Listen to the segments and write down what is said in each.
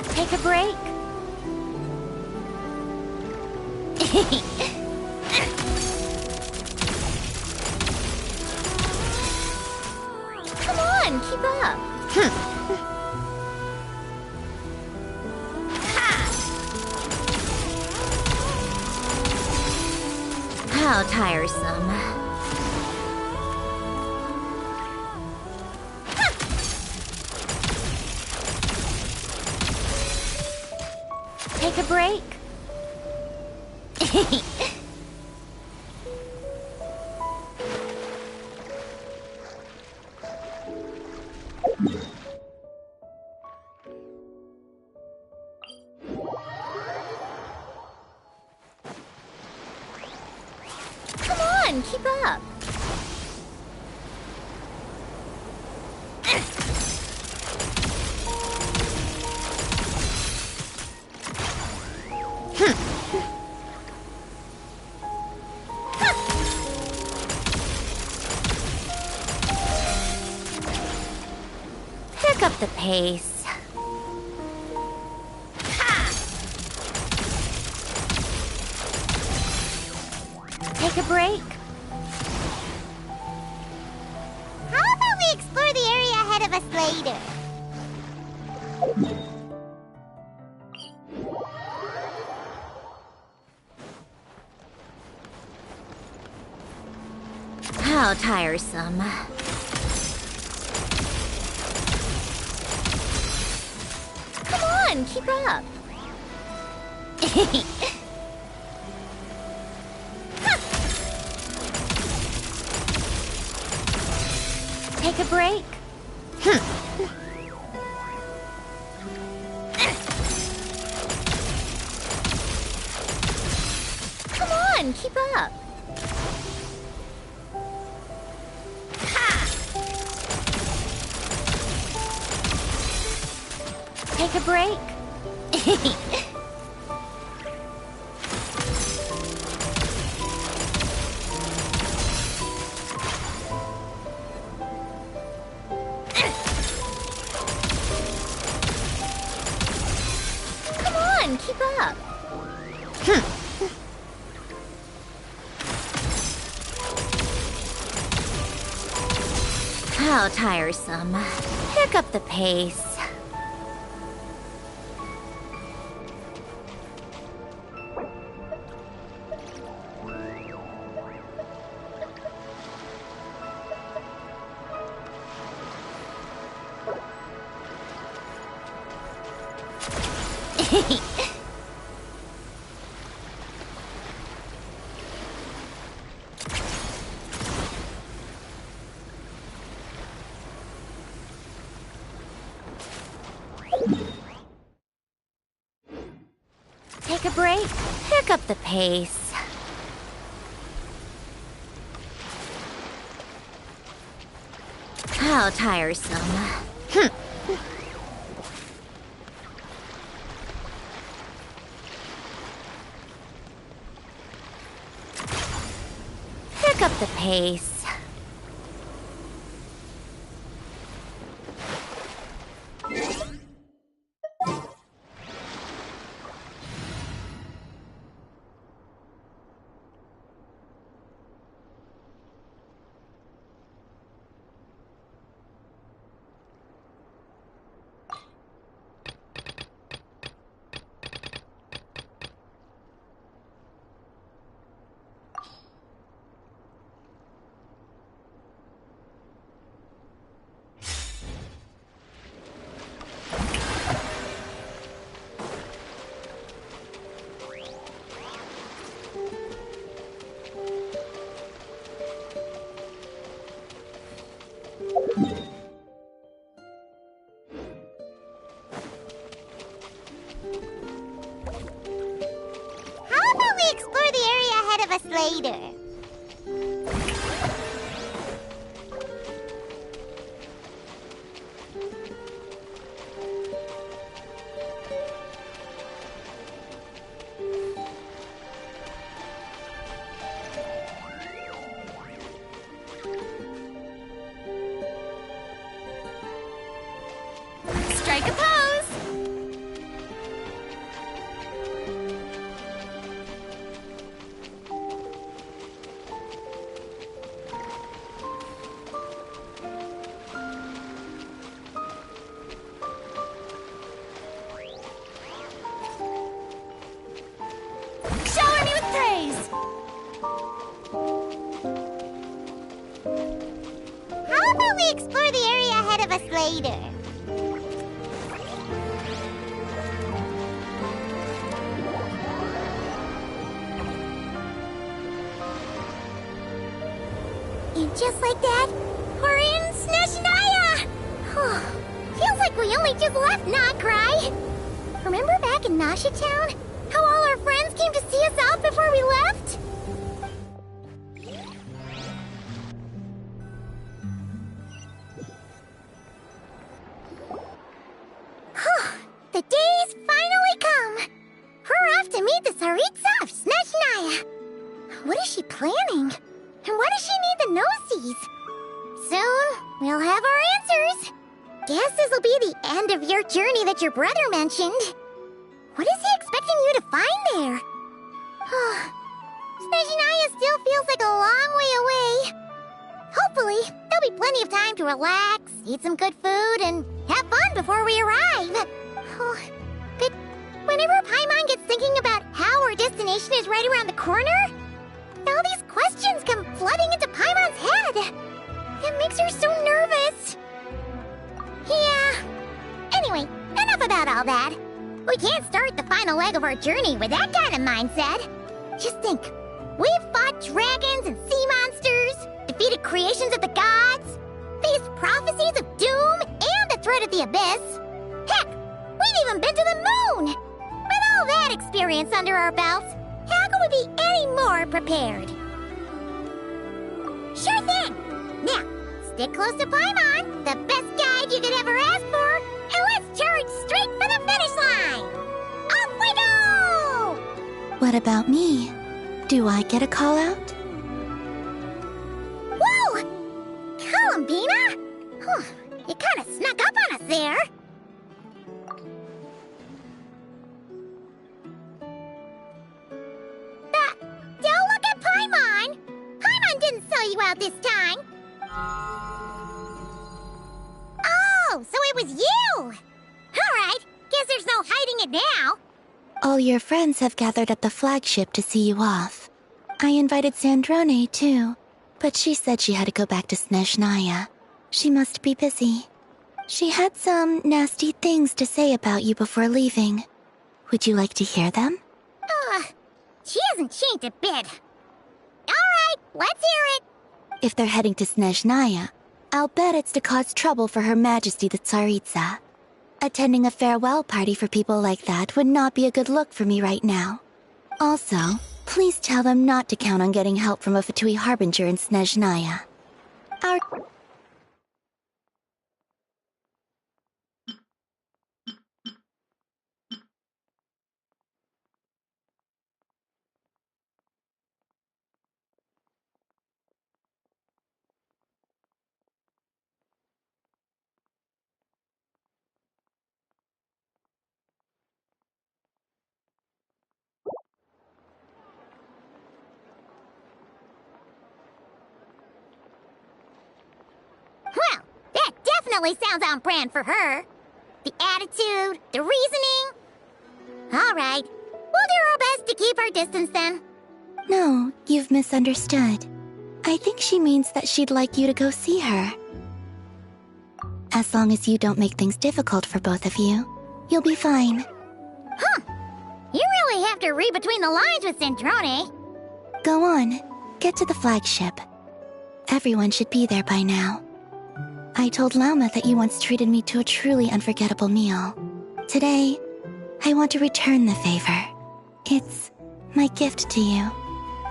Take a break. Come on, keep up. How tiresome. Take a break. Come on, keep up. Pick up the pace. Take a break. How about we explore the area ahead of us later? How tiresome. Come on, keep up. Take a break. Come on, keep up. Take a break. Come on, keep up. How tiresome. Pick up the pace. Take a break. Pick up the pace. How tiresome. Pick up the pace. How about we explore the area ahead of us later? Strike a pose. we explore the area ahead of us later? And just like that, we're in Snezhnaya! Feels like we only just left Notcry. Remember back in Nasha Town? How all our friends came to see us out before we left? The day's finally come! We're off to meet the Tsaritsa of Snezhnaya! What is she planning? And why does she need the gnosies? Soon, we'll have our answers. Guess this'll be the end of your journey that your brother mentioned. What is he expecting you to find there? Snezhnaya still feels like a long way away. Hopefully, there'll be plenty of time to relax, eat some good food, and have fun before we arrive. But whenever Paimon gets thinking about how our destination is right around the corner, all these questions come flooding into Paimon's head. It makes her so nervous. Yeah. Anyway, enough about all that. We can't start the final leg of our journey with that kind of mindset. Just think. We've fought dragons and sea monsters, defeated creations of the gods, faced prophecies of doom and the threat of the abyss. Heck, we've even been to the moon! With all that experience under our belts, how could we be any more prepared? Sure thing! Now, stick close to Paimon, the best guide you could ever ask for, and let's charge straight for the finish line! Off we go! What about me? Do I get a call out? Whoa! Columbina? You kinda snuck up on us there. Don't look at Paimon! Paimon didn't sell you out this time! Oh, so it was you! Alright, guess there's no hiding it now. All your friends have gathered at the flagship to see you off. I invited Sandrone too, but she said she had to go back to Snezhnaya. She must be busy. She had some nasty things to say about you before leaving. Would you like to hear them? She hasn't changed a bit. Alright, let's hear it. If they're heading to Snezhnaya, I'll bet it's to cause trouble for Her Majesty the Tsaritsa. Attending a farewell party for people like that would not be a good look for me right now. Also, please tell them not to count on getting help from a Fatui Harbinger in Snezhnaya. Our... Well, that definitely sounds on brand for her. The attitude, the reasoning. Alright, we'll do our best to keep our distance then. No, you've misunderstood. I think she means that she'd like you to go see her. As long as you don't make things difficult for both of you, you'll be fine. You really have to read between the lines with Sandrone. Go on, get to the flagship. Everyone should be there by now. I told Lauma that you once treated me to a truly unforgettable meal. Today, I want to return the favor. It's my gift to you.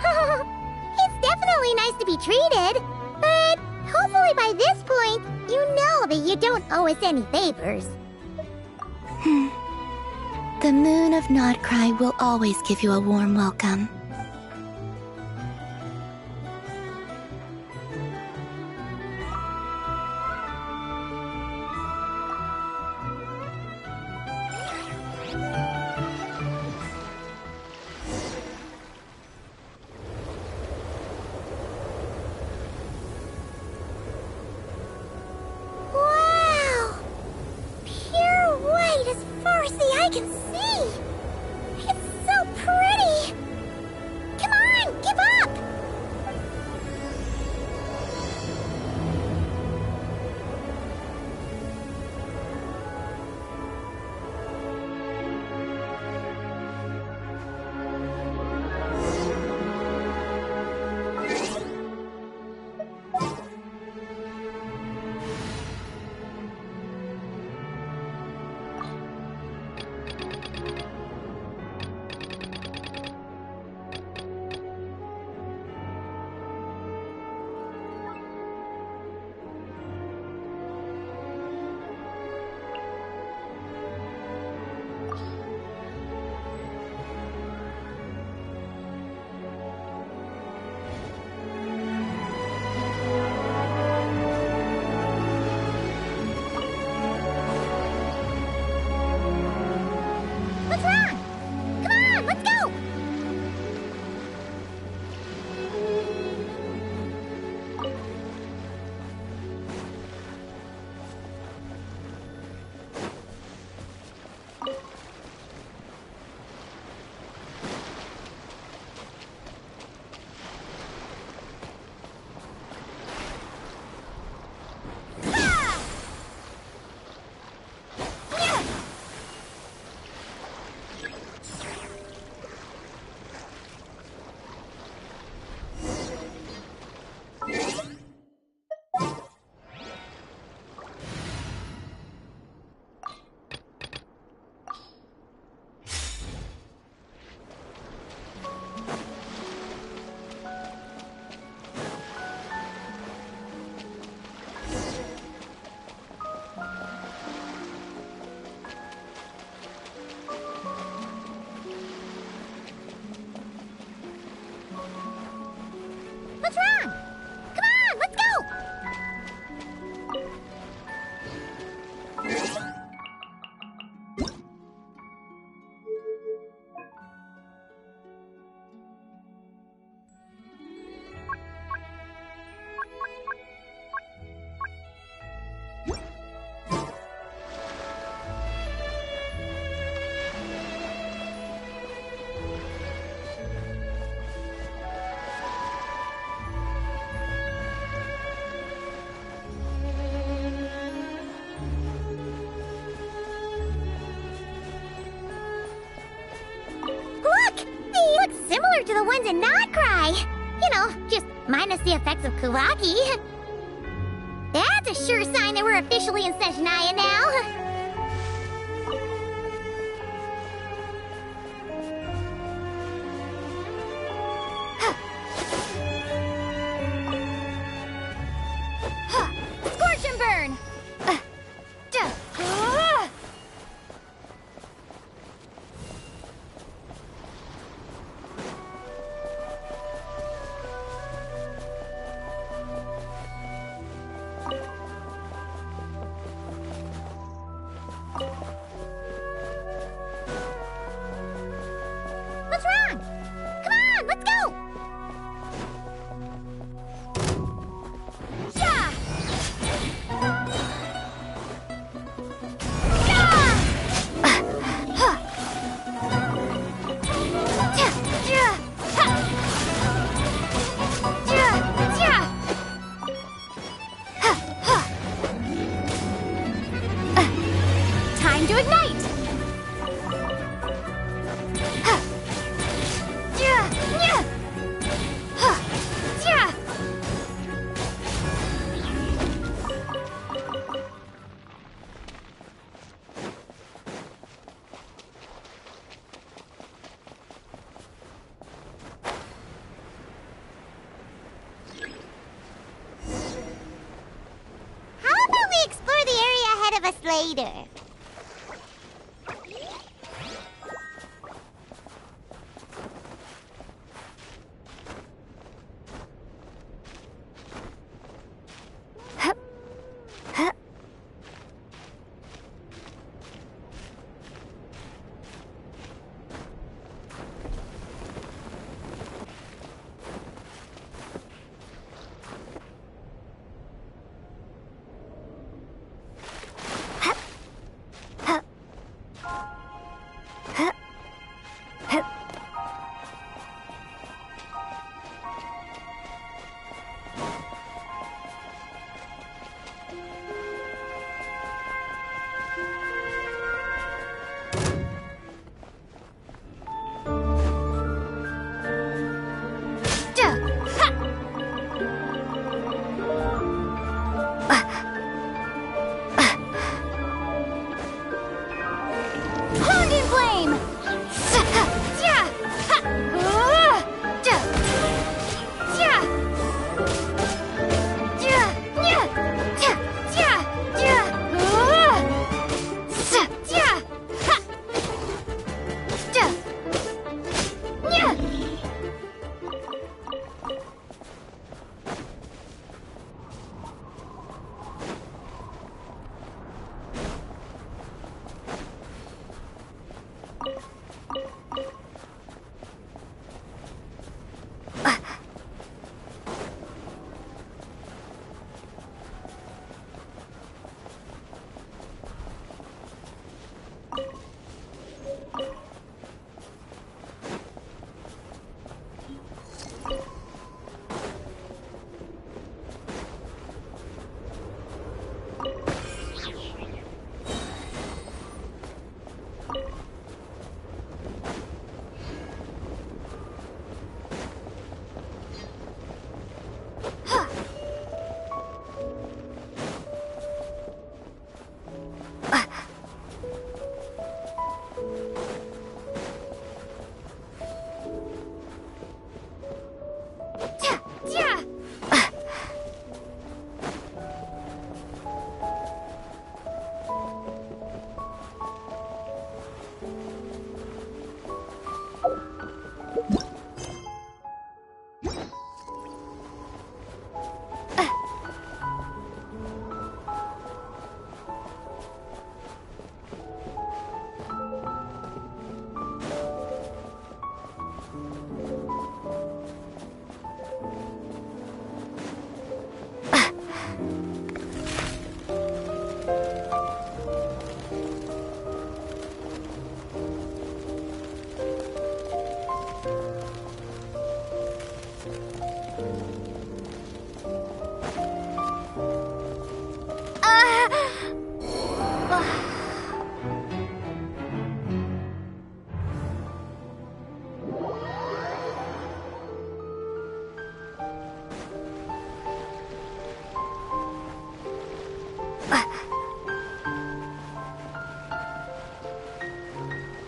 It's definitely nice to be treated, but hopefully by this point, you know that you don't owe us any favors. The moon of Notcry will always give you a warm welcome. Wow! Pure white as far as the eye can see! It's so pretty! closer to the ones in Notcry. You know, just minus the effects of Kuvaki. That's a sure sign that we're officially in Snezhnaya now. Scorch and burn! What's wrong? Come on, let's go! Yeah! Time to ignite! How about we explore the area ahead of us later?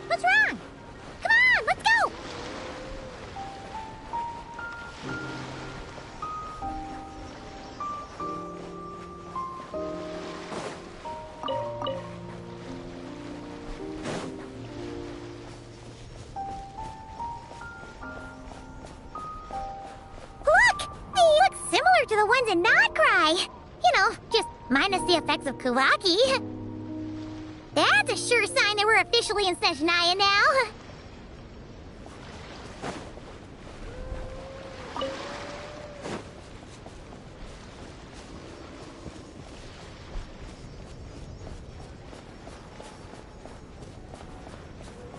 What's wrong? Come on, let's go! Look! They look similar to the ones in Notcry. You know, just minus the effects of Kawaki. That's a sure sign that we're officially in Snezhnaya now.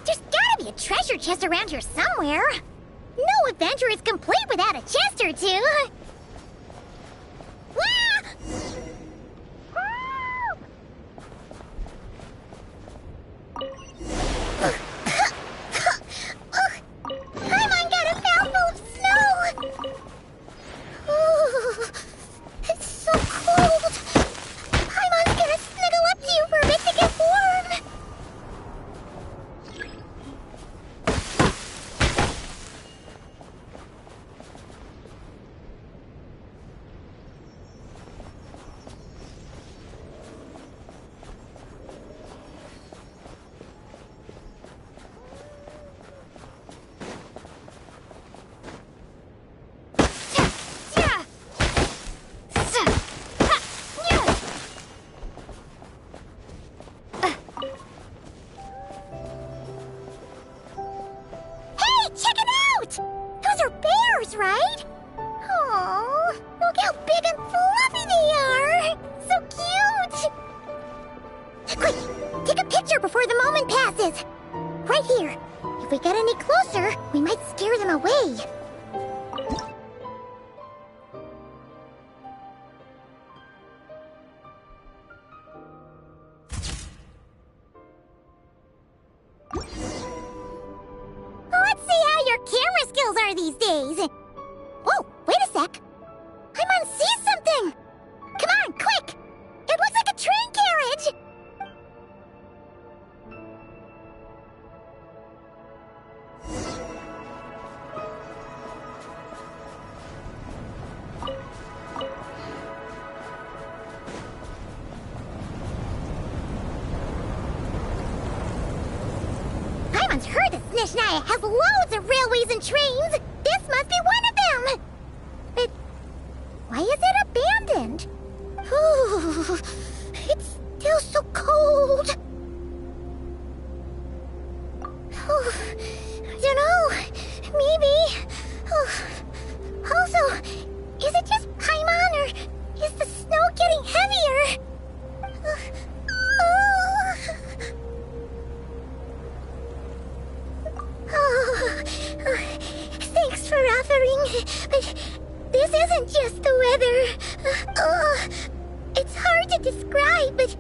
There's gotta be a treasure chest around here somewhere. No adventure is complete without a chest or two. Ah! Paimon got a mouthful of snow! Ooh, it's so cold! Paimon's gonna snuggle up to you for a bit to get warm! Hey, check it out! Those are bears, right? Oh, look how big and fluffy they are! So cute! Quick, take a picture before the moment passes. Right here. If we get any closer, we might scare them away. Let's see how your camera skills are these days. Whoa, wait a sec. Paimon sees something. Come on, quick. It looks like a train carriage. Paimon's heard that Snezhnaya has loads of railways and trains. This must be one of them. But why is it abandoned? Ooh, it's still so cold. Ooh, I don't know. Maybe. Also, is it just Paimon or is the snow getting heavier? Thanks for offering, but this isn't just the weather. It's hard to describe, but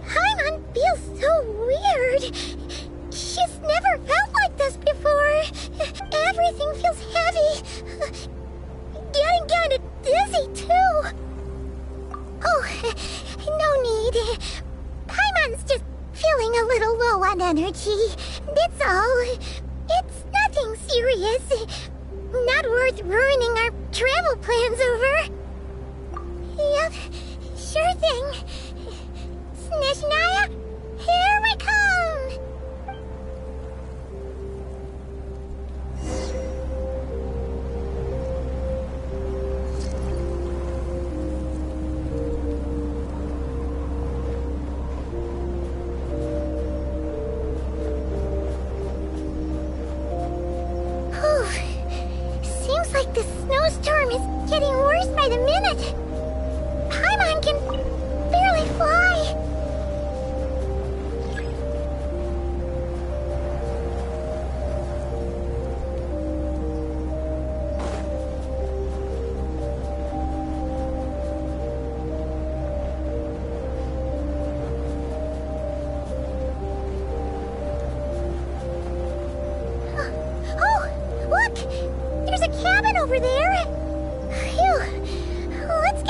Paimon feels so weird. She's never felt like this before. Everything feels heavy. Getting kinda dizzy, too. Oh, no need. Paimon's just feeling a little low on energy. That's all. It's nothing serious. Not worth ruining our travel plans over. Yep, sure thing. Snezhnaya, here we come! Seems like the snowstorm is getting worse by the minute. Paimon can barely fly. Oh, look! There's a cabin over there. Phew. Let's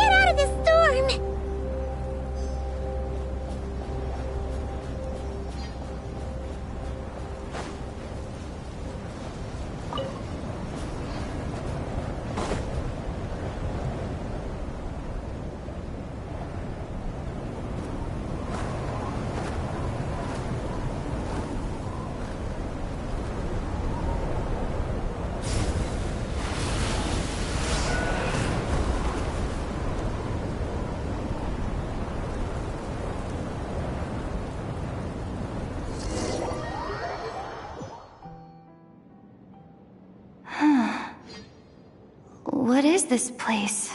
What is this place?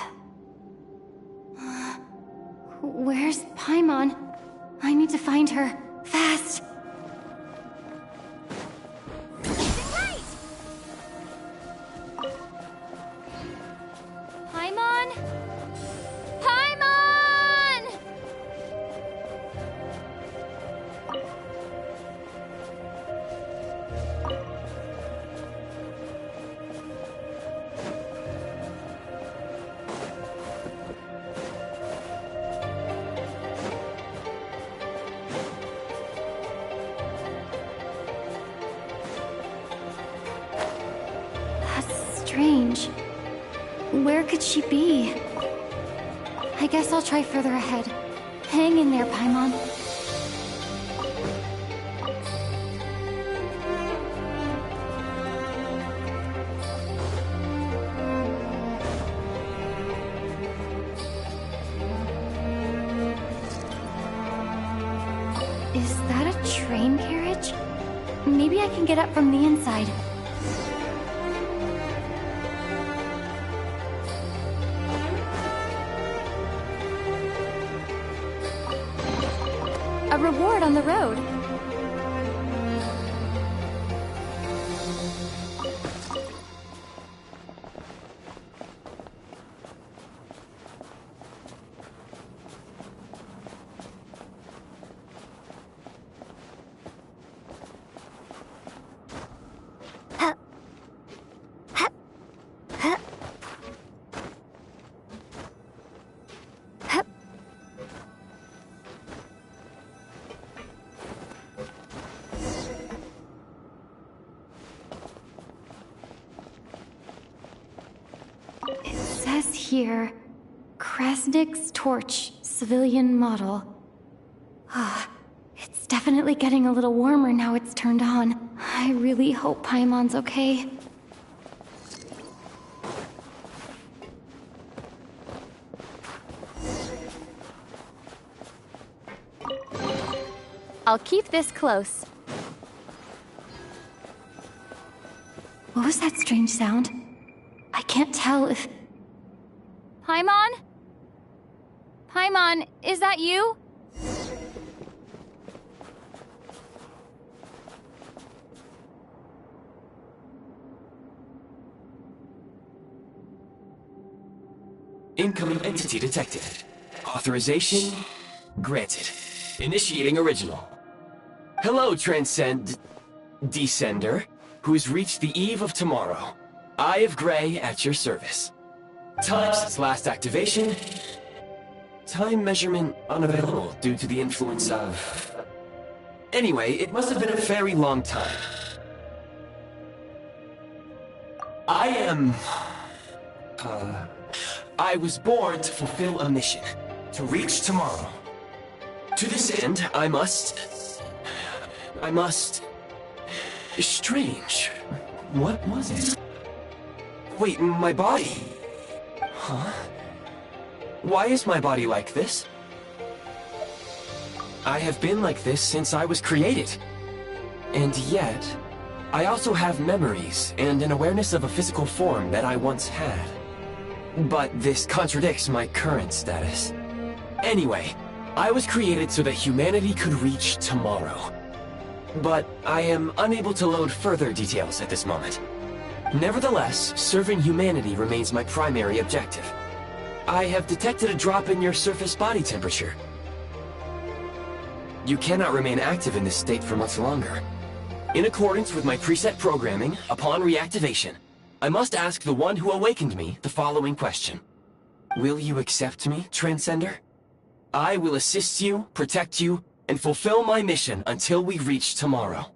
Where's Paimon? I need to find her. Fast! Paimon? Paimon! That's strange. Where could she be? I guess I'll try further ahead. Hang in there, Paimon. Is that a train carriage? Maybe I can get up from the inside. A reward on the road. It says here, Krasnik's torch, civilian model. It's definitely getting a little warmer now it's turned on. I really hope Paimon's okay. I'll keep this close. What was that strange sound? I can't tell if... Paimon? Paimon, is that you? Incoming entity detected. Authorization granted. Initiating original. Hello, Descender, who's reached the eve of tomorrow. Eye of Grey at your service. Time since last activation. Time measurement unavailable due to the influence of... Anyway, it must have been a very long time. I was born to fulfill a mission. To reach tomorrow. To this end, I must... Strange. What was it? Wait, my body? Huh? Why is my body like this? I have been like this since I was created. And yet, I also have memories and an awareness of a physical form that I once had. But this contradicts my current status. Anyway, I was created so that humanity could reach tomorrow. But I am unable to load further details at this moment. Nevertheless, serving humanity remains my primary objective. I have detected a drop in your surface body temperature. You cannot remain active in this state for much longer. In accordance with my preset programming, upon reactivation, I must ask the one who awakened me the following question. Will you accept me, Transcender? I will assist you, protect you, and fulfill my mission until we reach tomorrow.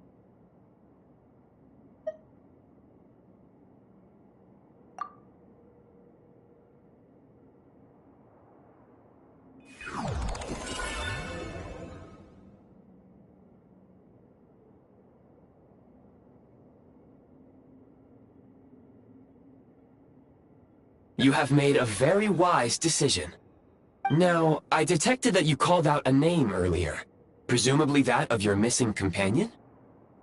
You have made a very wise decision. Now, I detected that you called out a name earlier. Presumably that of your missing companion?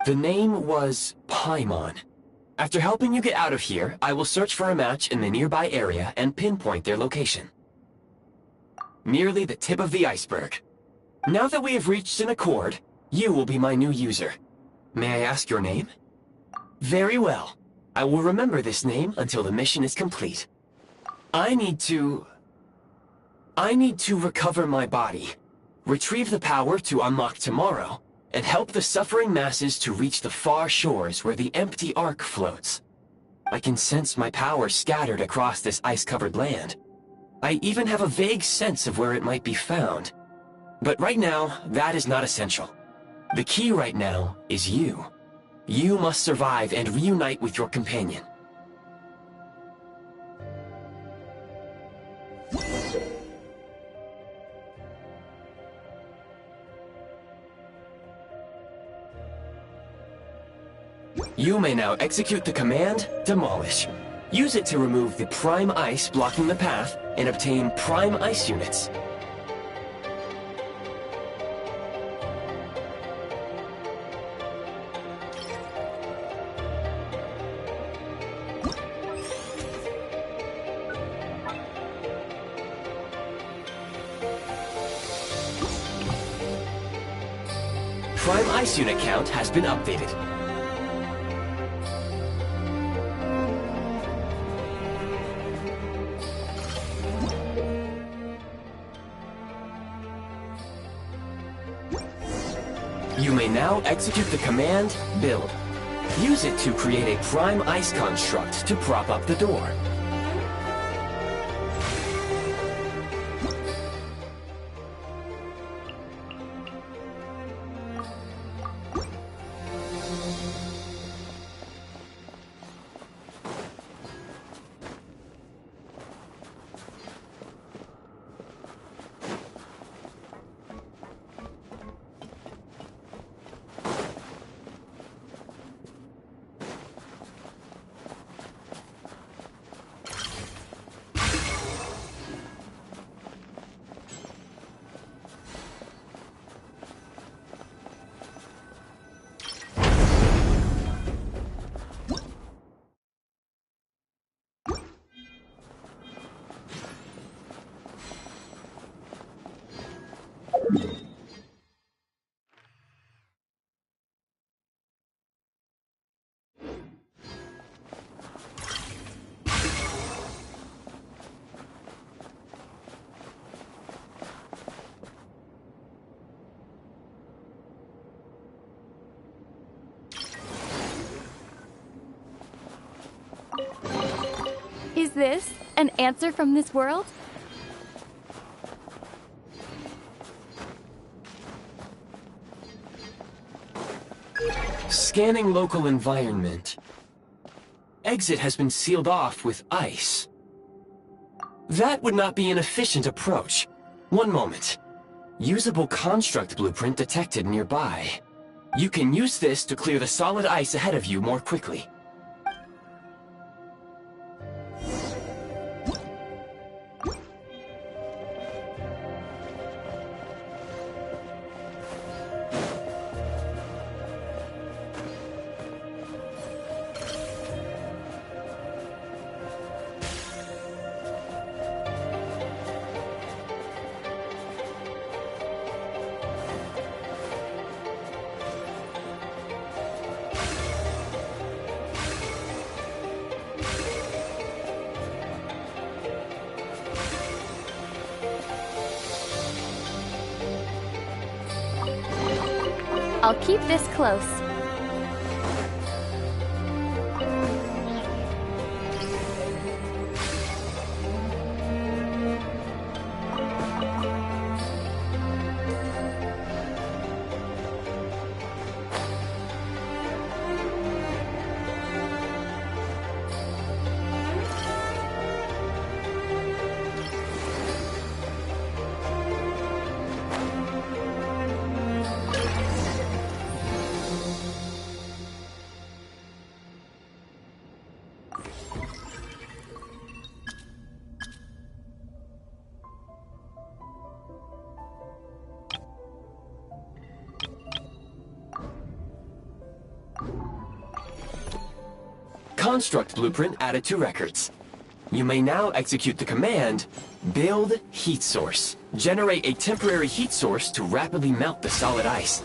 The name was Paimon. After helping you get out of here, I will search for a match in the nearby area and pinpoint their location. Merely the tip of the iceberg. Now that we have reached an accord, you will be my new user. May I ask your name? Very well. I will remember this name until the mission is complete. I need to recover my body, retrieve the power to unlock tomorrow, and help the suffering masses to reach the far shores where the empty Ark floats. I can sense my power scattered across this ice-covered land. I even have a vague sense of where it might be found. But right now, that is not essential. The key right now is you. You must survive and reunite with your companion. You may now execute the command, Demolish. Use it to remove the Prime Ice blocking the path and obtain Prime Ice units. Prime Ice unit count has been updated. You may now execute the command, Build. Use it to create a Prime Ice construct to prop up the door. Is this an answer from this world? Scanning local environment. Exit has been sealed off with ice. That would not be an efficient approach. One moment. Usable construct blueprint detected nearby. You can use this to clear the solid ice ahead of you more quickly. I'll keep this close. construct blueprint added to records. You may now execute the command, Build Heat Source. Generate a temporary heat source to rapidly melt the solid ice.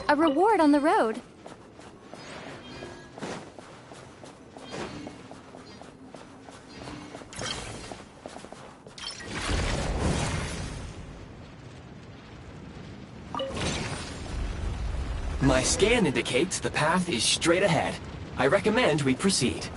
A reward on the road. My scan indicates the path is straight ahead. I recommend we proceed.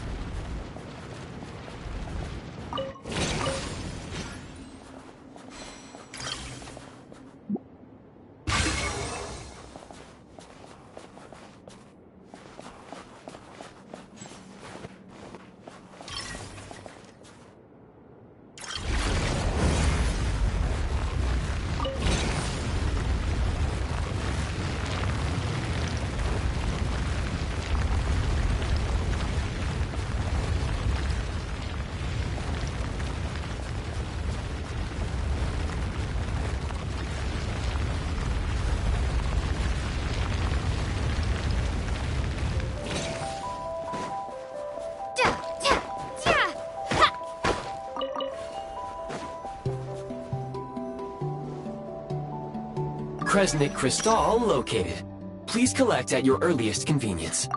Kresnik Crystal located. Please collect at your earliest convenience.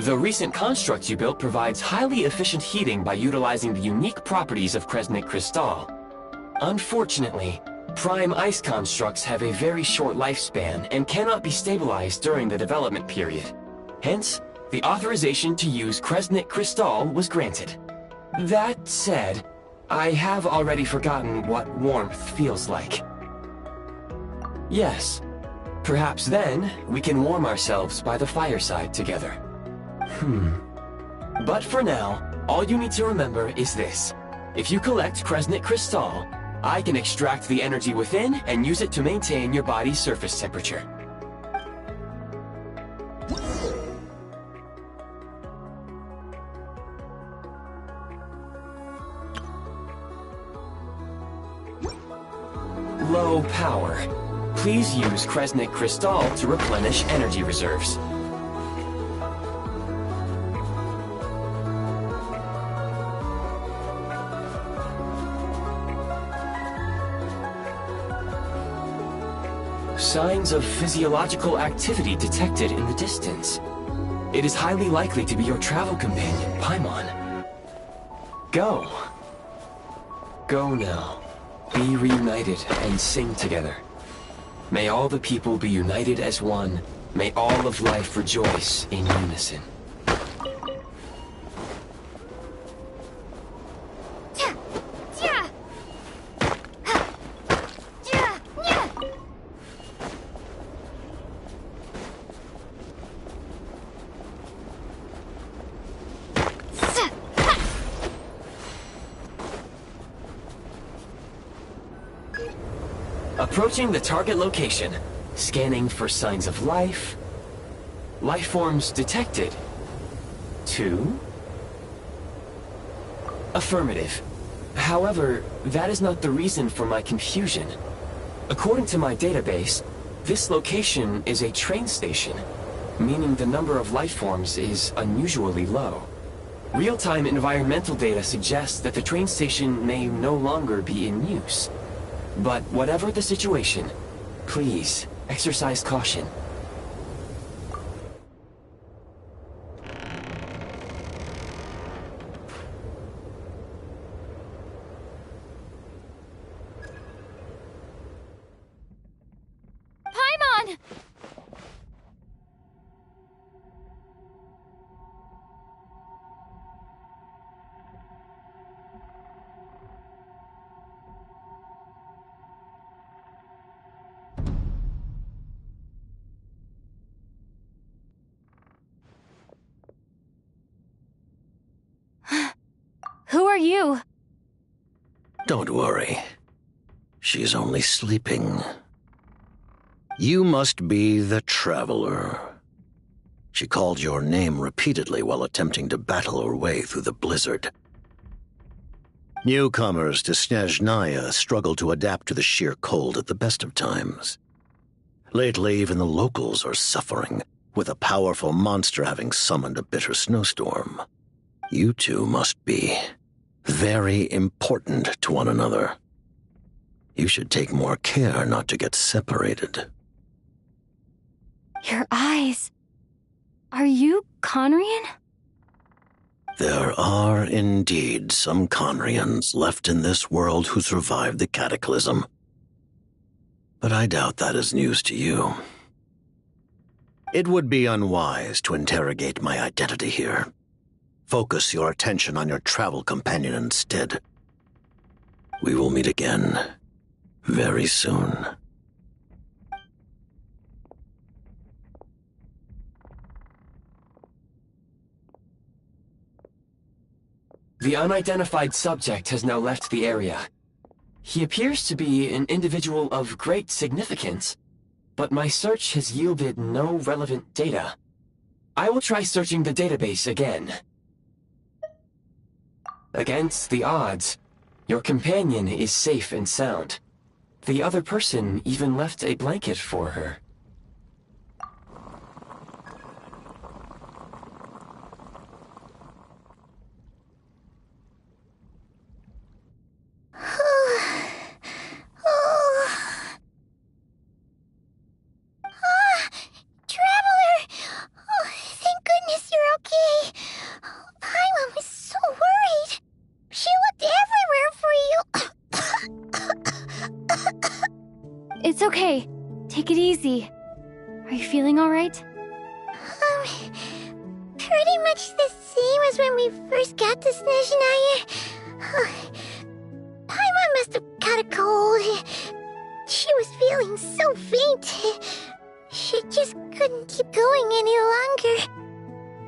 The recent construct you built provides highly efficient heating by utilizing the unique properties of Kresnik Crystal. Unfortunately, prime ice constructs have a very short lifespan and cannot be stabilized during the development period. Hence, the authorization to use Kresnik Crystal was granted. That said, I have already forgotten what warmth feels like. Yes, perhaps then we can warm ourselves by the fireside together. But for now, all you need to remember is this. If you collect Kresnik Crystal, I can extract the energy within and use it to maintain your body's surface temperature. Low power. Please use Kresnik Crystal to replenish energy reserves. Signs of physiological activity detected in the distance. It is highly likely to be your travel companion, Paimon. Go. Go now. Be reunited and sing together. May all the people be united as one. May all of life rejoice in unison. Approaching the target location. Scanning for signs of life. Life forms detected. 2. Affirmative. However, that is not the reason for my confusion. According to my database, this location is a train station, meaning the number of life forms is unusually low. Real-time environmental data suggests that the train station may no longer be in use. But whatever the situation, please exercise caution. Paimon! Who are you? Don't worry. She's only sleeping. You must be the Traveler. She called your name repeatedly while attempting to battle her way through the blizzard. Newcomers to Snezhnaya struggle to adapt to the sheer cold at the best of times. Lately, even the locals are suffering, with a powerful monster having summoned a bitter snowstorm. You two must be very important to one another. You should take more care not to get separated. Your eyes. Are you Conrian? There are indeed some Conrians left in this world who survived the cataclysm. But I doubt that is news to you. It would be unwise to interrogate my identity here. Focus your attention on your travel companion instead. We will meet again very soon. The unidentified subject has now left the area. He appears to be an individual of great significance, but my search has yielded no relevant data. I will try searching the database again. Against the odds, your companion is safe and sound. The other person even left a blanket for her. Traveler! Oh, thank goodness you're okay. Paimon was so worried. She looked everywhere for you. It's okay. Take it easy. Are you feeling alright? Pretty much the same as when we first got to Snezhnaya. Paimon must have caught a cold. She was feeling so faint. She just couldn't keep going any longer.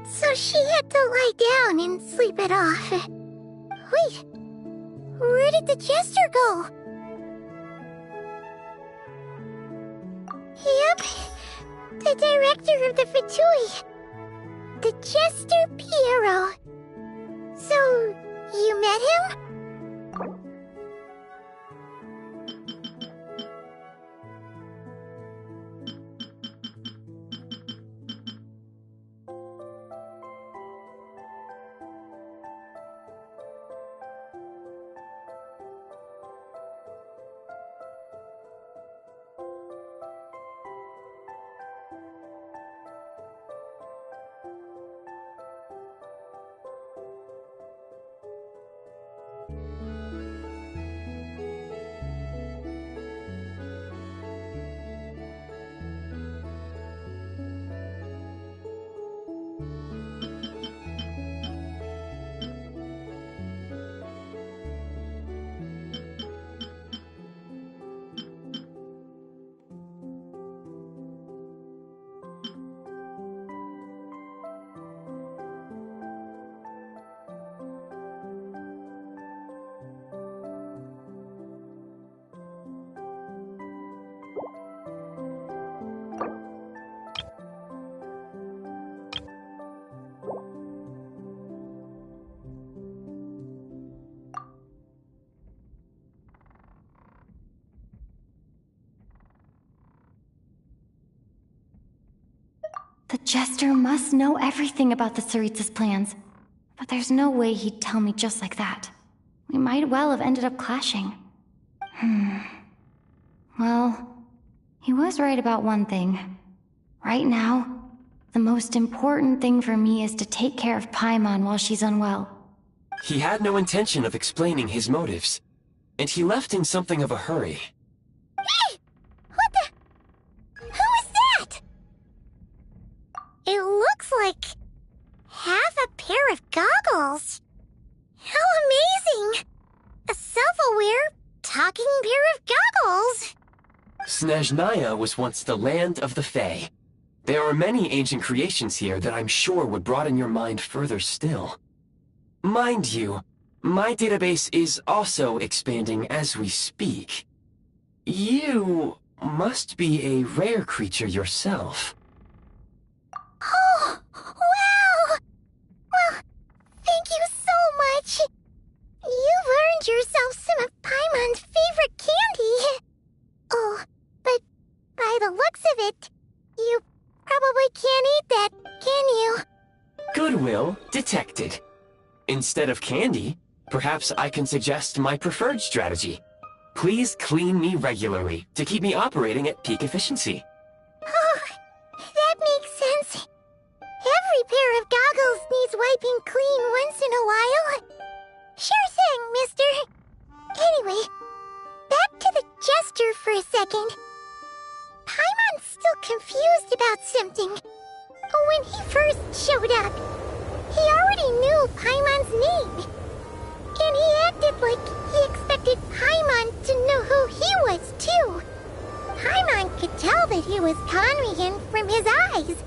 So she had to lie down and sleep it off. Wait, where did the jester go? Yep, the director of the Fatui. The Jester Piero. So, you met him? The Jester must know everything about the Tsaritsa's plans. But there's no way he'd tell me just like that. We might well have ended up clashing. Well, he was right about one thing. Right now, the most important thing for me is to take care of Paimon while she's unwell. He had no intention of explaining his motives, and he left in something of a hurry. Hey! What the... Who is that? It looks like... half a pair of goggles. How amazing! A self-aware, talking pair of goggles. Snezhnaya was once the land of the Fae. There are many ancient creations here that I'm sure would broaden your mind further still. Mind you, my database is also expanding as we speak. You must be a rare creature yourself. Oh, wow! Well, thank you so much. You've earned yourself some of Paimon's favorite candy. Oh, but by the looks of it, you probably can't eat that, can you? Goodwill detected. Instead of candy, perhaps I can suggest my preferred strategy. Please clean me regularly to keep me operating at peak efficiency. Oh, that makes sense. Every pair of goggles needs wiping clean once in a while. Sure thing, mister. Anyway, back to the Jester for a second. Paimon's still confused about something. When he first showed up, he already knew Paimon's name. And he acted like he expected Paimon to know who he was, too. Paimon could tell that he was Conrian from his eyes.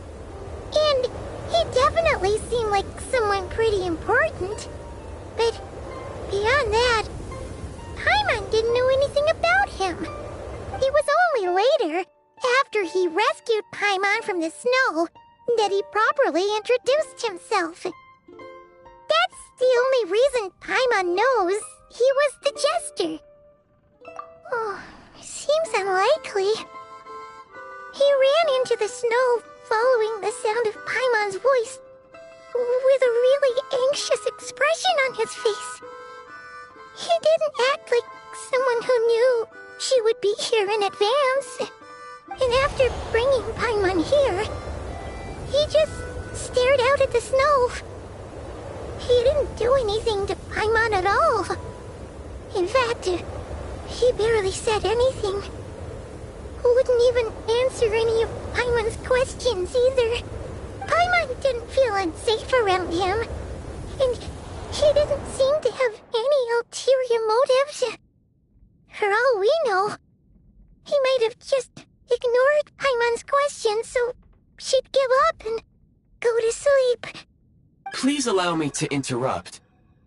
And he definitely seemed like someone pretty important. But beyond that, Paimon didn't know anything about him. It was only later, after he rescued Paimon from the snow, that he properly introduced himself. That's the only reason Paimon knows he was the Jester. Oh, seems unlikely. He ran into the snow following the sound of Paimon's voice, with a really anxious expression on his face. He didn't act like someone who knew she would be here in advance. And after bringing Paimon here, he just stared out at the snow. He didn't do anything to Paimon at all. In fact, he barely said anything. Wouldn't even answer any of Paimon's questions either. Paimon didn't feel unsafe around him, and he didn't seem to have any ulterior motives. For all we know, he might have just ignored Paimon's questions so she'd give up and go to sleep. Please allow me to interrupt.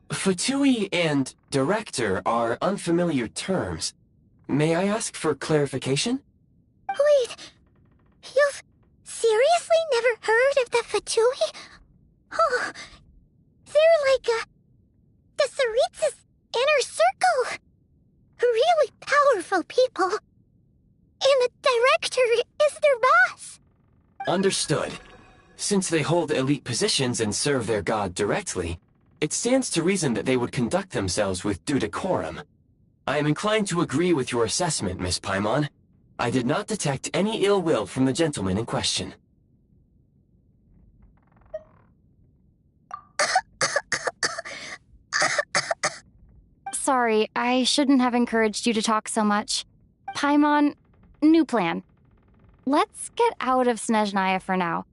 Fatui and director are unfamiliar terms. May I ask for clarification? Wait, you've seriously never heard of the Fatui? Oh, they're like the Tsaritsa's inner circle. Really powerful people. And the director is their boss. Understood. Since they hold elite positions and serve their god directly, it stands to reason that they would conduct themselves with due decorum. I am inclined to agree with your assessment, Miss Paimon. I did not detect any ill will from the gentleman in question. Sorry, I shouldn't have encouraged you to talk so much. Paimon, new plan. Let's get out of Snezhnaya for now.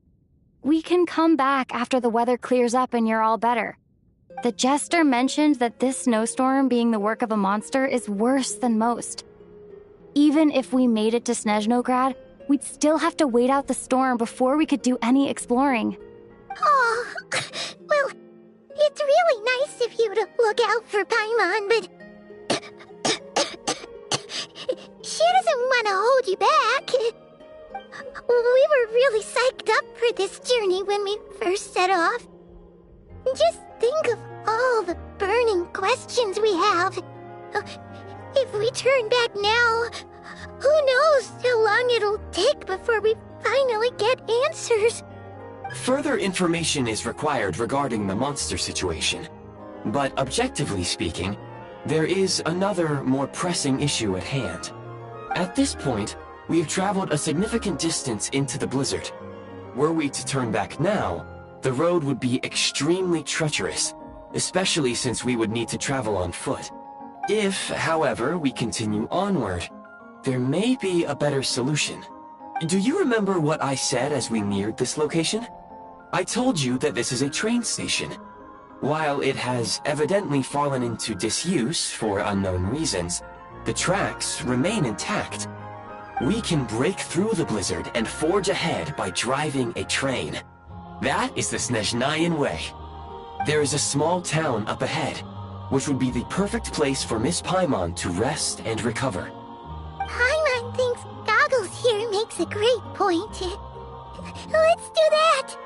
We can come back after the weather clears up and you're all better. The Jester mentioned that this snowstorm being the work of a monster is worse than most. Even if we made it to Snezhnograd, we'd still have to wait out the storm before we could do any exploring. Oh, well, it's really nice of you to look out for Paimon, but she doesn't want to hold you back. We were really psyched up for this journey when we first set off. Just think of all the burning questions we have. If we turn back now, who knows how long it'll take before we finally get answers. Further information is required regarding the monster situation. But objectively speaking, there is another, more pressing issue at hand. At this point, we have traveled a significant distance into the blizzard. Were we to turn back now, the road would be extremely treacherous, especially since we would need to travel on foot. If, however, we continue onward, there may be a better solution. Do you remember what I said as we neared this location? I told you that this is a train station. While it has evidently fallen into disuse for unknown reasons, the tracks remain intact. We can break through the blizzard and forge ahead by driving a train. That is the Snezhnayan way. There is a small town up ahead, which would be the perfect place for Miss Paimon to rest and recover. Paimon thinks Goggles here makes a great point. Let's do that!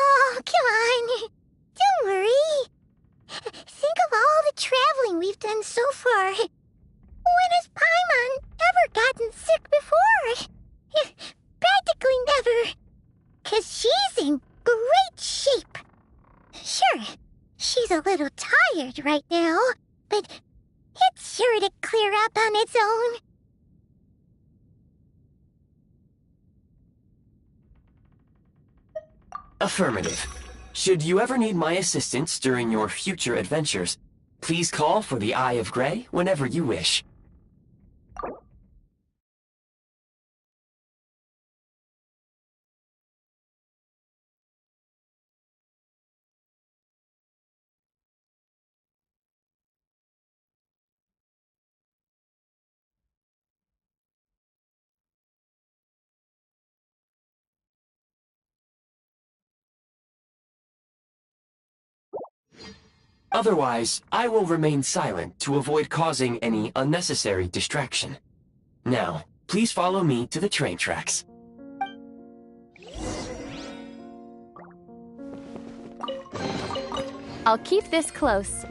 Oh, come on. Don't worry. Think of all the traveling we've done so far. When has Paimon ever gotten sick before? Practically never. 'Cause she's in great shape. Sure, she's a little tired right now, but it's sure to clear up on its own. Affirmative. Should you ever need my assistance during your future adventures, please call for the Eye of Grey whenever you wish. Otherwise, I will remain silent to avoid causing any unnecessary distraction. Now, please follow me to the train tracks. I'll keep this close.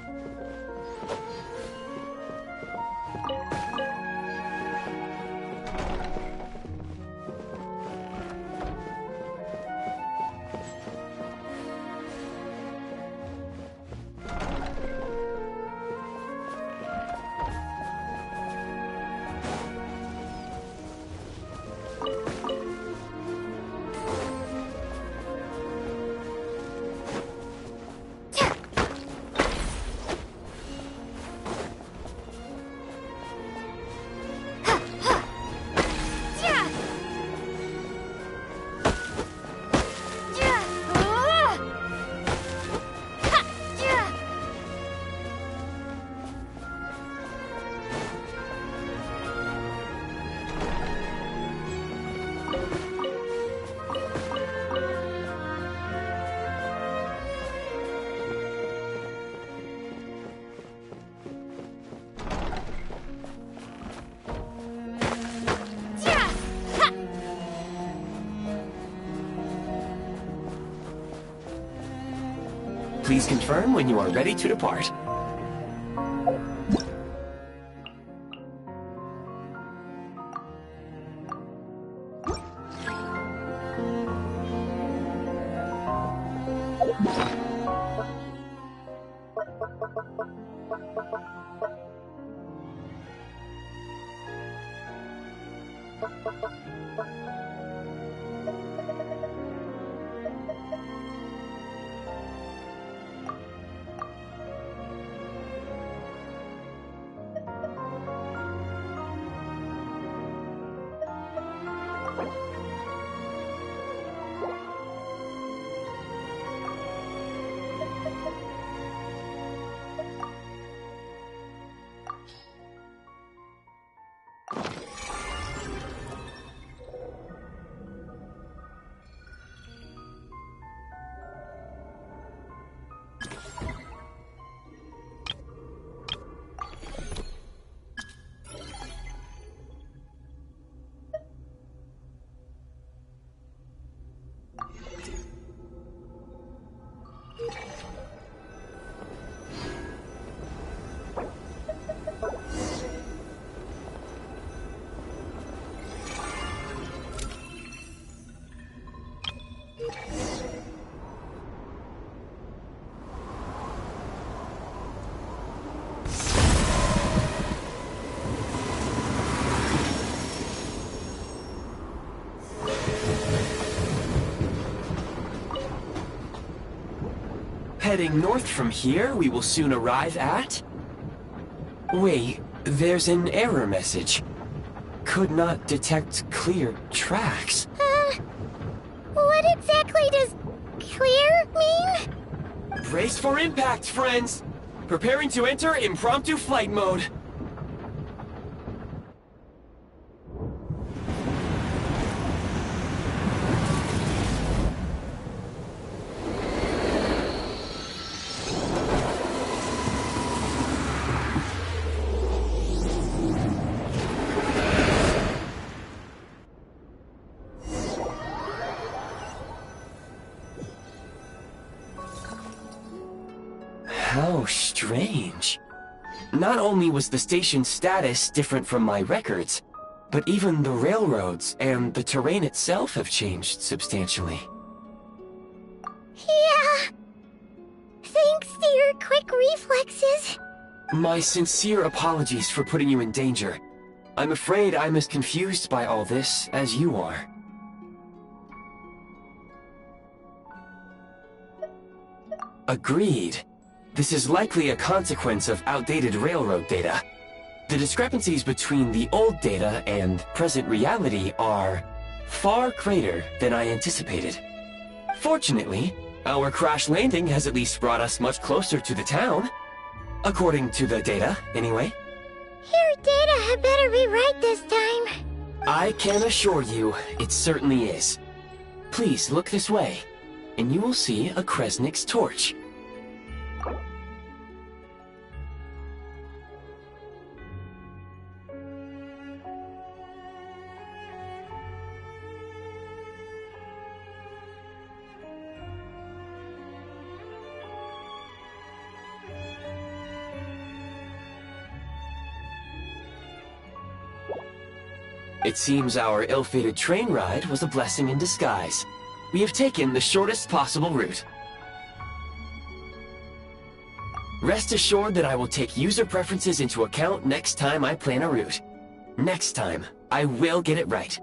Please confirm when you are ready to depart. Heading north from here, we will soon arrive at... Wait, there's an error message. Could not detect clear tracks. What exactly does clear mean? Brace for impact, friends! Preparing to enter impromptu flight mode. How strange. Not only was the station's status different from my records, but even the railroads and the terrain itself have changed substantially. Yeah. Thanks to your quick reflexes. My sincere apologies for putting you in danger. I'm afraid I'm as confused by all this as you are. Agreed. This is likely a consequence of outdated railroad data. The discrepancies between the old data and present reality are far greater than I anticipated. Fortunately, our crash landing has at least brought us much closer to the town. According to the data, anyway. Your data had better be right this time. I can assure you, it certainly is. Please look this way, and you will see a Kresnik's torch. It seems our ill-fated train ride was a blessing in disguise. We have taken the shortest possible route. Rest assured that I will take user preferences into account next time I plan a route. Next time, I will get it right.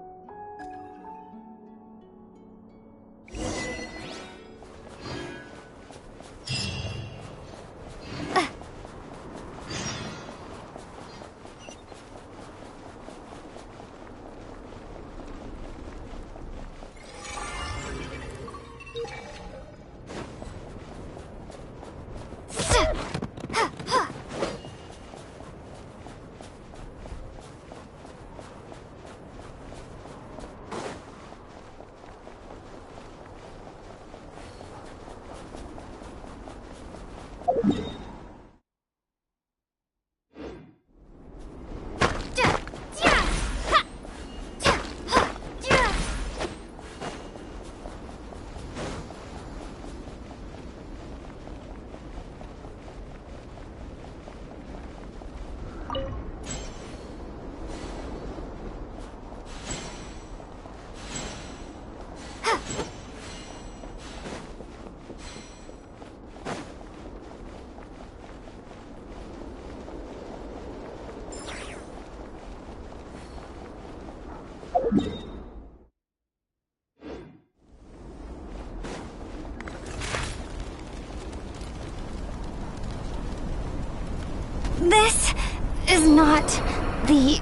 This is not the...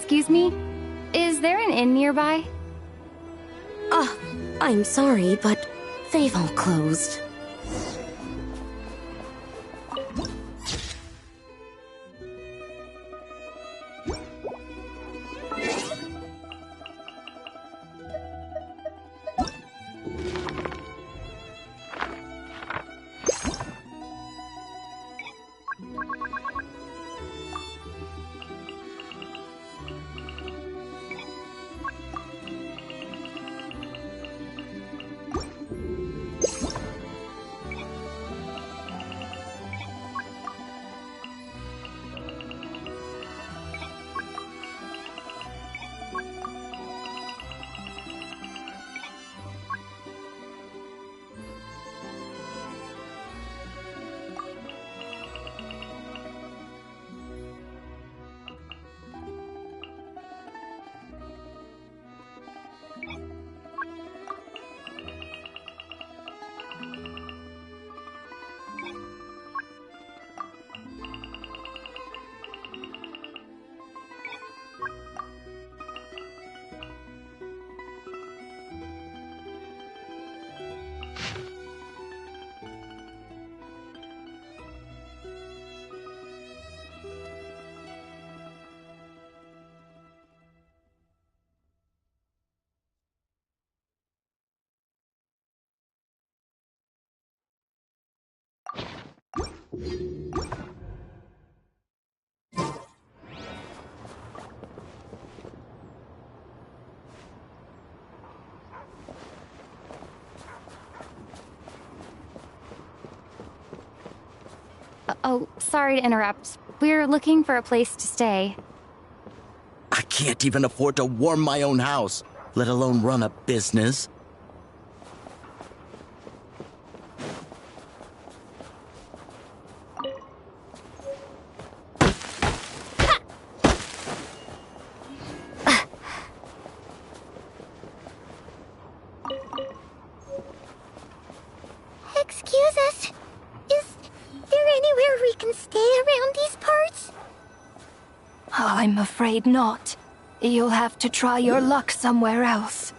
Excuse me? Is there an inn nearby? I'm sorry, but they've all closed. Oh, sorry to interrupt. We're looking for a place to stay. I can't even afford to warm my own house, let alone run a business. Excuse us. Is there anywhere we can stay around these parts? I'm afraid not. You'll have to try your luck somewhere else.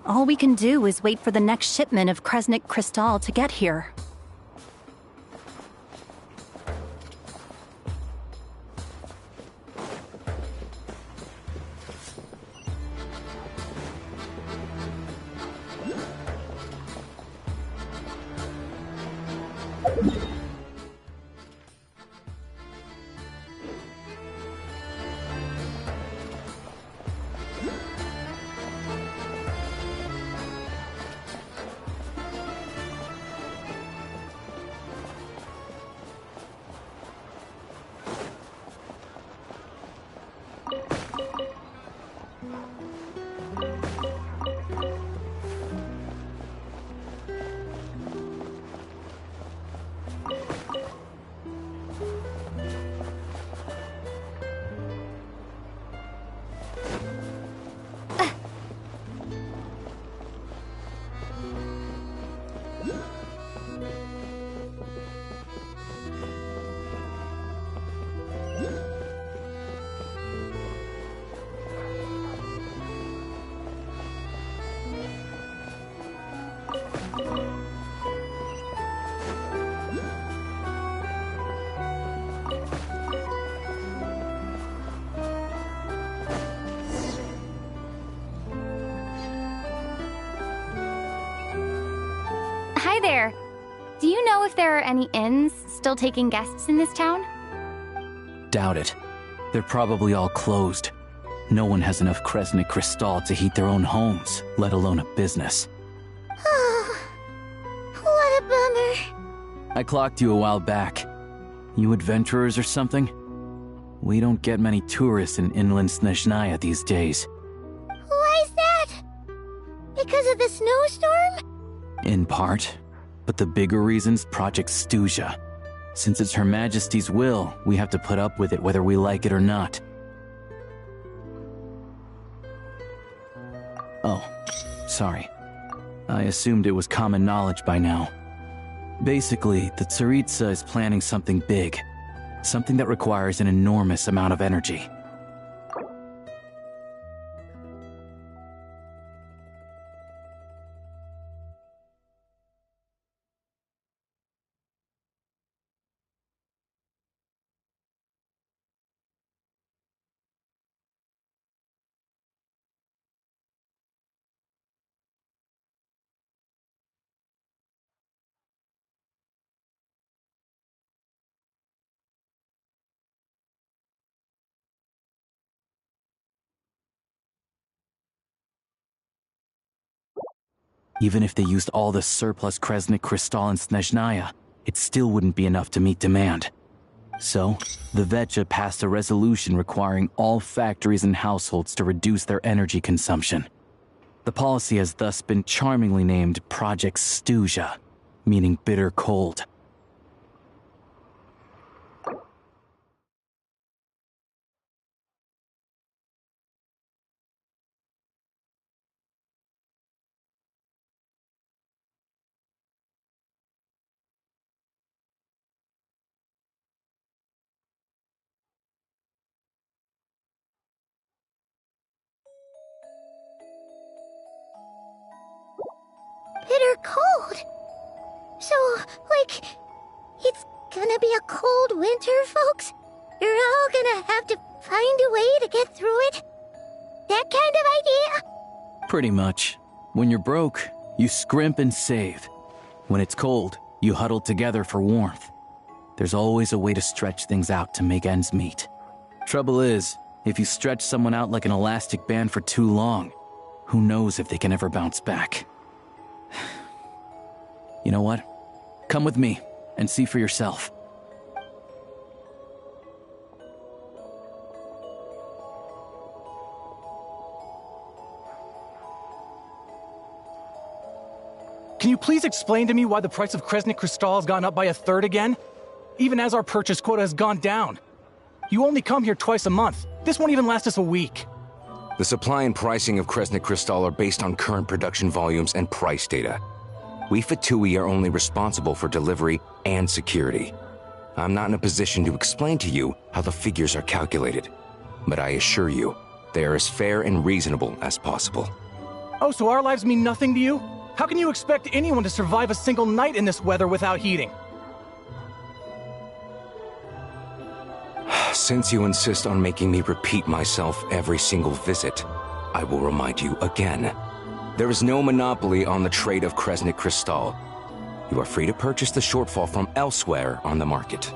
All we can do is wait for the next shipment of Kresnik Crystal to get here. Hi there. Do you know if there are any inns still taking guests in this town? Doubt it. They're probably all closed. No one has enough Kresnik Crystal to heat their own homes, let alone a business. Oh, what a bummer. I clocked you a while back. You adventurers or something? We don't get many tourists in inland Snezhnaya these days. Why's that? Because of the snowstorm? In part. But the bigger reason's Project Stuzha. Since it's Her Majesty's will, we have to put up with it whether we like it or not. Oh, sorry. I assumed it was common knowledge by now. Basically, the Tsaritsa is planning something big. Something that requires an enormous amount of energy. Even if they used all the surplus Kresnik Crystal in Snezhnaya, it still wouldn't be enough to meet demand. So, the Vetcha passed a resolution requiring all factories and households to reduce their energy consumption. The policy has thus been charmingly named Project Stuja, meaning bitter cold. Bitter cold. So, like, it's gonna be a cold winter, folks? You're all gonna have to find a way to get through it? That kind of idea? Pretty much. When you're broke, you scrimp and save. When it's cold, you huddle together for warmth. There's always a way to stretch things out to make ends meet. Trouble is, if you stretch someone out like an elastic band for too long, who knows if they can ever bounce back. You know what? Come with me and see for yourself. Can you please explain to me why the price of Kresnik Crystal has gone up by 1/3 again? Even as our purchase quota has gone down. You only come here twice a month. This won't even last us a week. The supply and pricing of Kresnik Crystal are based on current production volumes and price data. We Fatui are only responsible for delivery and security. I'm not in a position to explain to you how the figures are calculated, but I assure you, they are as fair and reasonable as possible. Oh, so our lives mean nothing to you? How can you expect anyone to survive a single night in this weather without heating? Since you insist on making me repeat myself every single visit, I will remind you again. There is no monopoly on the trade of Kresnik Crystal. You are free to purchase the shortfall from elsewhere on the market.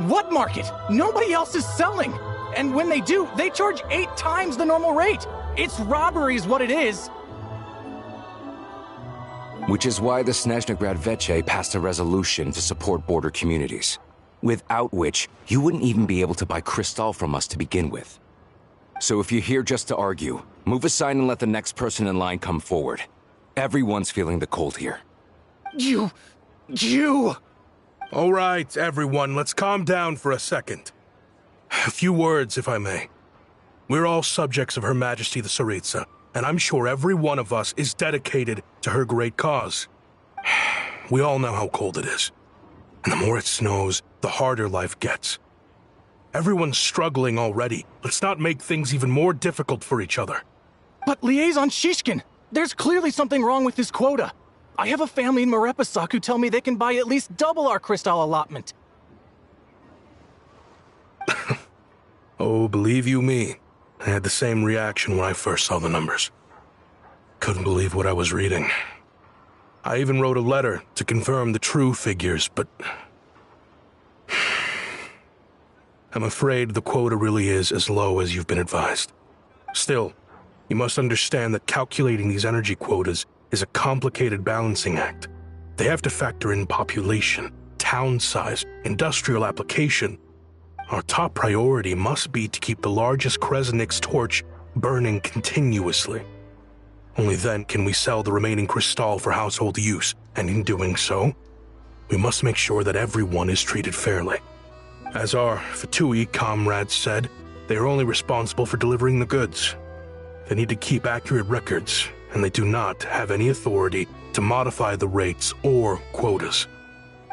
What market? Nobody else is selling! And when they do, they charge 8 times the normal rate! It's robbery is what it is! Which is why the Snezhnegrad Veche passed a resolution to support border communities, without which you wouldn't even be able to buy crystal from us to begin with. So if you're here just to argue, move aside and let the next person in line come forward. Everyone's feeling the cold here. You... All right, everyone, let's calm down for a second. A few words, if I may. We're all subjects of Her Majesty the Tsaritsa, and I'm sure every one of us is dedicated to her great cause. We all know how cold it is. And the more it snows, the harder life gets. Everyone's struggling already. Let's not make things even more difficult for each other. But Liaison Shishkin, there's clearly something wrong with this quota. I have a family in Marepasak who tell me they can buy at least double our crystal allotment. Oh, believe you me, I had the same reaction when I first saw the numbers. Couldn't believe what I was reading. I even wrote a letter to confirm the true figures, but I'm afraid the quota really is as low as you've been advised. Still, you must understand that calculating these energy quotas is a complicated balancing act. They have to factor in population, town size, industrial application. Our top priority must be to keep the largest Kresnik's torch burning continuously. Only then can we sell the remaining crystal for household use, and in doing so, we must make sure that everyone is treated fairly. As our Fatui comrades said, they are only responsible for delivering the goods. They need to keep accurate records, and they do not have any authority to modify the rates or quotas.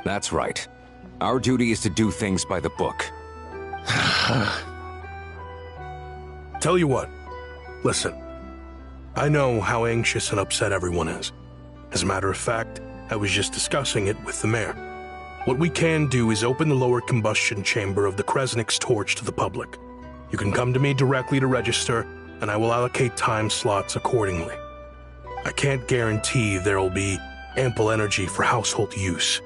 That's right. Our duty is to do things by the book. Tell you what, listen. I know how anxious and upset everyone is. As a matter of fact, I was just discussing it with the mayor. What we can do is open the lower combustion chamber of the Kresnik's torch to the public. You can come to me directly to register, and I will allocate time slots accordingly. I can't guarantee there'll be ample energy for household use.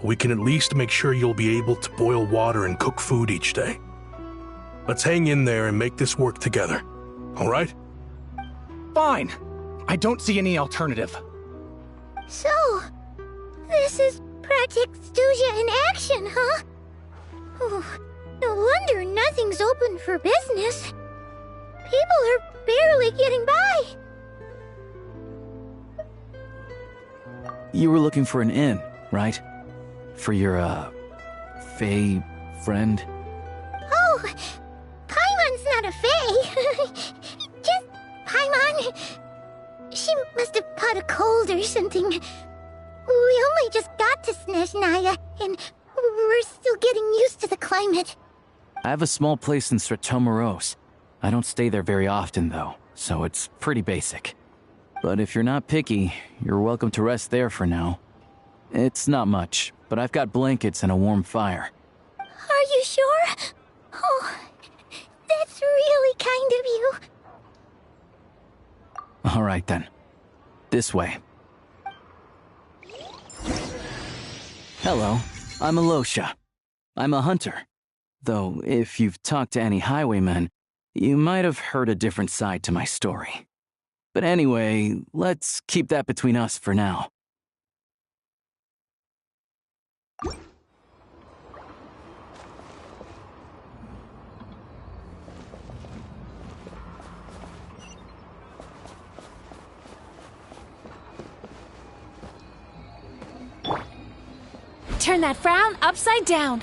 We can at least make sure you'll be able to boil water and cook food each day. Let's hang in there and make this work together, all right? Fine. I don't see any alternative. So, this is Project Studia in action, huh? Oh, no wonder nothing's open for business. People are barely getting by. You were looking for an inn, right? For your, Fae friend? Oh, Paimon's not a Fae. Just Paimon. She must have caught a cold or something. We only just got to Snezhnaya, and we're still getting used to the climate. I have a small place in Stratomoros. I don't stay there very often, though, so it's pretty basic. But if you're not picky, you're welcome to rest there for now. It's not much, but I've got blankets and a warm fire. Are you sure? Oh, that's really kind of you. All right, then. This way. Hello, I'm Alosha. I'm a hunter. Though, if you've talked to any highwaymen, you might have heard a different side to my story. But anyway, let's keep that between us for now. Turn that frown upside down.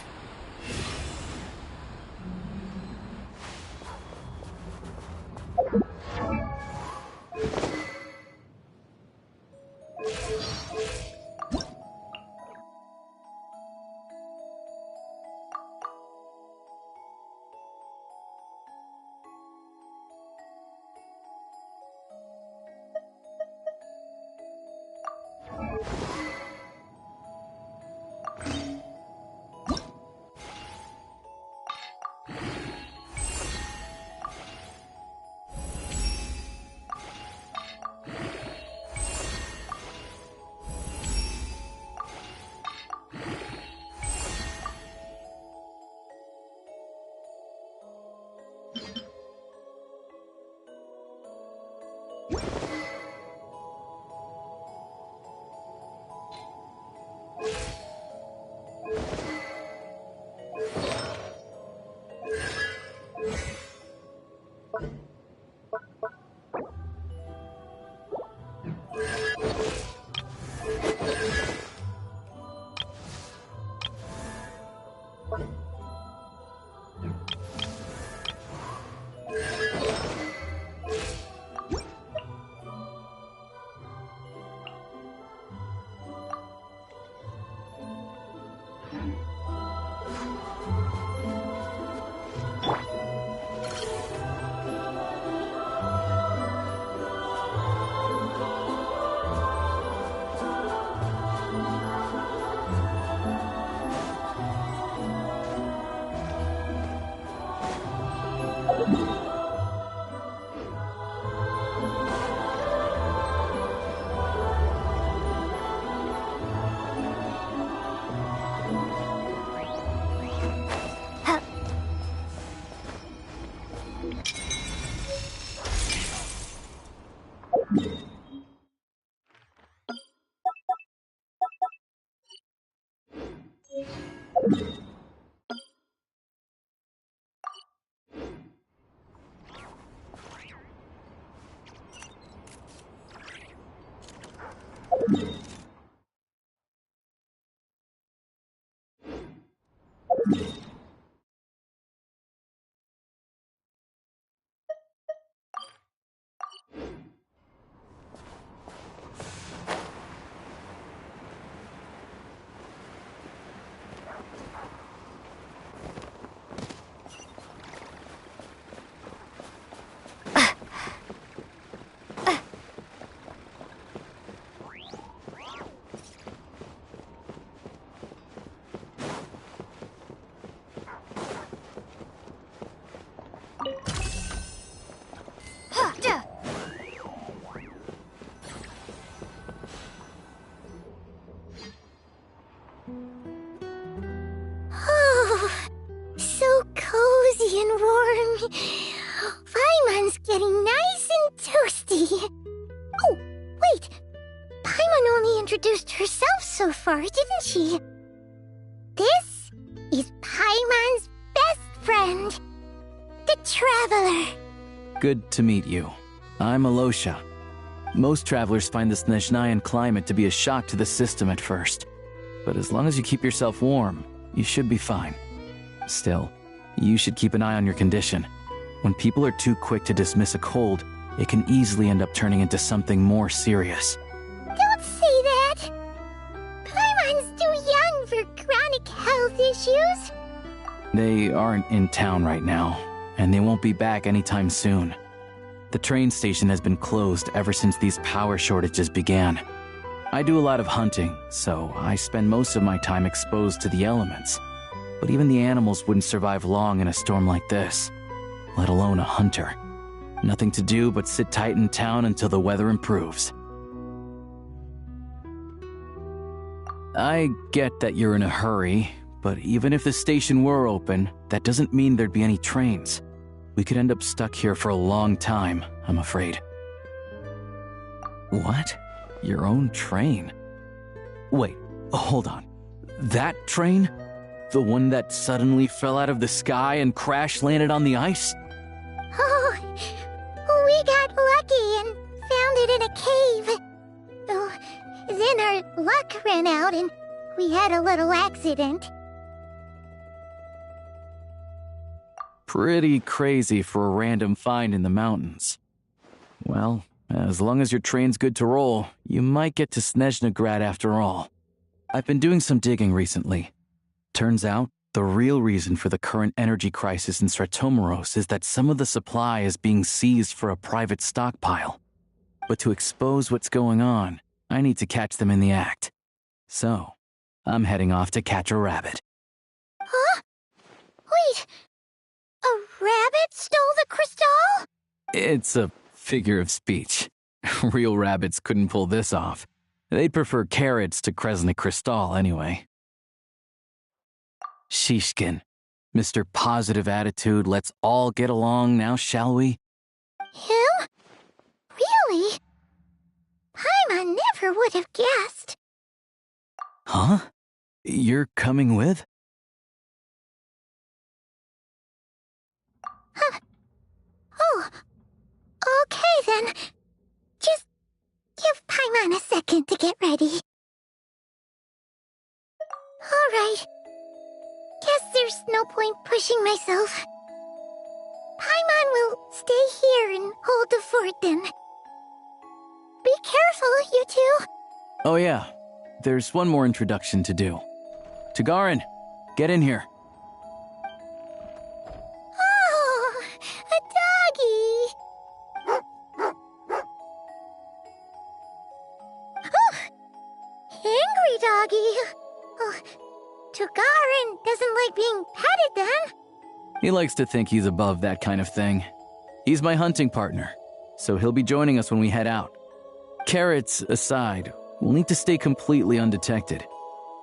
introduced herself so far, didn't she? This is Paimon's best friend, the Traveler. Good to meet you. I'm Alosha. Most travelers find the Snezhnayan climate to be a shock to the system at first. But as long as you keep yourself warm, you should be fine. Still, you should keep an eye on your condition. When people are too quick to dismiss a cold, it can easily end up turning into something more serious. Don't say that! Paimon's too young for chronic health issues. They aren't in town right now, and they won't be back anytime soon. The train station has been closed ever since these power shortages began. I do a lot of hunting, so I spend most of my time exposed to the elements. But even the animals wouldn't survive long in a storm like this, let alone a hunter. Nothing to do but sit tight in town until the weather improves. I get that you're in a hurry, but even if the station were open, that doesn't mean there'd be any trains. We could end up stuck here for a long time, I'm afraid. What? Your own train? Wait, hold on. That train? The one that suddenly fell out of the sky and crash-landed on the ice? Oh, we got lucky and found it in a cave. Oh, then our luck ran out and we had a little accident. Pretty crazy for a random find in the mountains. Well, as long as your train's good to roll, you might get to Snezhnagrad after all. I've been doing some digging recently. Turns out, the real reason for the current energy crisis in Stratomeros is that some of the supply is being seized for a private stockpile. But to expose what's going on, I need to catch them in the act. So, I'm heading off to catch a rabbit. Huh? Wait, a rabbit stole the crystal? It's a figure of speech. Real rabbits couldn't pull this off. They'd prefer carrots to Kresnik Crystal anyway. Shishkin, Mr. Positive Attitude, let's all get along now, shall we? Him? Really? Paimon never would have guessed. Huh? You're coming with? Huh. Oh, okay then. Just give Paimon a second to get ready. All right. Guess there's no point pushing myself. Paimon will stay here and hold the fort then. Be careful, you two. Oh yeah, there's one more introduction to do. Tagarin, get in here. Oh, a doggy. Oh, angry doggy. Oh, Tagarin doesn't like being petted then. He likes to think he's above that kind of thing. He's my hunting partner, so he'll be joining us when we head out. Carrots aside, we'll need to stay completely undetected.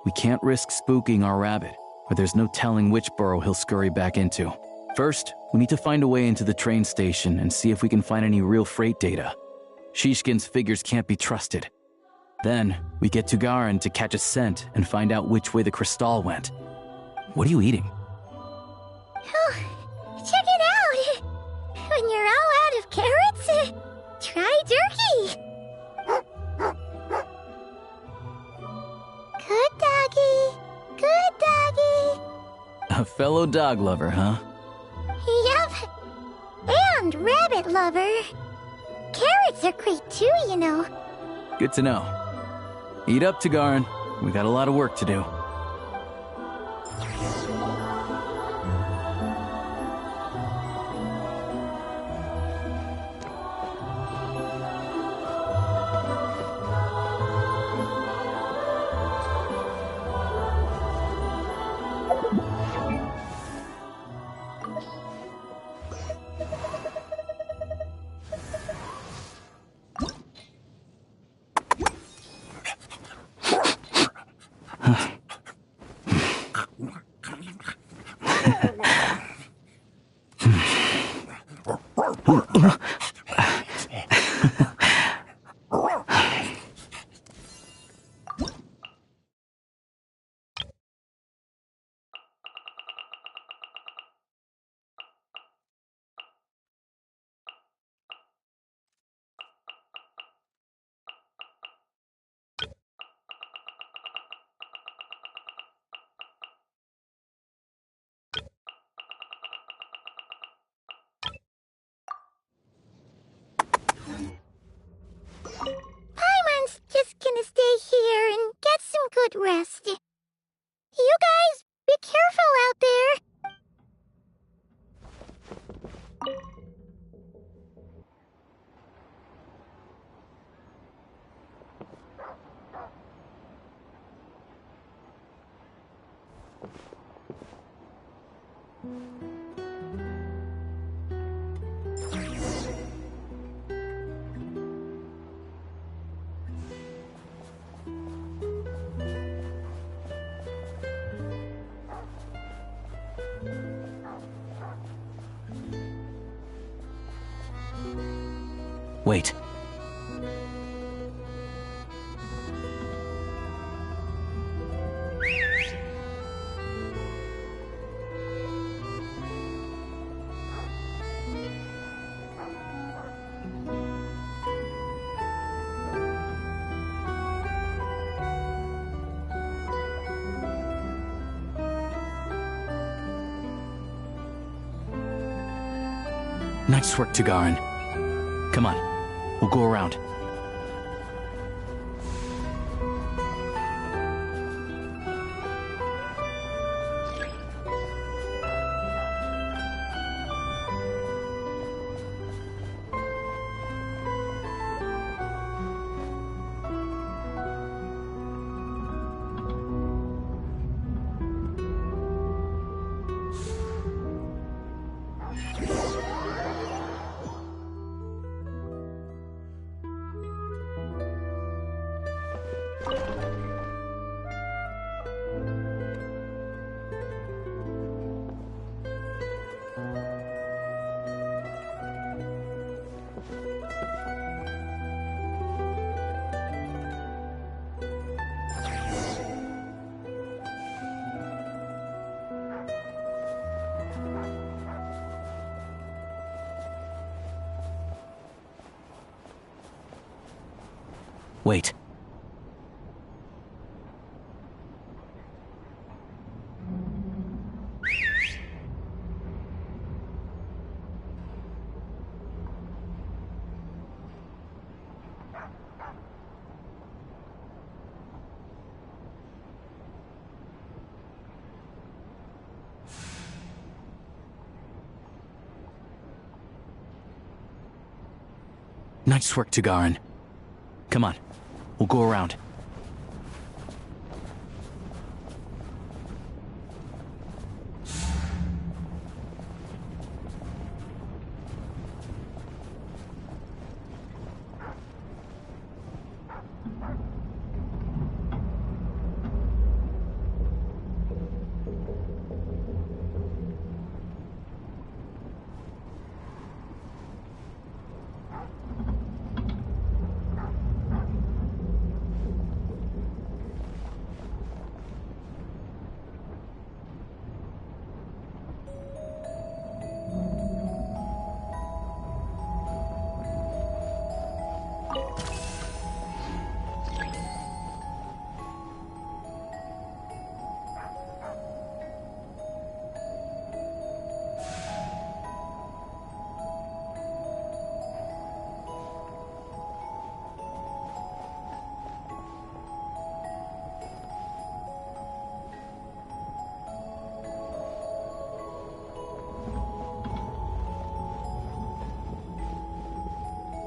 We can't risk spooking our rabbit, or there's no telling which burrow he'll scurry back into. First, we need to find a way into the train station and see if we can find any real freight data. Shishkin's figures can't be trusted. Then, we get Tugarin to catch a scent and find out which way the crystal went. What are you eating? Oh, check it out! When you're all out of carrots, try jerky! Good doggy, good doggy. A fellow dog lover, huh? Yep, and rabbit lover. Carrots are great too, you know. Good to know. Eat up, Tagarin. We got a lot of work to do. Wait. Nice work, Tagarin. Come on, we'll go around. Wait. Nice work, Tagarin. Come on, we'll go around.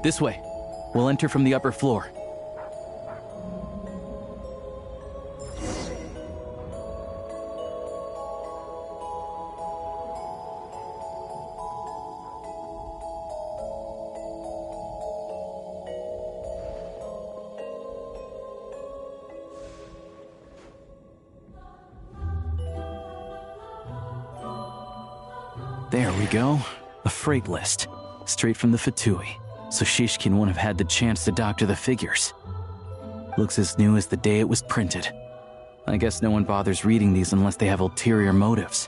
This way. We'll enter from the upper floor. There we go. A freight list. Straight from the Fatui. So Shishkin won't have had the chance to doctor the figures. Looks as new as the day it was printed. I guess no one bothers reading these unless they have ulterior motives.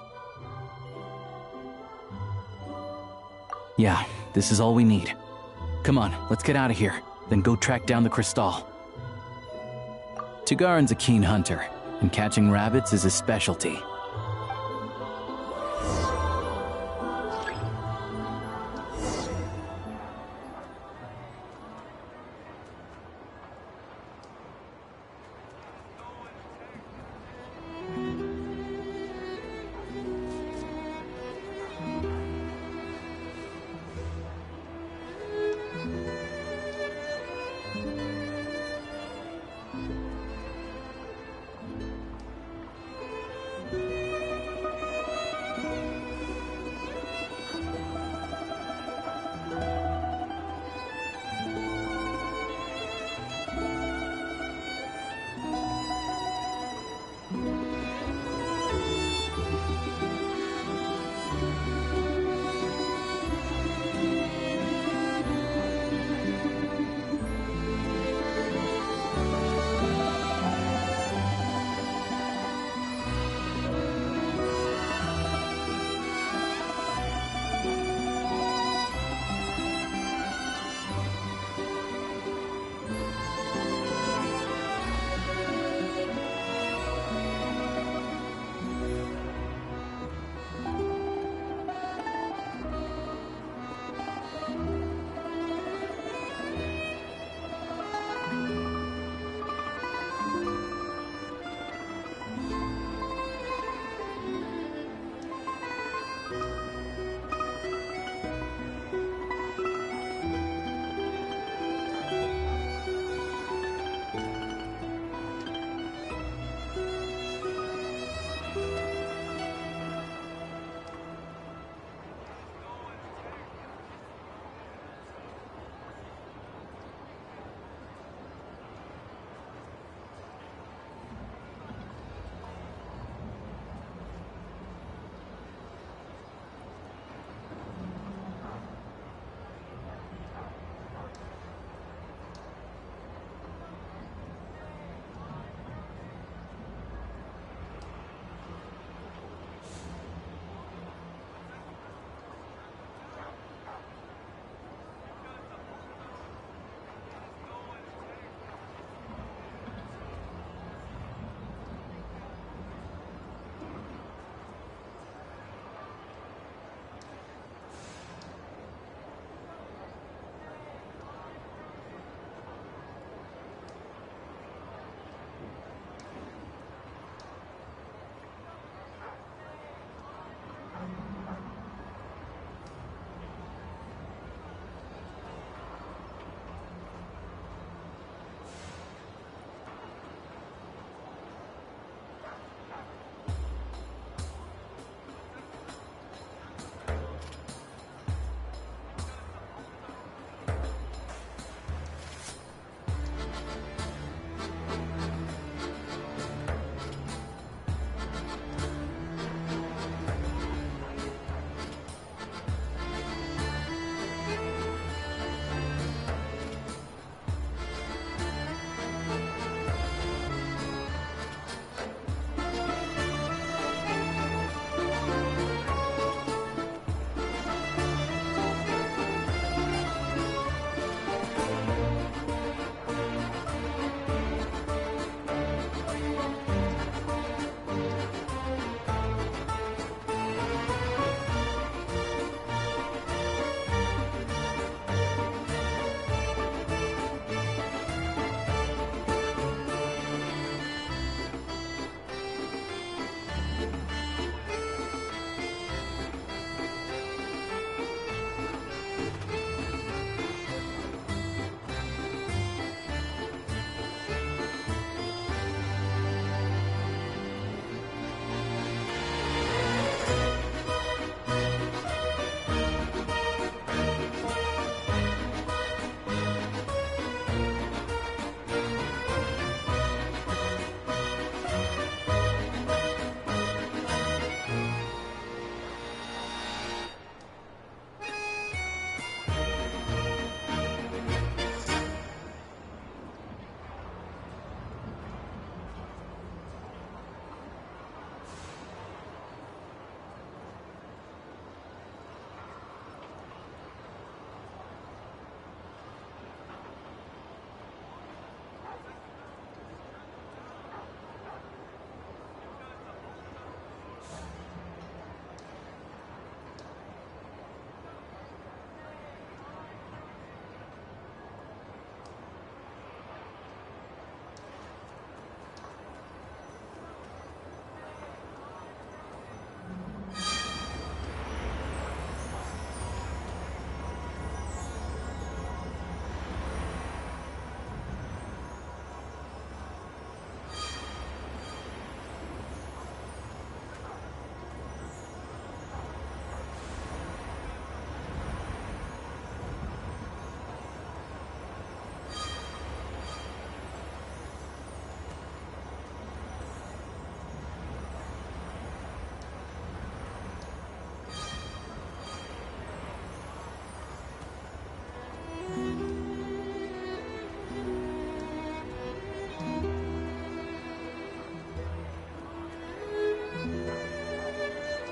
Yeah, this is all we need. Come on, let's get out of here, then go track down the Crystal. Tagarin's a keen hunter, and catching rabbits is his specialty.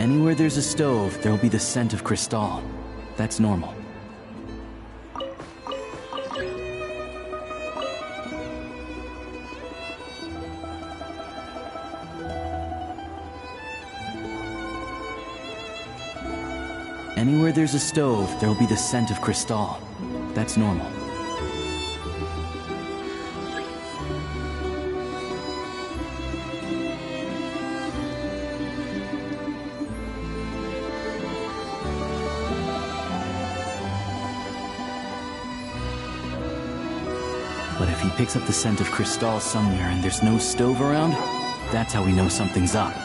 Anywhere there's a stove, there'll be the scent of Crystal. That's normal. Anywhere there's a stove, there'll be the scent of Crystal. That's normal. But if he picks up the scent of Crystal somewhere and there's no stove around, that's how we know something's up.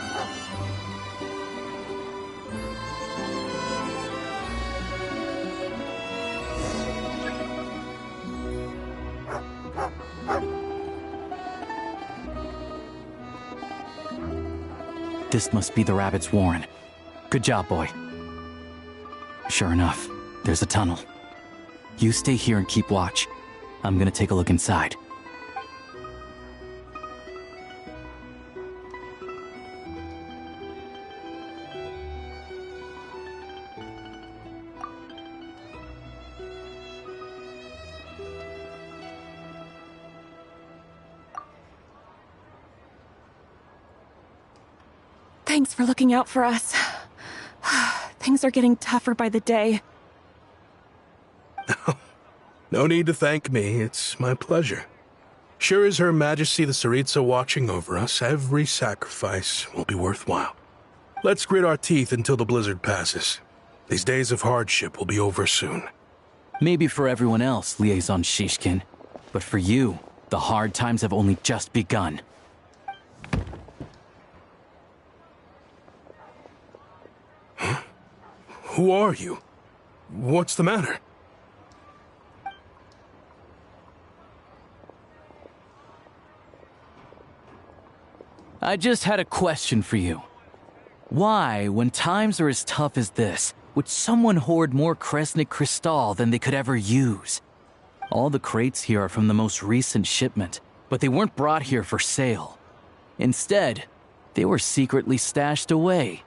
This must be the rabbit's warren. Good job, boy. Sure enough, there's a tunnel. You stay here and keep watch. I'm gonna take a look inside. Thanks for looking out for us. Things are getting tougher by the day. No need to thank me, it's my pleasure. Sure as Her Majesty the Tsaritsa watching over us, every sacrifice will be worthwhile. Let's grit our teeth until the blizzard passes. These days of hardship will be over soon. Maybe for everyone else, Liaison Shishkin, but for you, the hard times have only just begun. Huh? Who are you? What's the matter? I just had a question for you. Why, when times are as tough as this, would someone hoard more Kresnik Crystal than they could ever use? All the crates here are from the most recent shipment, but they weren't brought here for sale. Instead, they were secretly stashed away.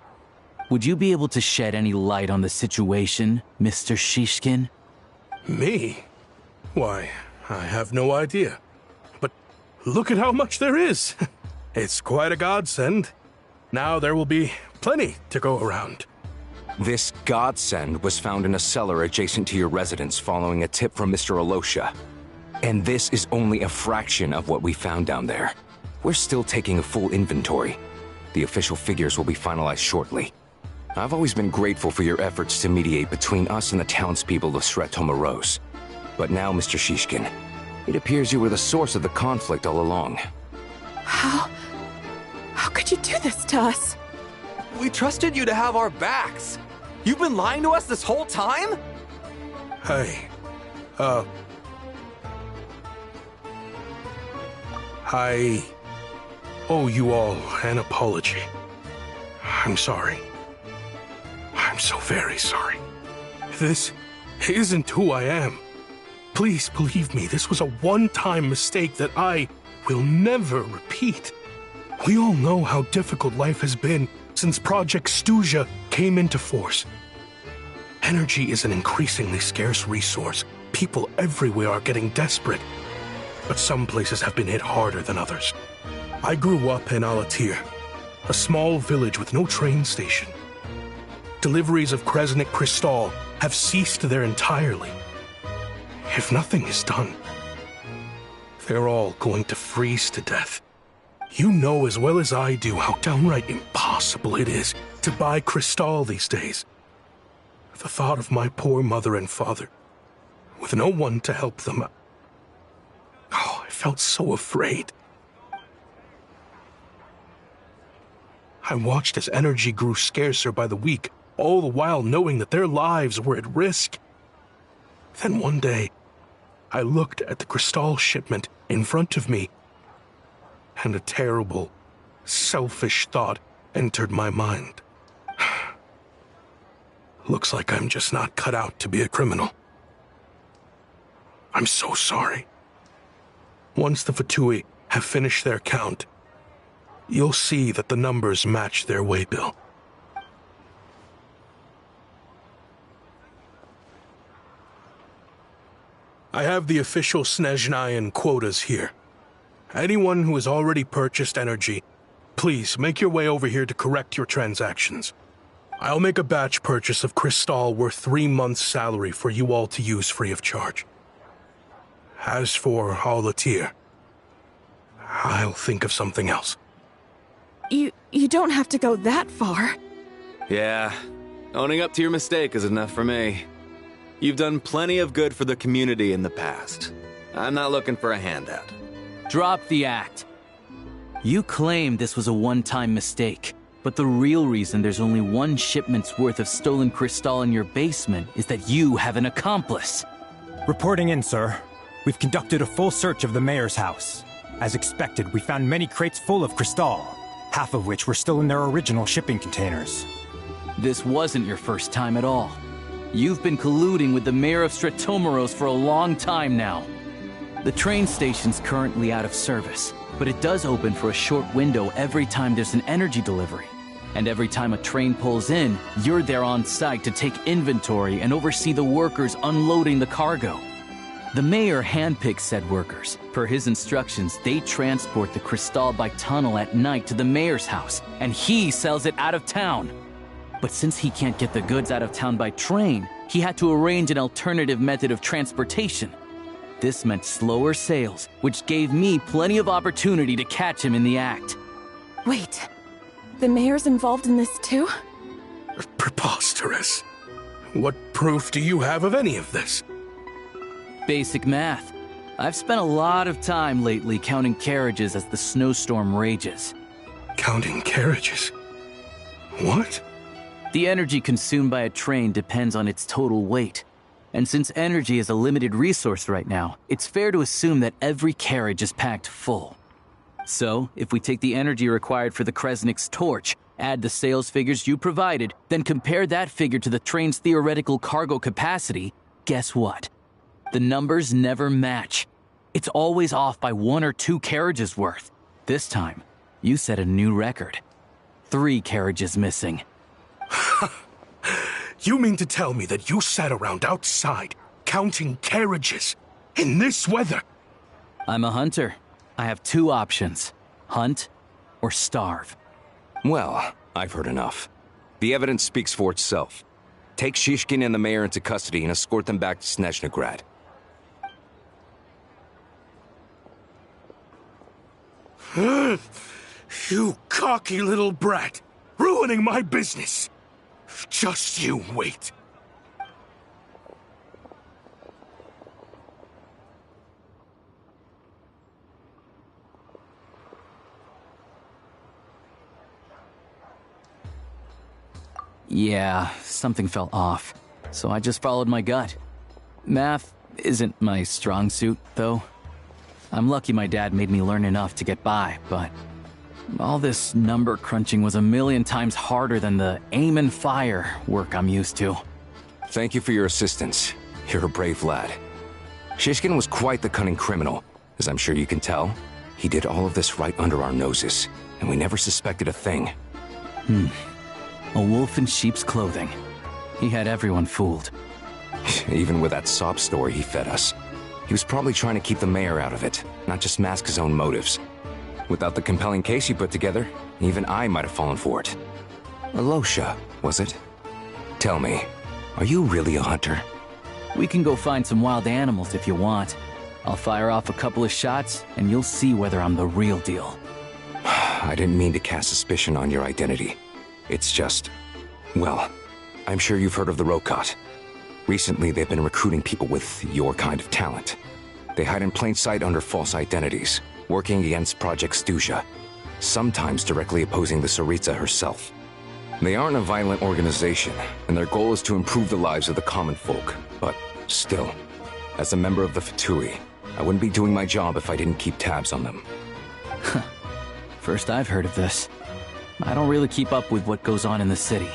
Would you be able to shed any light on the situation, Mr. Shishkin? Me? Why, I have no idea. But look at how much there is! It's quite a godsend. Now there will be plenty to go around. This godsend was found in a cellar adjacent to your residence following a tip from Mr. Alosha. And this is only a fraction of what we found down there. We're still taking a full inventory. The official figures will be finalized shortly. I've always been grateful for your efforts to mediate between us and the townspeople of Sret Tomaros. But now, Mr. Shishkin, it appears you were the source of the conflict all along. How could you do this to us? We trusted you to have our backs. You've been lying to us this whole time? Hey, I owe you all an apology. I'm sorry. I'm so very sorry. This isn't who I am. Please believe me, this was a one-time mistake that I will never repeat. We all know how difficult life has been since Project Stuja came into force. Energy is an increasingly scarce resource. People everywhere are getting desperate. But some places have been hit harder than others. I grew up in Alatir, a small village with no train station. Deliveries of Kresnik Crystal have ceased there entirely. If nothing is done, they're all going to freeze to death. You know as well as I do how downright impossible it is to buy Crystal these days. The thought of my poor mother and father, with no one to help them, I felt so afraid. I watched as energy grew scarcer by the week, all the while knowing that their lives were at risk. Then one day, I looked at the Crystal shipment in front of me, and a terrible, selfish thought entered my mind. Looks like I'm just not cut out to be a criminal. I'm so sorry. Once the Fatui have finished their count, you'll see that the numbers match their waybill. I have the official Snezhnayan quotas here. Anyone who has already purchased energy, please make your way over here to correct your transactions. I'll make a batch purchase of crystal worth 3 months' salary for you all to use free of charge. As for Alatir, I'll think of something else. You don't have to go that far. Yeah, owning up to your mistake is enough for me. You've done plenty of good for the community in the past. I'm not looking for a handout. Drop the act. You claim this was a one-time mistake, but the real reason there's only 1 shipment's worth of stolen crystal in your basement is that you have an accomplice. Reporting in, sir. We've conducted a full search of the mayor's house. As expected, we found many crates full of crystal, half of which were still in their original shipping containers. This wasn't your first time at all. You've been colluding with the mayor of Stratomeros for a long time now. The train station's currently out of service, but it does open for a short window every time there's an energy delivery. And every time a train pulls in, you're there on site to take inventory and oversee the workers unloading the cargo. The mayor handpicks said workers. Per his instructions, they transport the crystal by tunnel at night to the mayor's house, and he sells it out of town. But since he can't get the goods out of town by train, he had to arrange an alternative method of transportation. This meant slower sales, which gave me plenty of opportunity to catch him in the act. Wait, the mayor's involved in this too? Preposterous. What proof do you have of any of this? Basic math. I've spent a lot of time lately counting carriages as the snowstorm rages. Counting carriages? What? The energy consumed by a train depends on its total weight. And since energy is a limited resource right now, it's fair to assume that every carriage is packed full. So, if we take the energy required for the Kresnik's torch, add the sales figures you provided, then compare that figure to the train's theoretical cargo capacity, guess what? The numbers never match. It's always off by 1 or 2 carriages worth. This time, you set a new record. 3 carriages missing. You mean to tell me that you sat around outside, counting carriages, in this weather? I'm a hunter. I have 2 options. Hunt or starve. Well, I've heard enough. The evidence speaks for itself. Take Shishkin and the mayor into custody and escort them back to Snezhnograd. You cocky little brat! Ruining my business! Just you wait. Yeah, something felt off, so I just followed my gut. Math isn't my strong suit, though. I'm lucky my dad made me learn enough to get by, but all this number crunching was a million times harder than the aim and fire work I'm used to. Thank you for your assistance. You're a brave lad. Shishkin was quite the cunning criminal, as I'm sure you can tell. He did all of this right under our noses, and we never suspected a thing. A wolf in sheep's clothing. He had everyone fooled. Even with that sob story he fed us. He was probably trying to keep the mayor out of it, not just mask his own motives. Without the compelling case you put together, even I might have fallen for it. Alosha, was it? Tell me, are you really a hunter? We can go find some wild animals if you want. I'll fire off a couple of shots, and you'll see whether I'm the real deal. I didn't mean to cast suspicion on your identity. It's just... well, I'm sure you've heard of the Rokot. Recently, they've been recruiting people with your kind of talent. They hide in plain sight under false identities, working against Project Stuja, sometimes directly opposing the Tsaritsa herself. They aren't a violent organization, and their goal is to improve the lives of the common folk. But still, as a member of the Fatui, I wouldn't be doing my job if I didn't keep tabs on them. First I've heard of this. I don't really keep up with what goes on in the city.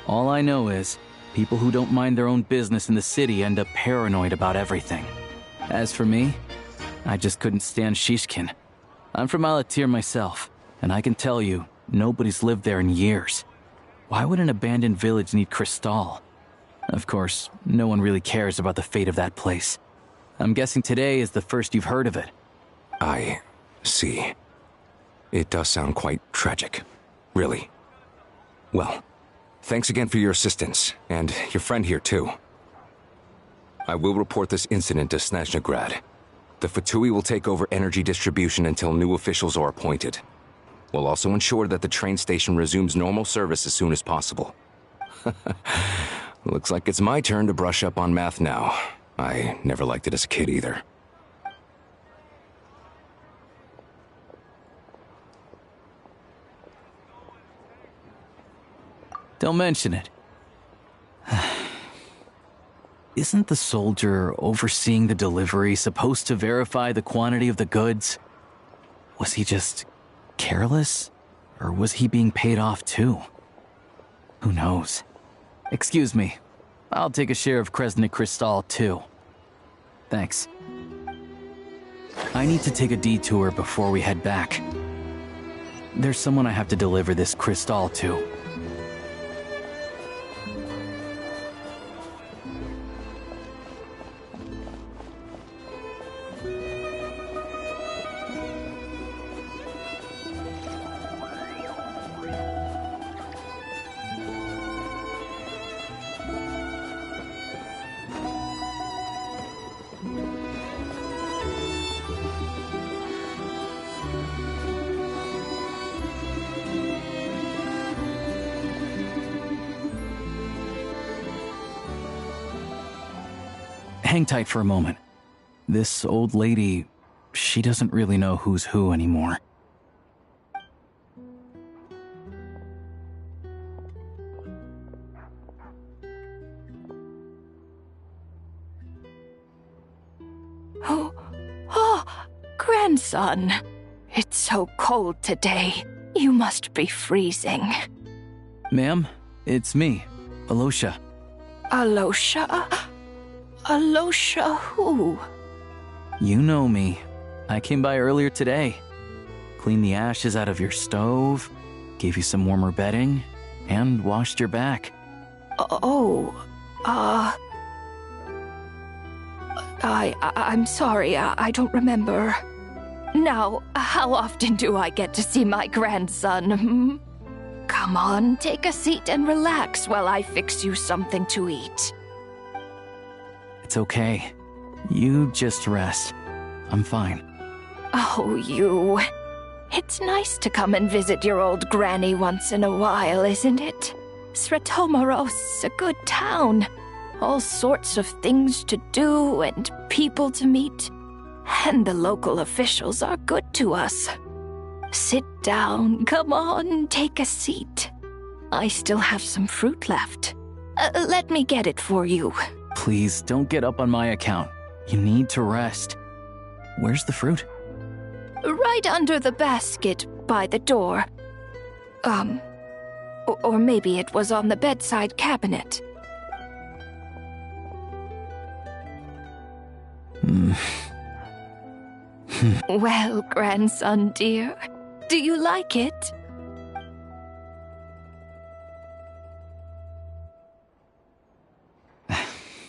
All I know is, people who don't mind their own business in the city end up paranoid about everything. As for me, I just couldn't stand Shishkin. I'm from Alatir myself, and I can tell you, nobody's lived there in years. Why would an abandoned village need crystal? Of course, no one really cares about the fate of that place. I'm guessing today is the first you've heard of it. I see. It does sound quite tragic. Really. Well, thanks again for your assistance, and your friend here too. I will report this incident to Snezhnegrad. The Fatui will take over energy distribution until new officials are appointed. We'll also ensure that the train station resumes normal service as soon as possible. Looks like it's my turn to brush up on math now. I never liked it as a kid either. Don't mention it. Isn't the soldier overseeing the delivery supposed to verify the quantity of the goods? Was he just careless? Or was he being paid off too? Who knows? Excuse me. I'll take a share of Kresnik Kristall too. Thanks. I need to take a detour before we head back. There's someone I have to deliver this Kristall to. Hang tight for a moment. This old lady, she doesn't really know who's who anymore. Oh, grandson. It's so cold today. You must be freezing. Ma'am, it's me, Alosha. Alosha? Alosha who? You know me. I came by earlier today. Cleaned the ashes out of your stove, gave you some warmer bedding, and washed your back. I'm sorry, I don't remember. Now, how often do I get to see my grandson? Come on, take a seat and relax while I fix you something to eat. It's okay. You just rest. I'm fine. Oh, you. It's nice to come and visit your old granny once in a while, isn't it? Sretomaros is a good town. All sorts of things to do and people to meet. And the local officials are good to us. Sit down. Come on, take a seat. I still have some fruit left. Let me get it for you. Please, don't get up on my account. You need to rest. Where's the fruit? Right under the basket by the door. Or maybe it was on the bedside cabinet. Well, grandson dear, do you like it?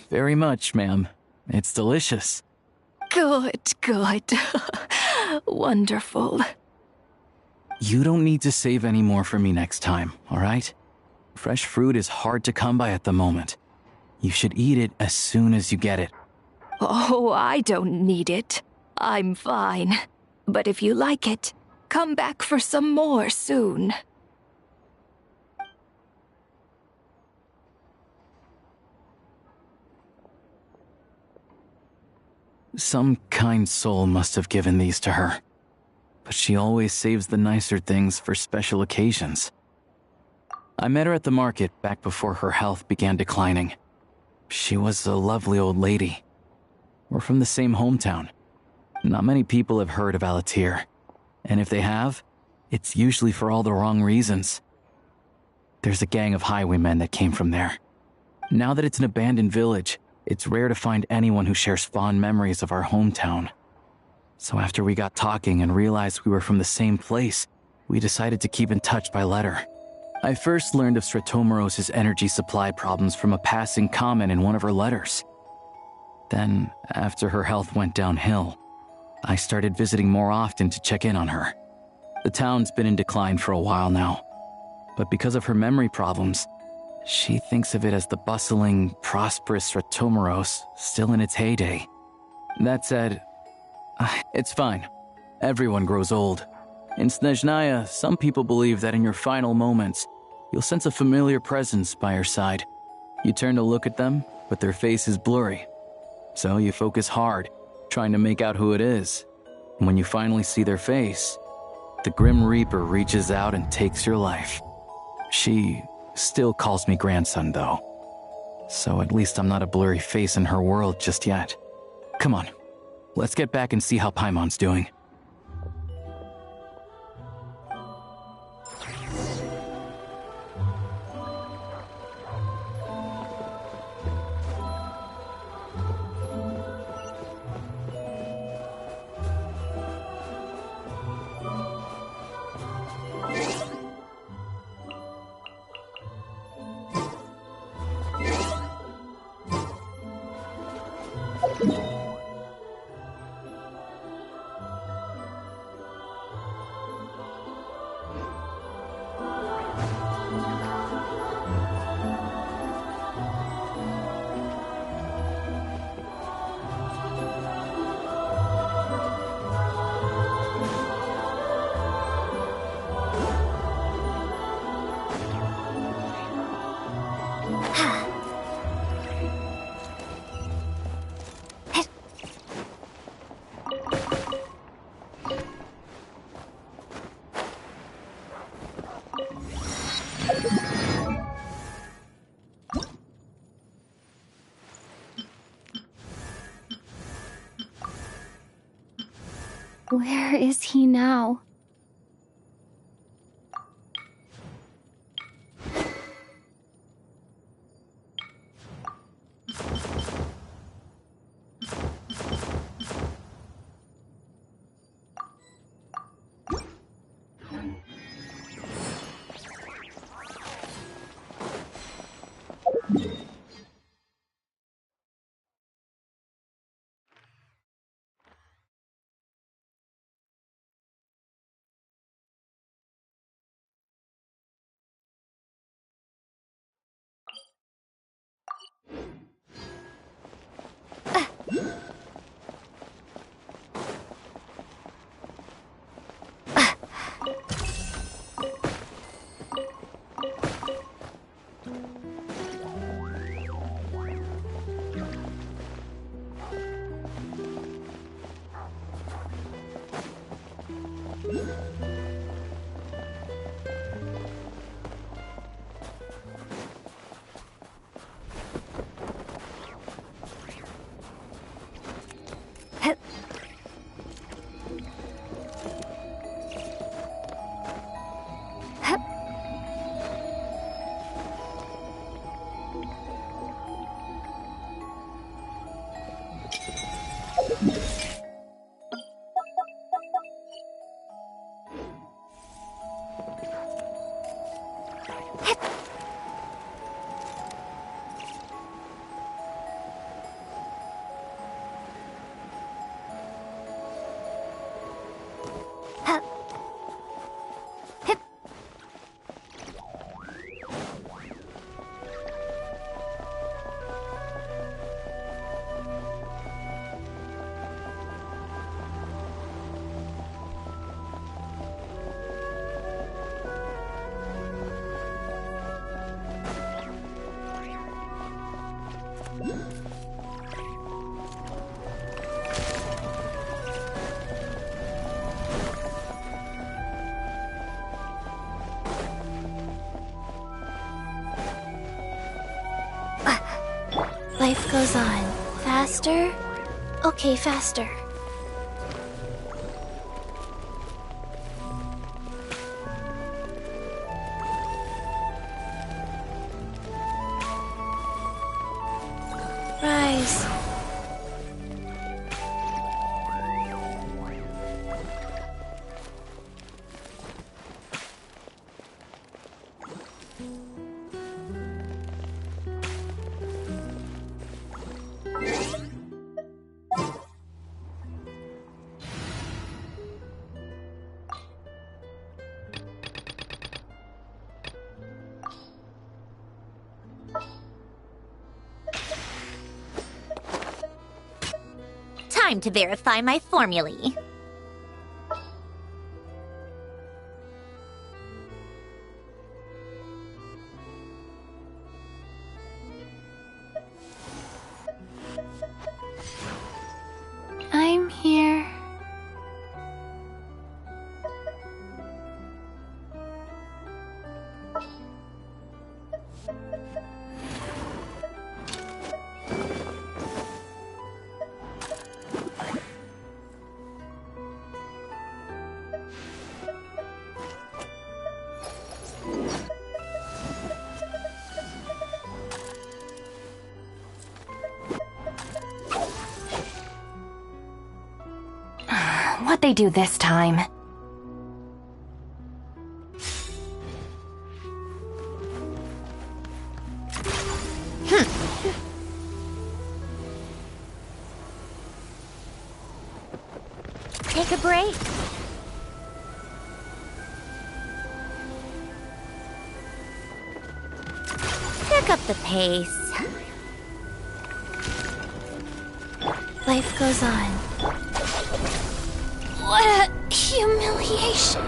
Very much, ma'am. It's delicious. Good, good. Wonderful. You don't need to save any more for me next time, all right? Fresh fruit is hard to come by at the moment. You should eat it as soon as you get it. Oh, I don't need it. I'm fine. But if you like it, come back for some more soon. Some kind soul must have given these to her. But she always saves the nicer things for special occasions. I met her at the market back before her health began declining. She was a lovely old lady. We're from the same hometown. Not many people have heard of Alatir. And if they have, it's usually for all the wrong reasons. There's a gang of highwaymen that came from there. Now that it's an abandoned village, it's rare to find anyone who shares fond memories of our hometown. So after we got talking and realized we were from the same place, we decided to keep in touch by letter. I first learned of Sretomaros' energy supply problems from a passing comment in one of her letters. Then, after her health went downhill, I started visiting more often to check in on her. The town's been in decline for a while now, but because of her memory problems, she thinks of it as the bustling, prosperous Ratomaros still in its heyday. That said, it's fine. Everyone grows old. In Snezhnaya, some people believe that in your final moments, you'll sense a familiar presence by your side. You turn to look at them, but their face is blurry. So you focus hard, trying to make out who it is. And when you finally see their face, the Grim Reaper reaches out and takes your life. She still calls me grandson, though. So at least I'm not a blurry face in her world just yet. Come on, let's get back and see how Paimon's doing. Where is he now? Life goes on. Faster? Okay, faster. Rise. time to verify my formulae. I'm here. What'd they do this time? Take a break. Pick up the pace. Life goes on. What a humiliation.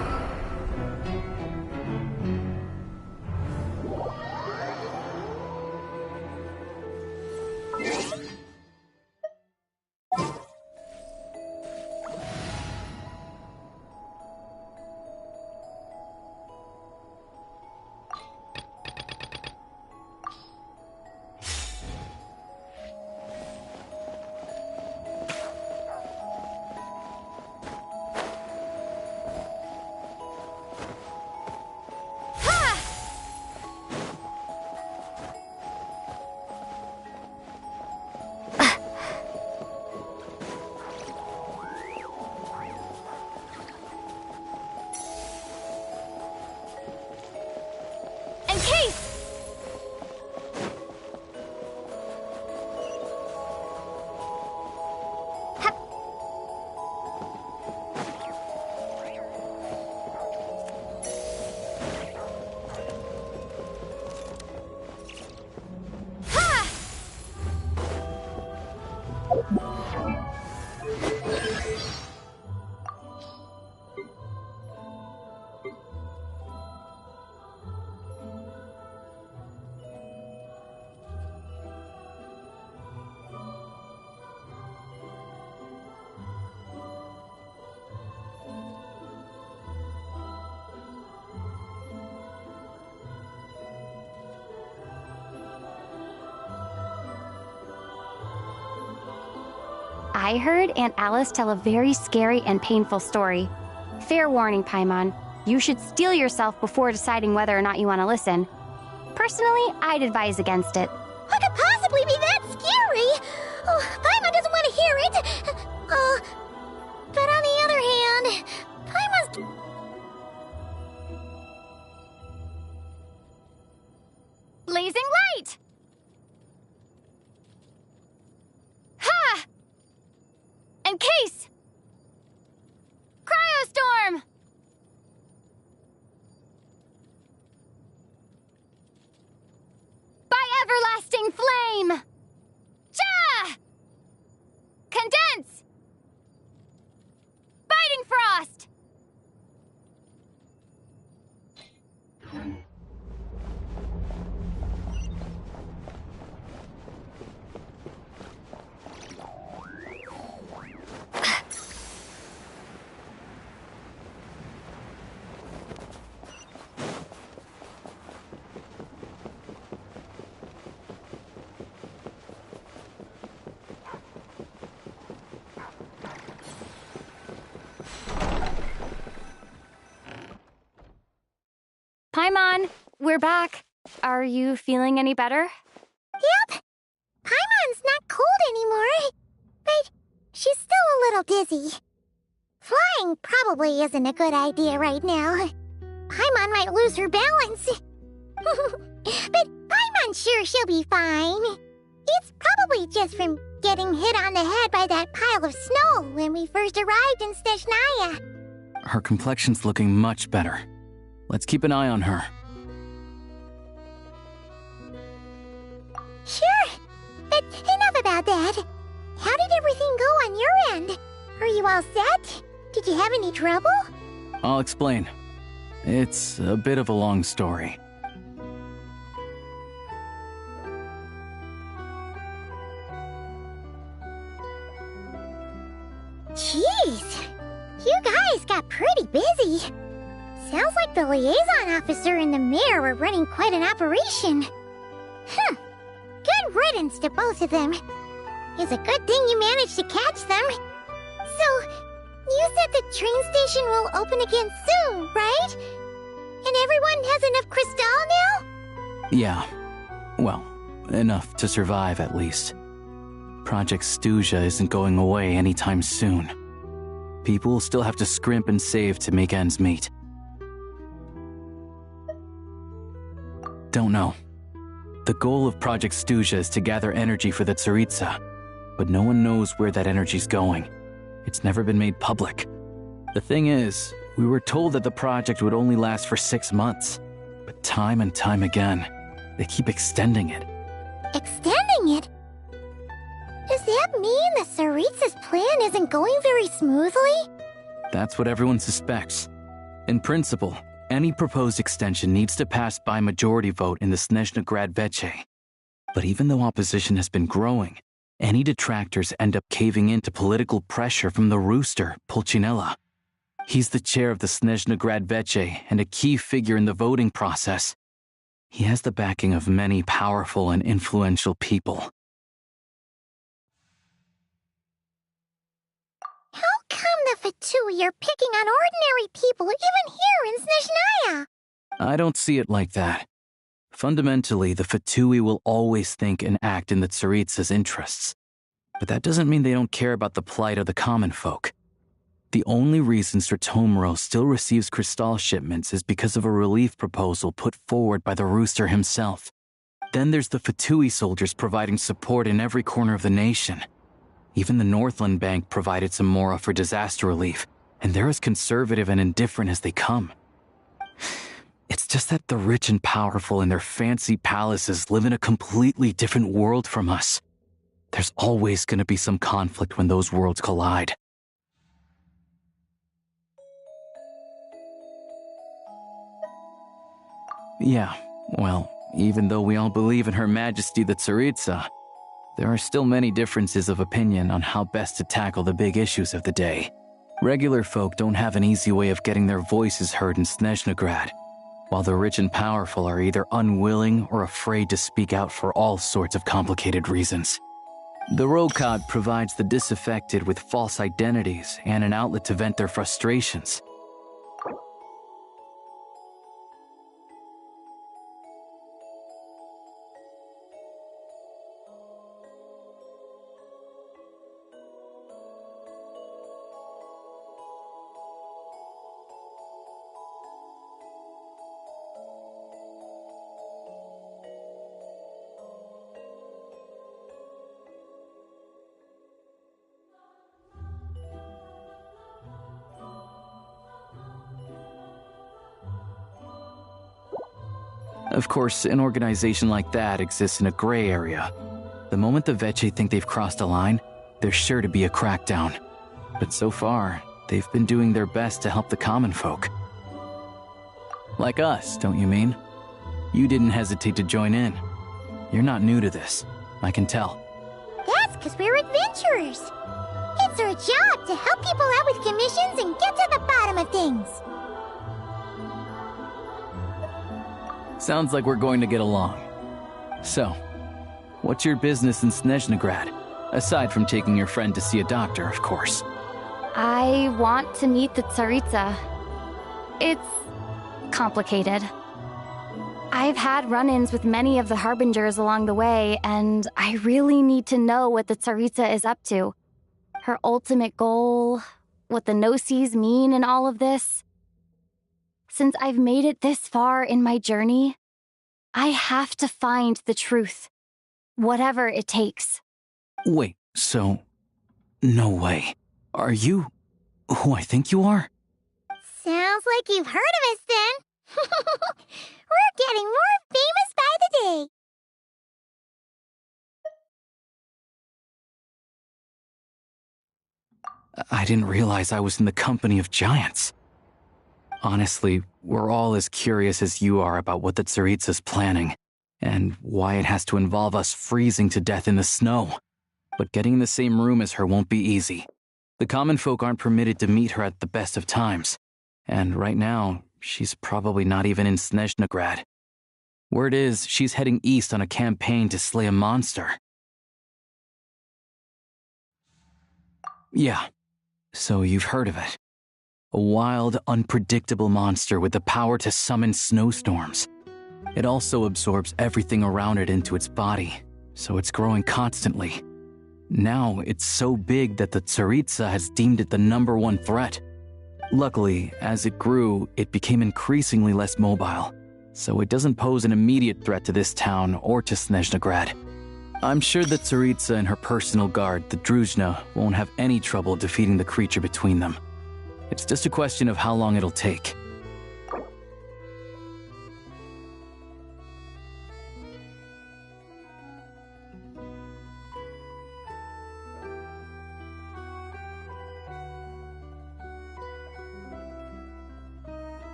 I heard Aunt Alice tell a very scary and painful story. Fair warning, Paimon. You should steel yourself before deciding whether or not you want to listen. Personally, I'd advise against it. What could possibly be that scary? Oh, Paimon doesn't want to hear it. But on the other hand, Paimon's... Blazing light! Ha! Encase! Cryostorm! By everlasting flame! Ja! Condense! Biting frost! Paimon, we're back. Are you feeling any better? Yep. Paimon's not cold anymore. But she's still a little dizzy. Flying probably isn't a good idea right now. Paimon might lose her balance. But Paimon's sure she'll be fine. It's probably just from getting hit on the head by that pile of snow when we first arrived in Snezhnaya. Her complexion's looking much better. Let's keep an eye on her. Sure. But enough about that. How did everything go on your you have any trouble? I'll explain. It's a bit of a long story. Jeez, you guys got pretty busy. Sounds like the liaison officer and the mayor were running quite an operation. Huh. Good riddance to both of them. It's a good thing you managed to catch them. So, you said the train station will open again soon, right? And everyone has enough crystal now? Yeah. Well, enough to survive at least. Project Stuja isn't going away anytime soon. People will still have to scrimp and save to make ends meet. Don't know. The goal of Project Stuja is to gather energy for the Tsaritsa, but no one knows where that energy's going. It's never been made public. The thing is, we were told that the project would only last for 6 months, but time and time again, they keep extending it. Extending it? Does that mean the Tsaritsa's plan isn't going very smoothly? That's what everyone suspects. In principle, any proposed extension needs to pass by majority vote in the Snezhnegrad Veche. But even though opposition has been growing, any detractors end up caving into political pressure from the rooster, Pulcinella. He's the chair of the Snezhnegrad Veche and a key figure in the voting process. He has the backing of many powerful and influential people. How come the Fatui are picking on ordinary people even here in Snezhnaya? I don't see it like that. Fundamentally, the Fatui will always think and act in the Tsaritsa's interests. But that doesn't mean they don't care about the plight of the common folk. The only reason Sratomiro still receives crystal shipments is because of a relief proposal put forward by the rooster himself. Then there's the Fatui soldiers providing support in every corner of the nation. Even the Northland Bank provided some mora for disaster relief, and they're as conservative and indifferent as they come. It's just that the rich and powerful in their fancy palaces live in a completely different world from us. There's always going to be some conflict when those worlds collide. Yeah, well, even though we all believe in Her Majesty the Tsaritsa, there are still many differences of opinion on how best to tackle the big issues of the day. Regular folk don't have an easy way of getting their voices heard in Snezhnegrad, while the rich and powerful are either unwilling or afraid to speak out for all sorts of complicated reasons. The Rokad provides the disaffected with false identities and an outlet to vent their frustrations. Of course, an organization like that exists in a gray area. The moment the Veche think they've crossed a line, there's sure to be a crackdown. But so far, they've been doing their best to help the common folk. Like us, don't you mean? You didn't hesitate to join in. You're not new to this, I can tell. That's because we're adventurers. It's our job to help people out with commissions and get to the bottom of things. Sounds like we're going to get along. So, what's your business in Snezhnegrad? Aside from taking your friend to see a doctor, of course. I want to meet the Tsaritsa. It's complicated. I've had run-ins with many of the Harbingers along the way, and I really need to know what the Tsaritsa is up to. Her ultimate goal, what the Gnosis mean in all of this. Since I've made it this far in my journey, I have to find the truth, whatever it takes. Wait, so... no way. Are you who I think you are? Sounds like you've heard of us then. We're getting more famous by the day. I didn't realize I was in the company of giants. Honestly, we're all as curious as you are about what the Tsaritsa's planning, and why it has to involve us freezing to death in the snow. But getting in the same room as her won't be easy. The common folk aren't permitted to meet her at the best of times, and right now, she's probably not even in Snezhnegrad. Word is, she's heading east on a campaign to slay a monster. Yeah, so you've heard of it. A wild, unpredictable monster with the power to summon snowstorms. It also absorbs everything around it into its body, so it's growing constantly. Now, it's so big that the Tsaritsa has deemed it the #1 threat. Luckily, as it grew, it became increasingly less mobile, so it doesn't pose an immediate threat to this town or to Snezhnegrad. I'm sure the Tsaritsa and her personal guard, the Druzhna, won't have any trouble defeating the creature between them. It's just a question of how long it'll take.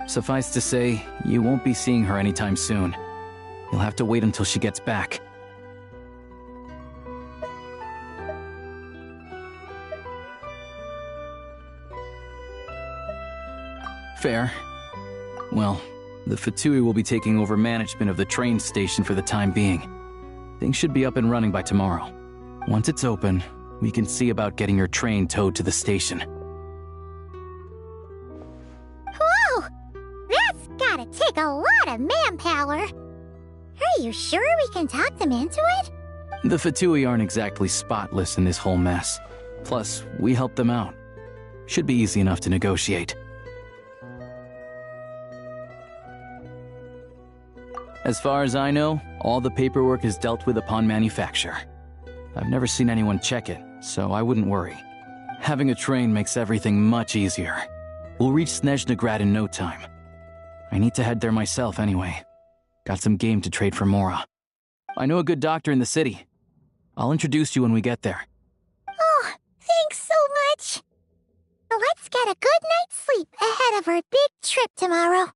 Suffice to say, you won't be seeing her anytime soon. You'll have to wait until she gets back. Fair. Well, the Fatui will be taking over management of the train station for the time being. Things should be up and running by tomorrow. Once it's open, we can see about getting your train towed to the station. Whoa! That's gotta take a lot of manpower. Are you sure we can talk them into it? The Fatui aren't exactly spotless in this whole mess. Plus, we helped them out. Should be easy enough to negotiate. As far as I know, all the paperwork is dealt with upon manufacture. I've never seen anyone check it, so I wouldn't worry. Having a train makes everything much easier. We'll reach Snezhnegrad in no time. I need to head there myself anyway. Got some game to trade for Mora. I know a good doctor in the city. I'll introduce you when we get there. Oh, thanks so much. Let's get a good night's sleep ahead of our big trip tomorrow.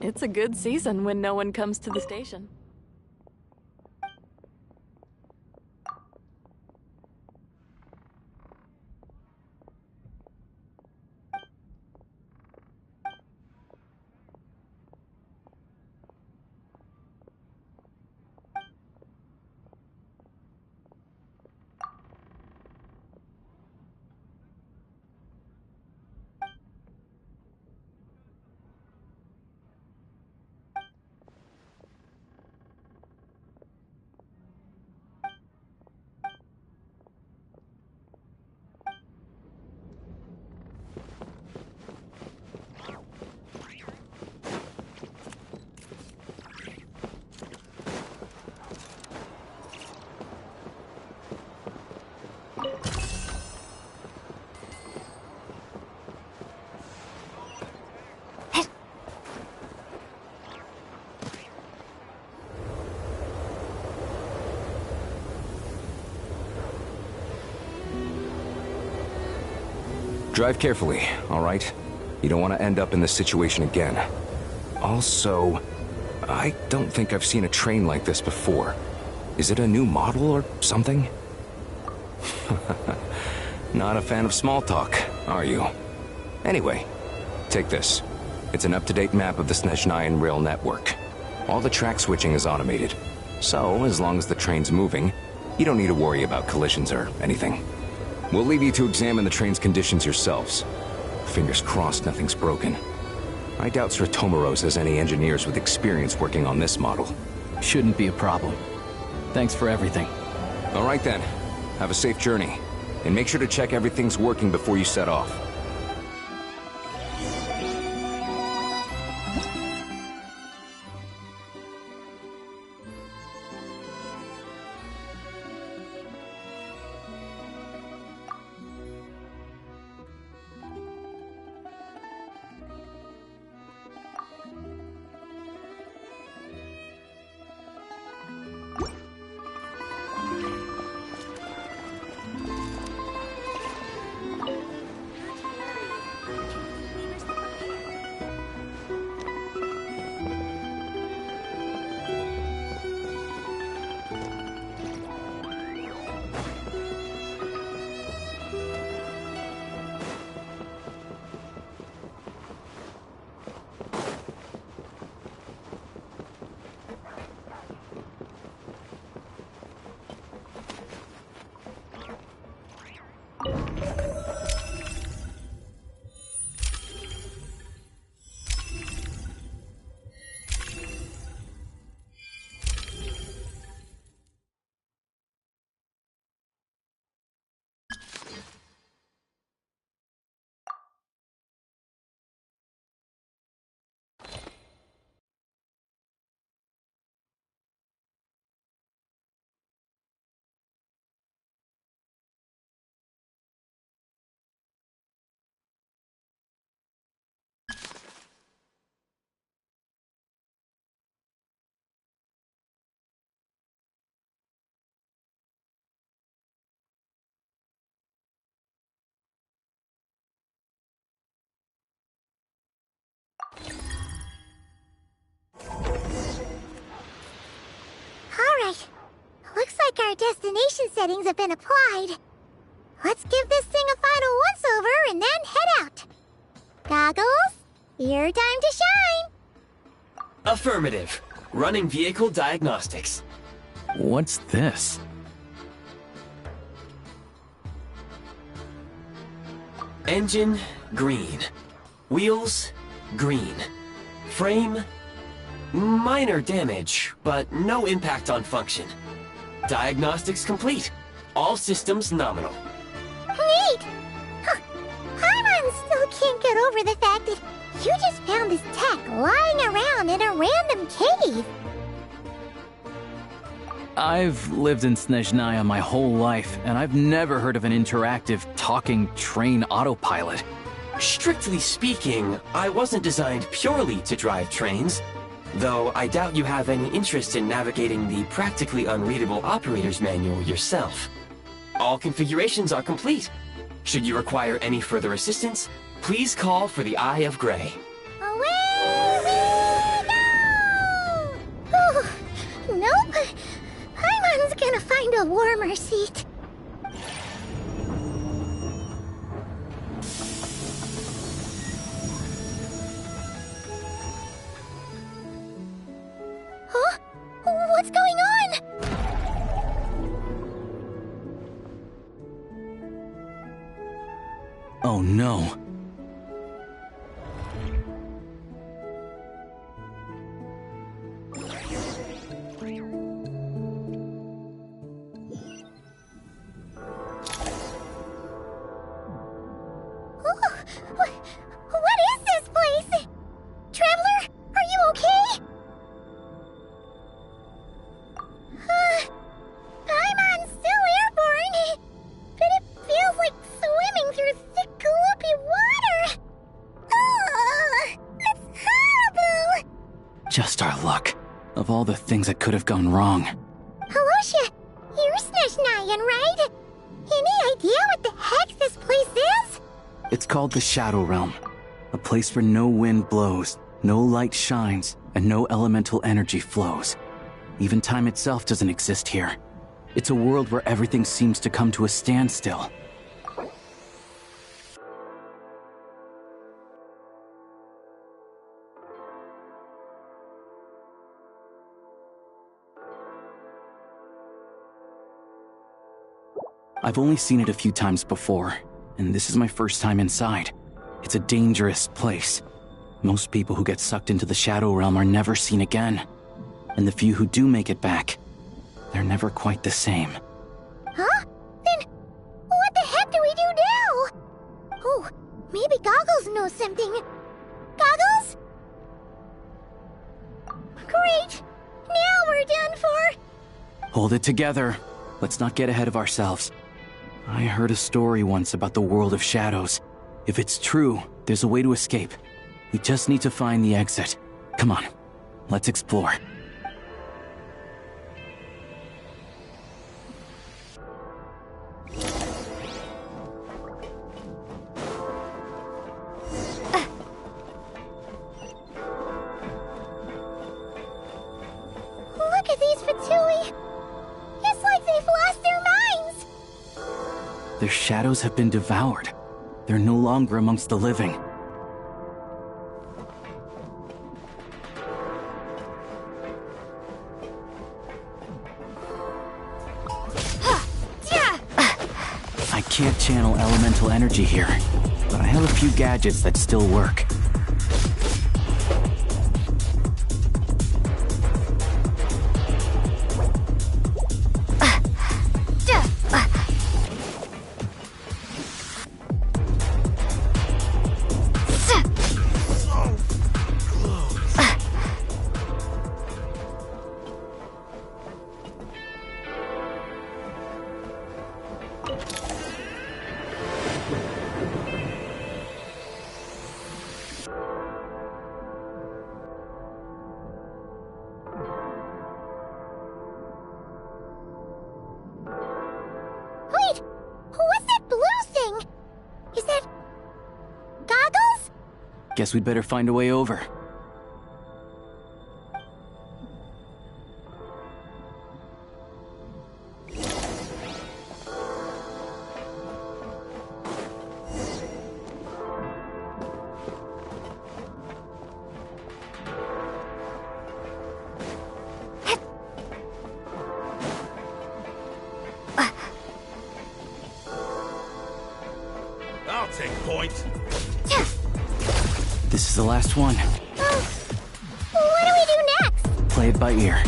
It's a good season when no one comes to the station. Drive carefully, all right? You don't want to end up in this situation again. Also, I don't think I've seen a train like this before. Is it a new model or something? Not a fan of small talk, are you? Anyway, take this. It's an up-to-date map of the Snezhnayan rail network. All the track switching is automated. So, as long as the train's moving, you don't need to worry about collisions or anything. We'll leave you to examine the train's conditions yourselves. Fingers crossed nothing's broken. I doubt Sratomaros has any engineers with experience working on this model. Shouldn't be a problem. Thanks for everything. All right then. Have a safe journey. And make sure to check everything's working before you set off. Alright. Looks like our destination settings have been applied. Let's give this thing a final once-over and then head out. Goggles, your time to shine! Affirmative. Running vehicle diagnostics. What's this? Engine, green. Wheels, green. Frame, minor damage, but no impact on function. Diagnostics complete. All systems nominal. Neat! Huh. Paimon still can't get over the fact that you just found this tech lying around in a random cave. I've lived in Snezhnaya my whole life, and I've never heard of an interactive, talking train autopilot. Strictly speaking, I wasn't designed purely to drive trains, though I doubt you have any interest in navigating the practically unreadable operator's manual yourself. All configurations are complete. Should you require any further assistance, please call for the Eye of Grey. Away we go! Ooh, nope. Paimon's gonna find a warmer seat. Huh? What's going on? Oh no. What is this place? Traveler, are you okay? Paimon's still airborne, but it feels like swimming through thick, gloopy water. Ugh, that's horrible. Just our luck. Of all the things that could have gone wrong. Halosha, you're Snezhnayan, right? Any idea what the heck this place is? It's called the Shadow Realm. A place where no wind blows, no light shines, and no elemental energy flows. Even time itself doesn't exist here. It's a world where everything seems to come to a standstill. I've only seen it a few times before, and this is my first time inside. It's a dangerous place. Most people who get sucked into the Shadow Realm are never seen again. And the few who do make it back, they're never quite the same. Huh? Then, what the heck do we do now? Oh, maybe Goggles knows something. Goggles? Great! Now we're done for! Hold it together. Let's not get ahead of ourselves. I heard a story once about the world of shadows. If it's true, there's a way to escape. We just need to find the exit. Come on, let's explore. Look at these Fatui! It's like they've lost their minds! Their shadows have been devoured. They're no longer amongst the living. I can't channel elemental energy here, but I have a few gadgets that still work. Wait! What's that blue thing? Is that... Goggles? Guess we'd better find a way over. I'll take point. This is the last one. What do we do next? Play it by ear.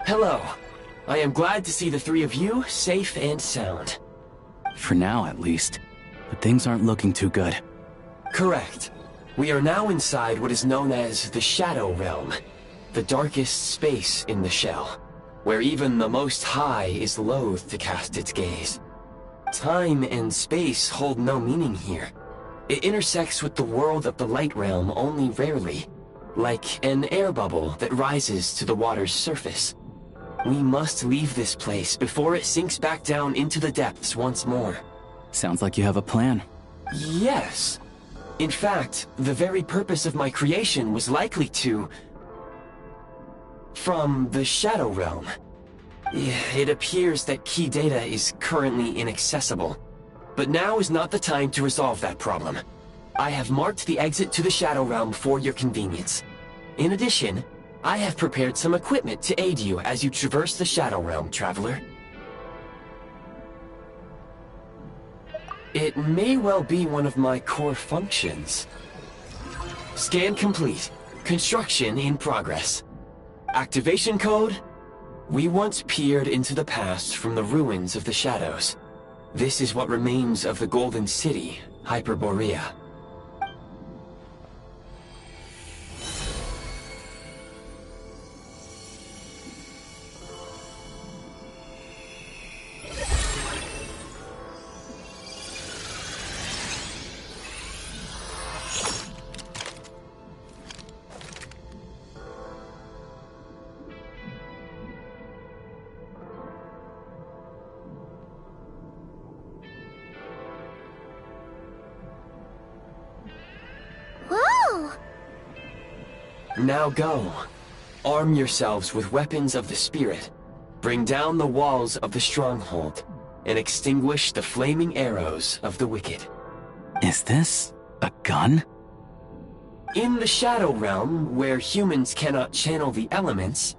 Hello. I am glad to see the three of you safe and sound. For now, at least. But things aren't looking too good. Correct. We are now inside what is known as the Shadow Realm, the darkest space in the shell, where even the Most High is loath to cast its gaze. Time and space hold no meaning here. It intersects with the world of the Light Realm only rarely, like an air bubble that rises to the water's surface. We must leave this place before it sinks back down into the depths once more. Sounds like you have a plan. Yes. In fact, the very purpose of my creation was likely to... from the Shadow Realm. It appears that key data is currently inaccessible. But now is not the time to resolve that problem. I have marked the exit to the Shadow Realm for your convenience. In addition, I have prepared some equipment to aid you as you traverse the Shadow Realm, traveler. It may well be one of my core functions. Scan complete. Construction in progress. Activation code? We once peered into the past from the ruins of the shadows. This is what remains of the Golden City, Hyperborea. Whoa! Now go. Arm yourselves with weapons of the spirit. Bring down the walls of the stronghold, and extinguish the flaming arrows of the wicked. Is this a gun? In the Shadow Realm, where humans cannot channel the elements,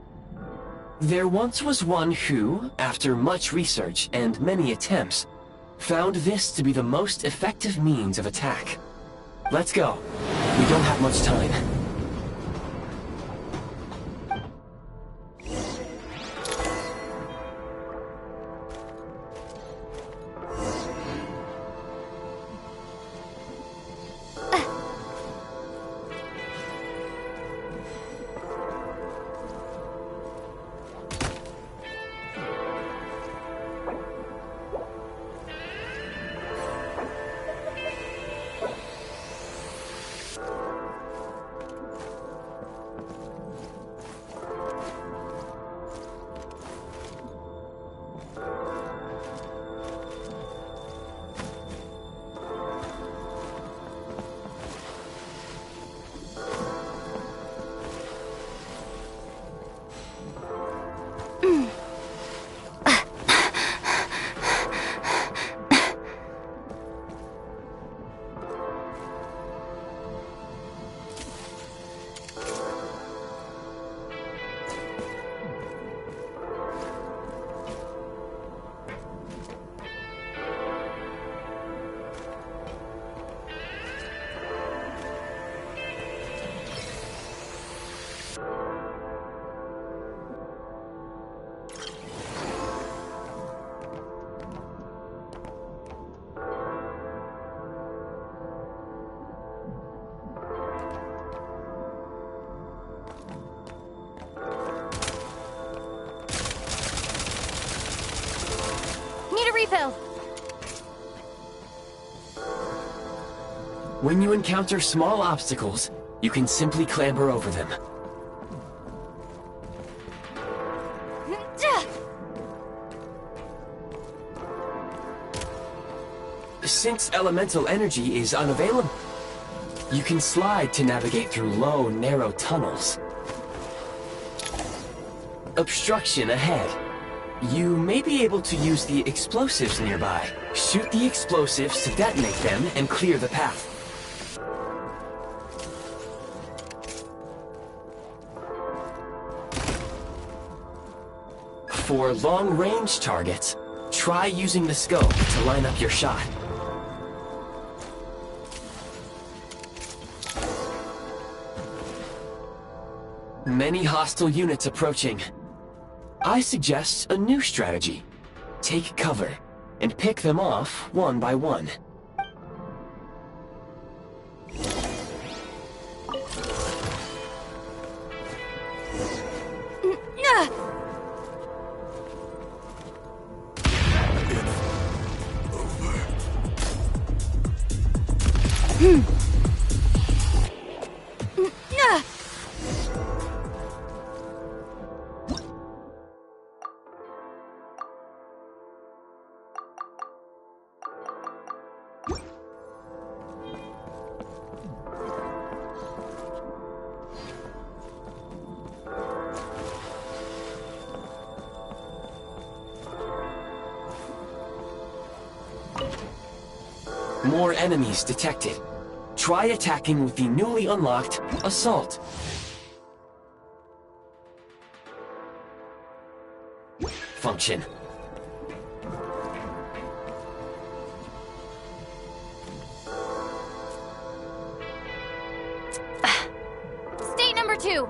there once was one who, after much research and many attempts, found this to be the most effective means of attack. Let's go. We don't have much time. Refill. When you encounter small obstacles, you can simply clamber over them. Since elemental energy is unavailable, you can slide to navigate through low, narrow tunnels. Obstruction ahead. You may be able to use the explosives nearby. Shoot the explosives to detonate them and clear the path. For long-range targets, try using the scope to line up your shot. Many hostile units approaching. I suggest a new strategy. Take cover, and pick them off one by one. More enemies detected. Try attacking with the newly unlocked Assault. Function. 2.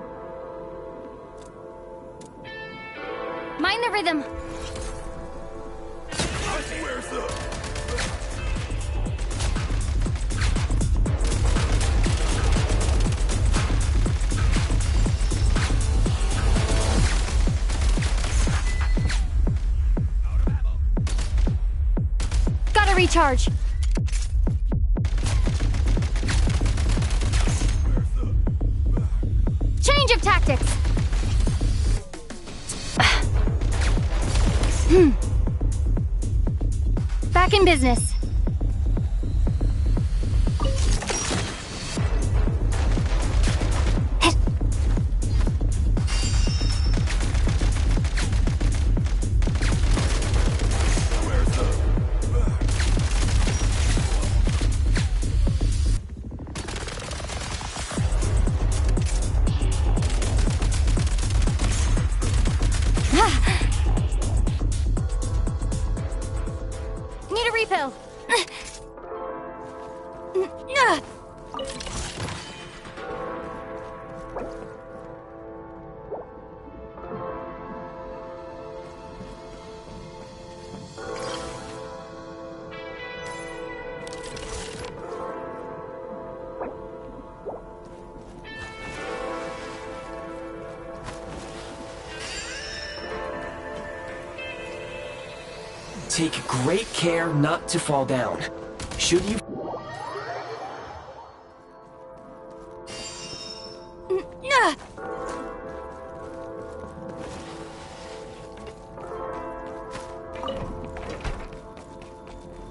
Mind the rhythm. Where's the... Gotta recharge. Change of tactics. Back in business. Need a refill. Take great care not to fall down. Should you...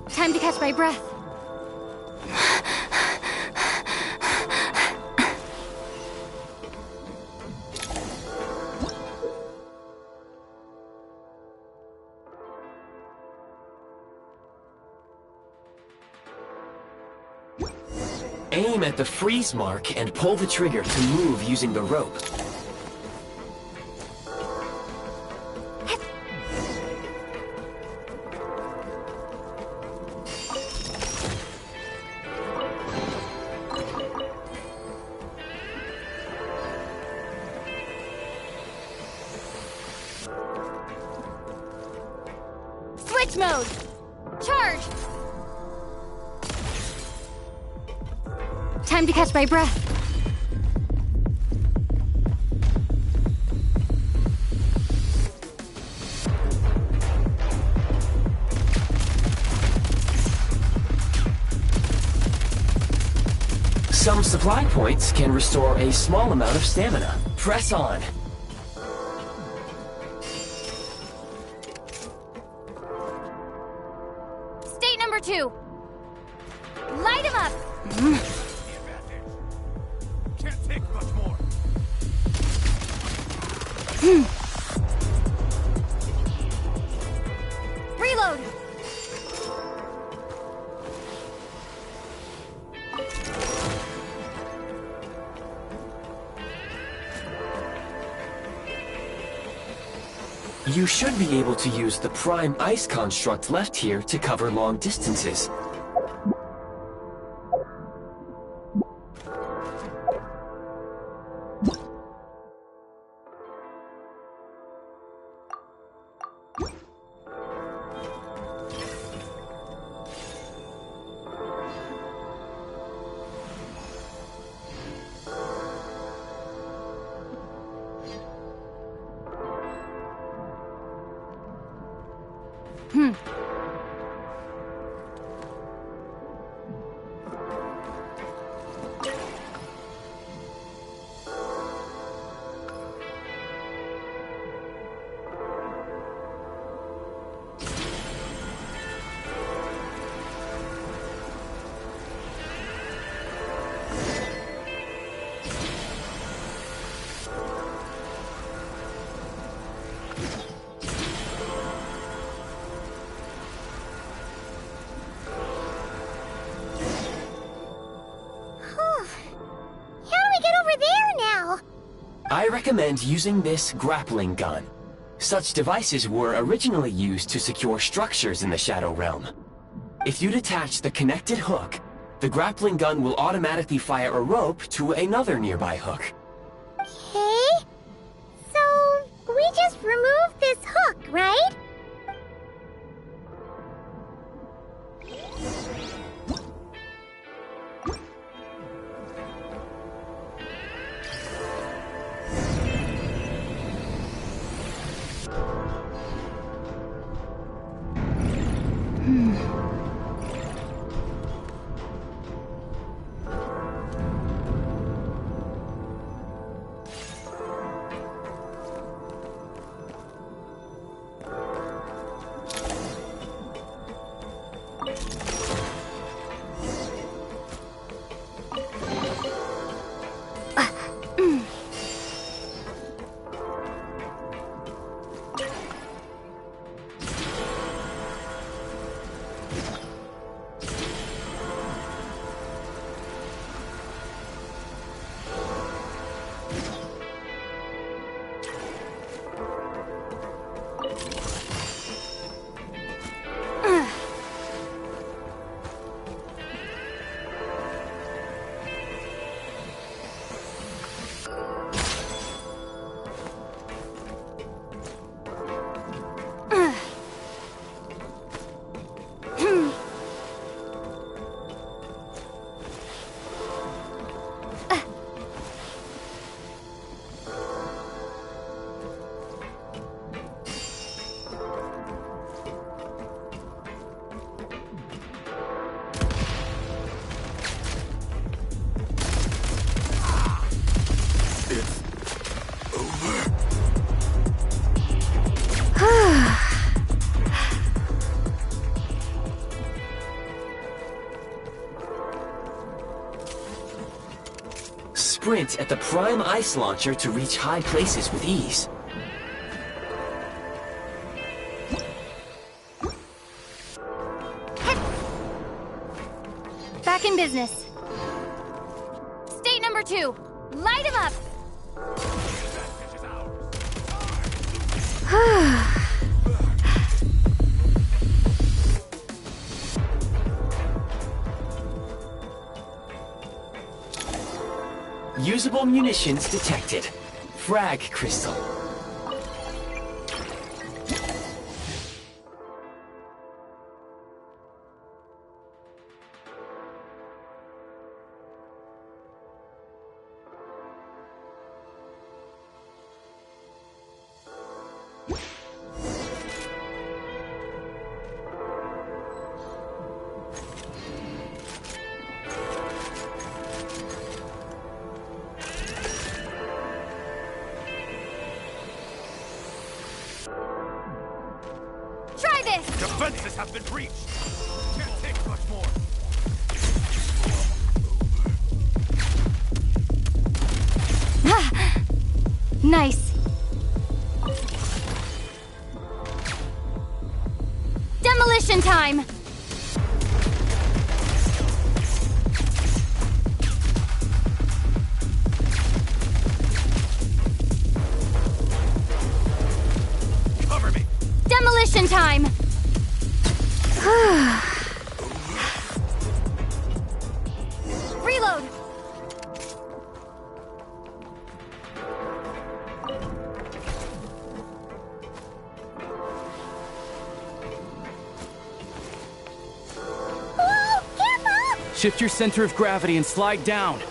Time to catch my breath. Aim at the freeze mark and pull the trigger to move using the rope. Switch mode. Charge. Time to catch my breath. Some supply points can restore a small amount of stamina. Press on. State number 2. Light him up. Can't take much more. Reload. You should be able to use the prime ice construct left here to cover long distances. I recommend using this grappling gun. Such devices were originally used to secure structures in the Shadow Realm. If you detach the connected hook, the grappling gun will automatically fire a rope to another nearby hook. Okay. So, we just removed this hook, right? Sprint at the prime ice launcher to reach high places with ease. Back in business. State number 2. Light him up! Usable munitions detected. Frag crystal. Try this! Defenses have been breached! Can't take much more! Nice. Demolition time! Cover me! Demolition time! Reload! Whoa! Careful! Shift your center of gravity and slide down.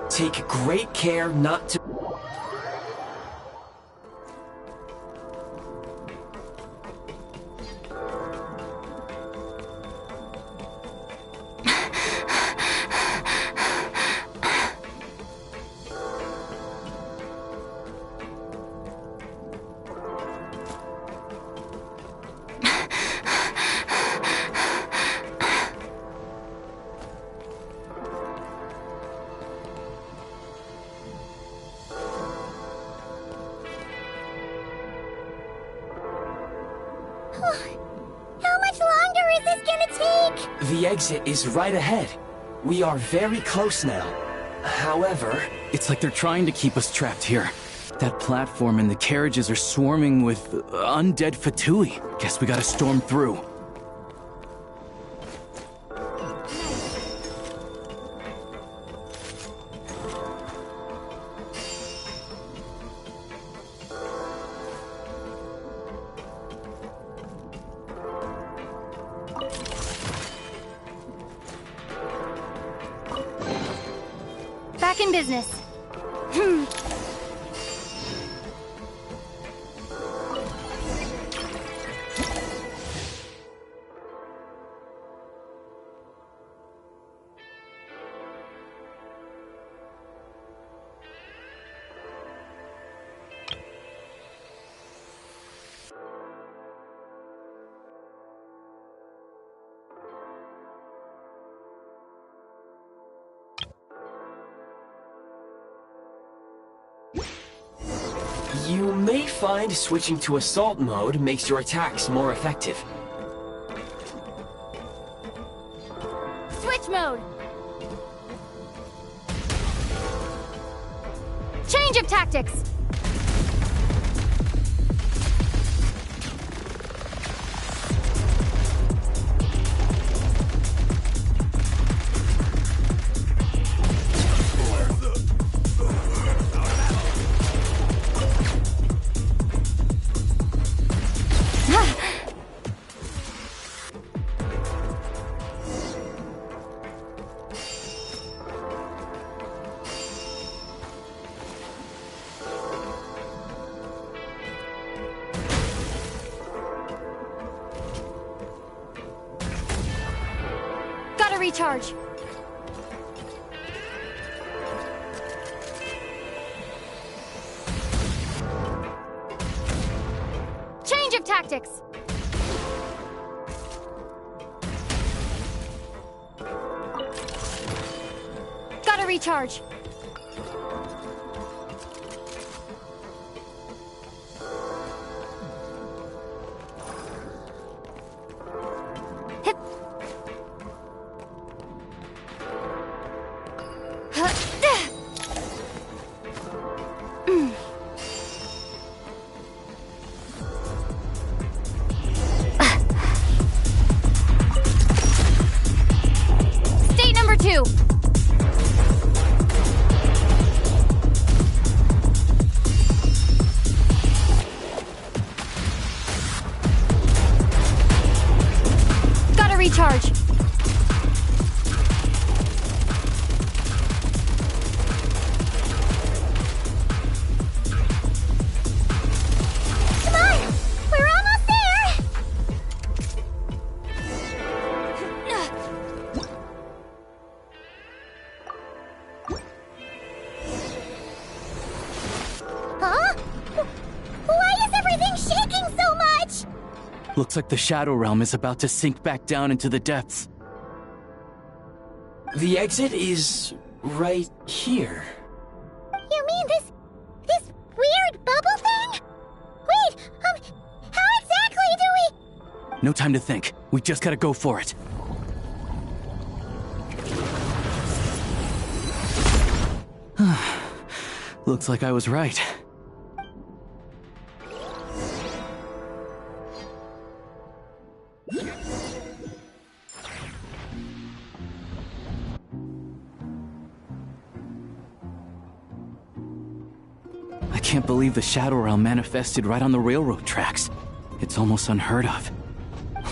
Take great care not to... How much longer is this gonna take? The exit is right ahead. We are very close now. However... It's like they're trying to keep us trapped here. That platform and the carriages are swarming with undead Fatui. Guess we gotta storm through. Back in business. You may find switching to assault mode makes your attacks more effective. Switch mode. Change of tactics. Gotta recharge. Change of tactics. Gotta recharge. Hip. State number 2. Gotta recharge. Come on! We're almost there! Huh? Why is everything shaking so much? Looks like the Shadow Realm is about to sink back down into the depths. The exit is right here. You mean this weird bubble thing? Wait, how exactly do we... No time to think. We just gotta go for it. Looks like I was right. I can't believe the Shadow Realm manifested right on the railroad tracks. It's almost unheard of.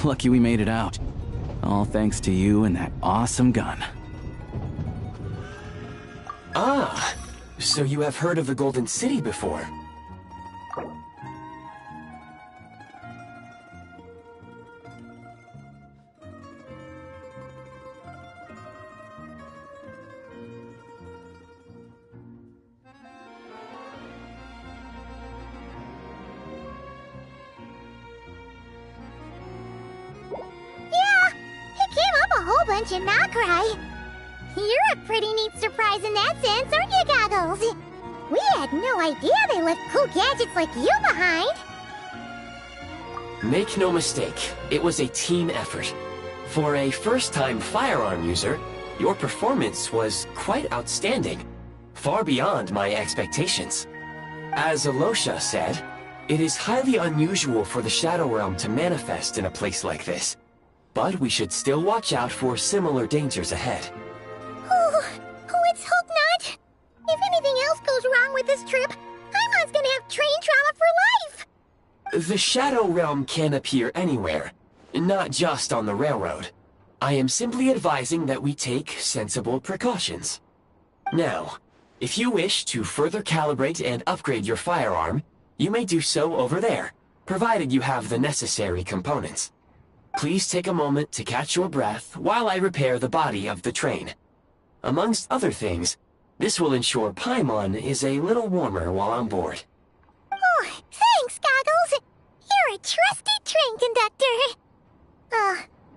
Lucky we made it out. All thanks to you and that awesome gun. Ah, so you have heard of the Golden City before? Yeah, it came up a whole bunch in Nokrai. You're a pretty neat surprise in that sense, aren't you, Goggles? We had no idea they left cool gadgets like you behind. Make no mistake, it was a team effort. For a first-time firearm user, Your performance was quite outstanding, far beyond my expectations. As Alosha said, it is highly unusual for the Shadow Realm to manifest in a place like this, but we should still watch out for similar dangers ahead. Oh, let's hope not. If anything else goes wrong with this trip, Paimon's gonna have train trauma for life! The Shadow Realm can appear anywhere, not just on the railroad. I am simply advising that we take sensible precautions. Now, if you wish to further calibrate and upgrade your firearm, you may do so over there, provided you have the necessary components. Please take a moment to catch your breath while I repair the body of the train. Amongst other things, this will ensure Paimon is a little warmer while on board. Oh, thanks, Goggles! You're a trusty train conductor!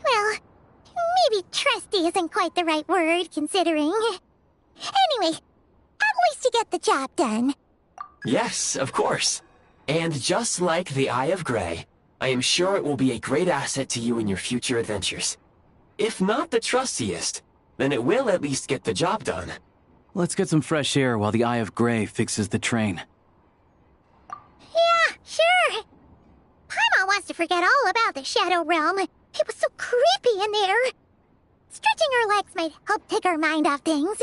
Well, maybe trusty isn't quite the right word, considering. Anyway, at least you get the job done. Yes, of course. And just like the Eye of Grey, I am sure it will be a great asset to you in your future adventures. If not the trustiest, then it will at least get the job done. Let's get some fresh air while the Eye of Grey fixes the train. Yeah, sure. Paimon wants to forget all about the Shadow Realm. It was so creepy in there. Stretching her legs might help take her mind off things.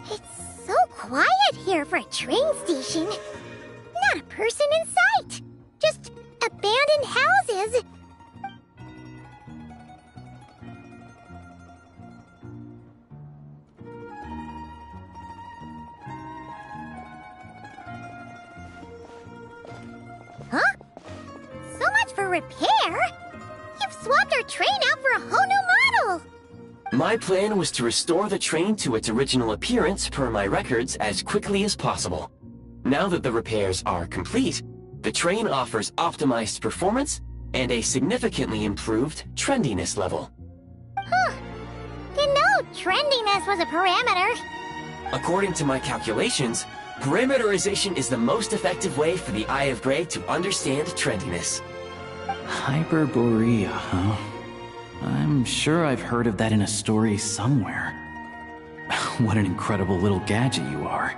It's so quiet here for a train station. Not a person in sight. Just abandoned houses. Huh? So much for repair? You've swapped our train out for a whole new model! My plan was to restore the train to its original appearance per my records as quickly as possible. Now that the repairs are complete, the train offers optimized performance and a significantly improved trendiness level. Huh. Didn't know trendiness was a parameter. According to my calculations, parameterization is the most effective way for the Eye of Grey to understand trendiness. Hyperborea, huh? I'm sure I've heard of that in a story somewhere. What an incredible little gadget you are.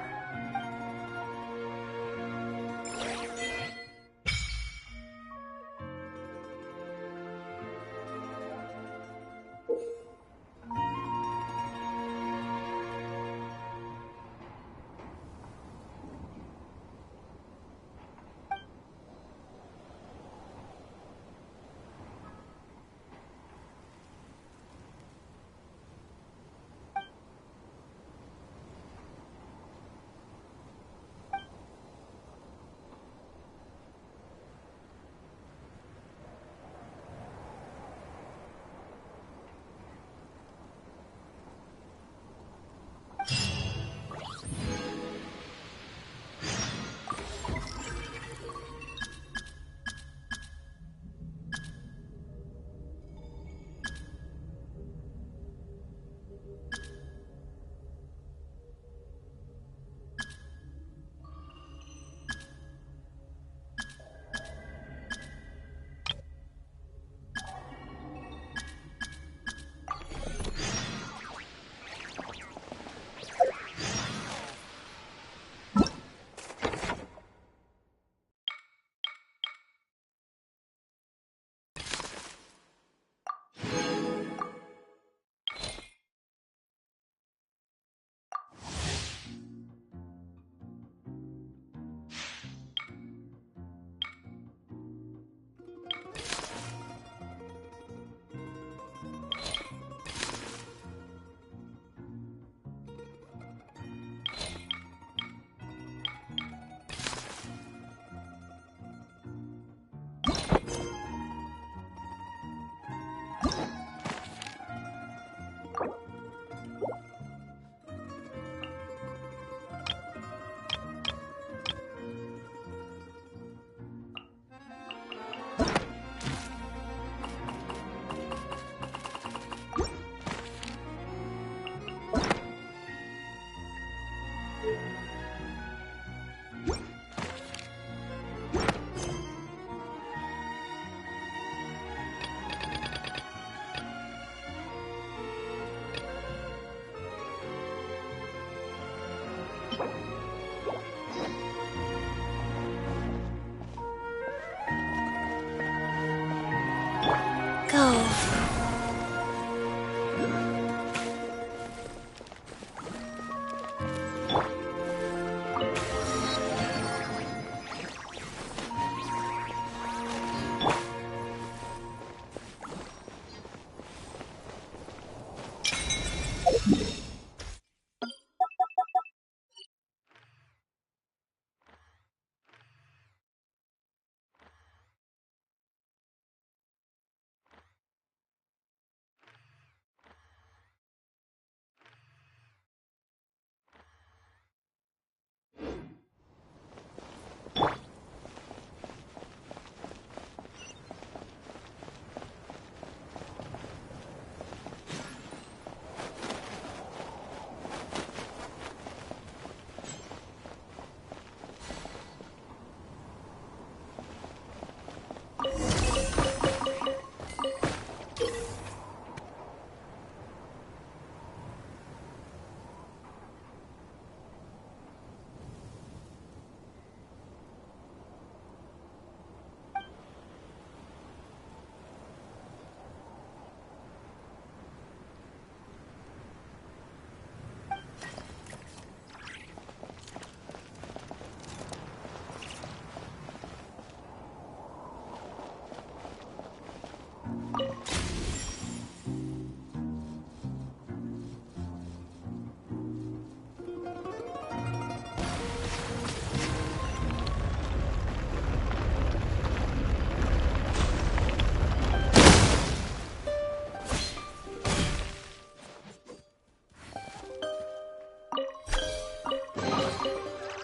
Go.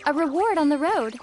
A reward on the road.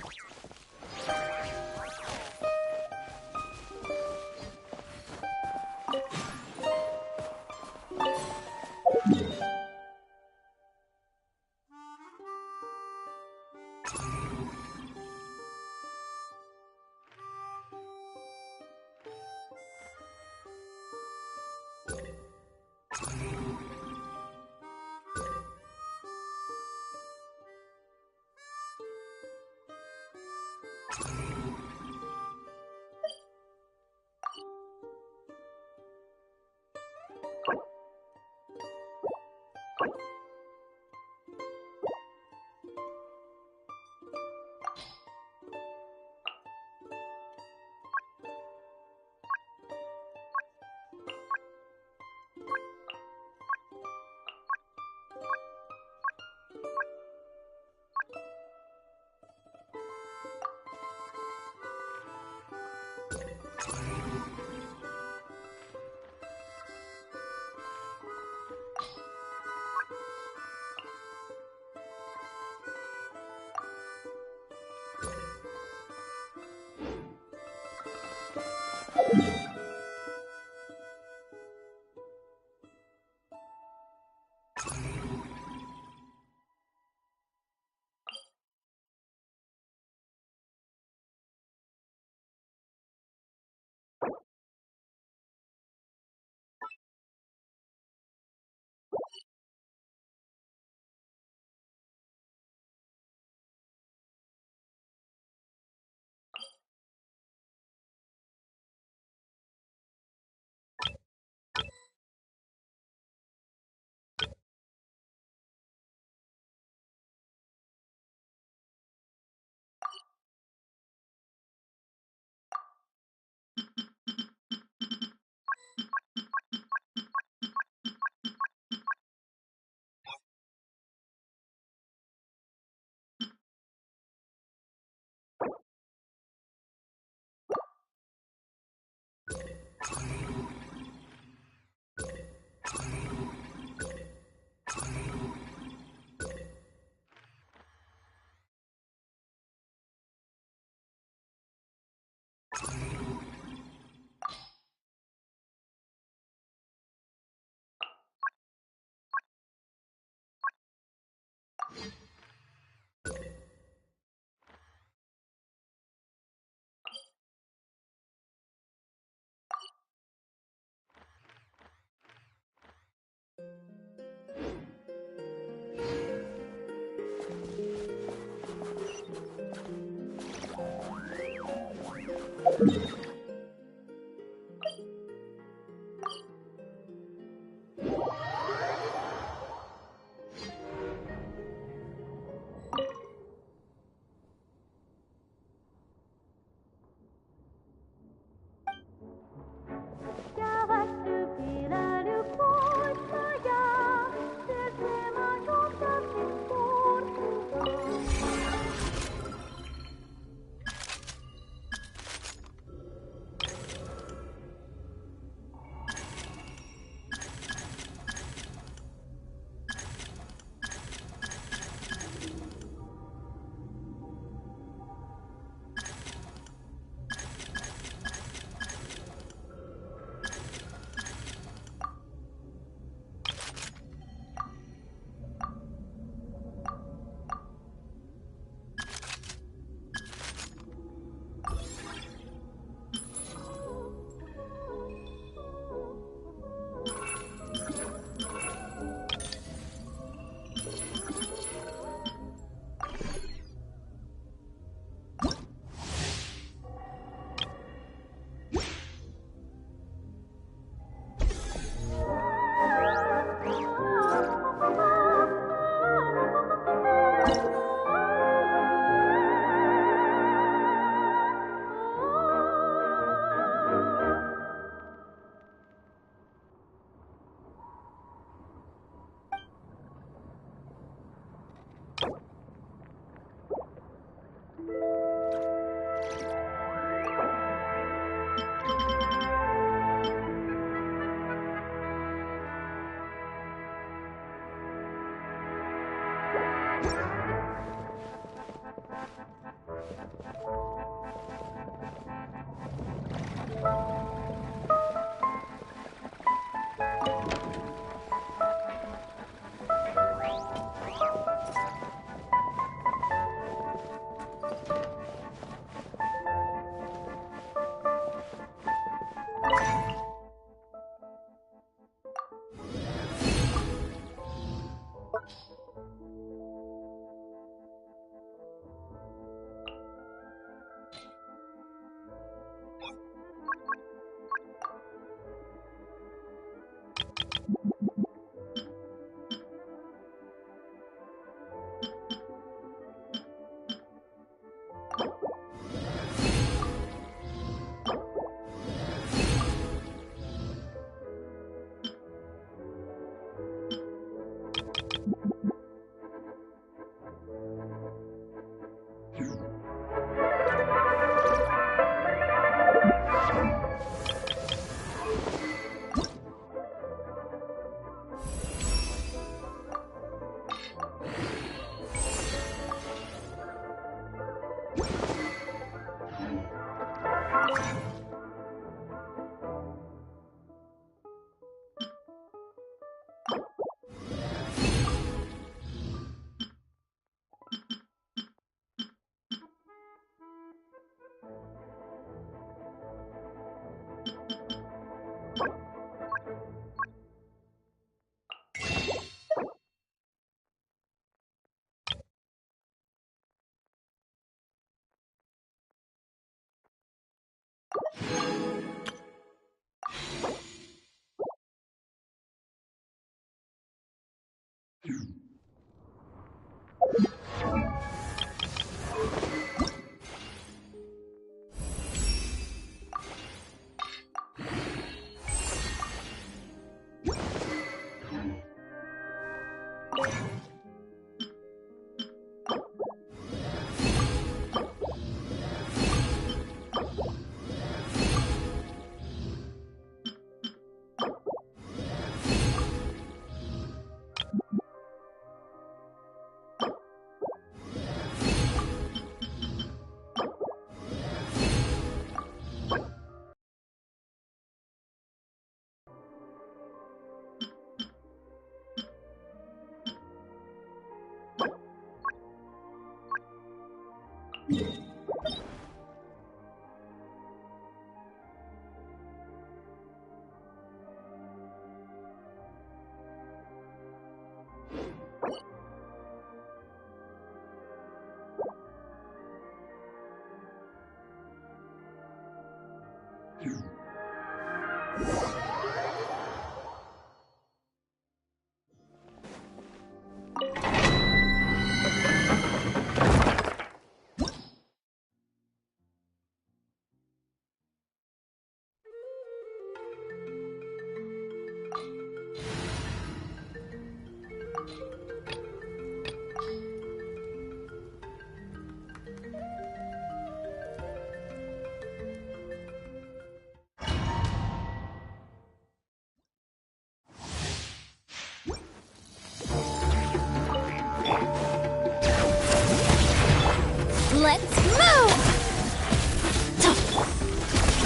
Let's move!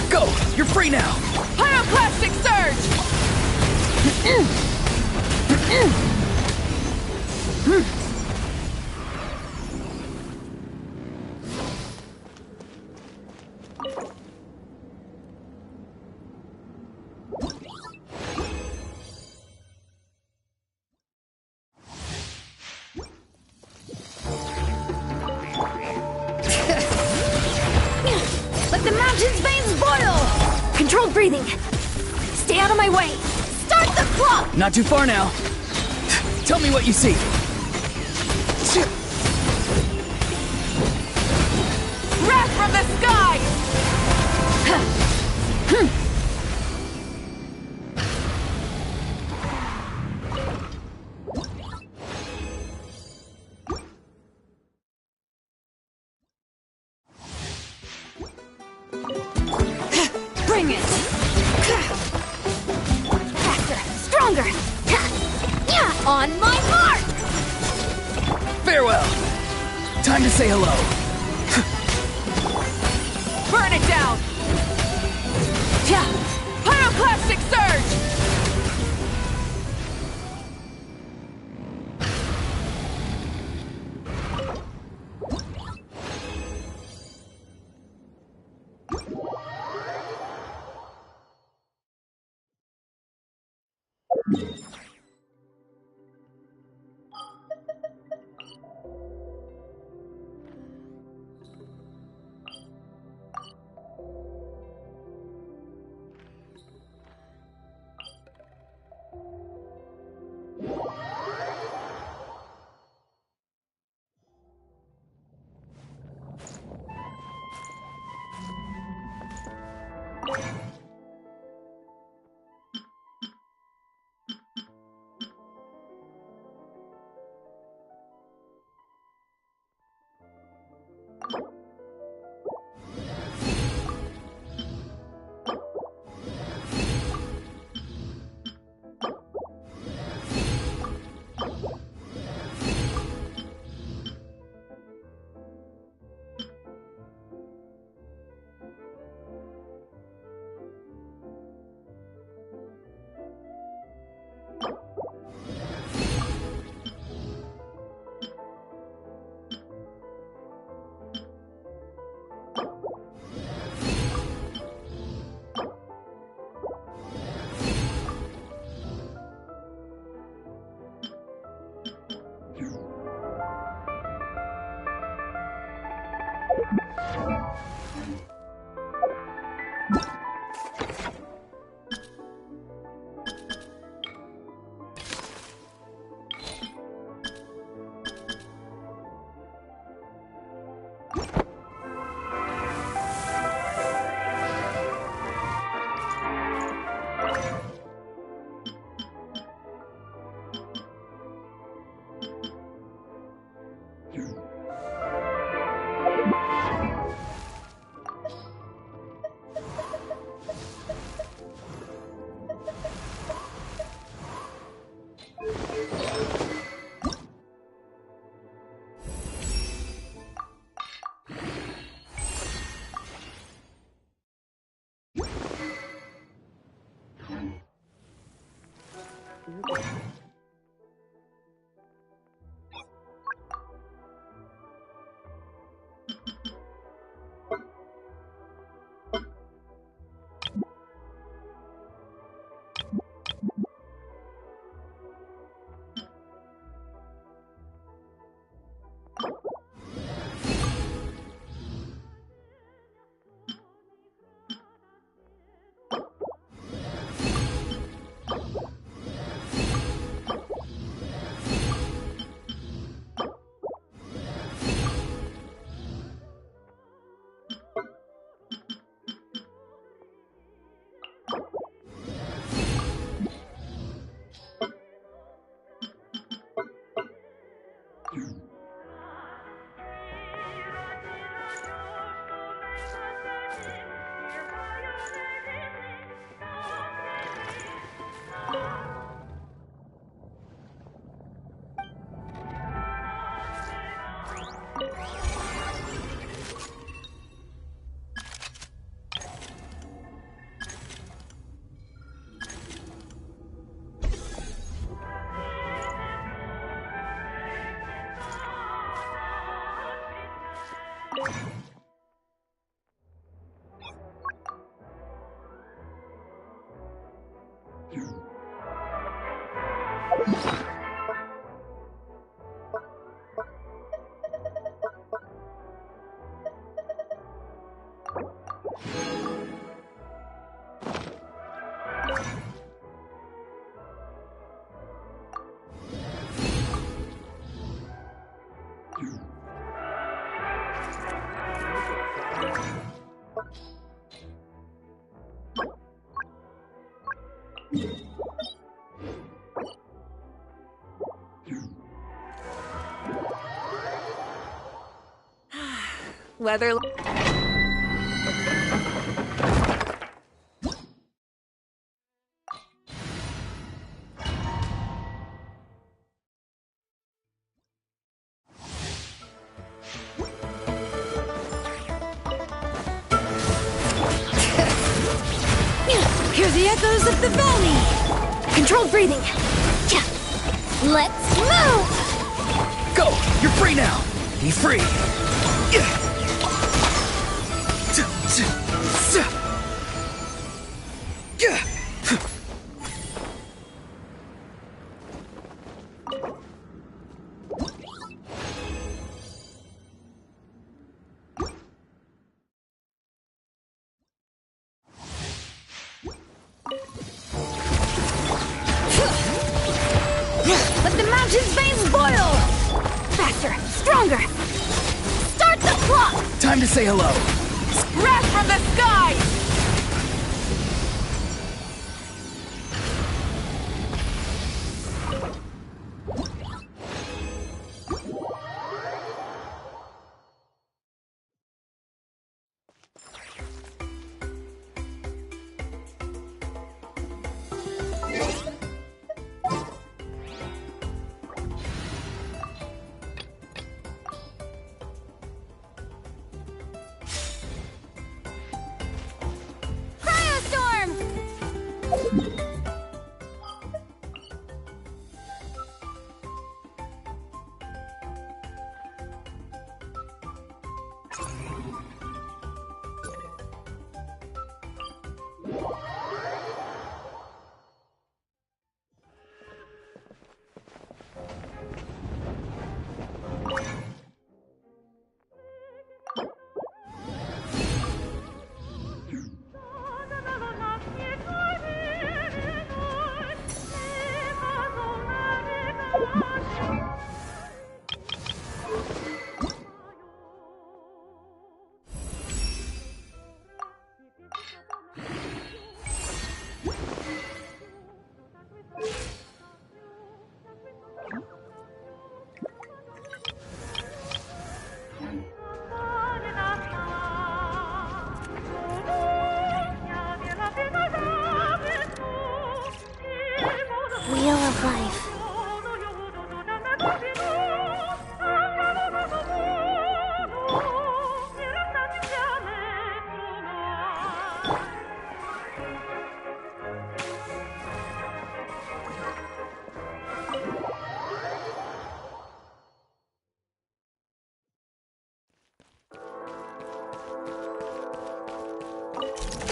Go! You're free now! Pyroclastic surge! Let the mountain's veins boil! Controlled breathing. Stay out of my way. Start the clock! Not too far now. Tell me what you see. Wrath from the sky! Bring it! Faster! Stronger! On my mark! Farewell. Time to say hello. Burn it down! Pyroclastic surge! Weather. Hear the echoes of the valley! Controlled breathing! Let's move! Go! You're free now! Be free! Let the mountain's veins boil! Faster, stronger! Start the clock! Time to say hello! Wrath from the sky! Wheel of Life.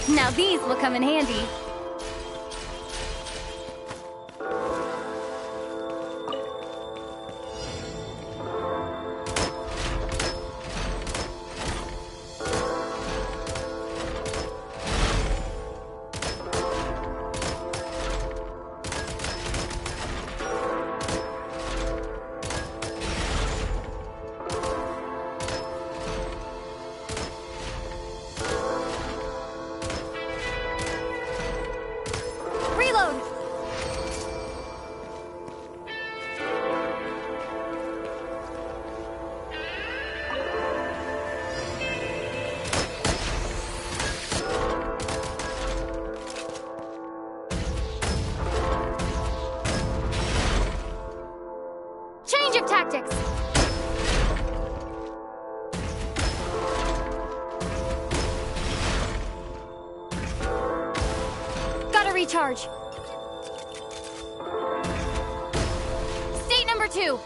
Now these will come in handy. Change of tactics! Gotta recharge. State number 2.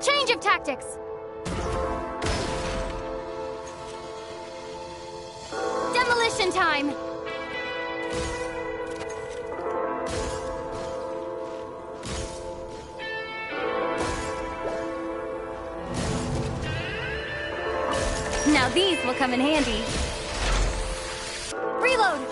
Change of tactics! Mission time! Now these will come in handy. Reload!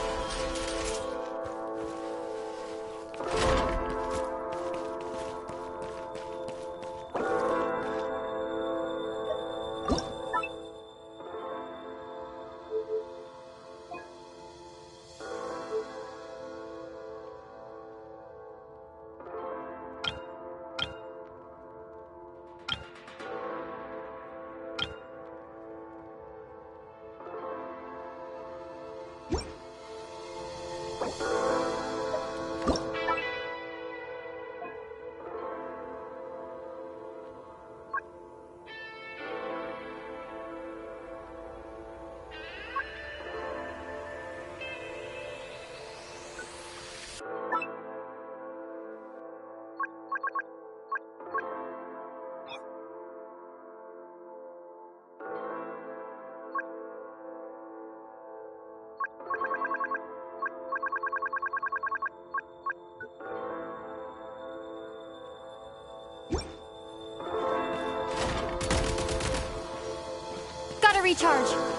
Gotta recharge.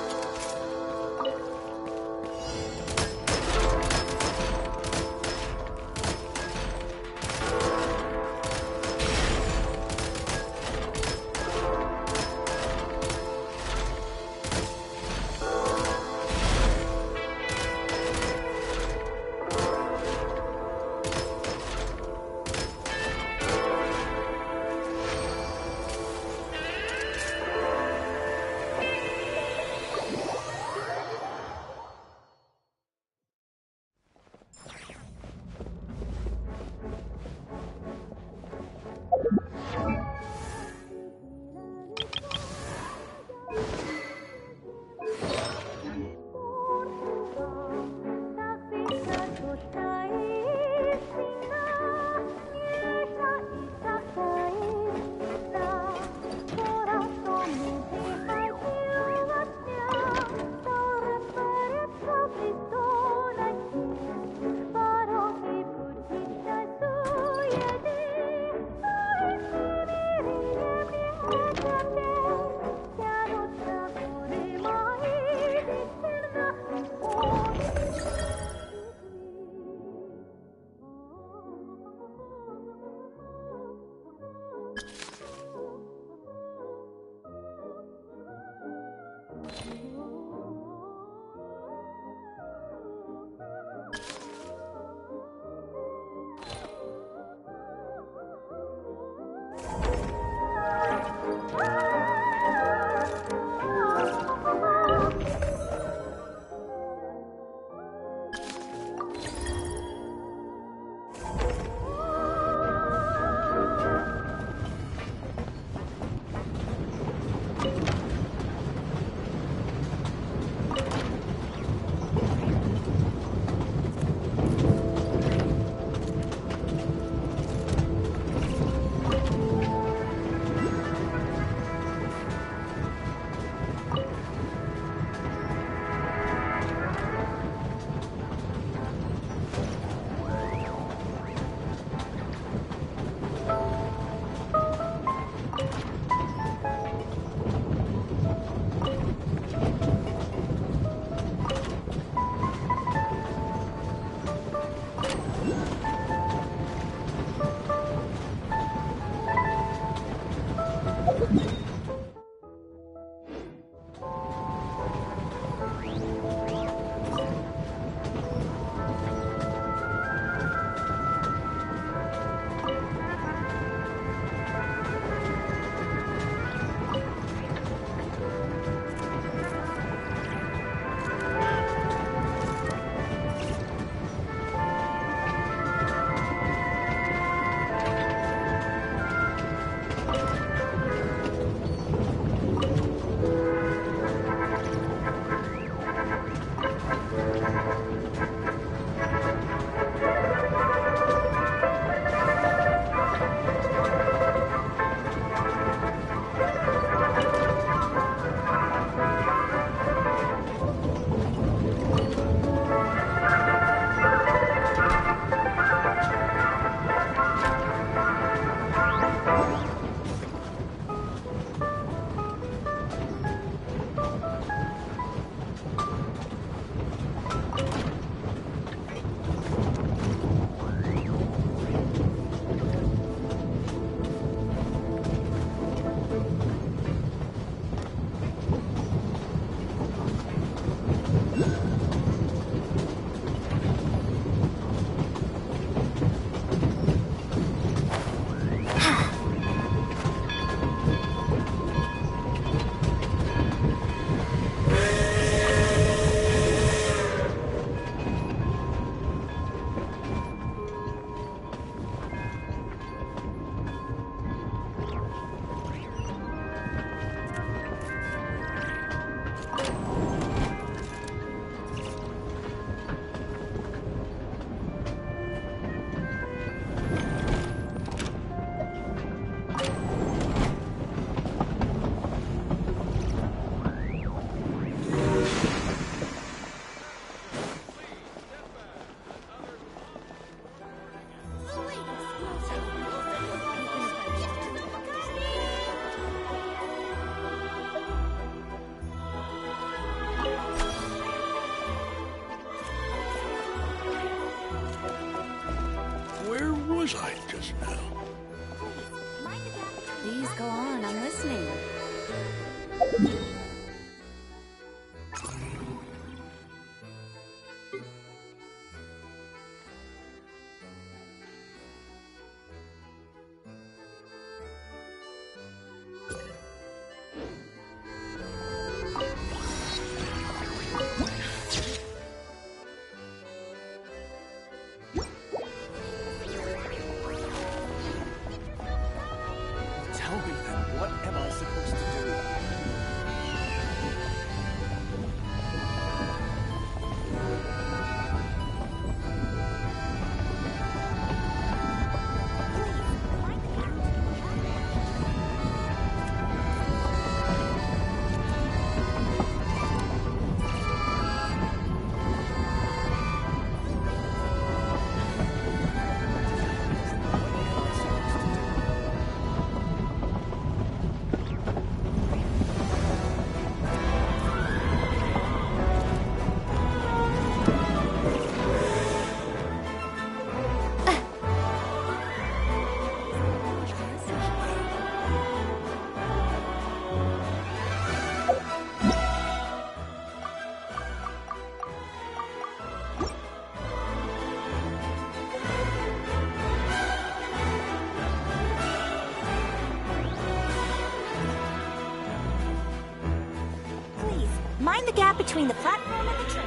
Mind the gap between the platform and the train.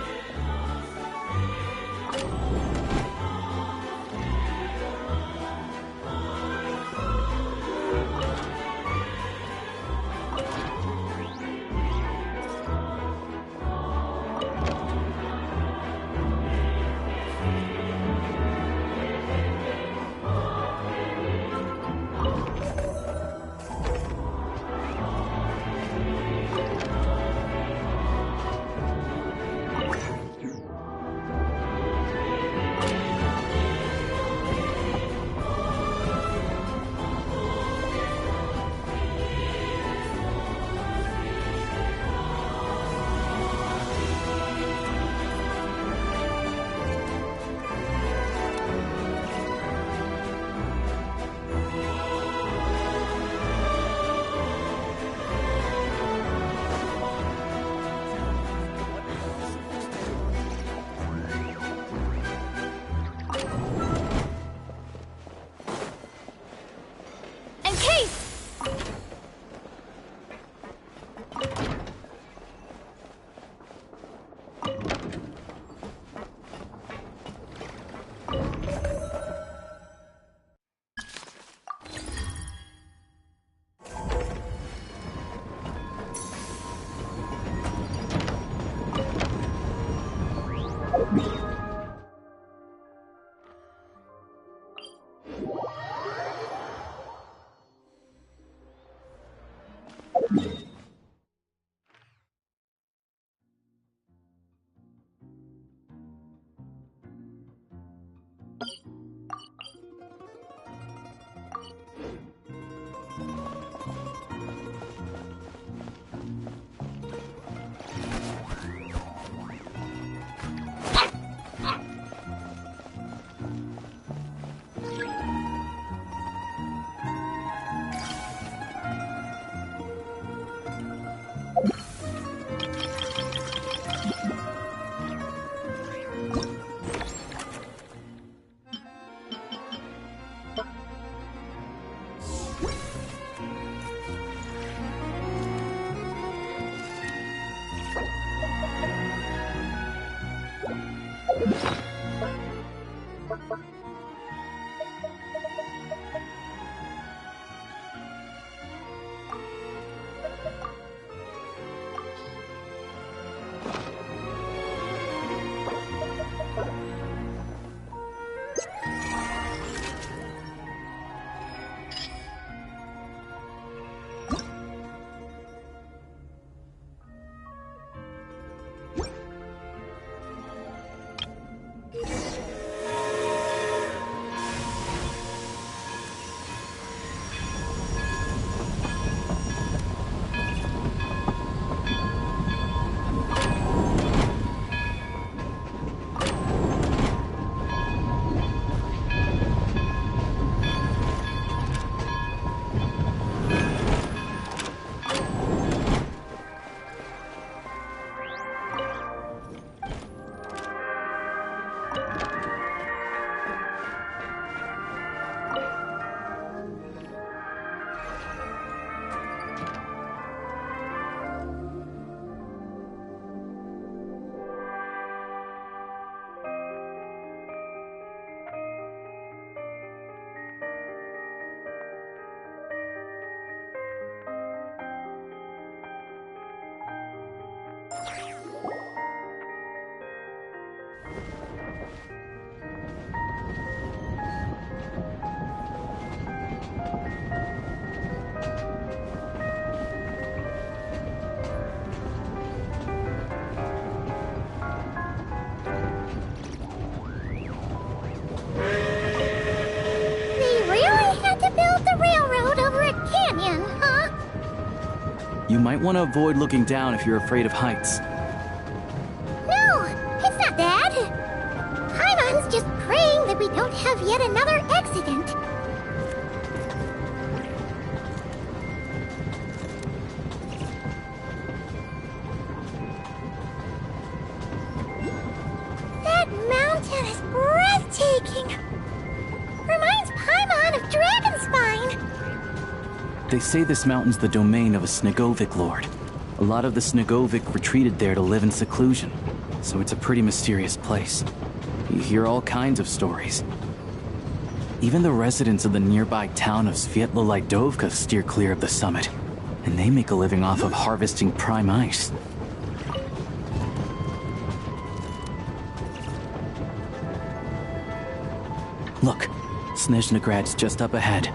You might want to avoid looking down if you're afraid of heights. No, it's not that. Paimon's just praying that we don't have yet another accident. That mountain is breathtaking. Reminds Paimon of Dragonspine. They say this mountain's the domain of a Snegovic lord. A lot of the Snegovic retreated there to live in seclusion, so it's a pretty mysterious place. You hear all kinds of stories. Even the residents of the nearby town of Svietlo-Lidovka steer clear of the summit, and they make a living off of harvesting prime ice. Look, Snezhnograd's just up ahead.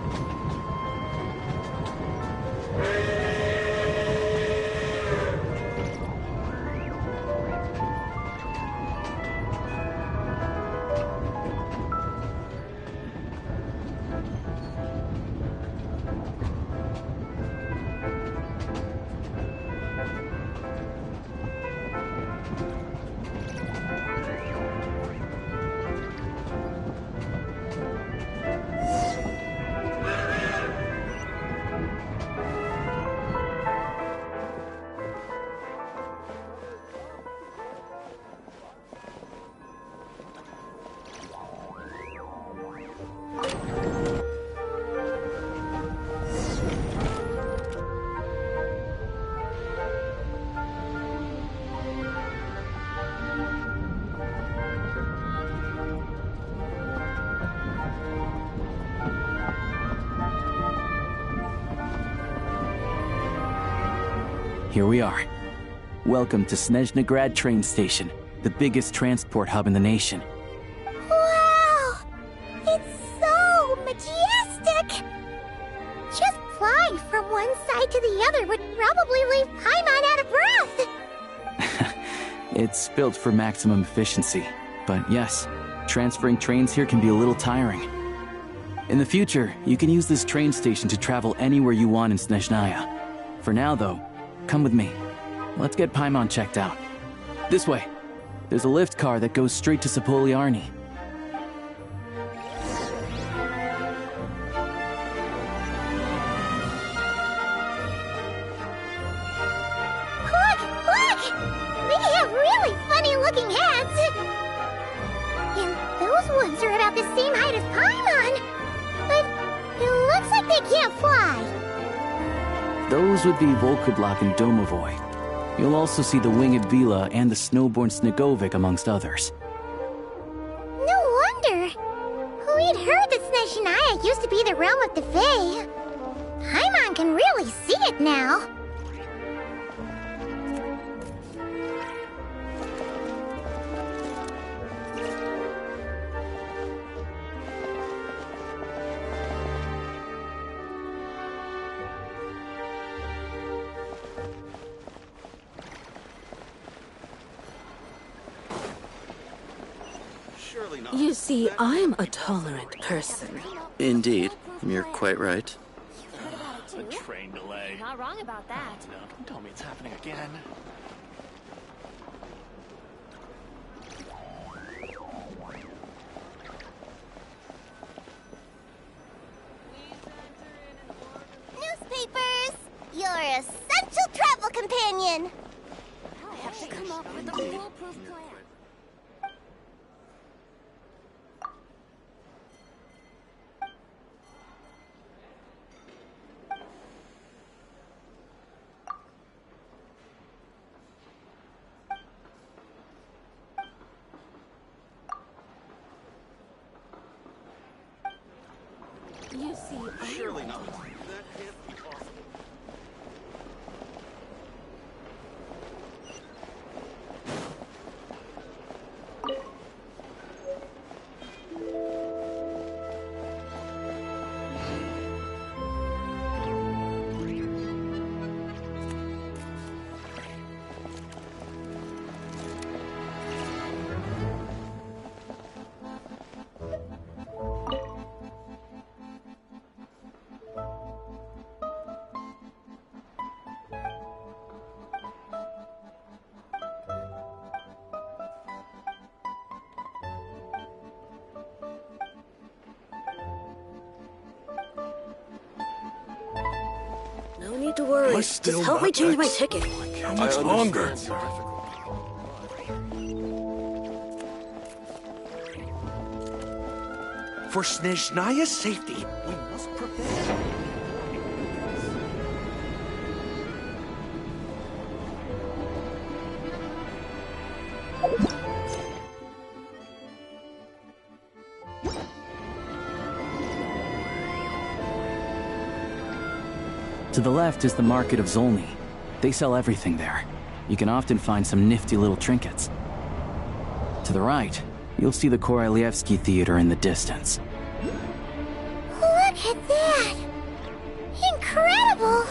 Here we are. Welcome to Snezhnograd train station, the biggest transport hub in the nation. Wow! It's so majestic! Just flying from one side to the other would probably leave Paimon out of breath! It's built for maximum efficiency, but yes, transferring trains here can be a little tiring. In the future, you can use this train station to travel anywhere you want in Snezhnaya. For now, though, come with me. Let's get Paimon checked out. This way. There's a lift car that goes straight to Sapoliarny. Look! Look! They have really funny-looking heads! And those ones are about the same height as Paimon! But it looks like they can't fly! Those would be Volkudlak and Domovoy. You'll also see the winged Vila and the snowborn Snegovic amongst others. No wonder! We'd heard that Snezhnaya used to be the realm of the Fae. Paimon can really see it now. You see, I'm a tolerant person. Indeed, you're quite right. A train delay. Not wrong about that. No, don't tell me it's happening again. Newspapers! Your essential travel companion! I have to come up with a foolproof plan. You see, Surely not. That can't be possible. no need to worry. Just help me change my ticket. How much longer? For Snezhnaya's safety, we must prepare. To the left is the Market of Zolny. They sell everything there. You can often find some nifty little trinkets. To the right, you'll see the Korolyevsky Theater in the distance. Look at that! Incredible!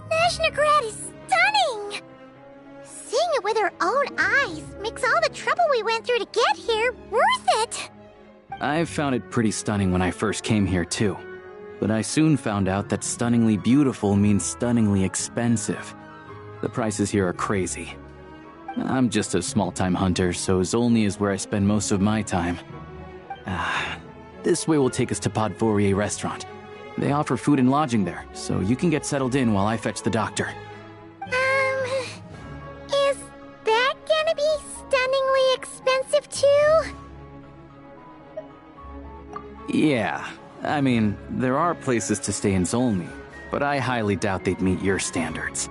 Snezhnograd is stunning! Seeing it with our own eyes makes all the trouble we went through to get here worth it! I found it pretty stunning when I first came here too. But I soon found out that stunningly beautiful means stunningly expensive. The prices here are crazy. I'm just a small-time hunter, so Zolny is where I spend most of my time. This way will take us to Podvorier Restaurant. They offer food and lodging there, so you can get settled in while I fetch the doctor. Is that gonna be stunningly expensive too? Yeah, I mean, there are places to stay in Zolny, but I highly doubt they'd meet your standards.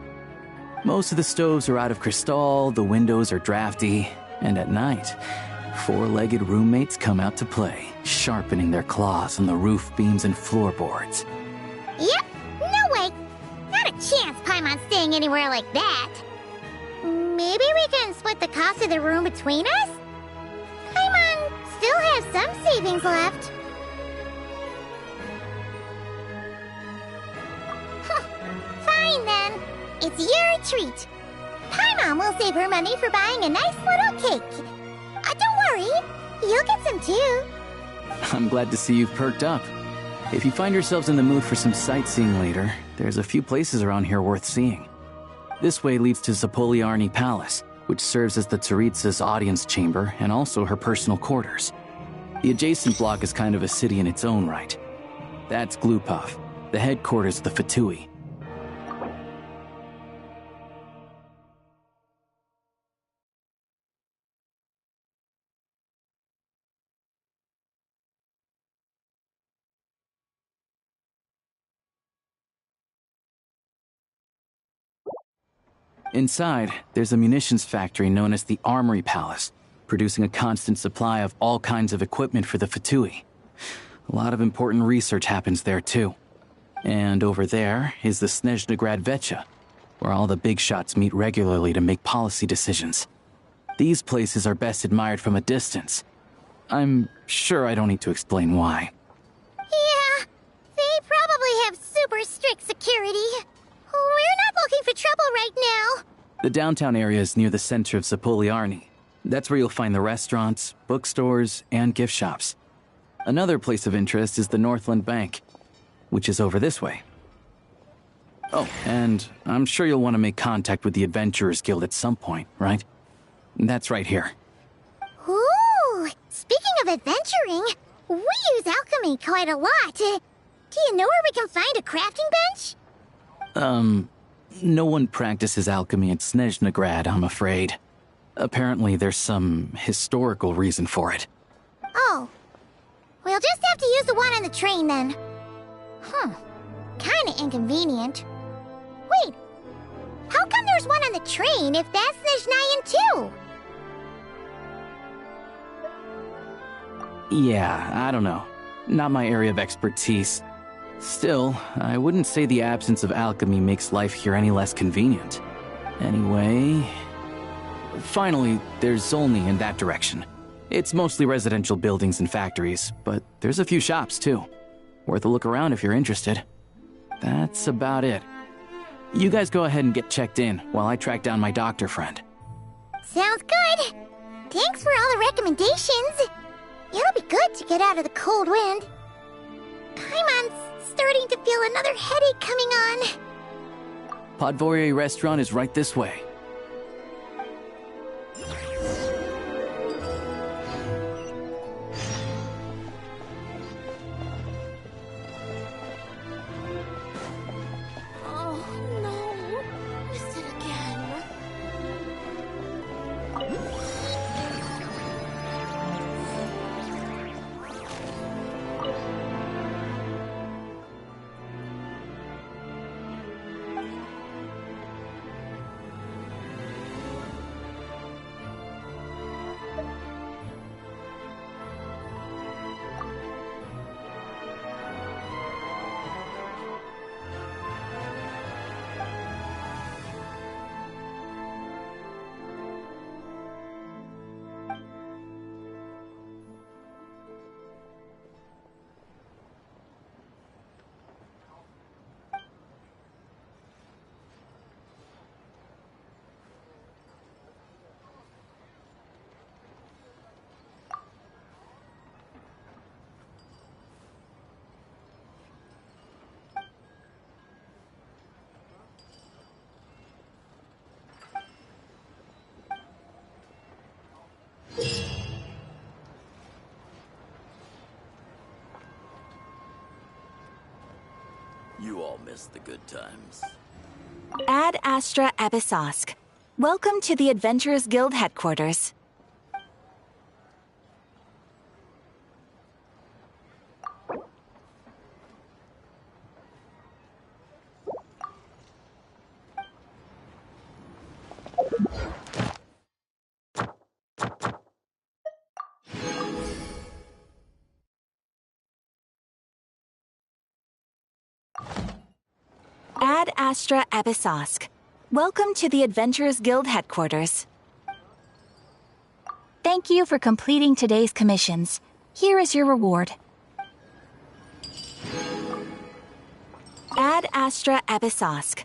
Most of the stoves are out of crystal, the windows are drafty, and at night, four-legged roommates come out to play, sharpening their claws on the roof beams and floorboards. Yep, no way! Not a chance Paimon's staying anywhere like that. Maybe we can split the cost of the room between us? Paimon still has some savings left. Fine then. It's your treat. Paimon will save her money for buying a nice little cake. Don't worry, you'll get some too. I'm glad to see you've perked up. If you find yourselves in the mood for some sightseeing later, there's a few places around here worth seeing. This way leads to Zapoliarny Palace, which serves as the Tsaritsa's audience chamber and also her personal quarters. The adjacent block is kind of a city in its own right. That's Glupov, the headquarters of the Fatui. Inside, there's a munitions factory known as the Armory Palace, producing a constant supply of all kinds of equipment for the Fatui. A lot of important research happens there, too. And over there is the Snezhnegrad Vecha, where all the big shots meet regularly to make policy decisions. These places are best admired from a distance. I'm sure I don't need to explain why. Yeah, they probably have super strict security. We're not looking for trouble right now. The downtown area is near the center of Zapoliarny. That's where you'll find the restaurants, bookstores, and gift shops. Another place of interest is the Northland Bank, which is over this way. Oh, and I'm sure you'll want to make contact with the Adventurers Guild at some point, right? That's right here. Ooh, speaking of adventuring, we use alchemy quite a lot. Do you know where we can find a crafting bench? No one practices alchemy at Snezhnegrad, I'm afraid. Apparently there's some historical reason for it. Oh. We'll just have to use the one on the train then. Kinda inconvenient. Wait, how come there's one on the train if that's Snezhnayan too? Yeah, I don't know. Not my area of expertise. Still, I wouldn't say the absence of alchemy makes life here any less convenient. Anyway... Finally, there's Zolny in that direction. It's mostly residential buildings and factories, but there's a few shops too. Worth a look around if you're interested. That's about it. You guys go ahead and get checked in while I track down my doctor friend. Sounds good. Thanks for all the recommendations. It'll be good to get out of the cold wind. I'm starting to feel another headache coming on. Podvorye restaurant is right this way. Oh, no. Missed it again. You all missed the good times. Ad Astra Abyssosque. Welcome to the Adventurers Guild headquarters. Ad Astra Abyssosque. Welcome to the Adventurers Guild headquarters. Thank you for completing today's commissions. Here is your reward. Ad Astra Abyssosque.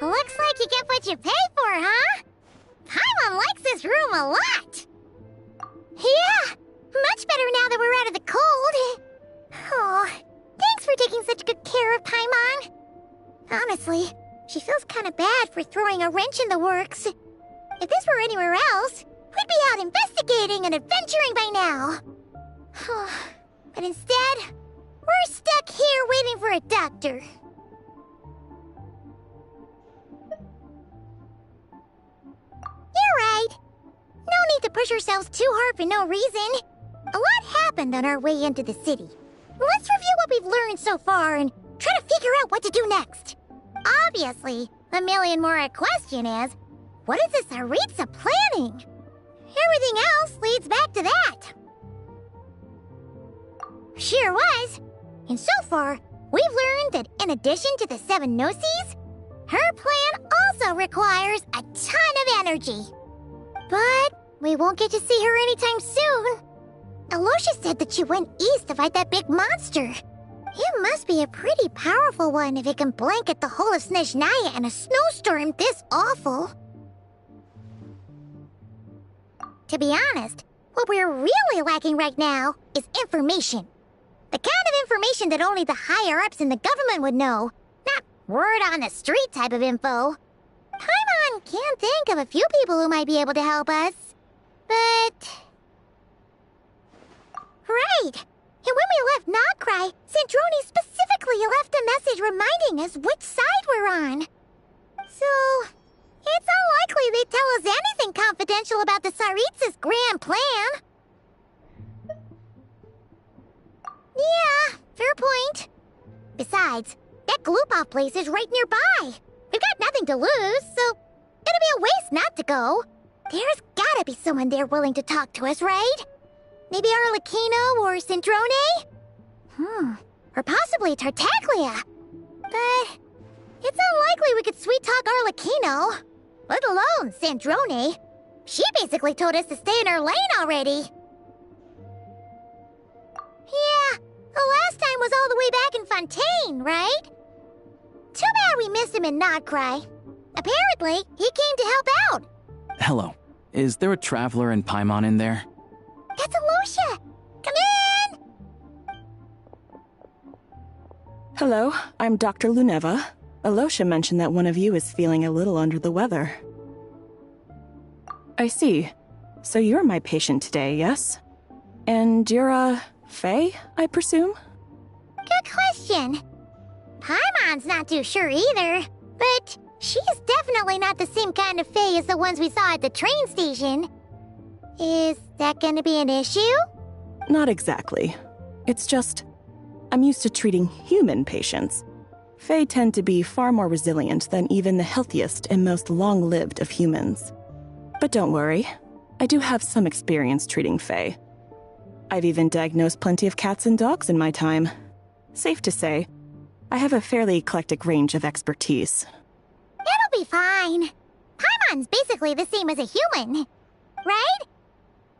Looks like you get what you pay for, huh? Paimon likes this room a lot. Yeah, much better now that we're out of the cold. Oh, thanks for taking such good care of Paimon. Honestly, she feels kind of bad for throwing a wrench in the works. If this were anywhere else, we'd be out investigating and adventuring by now. But instead, we're stuck here waiting for a doctor. You're right. No need to push ourselves too hard for no reason. A lot happened on our way into the city. Let's review what we've learned so far and try to figure out what to do next. Obviously, the million more question is, what is this Tsaritsa planning? Everything else leads back to that. Sure was. And so far, we've learned that in addition to the 7 Gnosis, her plan also requires a ton of energy. But we won't get to see her anytime soon. Alosha said that she went east to fight that big monster. It must be a pretty powerful one if it can blanket the whole of Snezhnaya in a snowstorm this awful. To be honest, what we're really lacking right now is information. The kind of information that only the higher-ups in the government would know. Not word-on-the-street type of info. Paimon can't think of a few people who might be able to help us. But... Right! And when we left Nocrai, Sandrone specifically left a message reminding us which side we're on. So, it's unlikely they'd tell us anything confidential about the Tsaritsa's grand plan. Yeah, fair point. Besides, that Glupov place is right nearby. We've got nothing to lose, so it'd be a waste not to go. There's gotta be someone there willing to talk to us, right? Maybe Arlecchino or Sandrone? Or possibly Tartaglia. But it's unlikely we could sweet-talk Arlecchino, let alone Sandrone. She basically told us to stay in her lane already. Yeah, the last time was all the way back in Fontaine, right? Too bad we missed him in Nocrai. Apparently, he came to help out. Hello. Is there a traveler and Paimon in there? That's Alosha! Come in! Hello, I'm Dr. Luneva. Alosha mentioned that one of you is feeling a little under the weather. I see. So you're my patient today, yes? And you're, Faye, I presume? Good question. Paimon's not too sure either, but she's definitely not the same kind of Faye as the ones we saw at the train station. Is that gonna be an issue? Not exactly. It's just, I'm used to treating human patients. Fae tend to be far more resilient than even the healthiest and most long-lived of humans. But don't worry, I do have some experience treating Fae. I've even diagnosed plenty of cats and dogs in my time. Safe to say, I have a fairly eclectic range of expertise. It'll be fine. Paimon's basically the same as a human, right?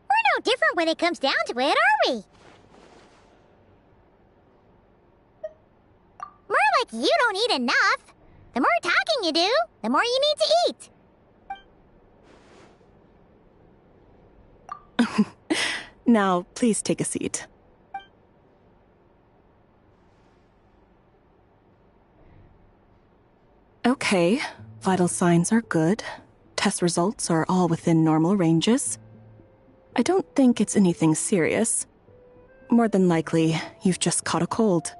We're no different when it comes down to it, are we? More like you don't eat enough. The more talking you do, the more you need to eat. Now, please take a seat. Okay, vital signs are good. Test results are all within normal ranges. I don't think it's anything serious. More than likely, you've just caught a cold.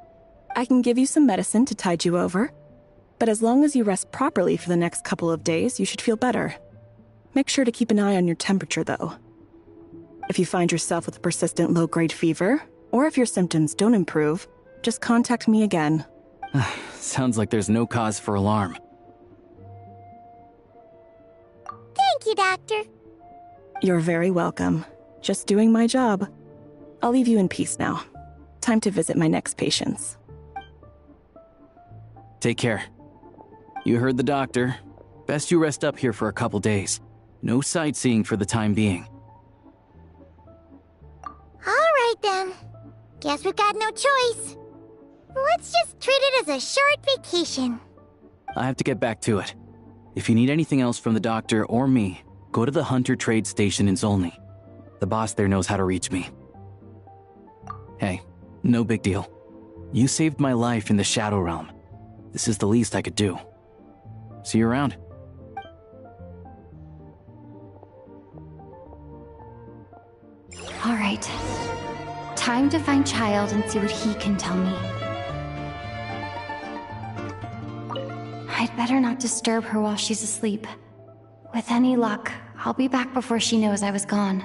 I can give you some medicine to tide you over, but as long as you rest properly for the next couple of days, you should feel better. Make sure to keep an eye on your temperature, though. If you find yourself with a persistent low-grade fever, or if your symptoms don't improve, just contact me again. Sounds like there's no cause for alarm. Thank you, Doctor. You're very welcome. Just doing my job. I'll leave you in peace now. Time to visit my next patients. Take care. You heard the doctor. Best you rest up here for a couple days. No sightseeing for the time being. All right, then. Guess we've got no choice. Let's just treat it as a short vacation. I have to get back to it. If you need anything else from the doctor or me, go to the Hunter Trade Station in Zolny. The boss there knows how to reach me. Hey, no big deal. You saved my life in the Shadow Realm. This is the least I could do. See you around. All right. Time to find Child and see what he can tell me. I'd better not disturb her while she's asleep. With any luck, I'll be back before she knows I was gone.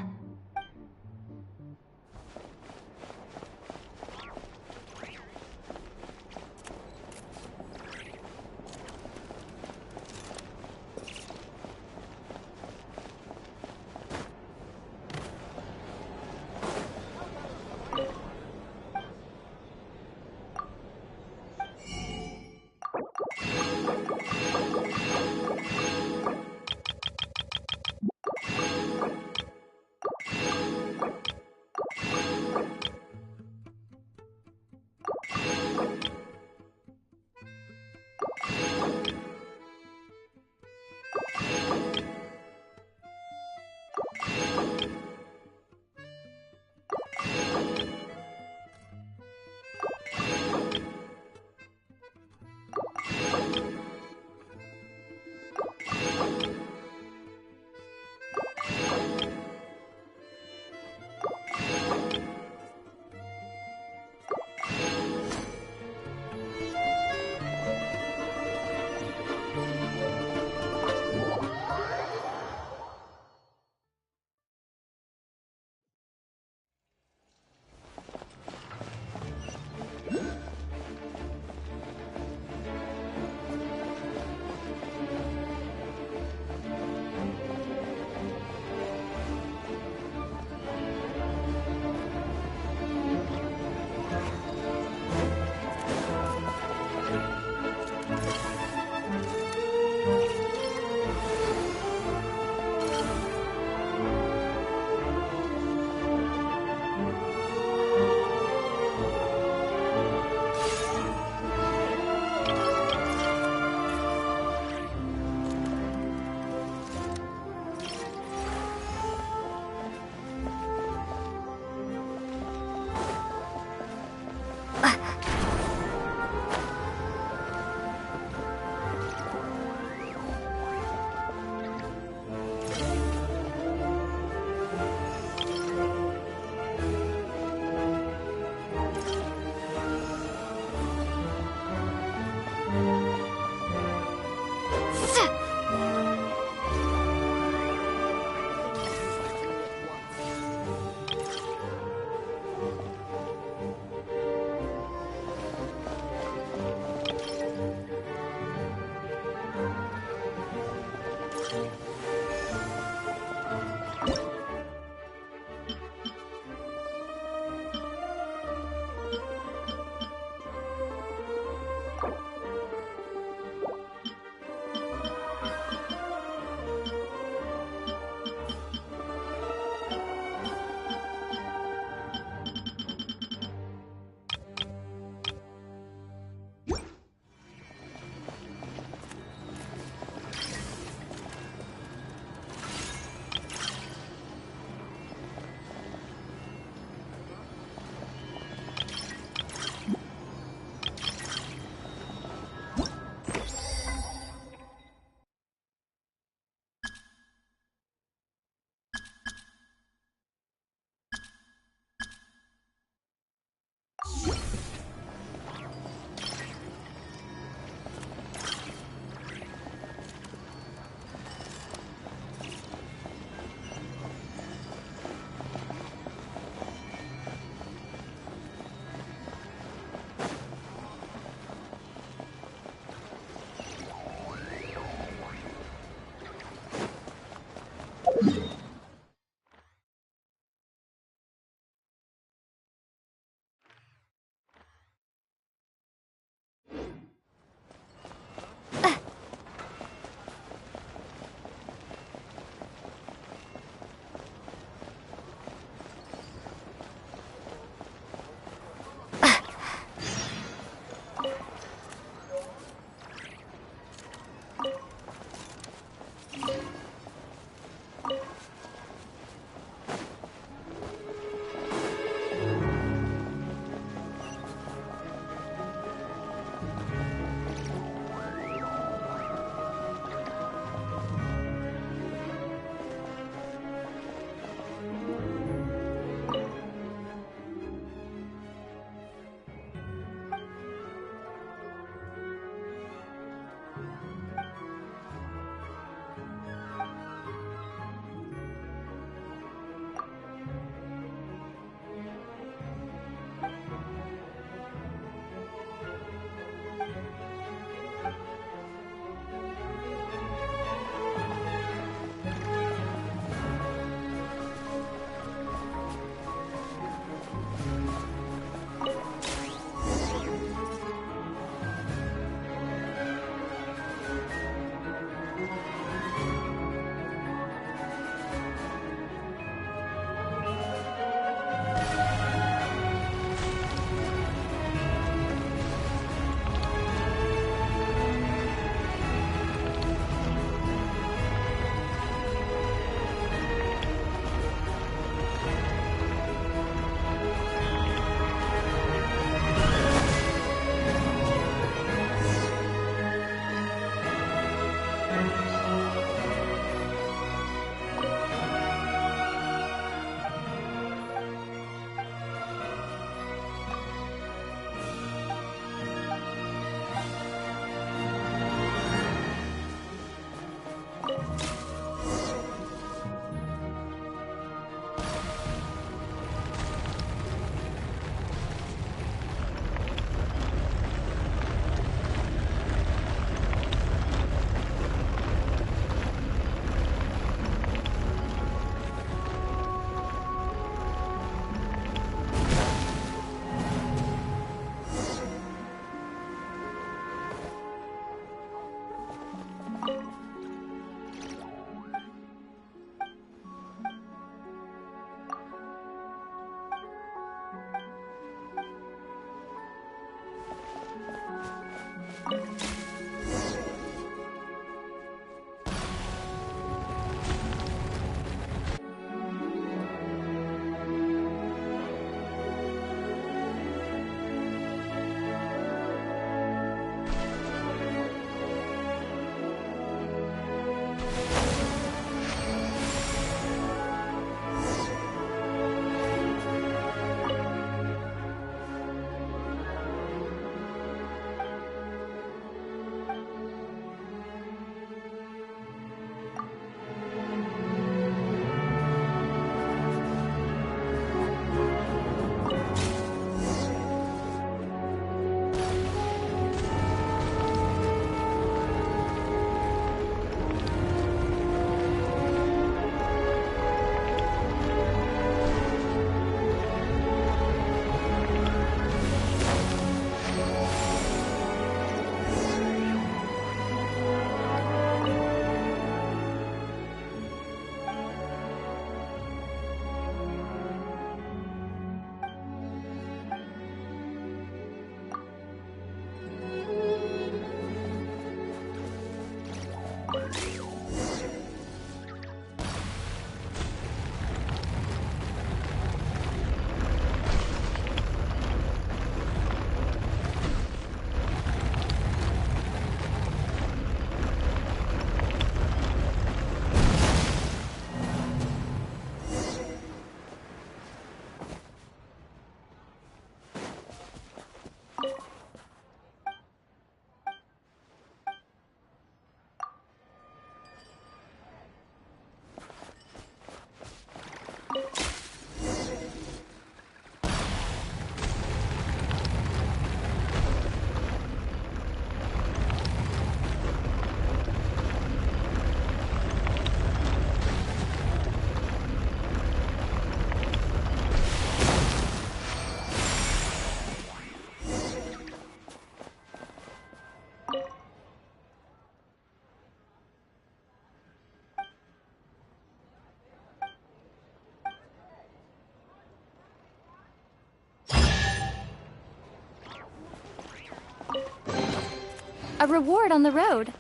A reward on the road.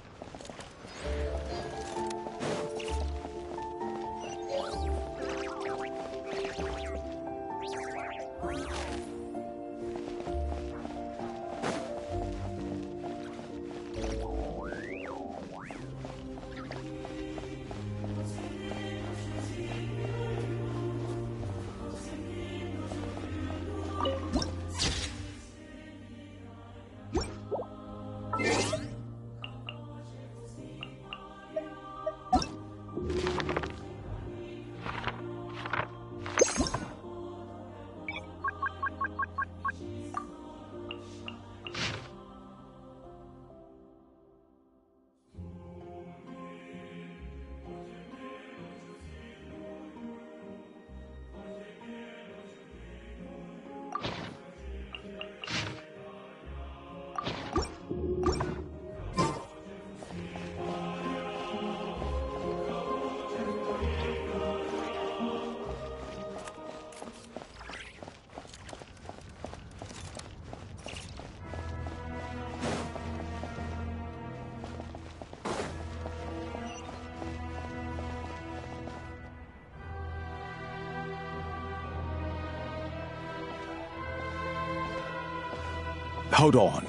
Hold on.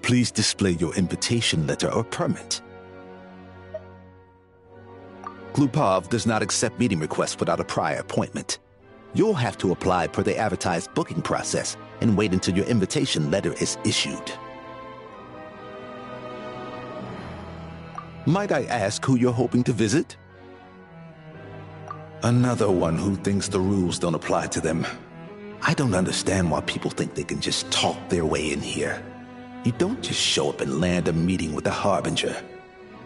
Please display your invitation letter or permit. Glupov does not accept meeting requests without a prior appointment. You'll have to apply per the advertised booking process and wait until your invitation letter is issued. Might I ask who you're hoping to visit? Another one who thinks the rules don't apply to them. I don't understand why people think they can just talk their way in here. You don't just show up and land a meeting with a harbinger.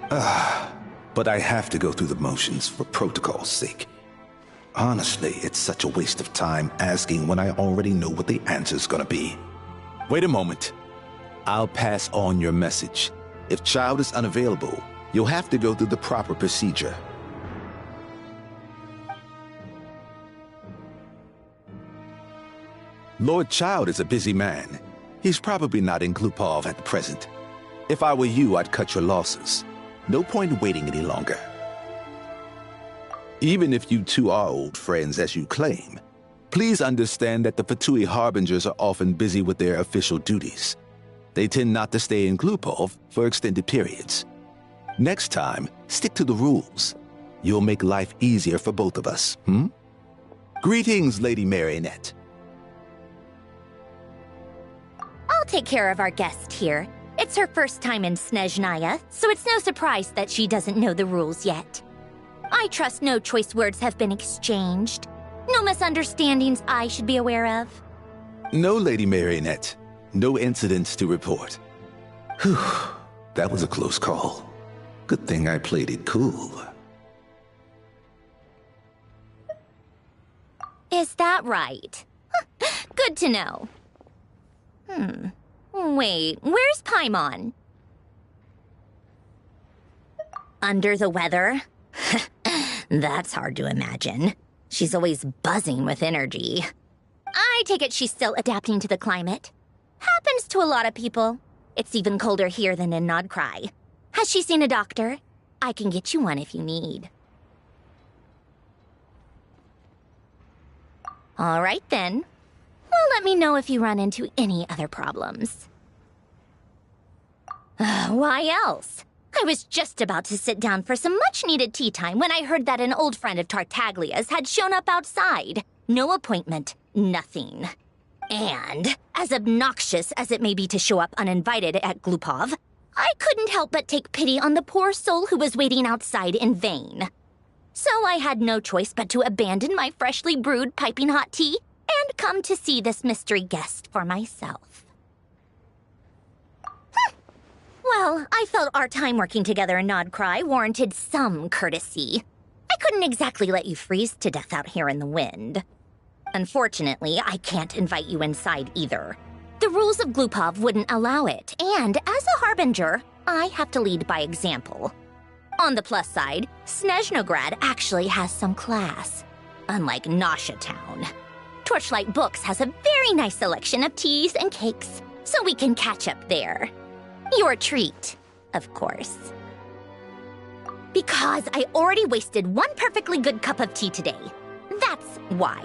But I have to go through the motions for protocol's sake. Honestly, it's such a waste of time asking when I already know what the answer's gonna be. Wait a moment. I'll pass on your message. If Child is unavailable, you'll have to go through the proper procedure. Lord Child is a busy man. He's probably not in Glupov at the present. If I were you, I'd cut your losses. No point waiting any longer. Even if you two are old friends as you claim, please understand that the Fatui Harbingers are often busy with their official duties. They tend not to stay in Glupov for extended periods. Next time, stick to the rules. You'll make life easier for both of us, Greetings, Lady Marionette. I'll take care of our guest here. It's her first time in Snezhnaya, so it's no surprise that she doesn't know the rules yet. I trust no choice words have been exchanged. No misunderstandings I should be aware of. No, Lady Marionette. No incidents to report. Whew, that was a close call. Good thing I played it cool. Is that right? Good to know. Wait, where's Paimon? Under the weather? That's hard to imagine. She's always buzzing with energy. I take it she's still adapting to the climate. Happens to a lot of people. It's even colder here than in Nodcry. Has she seen a doctor? I can get you one if you need. All right then. Well, let me know if you run into any other problems. Why else? I was just about to sit down for some much-needed tea time when I heard that an old friend of Tartaglia's had shown up outside. No appointment, nothing. And, as obnoxious as it may be to show up uninvited at Glupov, I couldn't help but take pity on the poor soul who was waiting outside in vain. So I had no choice but to abandon my freshly brewed piping hot tea and come to see this mystery guest for myself. Well, I felt our time working together in Nodcry warranted some courtesy. I couldn't exactly let you freeze to death out here in the wind. Unfortunately, I can't invite you inside either. The rules of Glupov wouldn't allow it, and as a harbinger, I have to lead by example. On the plus side, Snezhnograd actually has some class, unlike Nasha Town. Torchlight Books has a very nice selection of teas and cakes, so we can catch up there. Your treat, of course. Because I already wasted one perfectly good cup of tea today. That's why.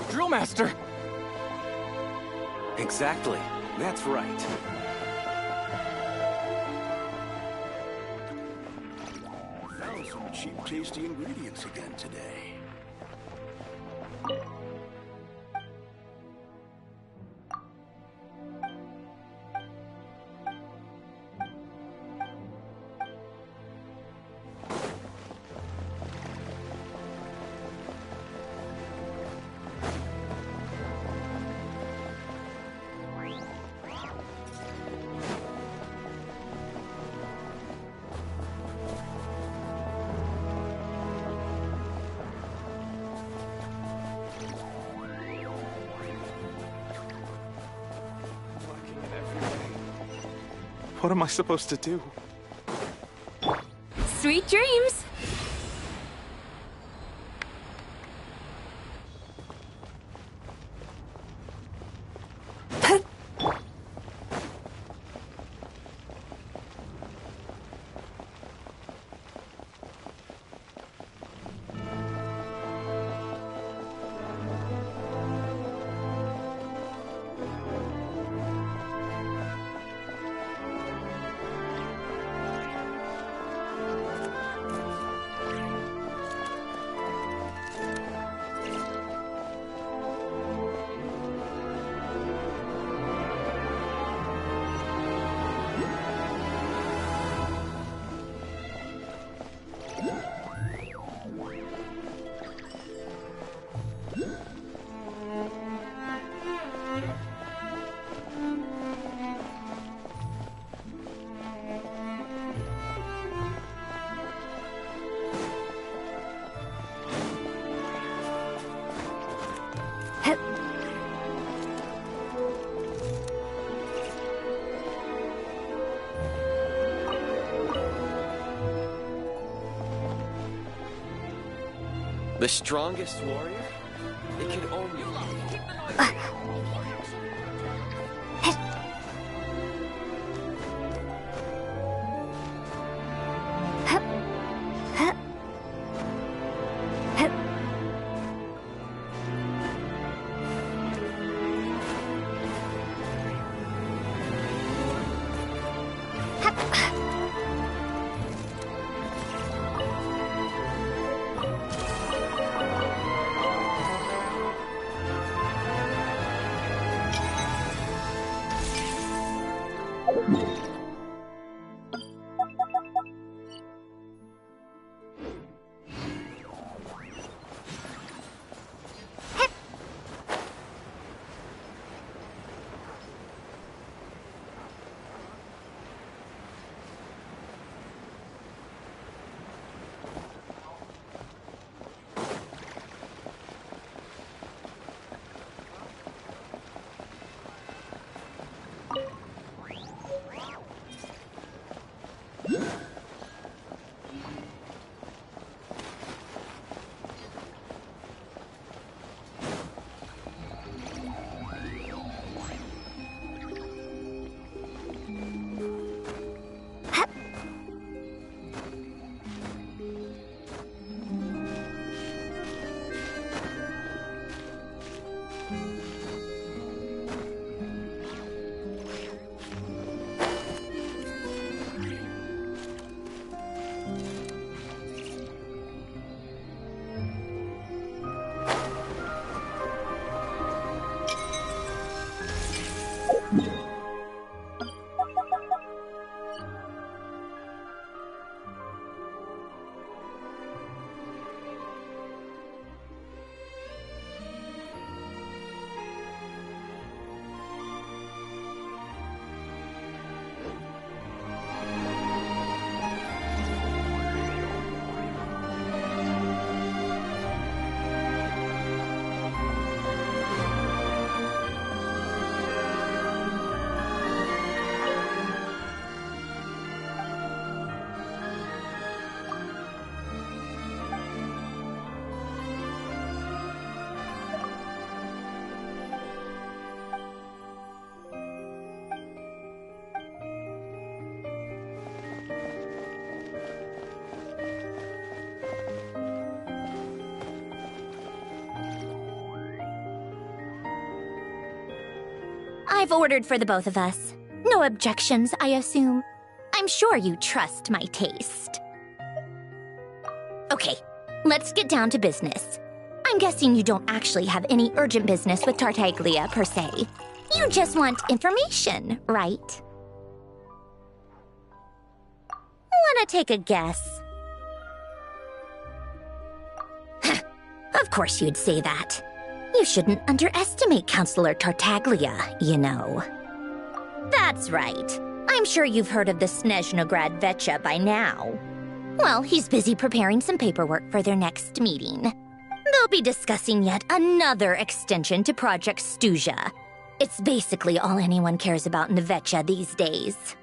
Drill Master! Exactly. That's right. Found some cheap, tasty ingredients again today. What am I supposed to do? Sweet dreams! The strongest warrior? It can only I've ordered for the both of us. No objections, I assume. I'm sure you trust my taste. Okay, let's get down to business. I'm guessing you don't actually have any urgent business with Tartaglia, per se. You just want information, right? Wanna take a guess? Of course you'd say that. You shouldn't underestimate Counselor Tartaglia, you know. That's right. I'm sure you've heard of the Snezhnograd Vecha by now. Well, he's busy preparing some paperwork for their next meeting. They'll be discussing yet another extension to Project Stuja. It's basically all anyone cares about in the Vecha these days.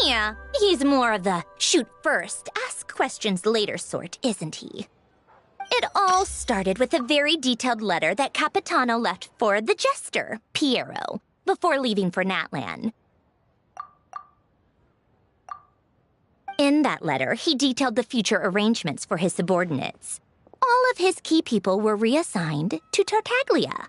Yeah, he's more of the shoot first, ask questions later sort, isn't he? It all started with a very detailed letter that Capitano left for the jester, Piero, before leaving for Natlan. In that letter, he detailed the future arrangements for his subordinates. All of his key people were reassigned to Tartaglia.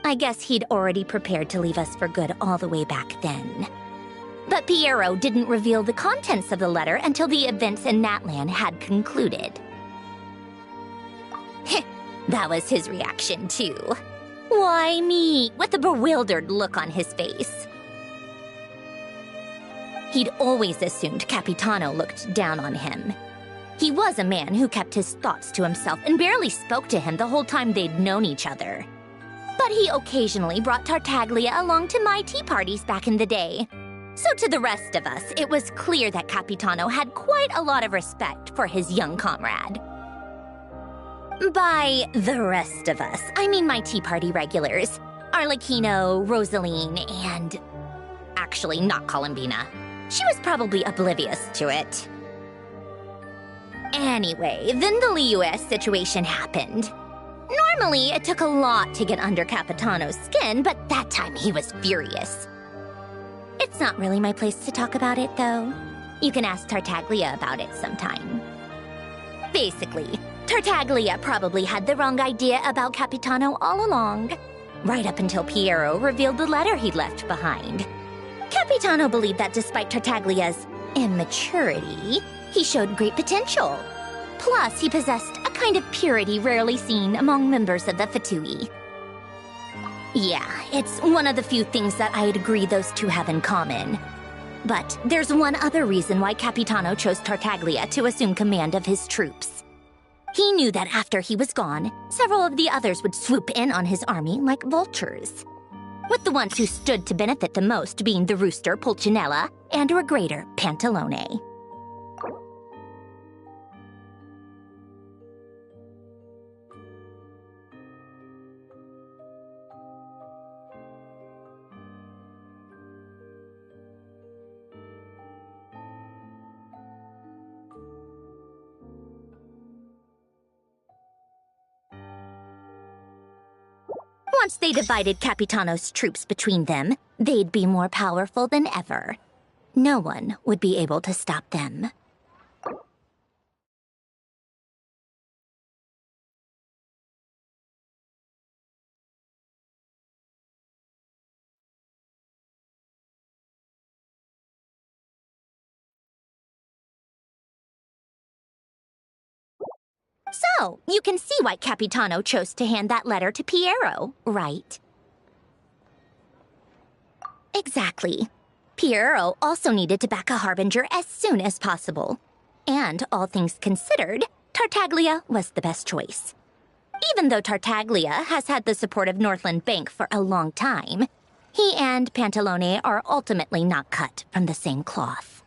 I guess he'd already prepared to leave us for good all the way back then. But Piero didn't reveal the contents of the letter until the events in Natlan had concluded. That was his reaction, too. Why me? With a bewildered look on his face. He'd always assumed Capitano looked down on him. He was a man who kept his thoughts to himself and barely spoke to him the whole time they'd known each other. But he occasionally brought Tartaglia along to my tea parties back in the day. So to the rest of us, it was clear that Capitano had quite a lot of respect for his young comrade. By the rest of us, I mean my tea party regulars. Arlecchino, Rosaline, and... actually, not Columbina. She was probably oblivious to it. Anyway, then the Liues situation happened. Normally, it took a lot to get under Capitano's skin, but that time he was furious. It's not really my place to talk about it, though. You can ask Tartaglia about it sometime. Basically, Tartaglia probably had the wrong idea about Capitano all along, right up until Piero revealed the letter he'd left behind. Capitano believed that despite Tartaglia's immaturity, he showed great potential. Plus, he possessed a kind of purity rarely seen among members of the Fatui. Yeah, it's one of the few things that I'd agree those two have in common. But there's one other reason why Capitano chose Tartaglia to assume command of his troops. He knew that after he was gone, several of the others would swoop in on his army like vultures, with the ones who stood to benefit the most being the rooster Pulcinella and regrator Pantalone. Once they divided Capitano's troops between them, they'd be more powerful than ever. No one would be able to stop them. So, you can see why Capitano chose to hand that letter to Piero, right? Exactly. Piero also needed to back a Harbinger as soon as possible. And, all things considered, Tartaglia was the best choice. Even though Tartaglia has had the support of Northland Bank for a long time, he and Pantalone are ultimately not cut from the same cloth.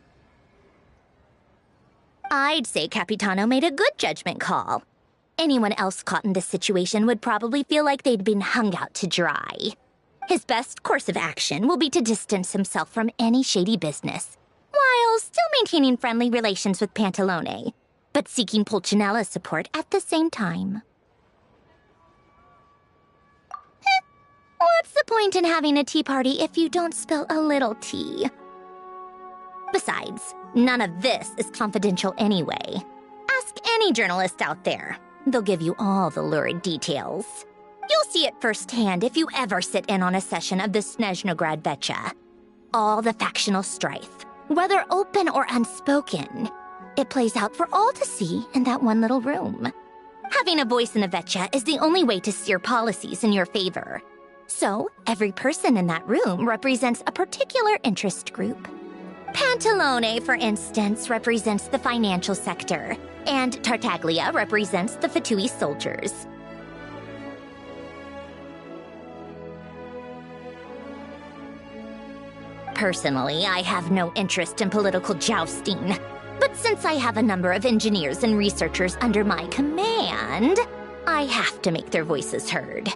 I'd say Capitano made a good judgment call. Anyone else caught in this situation would probably feel like they'd been hung out to dry. His best course of action will be to distance himself from any shady business, while still maintaining friendly relations with Pantalone, but seeking Pulcinella's support at the same time. What's the point in having a tea party if you don't spill a little tea? Besides, none of this is confidential anyway. Ask any journalist out there. They'll give you all the lurid details. You'll see it firsthand if you ever sit in on a session of the Snezhnograd Vecha. All the factional strife, whether open or unspoken, it plays out for all to see in that one little room. Having a voice in the Vecha is the only way to steer policies in your favor. So, every person in that room represents a particular interest group. Pantalone, for instance, represents the financial sector, and Tartaglia represents the Fatui soldiers. Personally, I have no interest in political jousting, but since I have a number of engineers and researchers under my command, I have to make their voices heard.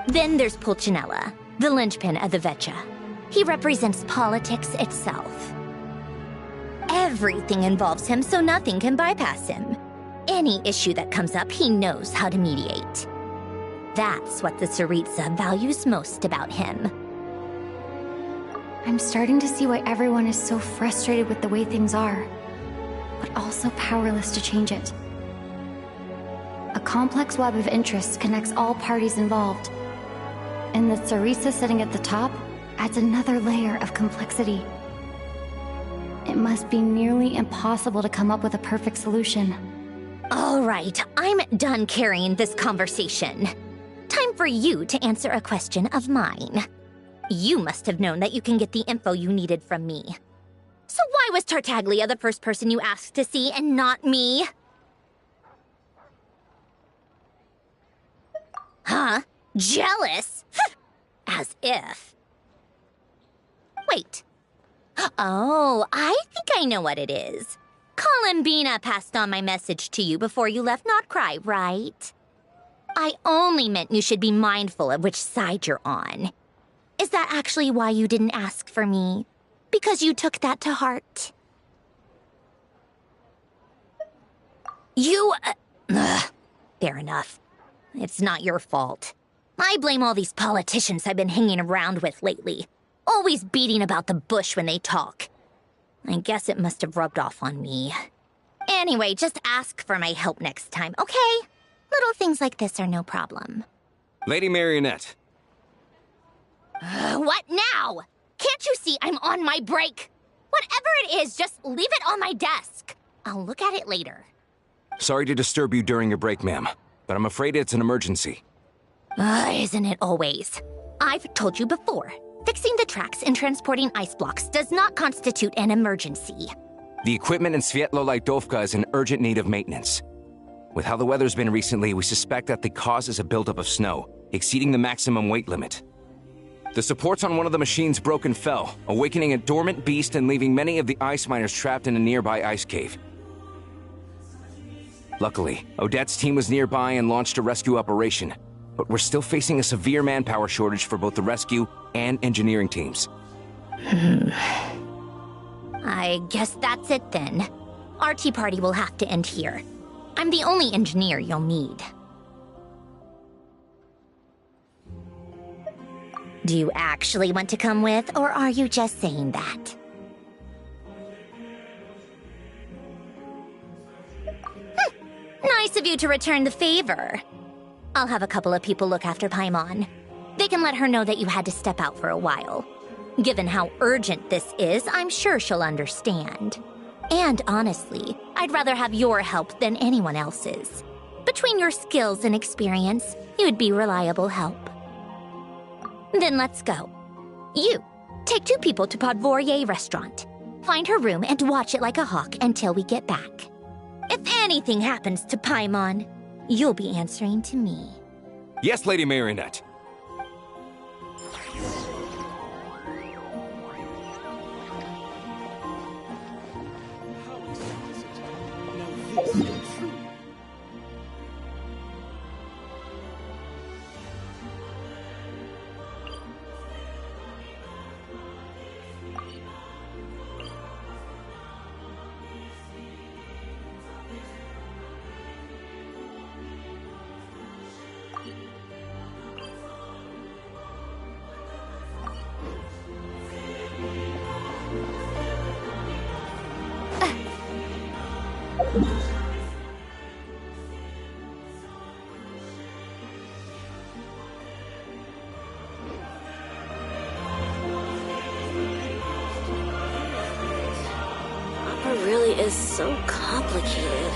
Then there's Pulcinella, the linchpin of the Vecha. He represents politics itself. Everything involves him, so nothing can bypass him. Any issue that comes up, he knows how to mediate. That's what the Tsaritsa values most about him. I'm starting to see why everyone is so frustrated with the way things are, but also powerless to change it. A complex web of interests connects all parties involved, and the Tsaritsa sitting at the top adds another layer of complexity. It must be nearly impossible to come up with a perfect solution. All right, I'm done carrying this conversation. Time for you to answer a question of mine. You must have known that you can get the info you needed from me. So why was Tartaglia the first person you asked to see and not me? Huh? Jealous? As if. Wait. Oh, I think I know what it is. Columbina passed on my message to you before you left Notcry, right? I only meant you should be mindful of which side you're on. Is that actually why you didn't ask for me? Because you took that to heart? You... fair enough. It's not your fault. I blame all these politicians I've been hanging around with lately. Always beating about the bush when they talk. I guess it must have rubbed off on me. Anyway, just ask for my help next time, okay? Little things like this are no problem. Lady Marionette. What now? Can't you see I'm on my break? Whatever it is, just leave it on my desk. I'll look at it later. Sorry to disturb you during your break, ma'am, but I'm afraid it's an emergency. Isn't it always? I've told you before. Fixing the tracks and transporting ice blocks does not constitute an emergency. The equipment in Svietlo-Laidovka is in urgent need of maintenance. With how the weather's been recently, we suspect that the cause is a buildup of snow, exceeding the maximum weight limit. The supports on one of the machines broke and fell, awakening a dormant beast and leaving many of the ice miners trapped in a nearby ice cave. Luckily, Odette's team was nearby and launched a rescue operation, but we're still facing a severe manpower shortage for both the rescue and engineering teams. I guess that's it then. Our tea party will have to end here. I'm the only engineer you'll need. Do you actually want to come with, or are you just saying that? Nice of you to return the favor. I'll have a couple of people look after Paimon. They can let her know that you had to step out for a while. Given how urgent this is, I'm sure she'll understand. And honestly, I'd rather have your help than anyone else's. Between your skills and experience, you'd be reliable help. Then let's go. You, take 2 people to Podvorier restaurant. Find her room and watch it like a hawk until we get back. If anything happens to Paimon, you'll be answering to me. Yes, Lady Marionette. Opera really is so complicated.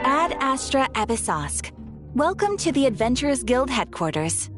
Ad Astra Ebisosk. Welcome to the Adventurers Guild headquarters.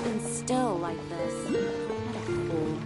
been still like this. What a fool.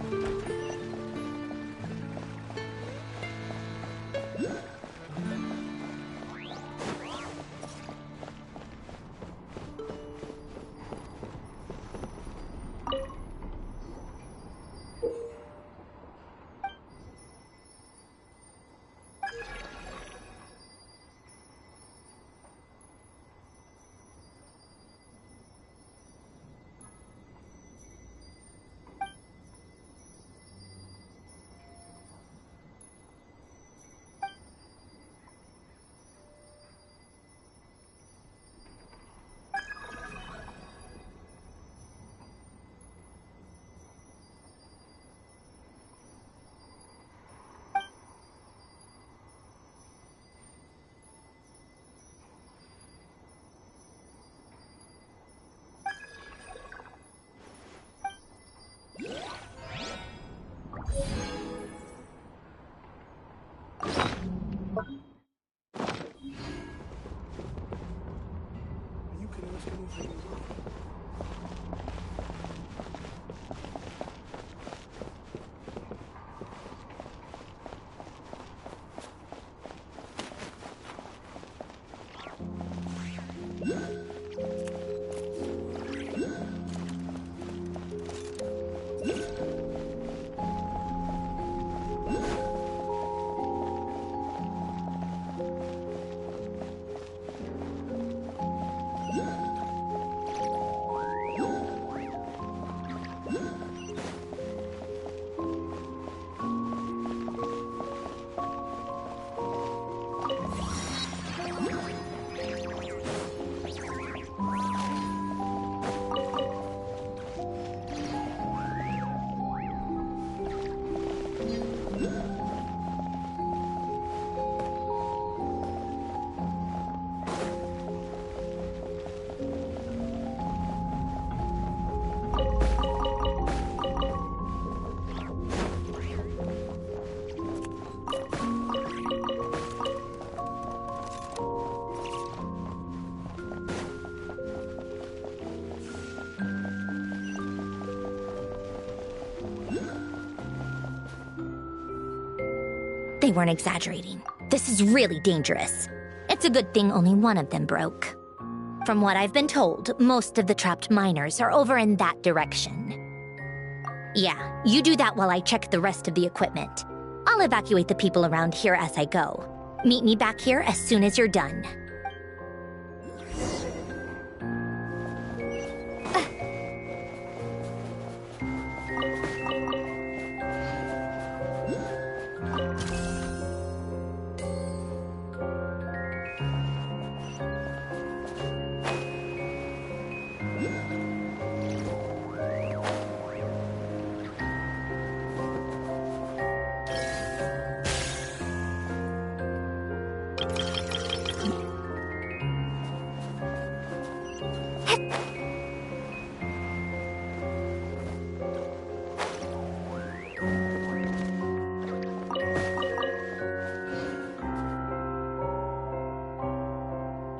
They weren't exaggerating. This is really dangerous. It's a good thing only one of them broke. From what I've been told, most of the trapped miners are over in that direction. Yeah, you do that while I check the rest of the equipment. I'll evacuate the people around here as I go. Meet me back here as soon as you're done.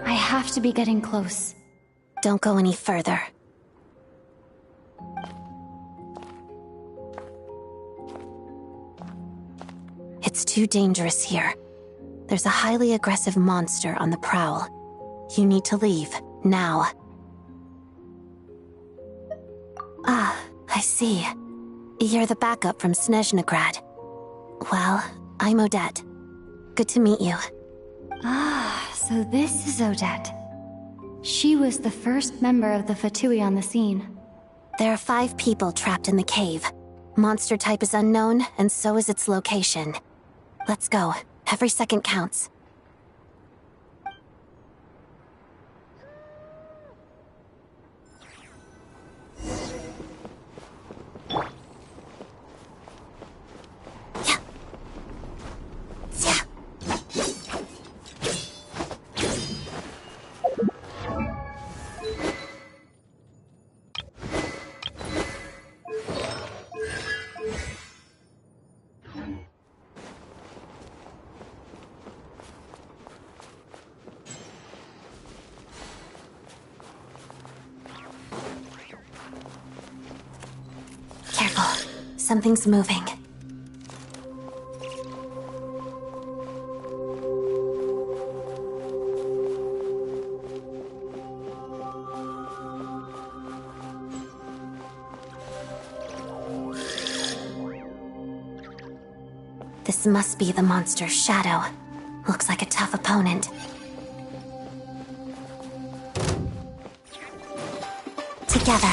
I have to be getting close. Don't go any further. It's too dangerous here. There's a highly aggressive monster on the prowl. You need to leave, now. Ah, I see. You're the backup from Snezhnegrad. Well, I'm Odette. Good to meet you. Ah, so this is Odette. She was the first member of the Fatui on the scene. There are 5 people trapped in the cave. Monster type is unknown, and so is its location. Let's go. Every second counts. careful. Something's moving. This must be the monster's shadow. Looks like a tough opponent. Together.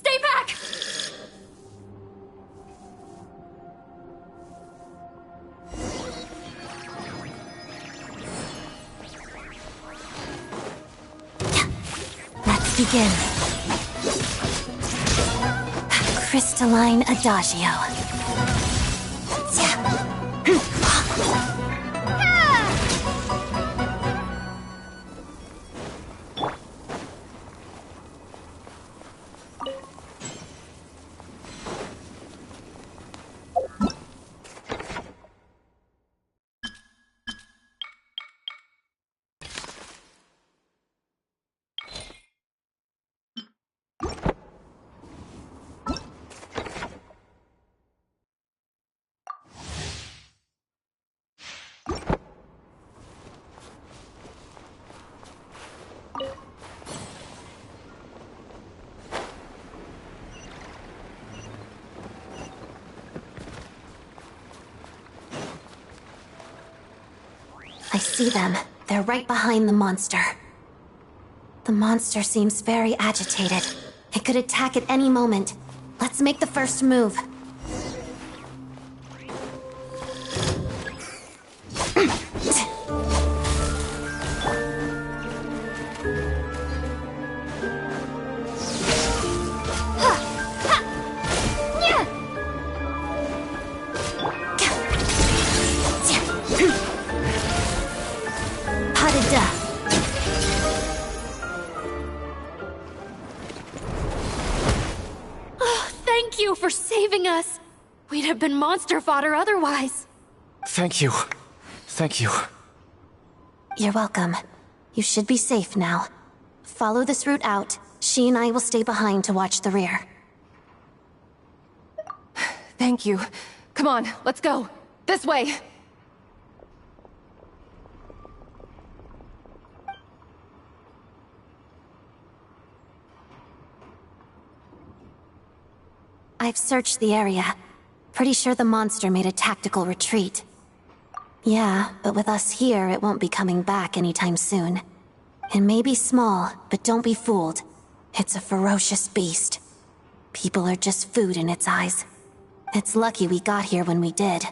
Stay back! Let's begin. Crystalline Adagio. I see them. They're right behind the monster. The monster seems very agitated. It could attack at any moment. Let's make the first move. Thank you for saving us. We'd have been monster fodder otherwise. Thank you. Thank you. You're welcome. You should be safe now. Follow this route out. She and I will stay behind to watch the rear. Thank you. Come on, let's go. This way. I've searched the area. Pretty sure the monster made a tactical retreat. Yeah, but with us here, it won't be coming back anytime soon. It may be small, but don't be fooled. It's a ferocious beast. People are just food in its eyes. It's lucky we got here when we did.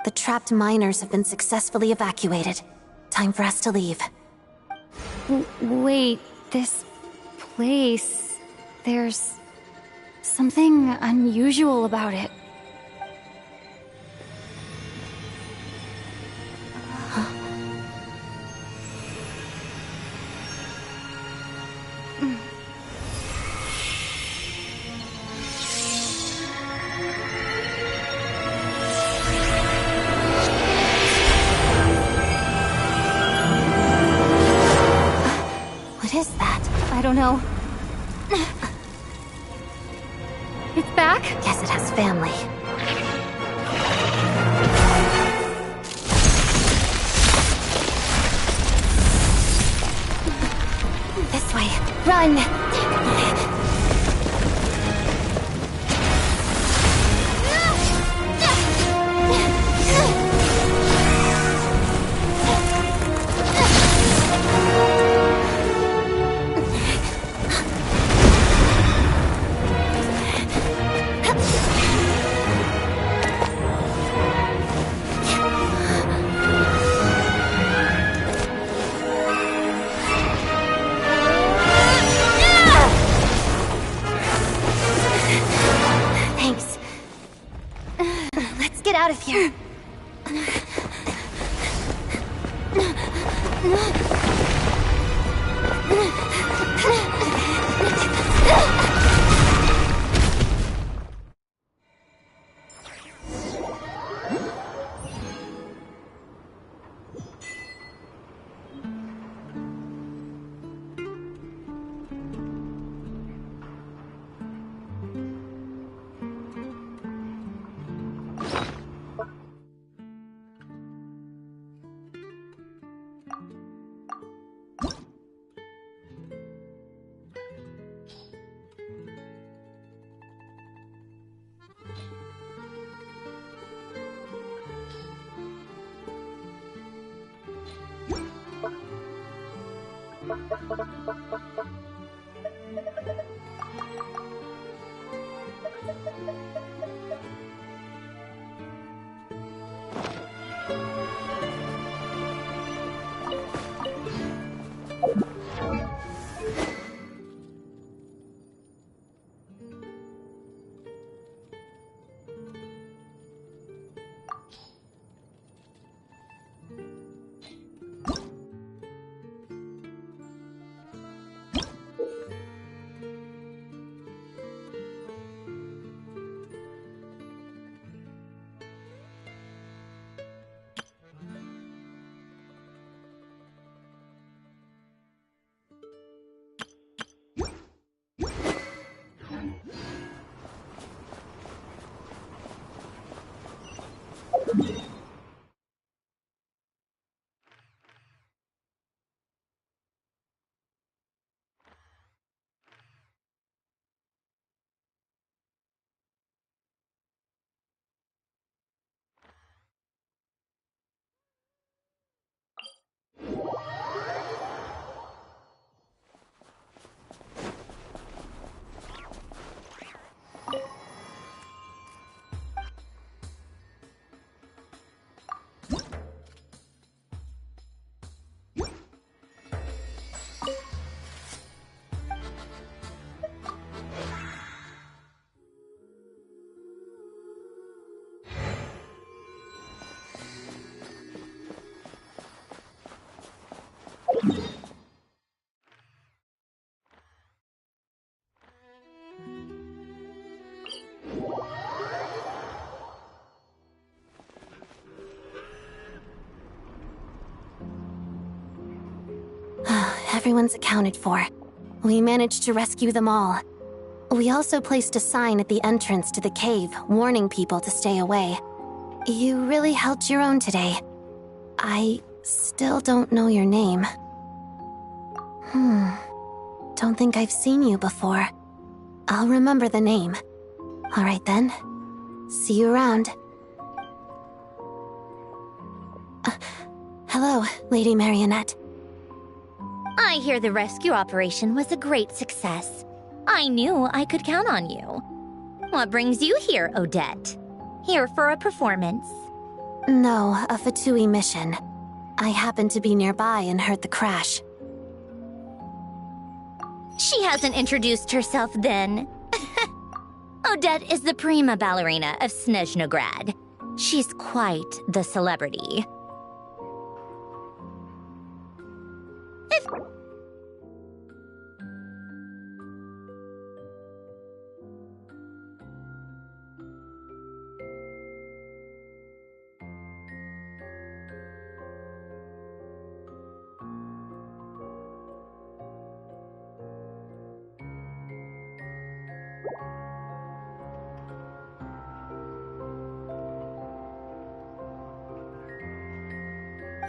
The trapped miners have been successfully evacuated. Time for us to leave. Wait, this place... There's... something unusual about it. What is that? I don't know. It's back? Guess it has family. This way. Run! Thanks. Let's get out of here. Everyone's accounted for. We managed to rescue them all. We also placed a sign at the entrance to the cave, warning people to stay away. You really held your own today. I still don't know your name. Don't think I've seen you before. I'll remember the name. All right then. See you around. Hello, Lady Marionette. I hear the rescue operation was a great success. I knew I could count on you. What brings you here, Odette? Here for a performance? No, a Fatui mission. I happened to be nearby and heard the crash. She hasn't introduced herself then. Odette is the prima ballerina of Snezhnograd. She's quite the celebrity.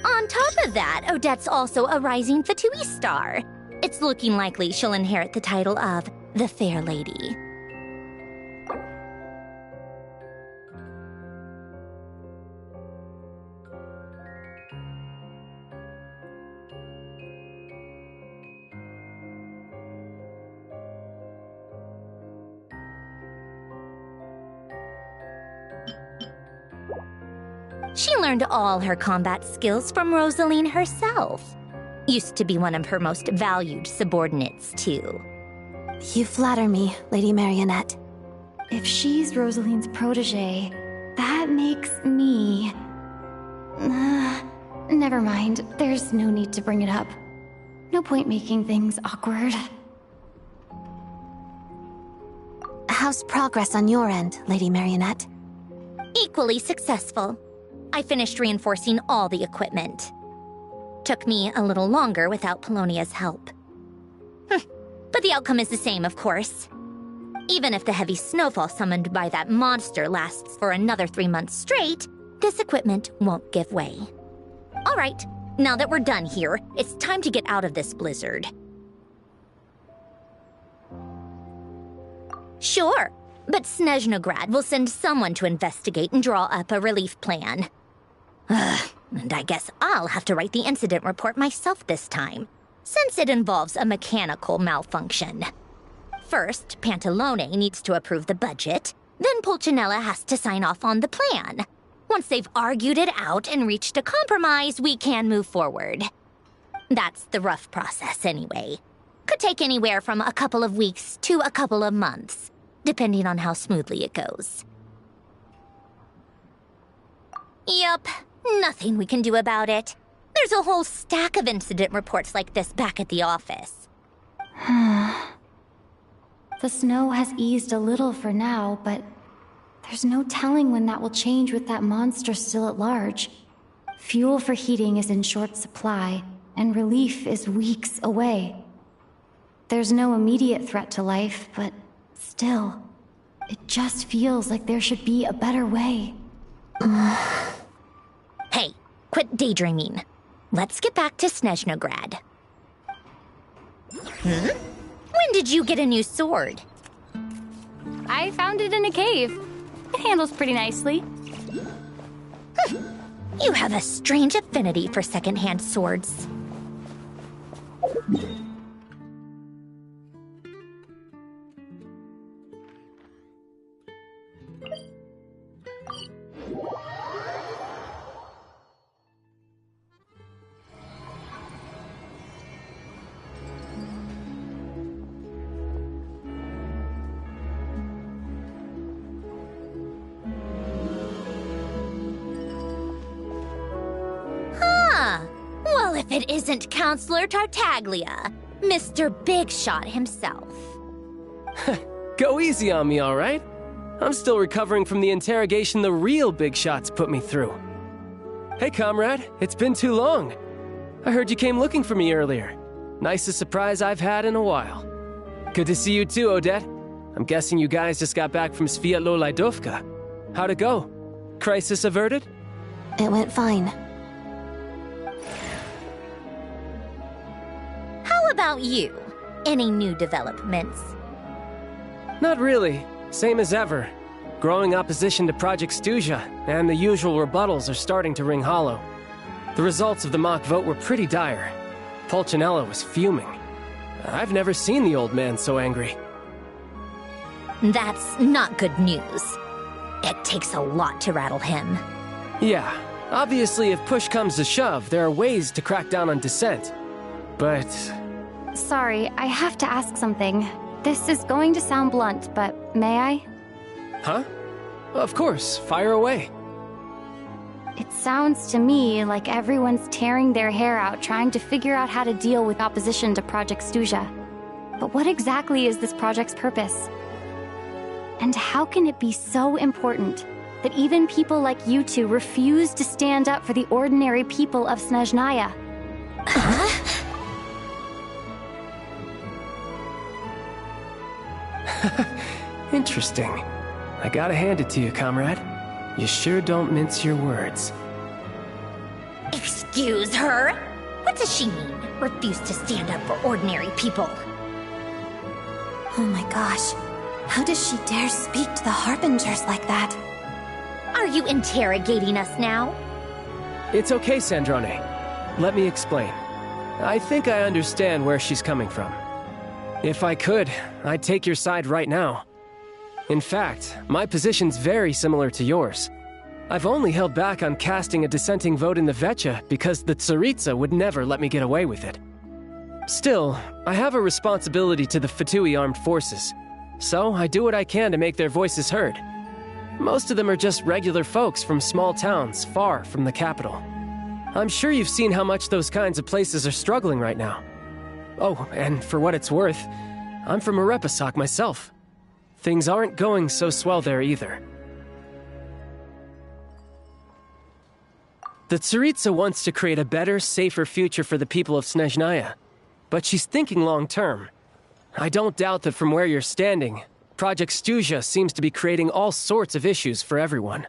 On top of that, Odette's also a rising Fatui star. It's looking likely she'll inherit the title of the Fair Lady. She learned all her combat skills from Rosaline herself. Used to be one of her most valued subordinates, too. You flatter me, Lady Marionette. If she's Rosaline's protege, that makes me... never mind. There's no need to bring it up. No point making things awkward. How's progress on your end, Lady Marionette? Equally successful. I finished reinforcing all the equipment. Took me a little longer without Polonia's help. But the outcome is the same, of course. Even if the heavy snowfall summoned by that monster lasts for another 3 months straight, this equipment won't give way. All right, now that we're done here, it's time to get out of this blizzard. Sure, but Snezhnograd will send someone to investigate and draw up a relief plan. And I guess I'll have to write the incident report myself this time. since it involves a mechanical malfunction. First, Pantalone needs to approve the budget, then Pulcinella has to sign off on the plan. Once they've argued it out and reached a compromise, we can move forward. That's the rough process anyway. Could take anywhere from a couple of weeks to a couple of months, depending on how smoothly it goes. Yup, nothing we can do about it. There's a whole stack of incident reports like this back at the office. The snow has eased a little for now, but there's no telling when that will change with that monster still at large. Fuel for heating is in short supply, and relief is weeks away. There's no immediate threat to life, but still, it just feels like there should be a better way. Hey, quit daydreaming. Let's get back to Snezhnograd. When did you get a new sword? I found it in a cave. It handles pretty nicely. You have a strange affinity for secondhand swords. Well, if it isn't Counselor Tartaglia, Mr. Big Shot himself. Go easy on me, all right? I'm still recovering from the interrogation the real Big Shots put me through. Hey, comrade, it's been too long. I heard you came looking for me earlier. Nicest surprise I've had in a while. Good to see you too, Odette. I'm guessing you guys just got back from Sviatlo Lajdovka. How'd it go? Crisis averted? It went fine. How about you? Any new developments? Not really. Same as ever. Growing opposition to Project Stuja, and the usual rebuttals are starting to ring hollow. The results of the mock vote were pretty dire. Pulcinella was fuming. I've never seen the old man so angry. That's not good news. It takes a lot to rattle him. Yeah, obviously if push comes to shove, there are ways to crack down on dissent. But... Sorry, I have to ask something. This is going to sound blunt, but may I? Huh? Of course, fire away. It sounds to me like everyone's tearing their hair out trying to figure out how to deal with opposition to Project Stuja. But what exactly is this project's purpose? And how can it be so important that even people like you two refuse to stand up for the ordinary people of Snezhnaya? Interesting. I gotta hand it to you, comrade. You sure don't mince your words. Excuse her? What does she mean? Refuse to stand up for ordinary people? Oh my gosh. How does she dare speak to the Harbingers like that? Are you interrogating us now? It's okay, Sandrone. Let me explain. I think I understand where she's coming from. If I could, I'd take your side right now. In fact, my position's very similar to yours. I've only held back on casting a dissenting vote in the Vetcha because the Tsaritsa would never let me get away with it. Still, I have a responsibility to the Fatui armed forces, so I do what I can to make their voices heard. Most of them are just regular folks from small towns far from the capital. I'm sure you've seen how much those kinds of places are struggling right now. Oh, and for what it's worth, I'm from Arepasak myself. Things aren't going so swell there either. The Tsaritsa wants to create a better, safer future for the people of Snezhnaya, but she's thinking long-term. I don't doubt that from where you're standing, Project Stuja seems to be creating all sorts of issues for everyone.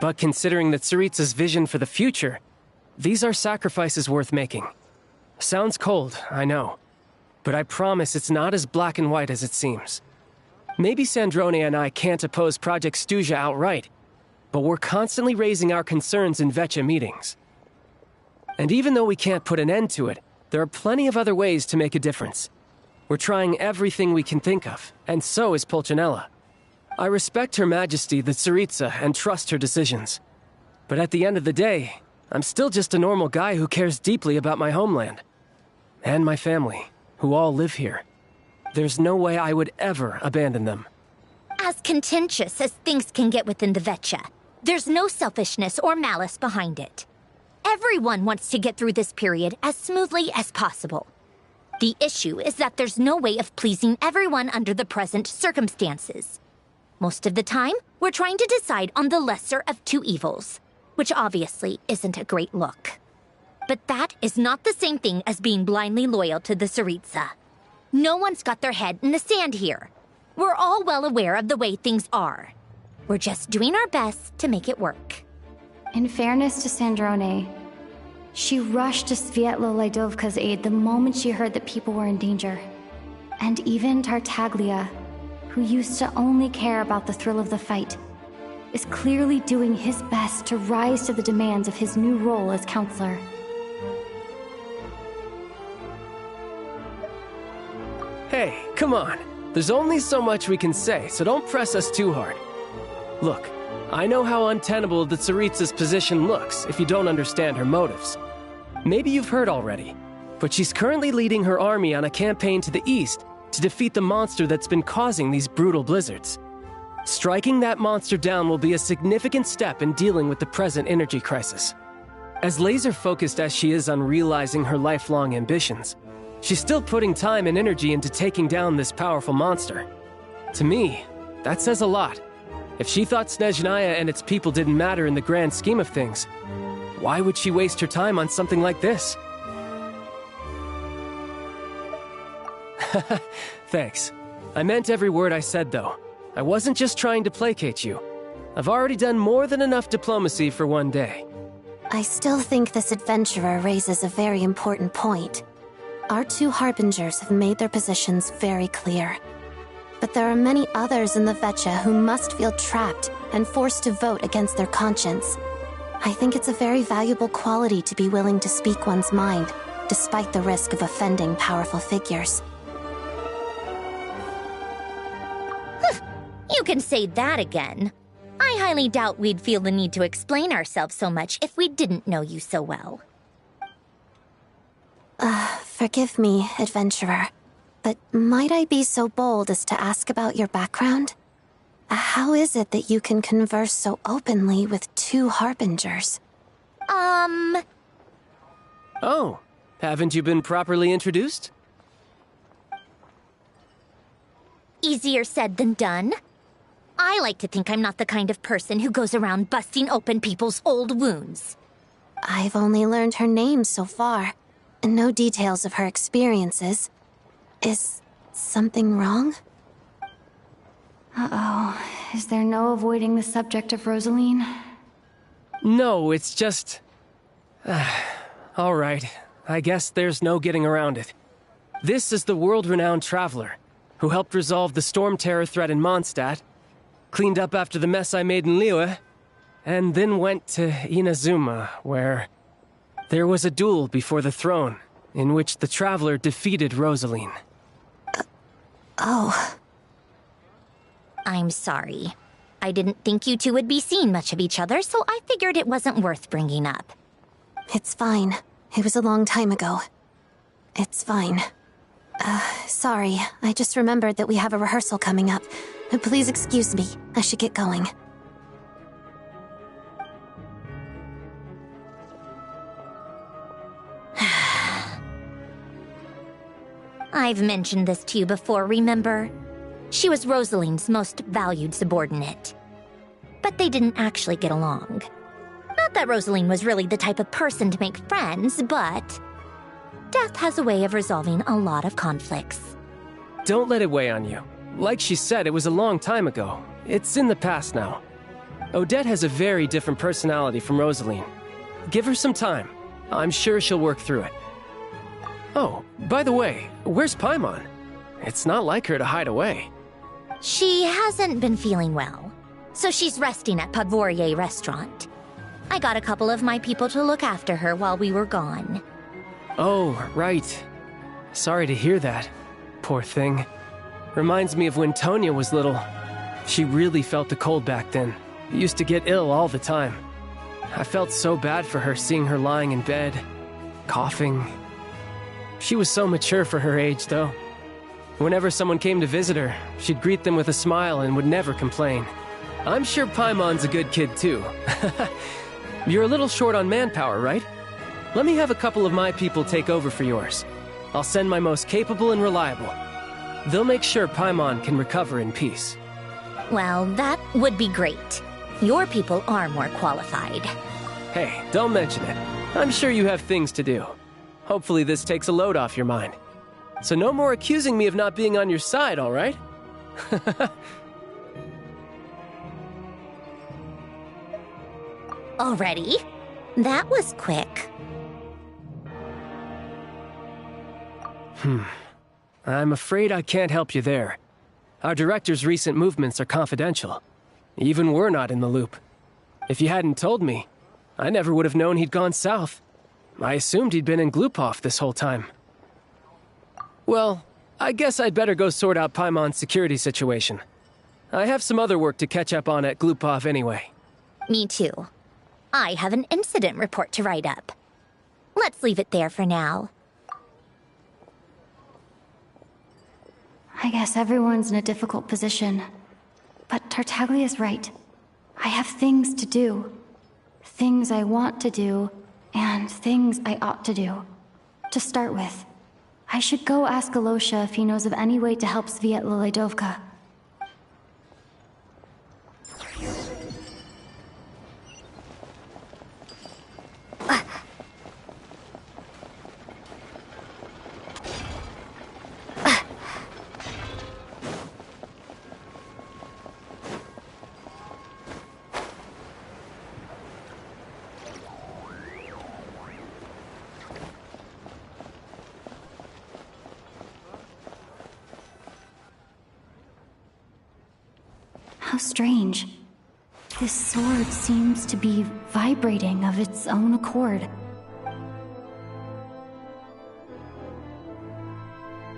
But considering the Tsaritsa's vision for the future, these are sacrifices worth making. Sounds cold, I know, but I promise it's not as black and white as it seems. Maybe Sandrone and I can't oppose Project Stuja outright, but we're constantly raising our concerns in Vetcha meetings. And even though we can't put an end to it, there are plenty of other ways to make a difference. We're trying everything we can think of, and so is Pulcinella. I respect Her Majesty the Tsaritsa and trust her decisions. But at the end of the day, I'm still just a normal guy who cares deeply about my homeland. And my family, who all live here. There's no way I would ever abandon them. As contentious as things can get within the Vetcha, there's no selfishness or malice behind it. Everyone wants to get through this period as smoothly as possible. The issue is that there's no way of pleasing everyone under the present circumstances. Most of the time, we're trying to decide on the lesser of two evils, which obviously isn't a great look. But that is not the same thing as being blindly loyal to the Tsaritsa. No one's got their head in the sand here. We're all well aware of the way things are. We're just doing our best to make it work. In fairness to Sandrone, she rushed to Svietlo Laidovka's aid the moment she heard that people were in danger. And even Tartaglia, who used to only care about the thrill of the fight, is clearly doing his best to rise to the demands of his new role as counselor. Hey, come on. There's only so much we can say, so don't press us too hard. Look, I know how untenable the Tsaritsa's position looks if you don't understand her motives. Maybe you've heard already, but she's currently leading her army on a campaign to the east to defeat the monster that's been causing these brutal blizzards. Striking that monster down will be a significant step in dealing with the present energy crisis. As laser-focused as she is on realizing her lifelong ambitions, she's still putting time and energy into taking down this powerful monster. To me, that says a lot. If she thought Snezhnaya and its people didn't matter in the grand scheme of things, why would she waste her time on something like this? Thanks. I meant every word I said, though. I wasn't just trying to placate you. I've already done more than enough diplomacy for one day. I still think this adventurer raises a very important point. Our two harbingers have made their positions very clear. But there are many others in the Vetcha who must feel trapped and forced to vote against their conscience. I think it's a very valuable quality to be willing to speak one's mind, despite the risk of offending powerful figures. You can say that again. I highly doubt we'd feel the need to explain ourselves so much if we didn't know you so well. Forgive me, adventurer, but might I be so bold as to ask about your background? How is it that you can converse so openly with two harbingers? Oh, haven't you been properly introduced? Easier said than done. I like to think I'm not the kind of person who goes around busting open people's old wounds. I've only learned her name so far. No details of her experiences. Is something wrong? Uh-oh. Is there no avoiding the subject of Rosaline? No, it's just... all right. I guess there's no getting around it. This is the world-renowned traveler, who helped resolve the storm terror threat in Mondstadt, cleaned up after the mess I made in Liyue, and then went to Inazuma, where there was a duel before the throne, in which the traveler defeated Rosaline. Oh. I'm sorry. I didn't think you two would be seeing much of each other, so I figured it wasn't worth bringing up. It's fine. It was a long time ago. It's fine. Sorry. I just remembered that we have a rehearsal coming up. Please excuse me. I should get going. I've mentioned this to you before, remember? She was Rosaline's most valued subordinate. But they didn't actually get along. Not that Rosaline was really the type of person to make friends, but death has a way of resolving a lot of conflicts. Don't let it weigh on you. Like she said, it was a long time ago. It's in the past now. Odette has a very different personality from Rosaline. Give her some time. I'm sure she'll work through it. Oh, by the way, where's Paimon? It's not like her to hide away. She hasn't been feeling well, so she's resting at Podvorier Restaurant. I got a couple of my people to look after her while we were gone. Oh, right. Sorry to hear that. Poor thing. Reminds me of when Tonya was little. She really felt the cold back then. Used to get ill all the time. I felt so bad for her seeing her lying in bed, coughing. She was so mature for her age, though. Whenever someone came to visit her, she'd greet them with a smile and would never complain. I'm sure Paimon's a good kid, too. You're a little short on manpower, right? Let me have a couple of my people take over for yours. I'll send my most capable and reliable. They'll make sure Paimon can recover in peace. Well, that would be great. Your people are more qualified. Hey, don't mention it. I'm sure you have things to do. Hopefully this takes a load off your mind. So no more accusing me of not being on your side, all right? Already? That was quick. I'm afraid I can't help you there. Our director's recent movements are confidential. Even we're not in the loop. If you hadn't told me, I never would have known he'd gone south. I assumed he'd been in Glupov this whole time. Well, I guess I'd better go sort out Paimon's security situation. I have some other work to catch up on at Glupov anyway. Me too. I have an incident report to write up. Let's leave it there for now. I guess everyone's in a difficult position. But Tartaglia's right. I have things to do. Things I want to do, and things I ought to do. To start with, I should go ask Alosha if he knows of any way to help Sviatla Ledovka. How strange. This sword seems to be vibrating of its own accord.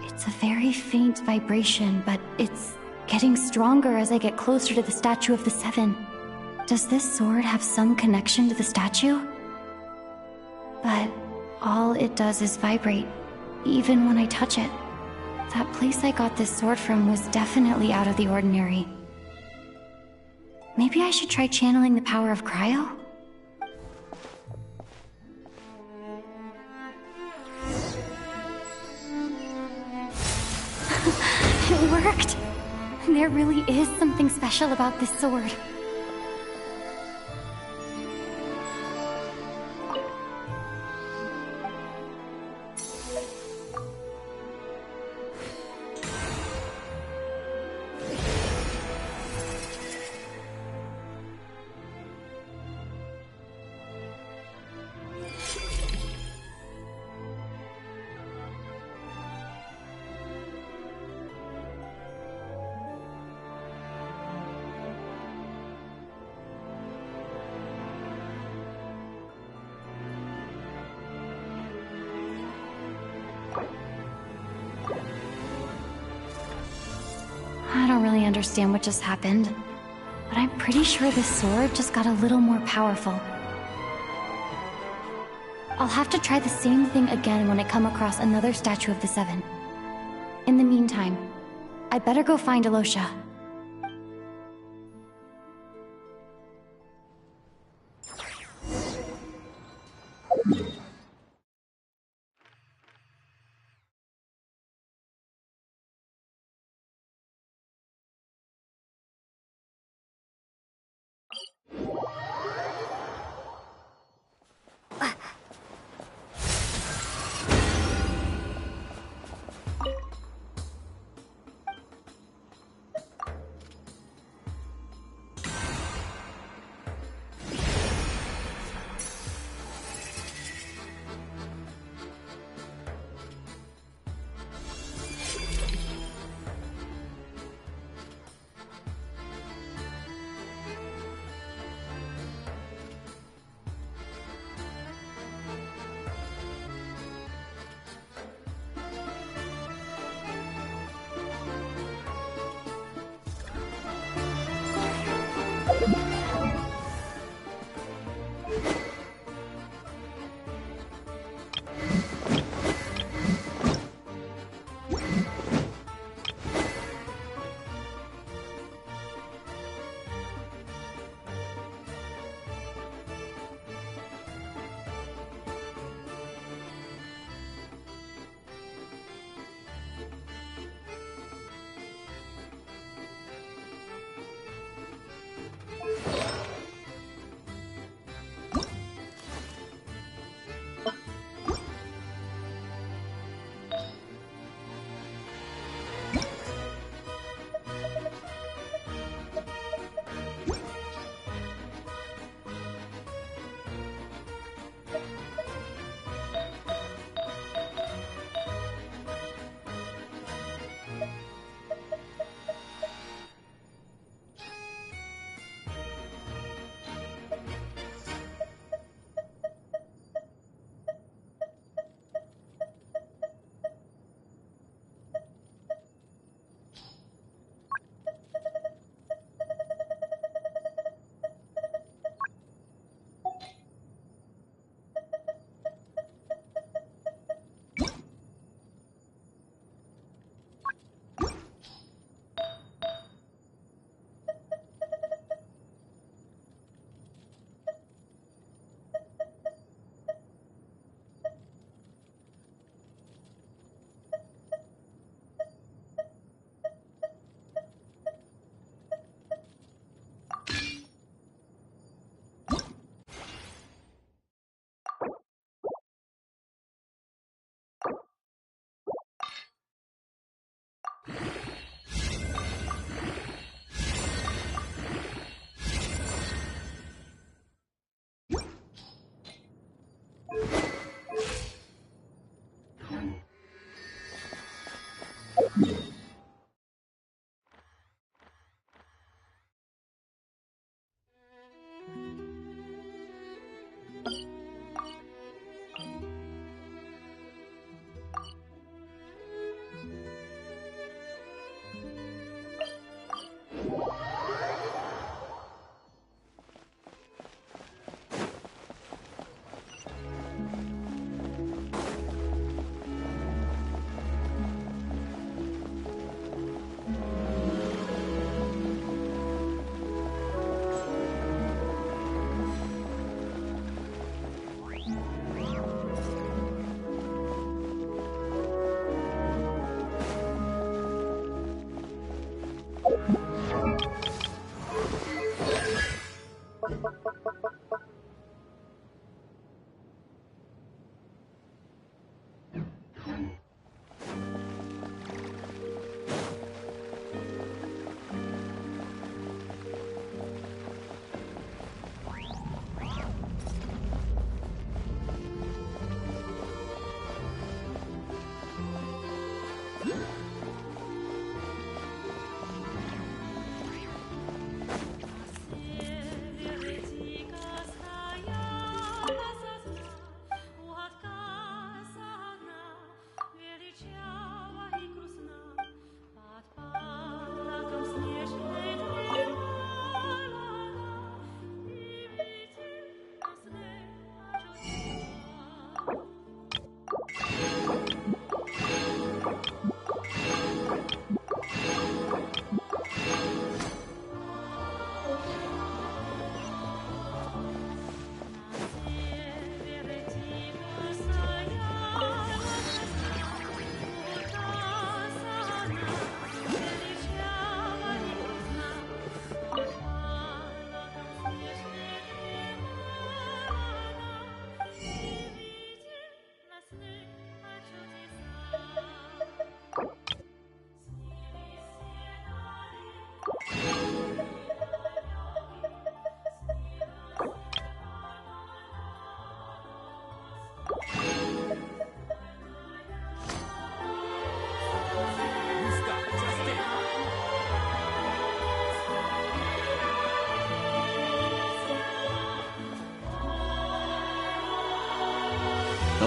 It's a very faint vibration, but it's getting stronger as I get closer to the Statue of the Seven. Does this sword have some connection to the statue? But all it does is vibrate, even when I touch it. That place I got this sword from was definitely out of the ordinary. Maybe I should try channeling the power of cryo? It worked! There really is something special about this sword. I don't really understand what just happened, but I'm pretty sure this sword just got a little more powerful. I'll have to try the same thing again when I come across another Statue of the Seven. In the meantime, I better go find Alosha.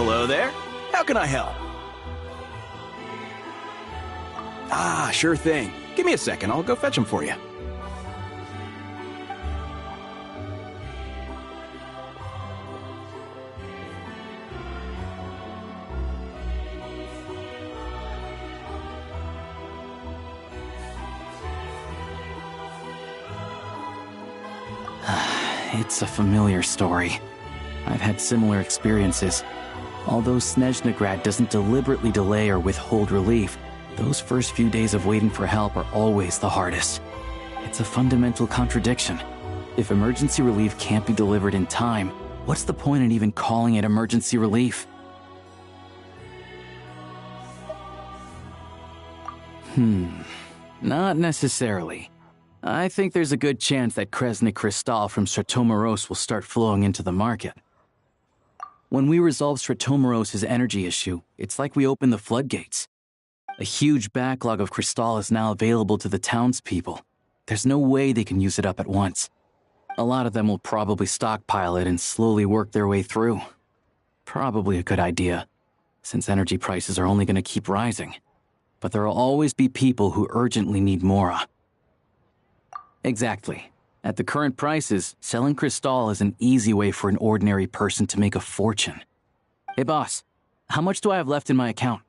Hello there. How can I help? Ah, sure thing. Give me a second. I'll go fetch them for you. It's a familiar story. I've had similar experiences. Although Snezhnegrad doesn't deliberately delay or withhold relief, those first few days of waiting for help are always the hardest. It's a fundamental contradiction. If emergency relief can't be delivered in time, what's the point in even calling it emergency relief? Not necessarily. I think there's a good chance that Kresnik Crystal from Stratomoros will start flowing into the market. When we resolve Stratomoros' energy issue, it's like we open the floodgates. A huge backlog of crystal is now available to the townspeople. There's no way they can use it up at once. A lot of them will probably stockpile it and slowly work their way through. Probably a good idea, since energy prices are only going to keep rising. But there will always be people who urgently need Mora. Exactly. At the current prices, selling crystal is an easy way for an ordinary person to make a fortune. Hey boss, how much do I have left in my account?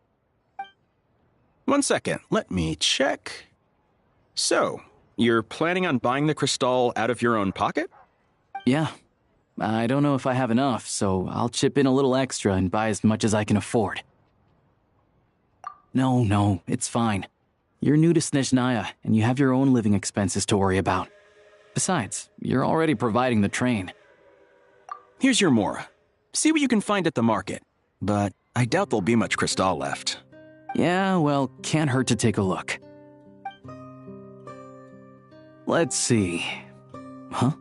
1 second, let me check. So, you're planning on buying the crystal out of your own pocket? Yeah. I don't know if I have enough, so I'll chip in a little extra and buy as much as I can afford. No, it's fine. You're new to Snezhnaya, and you have your own living expenses to worry about. Besides, you're already providing the train. Here's your Mora. See what you can find at the market, but I doubt there'll be much crystal left. Yeah, well, can't hurt to take a look. Let's see. Huh?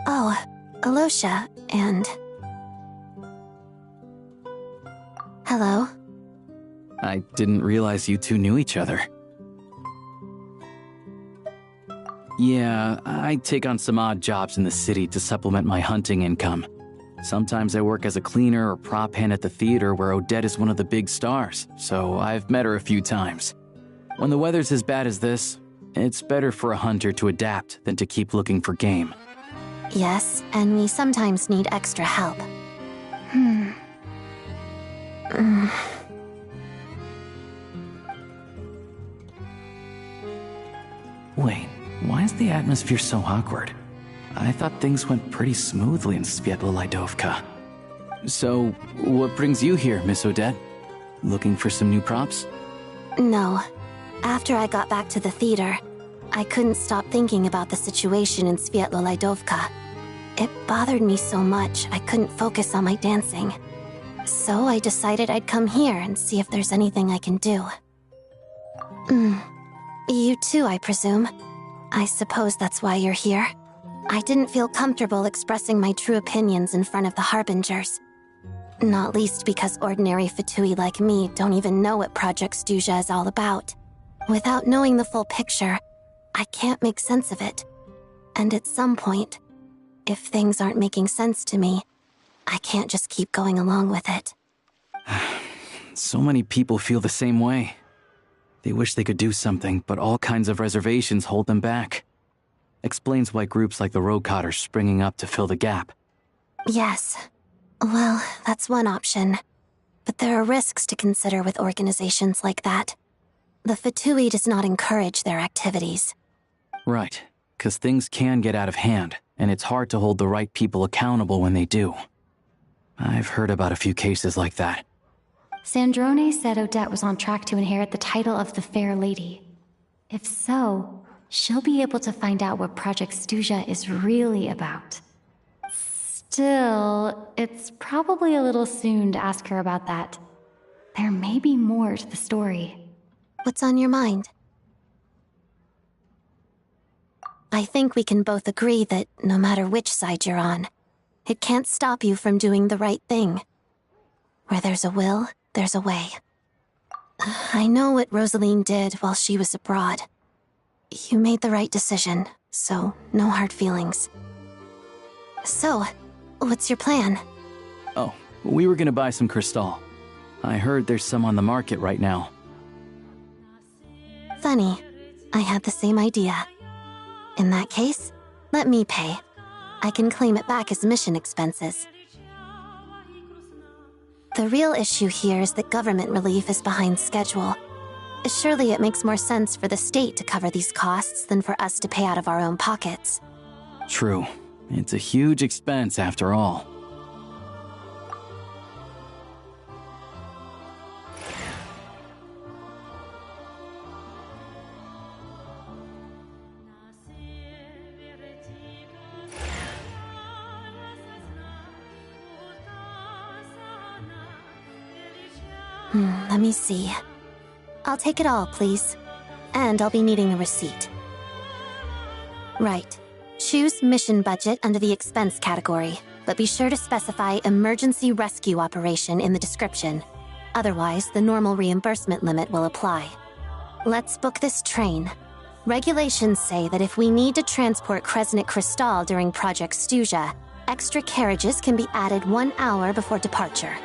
Oh, Alosha, and... Hello? I didn't realize you two knew each other. Yeah, I take on some odd jobs in the city to supplement my hunting income. Sometimes I work as a cleaner or prop hand at the theater where Odette is one of the big stars, so I've met her a few times. When the weather's as bad as this, it's better for a hunter to adapt than to keep looking for game. Yes, and we sometimes need extra help. Wait, why is the atmosphere so awkward? I thought things went pretty smoothly in Sviatlo-Lidovka. So, what brings you here, Miss Odette? Looking for some new props? No. After I got back to the theater, I couldn't stop thinking about the situation in Sviatlo-Lidovka. It bothered me so much I couldn't focus on my dancing. So I decided I'd come here and see if there's anything I can do. You too, I presume. I suppose that's why you're here. I didn't feel comfortable expressing my true opinions in front of the Harbingers. Not least because ordinary Fatui like me don't even know what Project Stuja is all about. Without knowing the full picture, I can't make sense of it. And at some point, if things aren't making sense to me, I can't just keep going along with it. So many people feel the same way. They wish they could do something, but all kinds of reservations hold them back. Explains why groups like the Rokot are springing up to fill the gap. Yes. Well, that's one option. But there are risks to consider with organizations like that. The Fatui does not encourage their activities. Right, because things can get out of hand, and it's hard to hold the right people accountable when they do. I've heard about a few cases like that. Sandrone said Odette was on track to inherit the title of the Fair Lady. If so, she'll be able to find out what Project Stuja is really about. Still, it's probably a little soon to ask her about that. There may be more to the story. What's on your mind? I think we can both agree that no matter which side you're on, it can't stop you from doing the right thing. Where there's a will, there's a way. I know what Rosaline did while she was abroad. You made the right decision, so no hard feelings. So, what's your plan? Oh, we were gonna buy some crystal. I heard there's some on the market right now. Funny. I had the same idea. In that case, let me pay. I can claim it back as mission expenses. The real issue here is that government relief is behind schedule. Surely it makes more sense for the state to cover these costs than for us to pay out of our own pockets. True. It's a huge expense after all. Let me see. I'll take it all, please. And I'll be needing a receipt. Right. Choose mission budget under the expense category, but be sure to specify emergency rescue operation in the description. Otherwise, the normal reimbursement limit will apply. Let's book this train. Regulations say that if we need to transport Kresnik Crystal during Project Stuja, extra carriages can be added 1 hour before departure.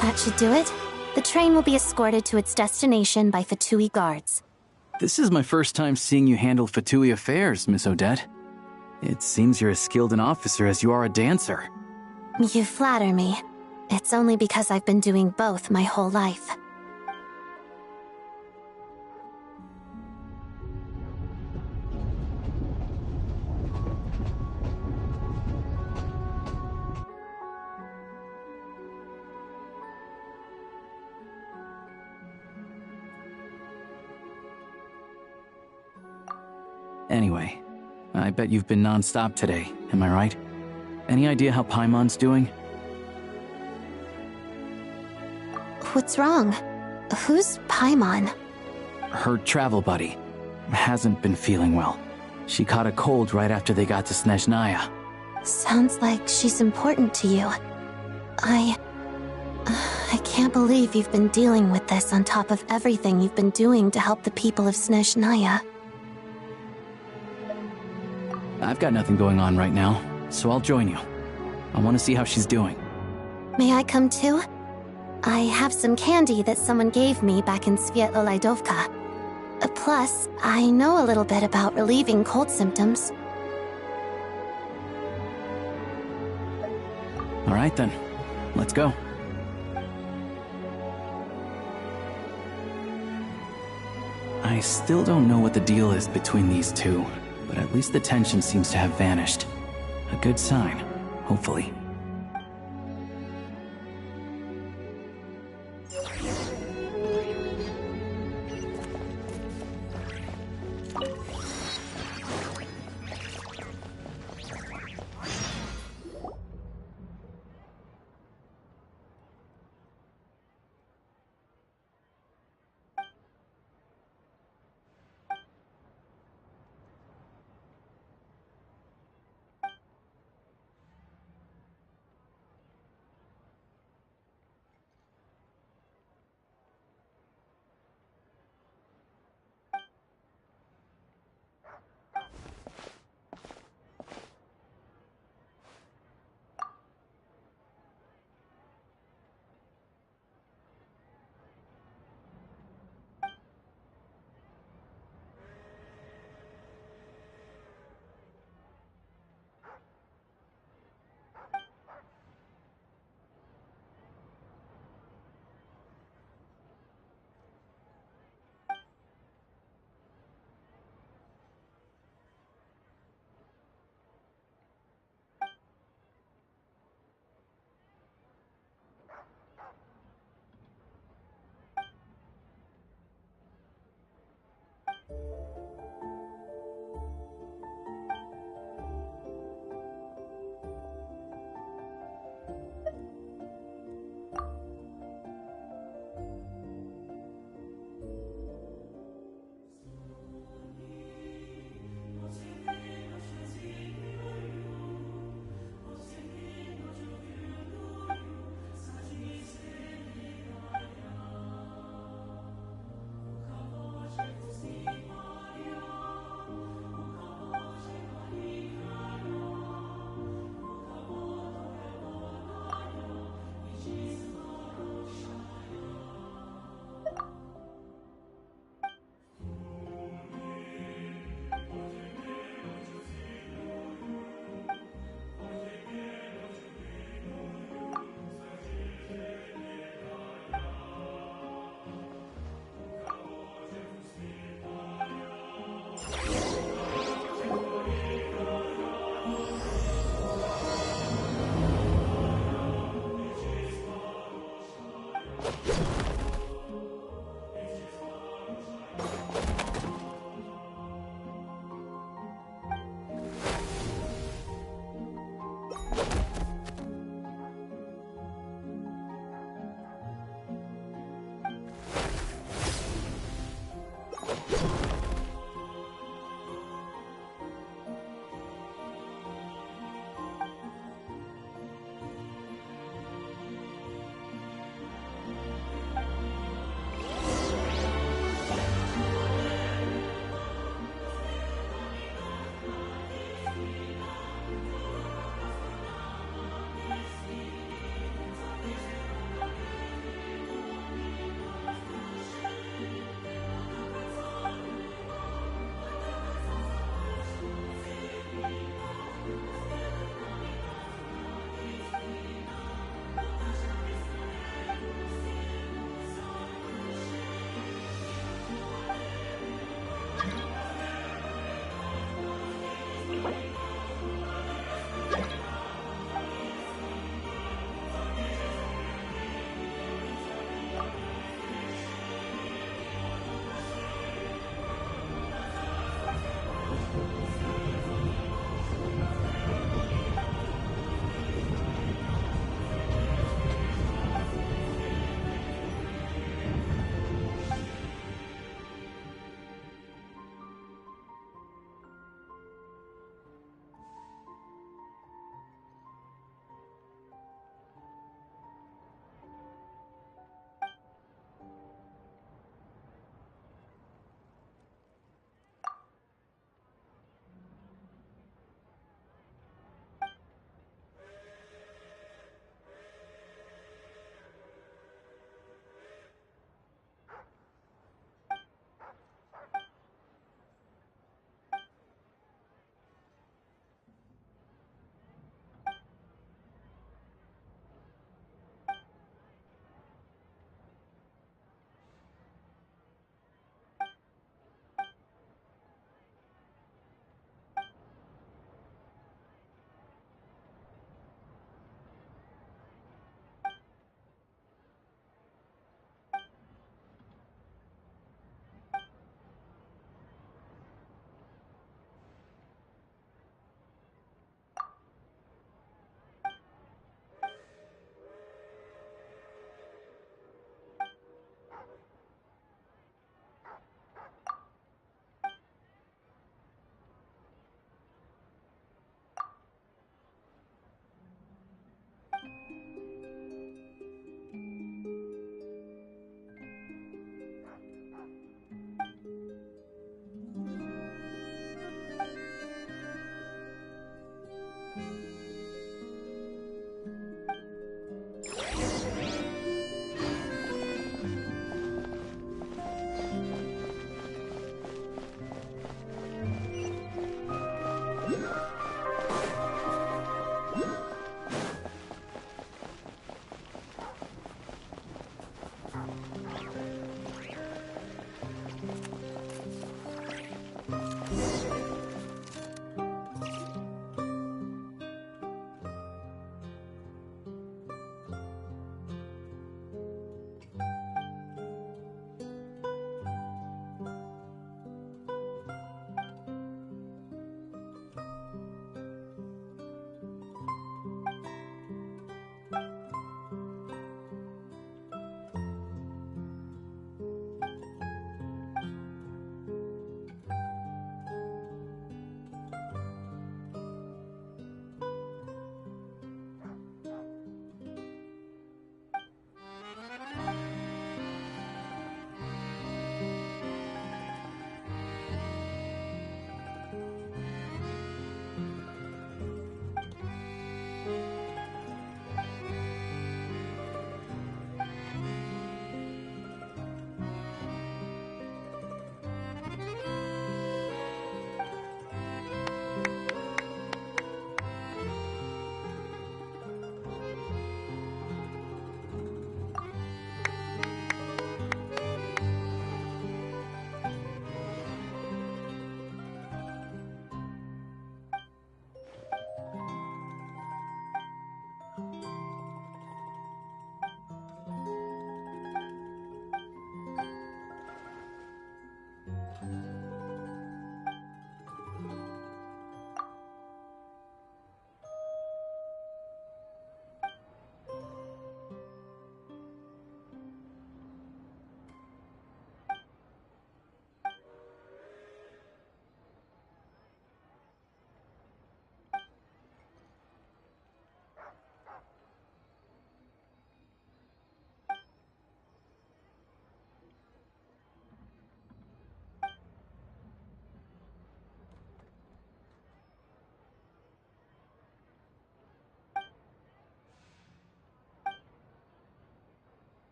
That should do it. The train will be escorted to its destination by Fatui guards. This is my first time seeing you handle Fatui affairs, Miss Odette. It seems you're as skilled an officer as you are a dancer. You flatter me. It's only because I've been doing both my whole life. Anyway, I bet you've been non-stop today, am I right? Any idea how Paimon's doing? What's wrong? Who's Paimon? Her travel buddy hasn't been feeling well. She caught a cold right after they got to Snezhnaya. Sounds like she's important to you. I can't believe you've been dealing with this on top of everything you've been doing to help the people of Snezhnaya. I've got nothing going on right now, so I'll join you. I want to see how she's doing. May I come too? I have some candy that someone gave me back in Svietlo-Lidovka. Plus, I know a little bit about relieving cold symptoms. All right then, let's go. I still don't know what the deal is between these two, but at least the tension seems to have vanished. A good sign, hopefully.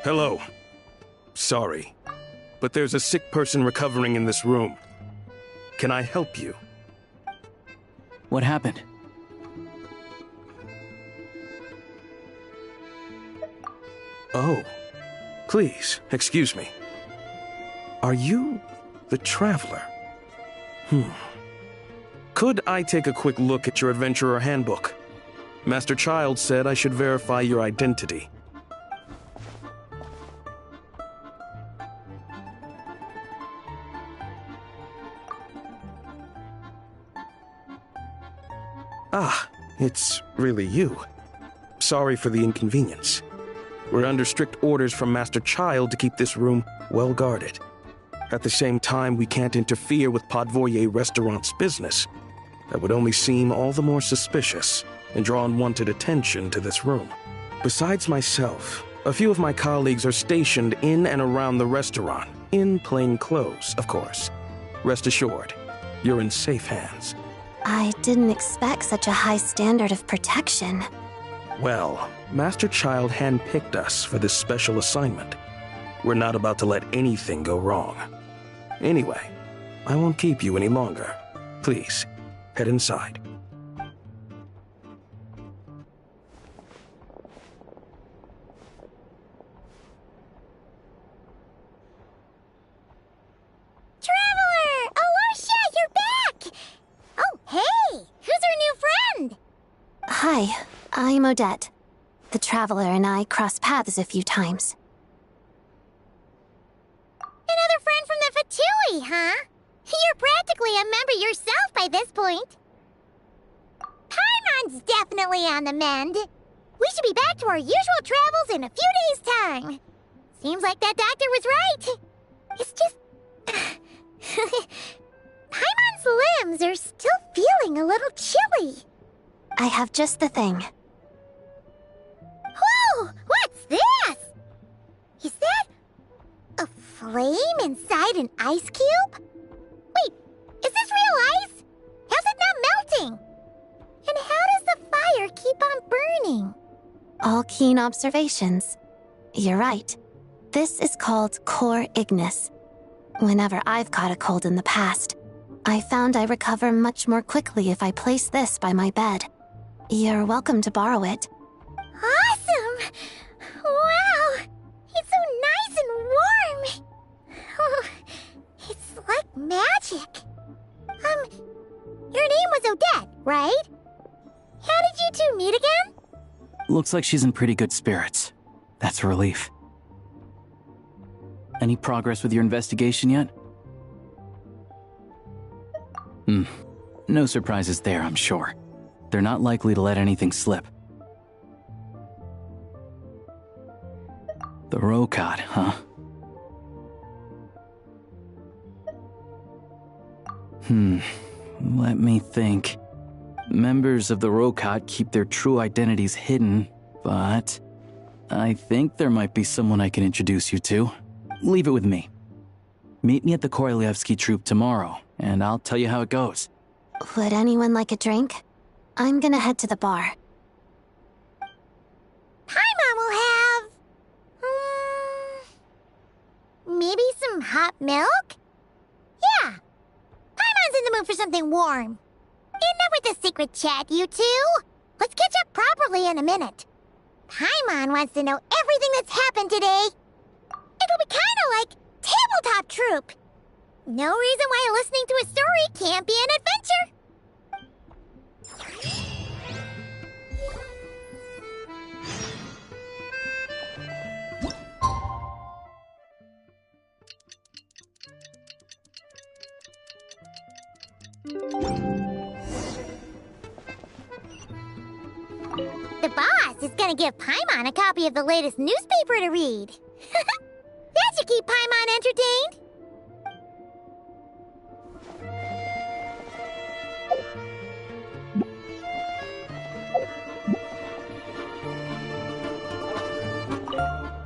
Hello. Sorry, but there's a sick person recovering in this room. Can I help you? What happened? Oh, please, excuse me. Are you the Traveler? Could I take a quick look at your Adventurer Handbook? Master Child said I should verify your identity. Ah, it's really you. Sorry for the inconvenience. We're under strict orders from Master Child to keep this room well guarded. At the same time, we can't interfere with Podvoye Restaurant's business. That would only seem all the more suspicious and draw unwanted attention to this room. Besides myself, a few of my colleagues are stationed in and around the restaurant, in plain clothes, of course. Rest assured, you're in safe hands. I didn't expect such a high standard of protection. Well, Master Child handpicked us for this special assignment. We're not about to let anything go wrong. Anyway, I won't keep you any longer. Please, head inside. Traveler! Alicia, you're back! Oh, hey! Who's our new friend? Hi, I'm Odette. The Traveler and I crossed paths a few times. Another friend from the Fatui, huh? You're practically a member yourself by this point. Paimon's definitely on the mend. We should be back to our usual travels in a few days' time. Seems like that doctor was right. It's just... Paimon's limbs are still feeling a little chilly. I have just the thing. Whoa! What's this? Is that a flame inside an ice cube? Wait, is this real ice? How's it not melting? And how does the fire keep on burning? All keen observations. You're right. This is called core ignis. Whenever I've caught a cold in the past, I found I recover much more quickly if I place this by my bed. You're welcome to borrow it. Awesome! Wow! It's so nice and warm! Oh, it's like magic. Your name was Odette, right? How did you two meet again? Looks like she's in pretty good spirits. That's a relief. Any progress with your investigation yet? No surprises there, I'm sure. They're not likely to let anything slip. The Rokad, huh? Let me think. Members of the Rokad keep their true identities hidden, but I think there might be someone I can introduce you to. Leave it with me. Meet me at the Korolyevsky troop tomorrow, and I'll tell you how it goes. Would anyone like a drink? I'm gonna head to the bar. Paimon will have... maybe some hot milk? Yeah. Paimon's in the mood for something warm. Enough with the secret chat, you two. Let's catch up properly in a minute. Paimon wants to know everything that's happened today. It'll be kind of like tabletop troop. No reason why listening to a story can't be an adventure. The boss is gonna give Paimon a copy of the latest newspaper to read. That should keep Paimon entertained.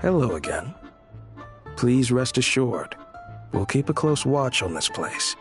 Hello again. Please rest assured, we'll keep a close watch on this place.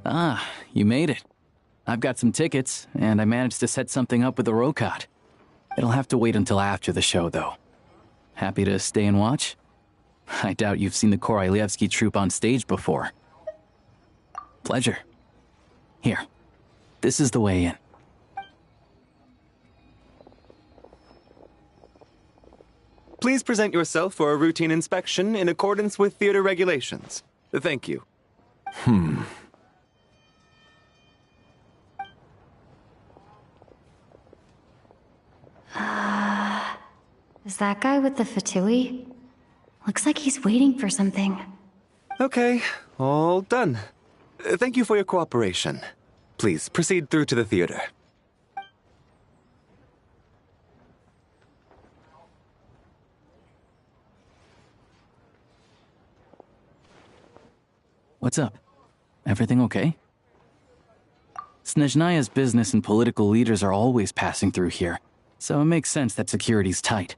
Ah, you made it. I've got some tickets, and I managed to set something up with the Rokot. It'll have to wait until after the show, though. Happy to stay and watch? I doubt you've seen the Korolyevsky troupe on stage before. Pleasure. Here, this is the way in. Please present yourself for a routine inspection in accordance with theater regulations. Thank you. Is that guy with the fatui? Looks like he's waiting for something. Okay, all done. Thank you for your cooperation. Please proceed through to the theater. What's up? Everything okay? Snezhnaya's business and political leaders are always passing through here, so it makes sense that security's tight.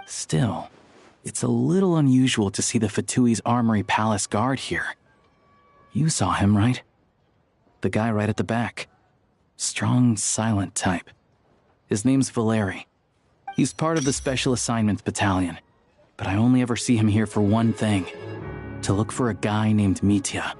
Still, it's a little unusual to see the Fatui's Armory Palace guard here. You saw him, right? The guy right at the back. Strong, silent type. His name's Valeri. He's part of the Special Assignments Battalion, but I only ever see him here for one thing. To look for a guy named Mitya.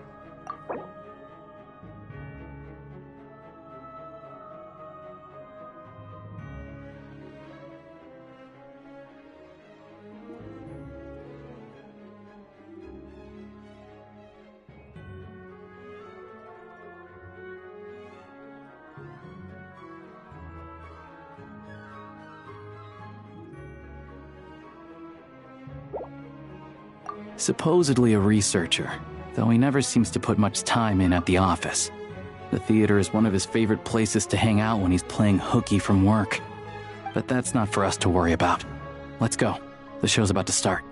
Supposedly a researcher, though he never seems to put much time in at the office. The theater is one of his favorite places to hang out when he's playing hooky from work. But that's not for us to worry about. Let's go. The show's about to start.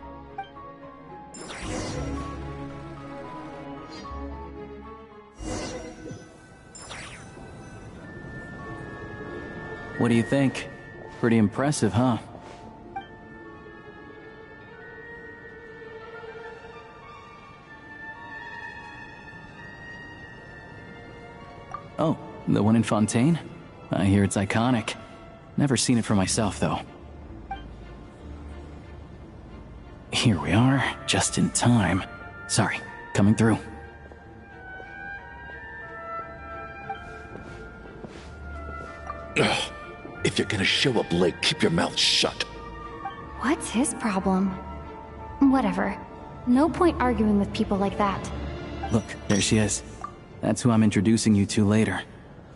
What do you think? Pretty impressive, huh? Oh, the one in Fontaine? I hear it's iconic. Never seen it for myself, though. Here we are, just in time. Sorry, coming through. Ugh. If you're gonna show up late, keep your mouth shut. What's his problem? Whatever. No point arguing with people like that. Look, there she is. That's who I'm introducing you to later.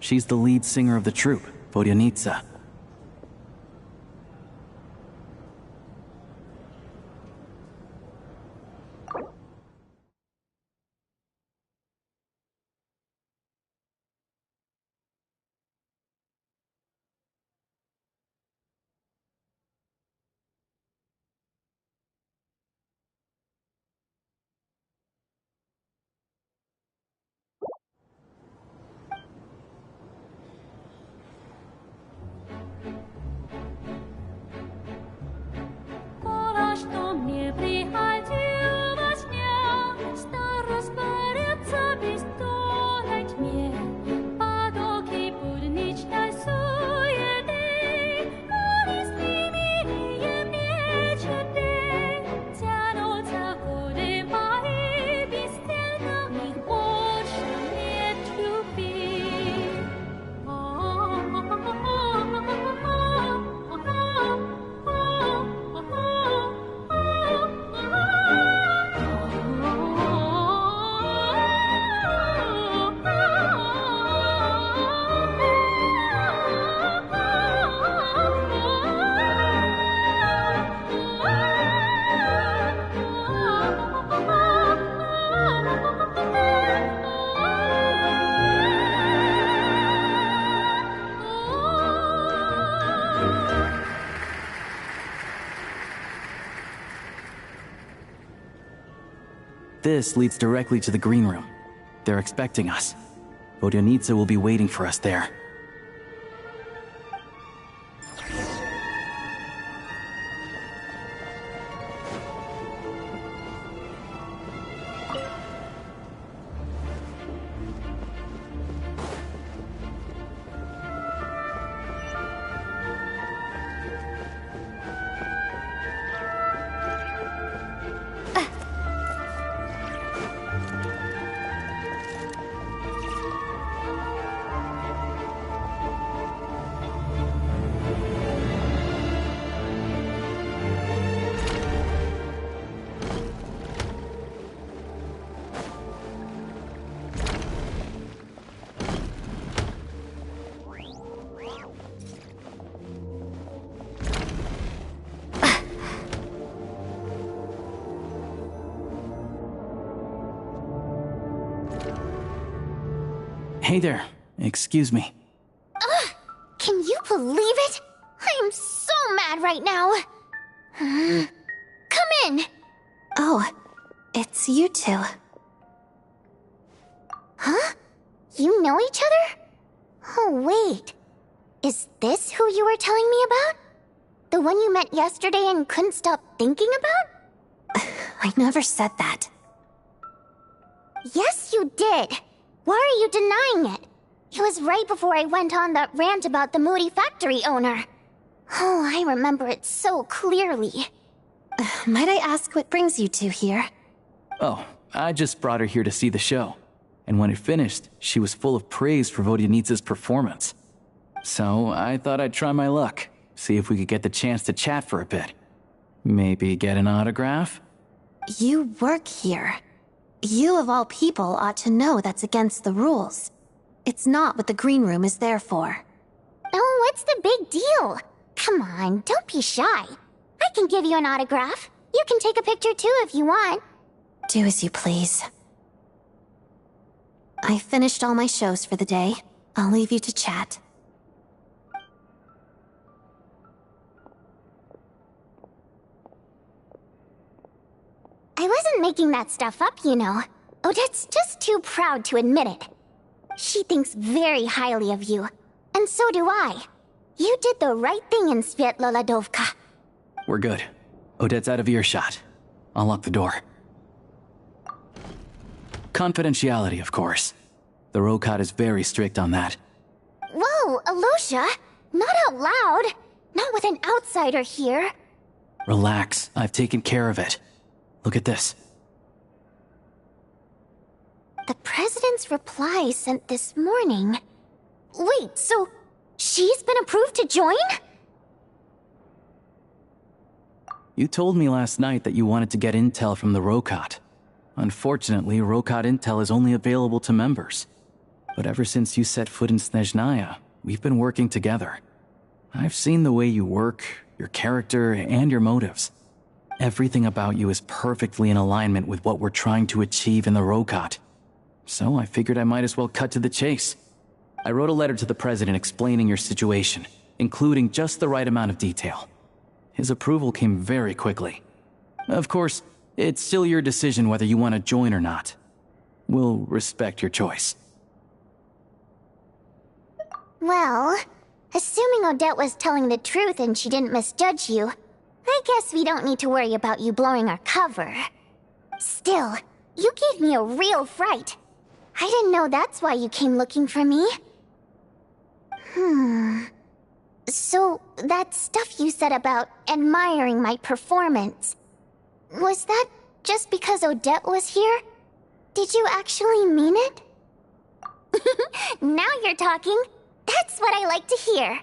She's the lead singer of the troupe, Vodyanitsa. что мне приходил во сне, старость борется бессонной тьме, потоки будничной суеты, унесли мечты, тянутся годы мои бесцельно, их больше нет любви. This leads directly to the green room. They're expecting us. Vodyanitsa will be waiting for us there. Hey there. Excuse me. Ugh! Can you believe it? I am so mad right now. Come in. Oh, it's you two. Huh? You know each other? Oh, wait. Is this who you were telling me about? The one you met yesterday and couldn't stop thinking about? I never said that. Yes, you did. Why are you denying it? It was right before I went on that rant about the moody factory owner. Oh, I remember it so clearly. Might I ask what brings you two here? Oh, I just brought her here to see the show. And when it finished, she was full of praise for Vodyanitsa's performance. So I thought I'd try my luck, see if we could get the chance to chat for a bit. Maybe get an autograph? You work here. You of all people ought to know that's against the rules. It's not what the green room is there for. Oh, what's the big deal? Come on, don't be shy. I can give you an autograph. You can take a picture too if you want. Do as you please. I finished all my shows for the day. I'll leave you to chat. I wasn't making that stuff up, you know. Odette's just too proud to admit it. She thinks very highly of you. And so do I. You did the right thing in Svietloladovka. We're good. Odette's out of earshot. I'll lock the door. Confidentiality, of course. The Rokat is very strict on that. Whoa, Alosia! Not out loud! Not with an outsider here! Relax, I've taken care of it. Look at this. The President's reply sent this morning. Wait, so she's been approved to join? You told me last night that you wanted to get intel from the Rokat. Unfortunately, Rokat intel is only available to members. But ever since you set foot in Snezhnaya, we've been working together. I've seen the way you work, your character, and your motives. Everything about you is perfectly in alignment with what we're trying to achieve in the Rokat. So I figured I might as well cut to the chase. I wrote a letter to the President explaining your situation, including just the right amount of detail. His approval came very quickly. Of course, it's still your decision whether you want to join or not. We'll respect your choice. Well, assuming Odette was telling the truth and she didn't misjudge you, I guess we don't need to worry about you blowing our cover. Still, you gave me a real fright. I didn't know that's why you came looking for me. So, that stuff you said about admiring my performance, was that just because Odette was here? Did you actually mean it? Now you're talking. That's what I like to hear.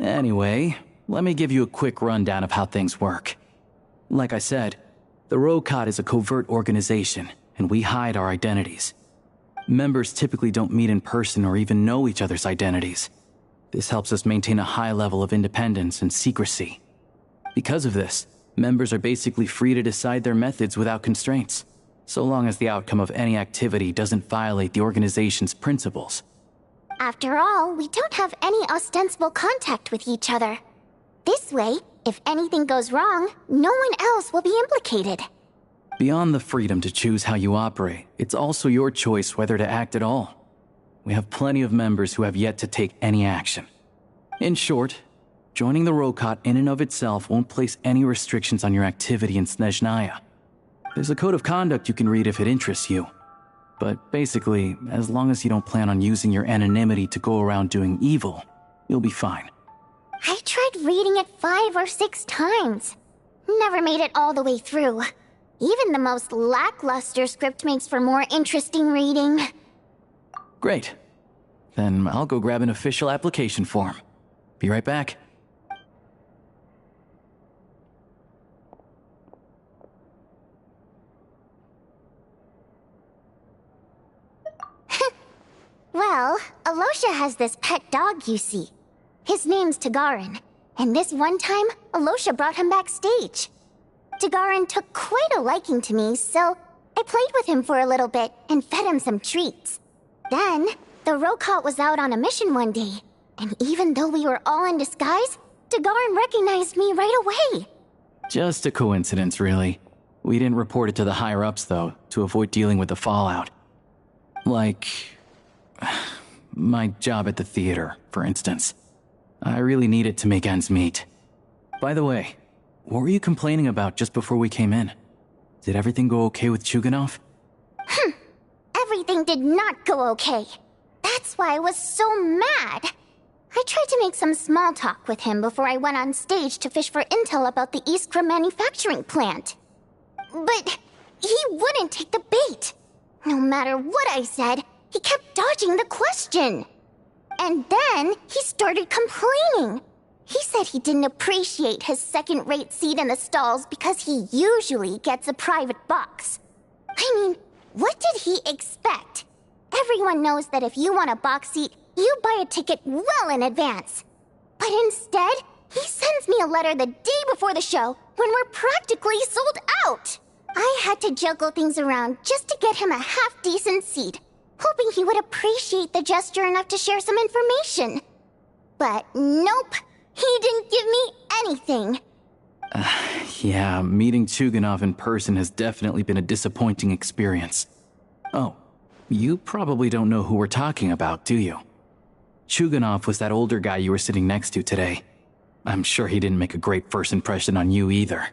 Anyway, let me give you a quick rundown of how things work. Like I said, the Rokot is a covert organization, and we hide our identities. Members typically don't meet in person or even know each other's identities. This helps us maintain a high level of independence and secrecy. Because of this, members are basically free to decide their methods without constraints, so long as the outcome of any activity doesn't violate the organization's principles. After all, we don't have any ostensible contact with each other. This way, if anything goes wrong, no one else will be implicated. Beyond the freedom to choose how you operate, it's also your choice whether to act at all. We have plenty of members who have yet to take any action. In short, joining the Rokot in and of itself won't place any restrictions on your activity in Snezhnaya. There's a code of conduct you can read if it interests you. But basically, as long as you don't plan on using your anonymity to go around doing evil, you'll be fine. I tried reading it 5 or 6 times. Never made it all the way through. Even the most lackluster script makes for more interesting reading. Great. Then I'll go grab an official application form. Be right back. Well, Alosha has this pet dog, you see. His name's Tagarin, and this one time, Alosha brought him backstage. Tagarin took quite a liking to me, so I played with him for a little bit and fed him some treats. Then, the Rokot was out on a mission one day, and even though we were all in disguise, Tagarin recognized me right away. Just a coincidence, really. We didn't report it to the higher-ups, though, to avoid dealing with the fallout. Like my job at the theater, for instance. I really need it to make ends meet. By the way, what were you complaining about just before we came in? Did everything go okay with Chuganov? Everything did not go okay. That's why I was so mad. I tried to make some small talk with him before I went on stage to fish for intel about the Iskra manufacturing plant. But he wouldn't take the bait. No matter what I said, he kept dodging the question. And then he started complaining. He said he didn't appreciate his second-rate seat in the stalls because he usually gets a private box. I mean, what did he expect? Everyone knows that if you want a box seat, you buy a ticket well in advance. But instead, he sends me a letter the day before the show when we're practically sold out. I had to juggle things around just to get him a half-decent seat, hoping he would appreciate the gesture enough to share some information. But nope, he didn't give me anything. Yeah, meeting Chuganov in person has definitely been a disappointing experience. Oh, you probably don't know who we're talking about, do you? Chuganov was that older guy you were sitting next to today. I'm sure he didn't make a great first impression on you either.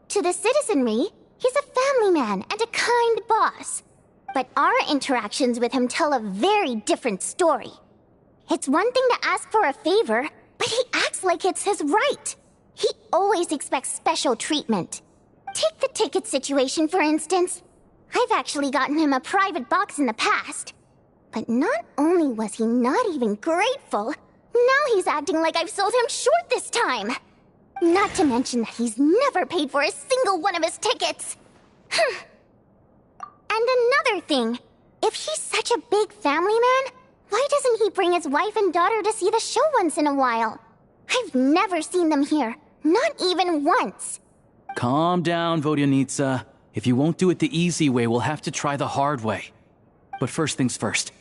To the citizenry, he's a family man and a kind boss. But our interactions with him tell a very different story. It's one thing to ask for a favor, but he acts like it's his right. He always expects special treatment. Take the ticket situation, for instance. I've actually gotten him a private box in the past. But not only was he not even grateful, now he's acting like I've sold him short this time. Not to mention that he's never paid for a single one of his tickets. And another thing, if he's such a big family man, why doesn't he bring his wife and daughter to see the show once in a while? I've never seen them here, not even once. Calm down, Vodyanitsa. If you won't do it the easy way, we'll have to try the hard way. But first things first,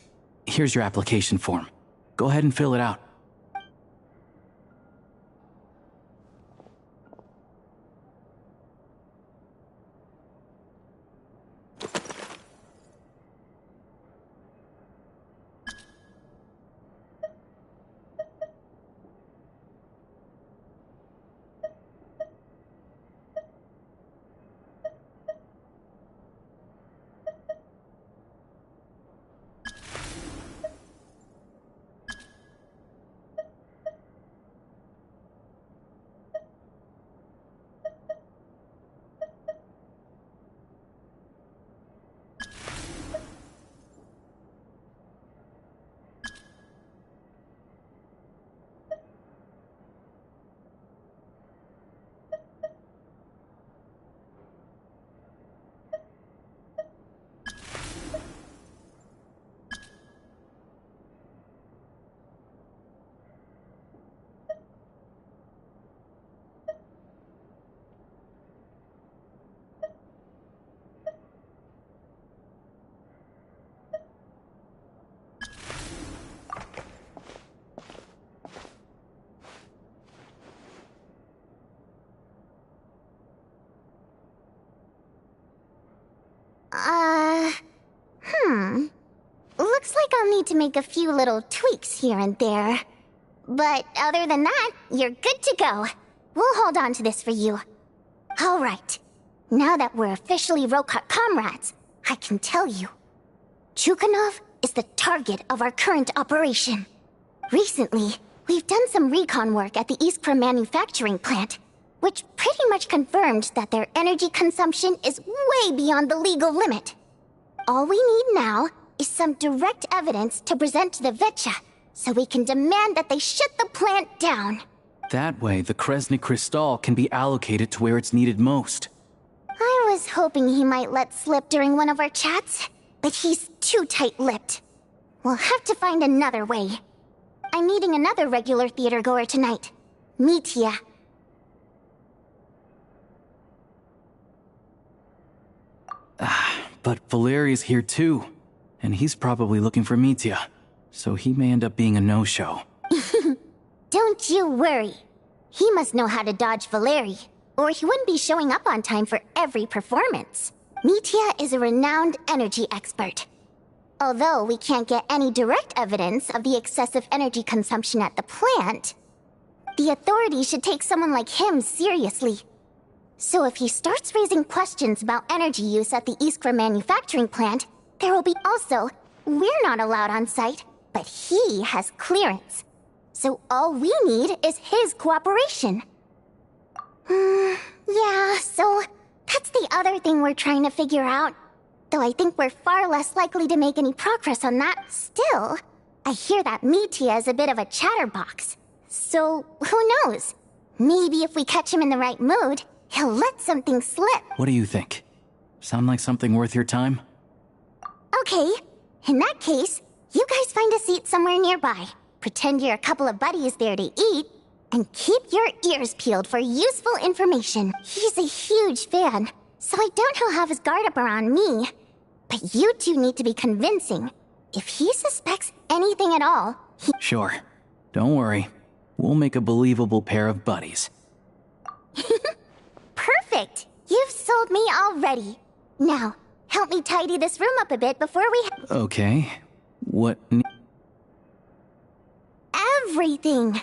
here's your application form. Go ahead and fill it out. need to make a few little tweaks here and there. But other than that, you're good to go. We'll hold on to this for you. Alright. Now that we're officially Rokot comrades, I can tell you. Chukhanov is the target of our current operation. Recently, we've done some recon work at the Iskra manufacturing plant, which pretty much confirmed that their energy consumption is way beyond the legal limit. All we need now is some direct evidence to present to the Vetcha, so we can demand that they shut the plant down. That way, the Kresnik Crystal can be allocated to where it's needed most. I was hoping he might let slip during one of our chats, but he's too tight-lipped. We'll have to find another way. I'm meeting another regular theater goer tonight, Mitya. But Valeri's here too, and he's probably looking for Mitya, so he may end up being a no-show. Don't you worry. He must know how to dodge Valeri, or he wouldn't be showing up on time for every performance. Mitya is a renowned energy expert. Although we can't get any direct evidence of the excessive energy consumption at the plant, the authorities should take someone like him seriously. So if he starts raising questions about energy use at the Iskra manufacturing plant, there will be also, we're not allowed on site, but he has clearance. So all we need is his cooperation. Yeah, so that's the other thing we're trying to figure out. Though I think we're far less likely to make any progress on that. Still, I hear that Mitya is a bit of a chatterbox. So, who knows? Maybe if we catch him in the right mood, he'll let something slip. What do you think? Sound like something worth your time? Okay, in that case, you guys find a seat somewhere nearby. Pretend you're a couple of buddies there to eat, and keep your ears peeled for useful information. He's a huge fan, so I doubt he'll have his guard up around me. But you two need to be convincing. If he suspects anything at all, Sure. Don't worry. We'll make a believable pair of buddies. Perfect! You've sold me already. Now, help me tidy this room up a bit before we Okay. What... Everything!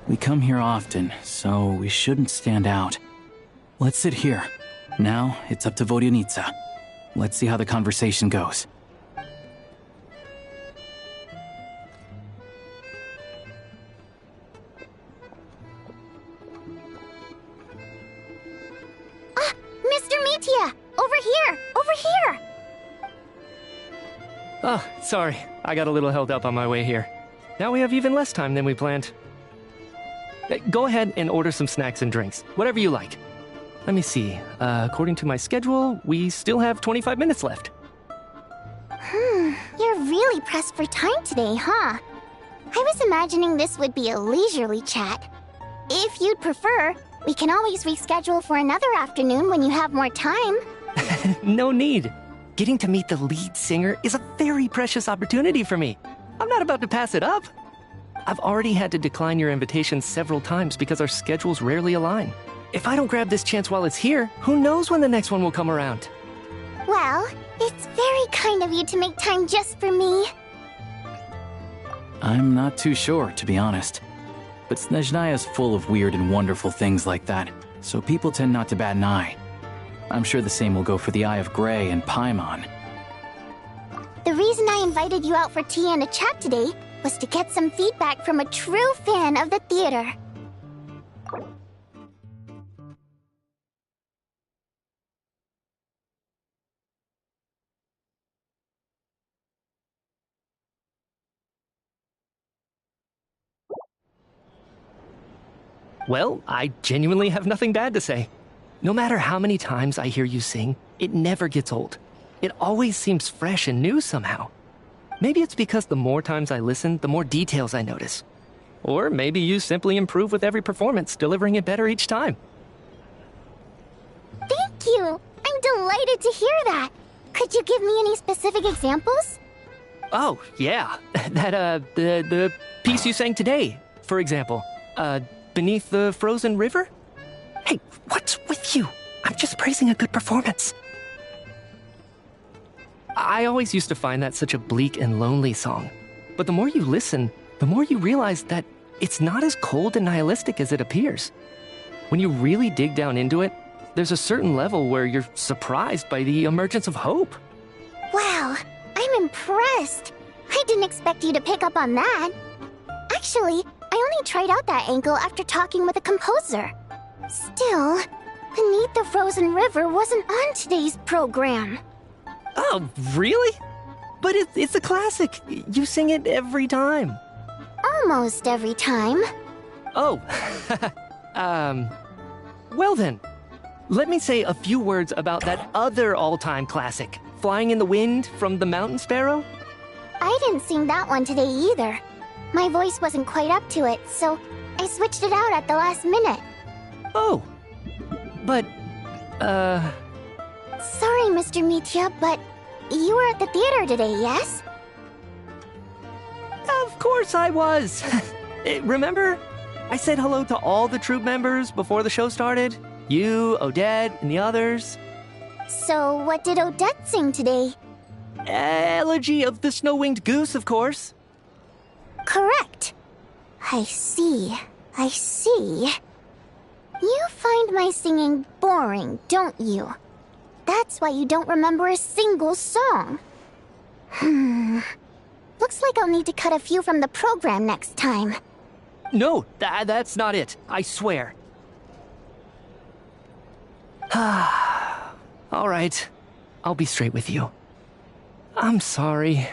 We come here often, so we shouldn't stand out. Let's sit here. Now, it's up to Vodyanitsa. Let's see how the conversation goes. Mr. Mitya! Over here! Over here! Oh, sorry. I got a little held up on my way here. Now we have even less time than we planned. Go ahead and order some snacks and drinks. Whatever you like. Let me see. According to my schedule, we still have 25 minutes left. You're really pressed for time today, huh? I was imagining this would be a leisurely chat. If you'd prefer, we can always reschedule for another afternoon when you have more time. No need. Getting to meet the lead singer is a very precious opportunity for me. I'm not about to pass it up. I've already had to decline your invitation several times because our schedules rarely align. If I don't grab this chance while it's here, who knows when the next one will come around? Well, it's very kind of you to make time just for me. I'm not too sure, to be honest. But Snezhnaya's full of weird and wonderful things like that, so people tend not to bat an eye. I'm sure the same will go for the Eye of Grey and Paimon. The reason I invited you out for tea and a chat today was to get some feedback from a true fan of the theater. Well, I genuinely have nothing bad to say. No matter how many times I hear you sing, it never gets old. It always seems fresh and new somehow. Maybe it's because the more times I listen, the more details I notice. Or maybe you simply improve with every performance, delivering it better each time. Thank you! I'm delighted to hear that! Could you give me any specific examples? Oh, yeah. The piece you sang today, for example. Beneath the Frozen River? Hey, what's with you? I'm just praising a good performance. I always used to find that such a bleak and lonely song. But the more you listen, the more you realize that it's not as cold and nihilistic as it appears. When you really dig down into it, there's a certain level where you're surprised by the emergence of hope. Wow, I'm impressed. I didn't expect you to pick up on that. Actually, I only tried out that angle after talking with a composer. Still, Beneath the Frozen River wasn't on today's program. Oh, really? But it's a classic. You sing it every time. Almost every time. Oh, well then, let me say a few words about that other all-time classic, Flying in the Wind from the Mountain Sparrow. I didn't sing that one today either. My voice wasn't quite up to it, so I switched it out at the last minute. Oh, but, Sorry, Mr. Mitya, but you were at the theater today, yes? Of course I was. Remember? I said hello to all the troupe members before the show started. You, Odette, and the others. So what did Odette sing today? Elegy of the Snow-Winged Goose, of course. Correct. I see. I see. You find my singing boring, don't you? That's why you don't remember a single song. Looks like I'll need to cut a few from the program next time. No, that's not it. I swear. All right. I'll be straight with you. I'm sorry.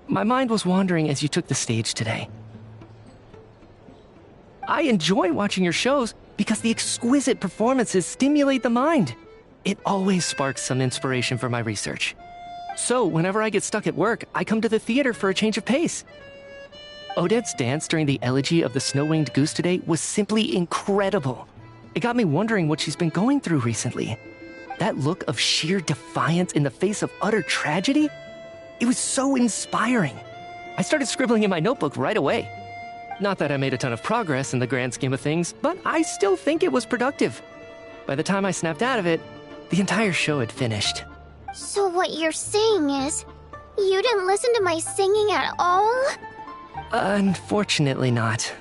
My mind was wandering as you took the stage today. I enjoy watching your shows because the exquisite performances stimulate the mind. It always sparks some inspiration for my research. So, whenever I get stuck at work, I come to the theater for a change of pace. Odette's dance during the Elegy of the Snow-Winged Goose today was simply incredible. It got me wondering what she's been going through recently. That look of sheer defiance in the face of utter tragedy? It was so inspiring. I started scribbling in my notebook right away. Not that I made a ton of progress in the grand scheme of things, but I still think it was productive. By the time I snapped out of it, the entire show had finished. So what you're saying is, you didn't listen to my singing at all? Unfortunately not.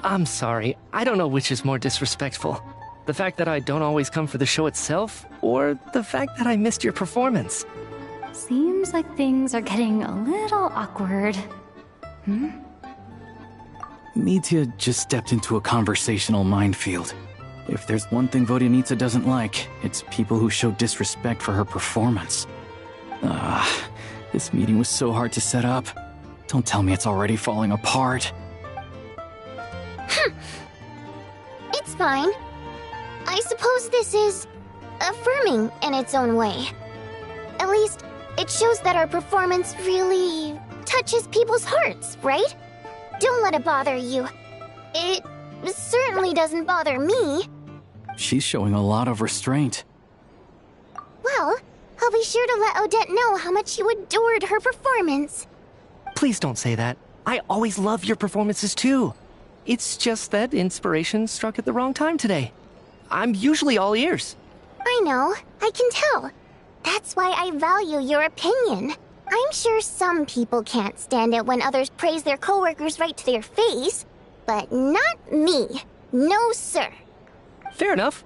I'm sorry, I don't know which is more disrespectful. The fact that I don't always come for the show itself, or the fact that I missed your performance. Seems like things are getting a little awkward. Mitya just stepped into a conversational minefield. If there's one thing Vodyanica doesn't like, it's people who show disrespect for her performance. This meeting was so hard to set up. Don't tell me it's already falling apart. It's fine. I suppose this is affirming in its own way. At least, it shows that our performance really touches people's hearts, right? Don't let it bother you. It certainly doesn't bother me. She's showing a lot of restraint. Well, I'll be sure to let Odette know how much you adored her performance. Please don't say that. I always love your performances too. It's just that inspiration struck at the wrong time today. I'm usually all ears. I know, I can tell. That's why I value your opinion. I'm sure some people can't stand it when others praise their coworkers right to their face, but not me. No, sir. Fair enough.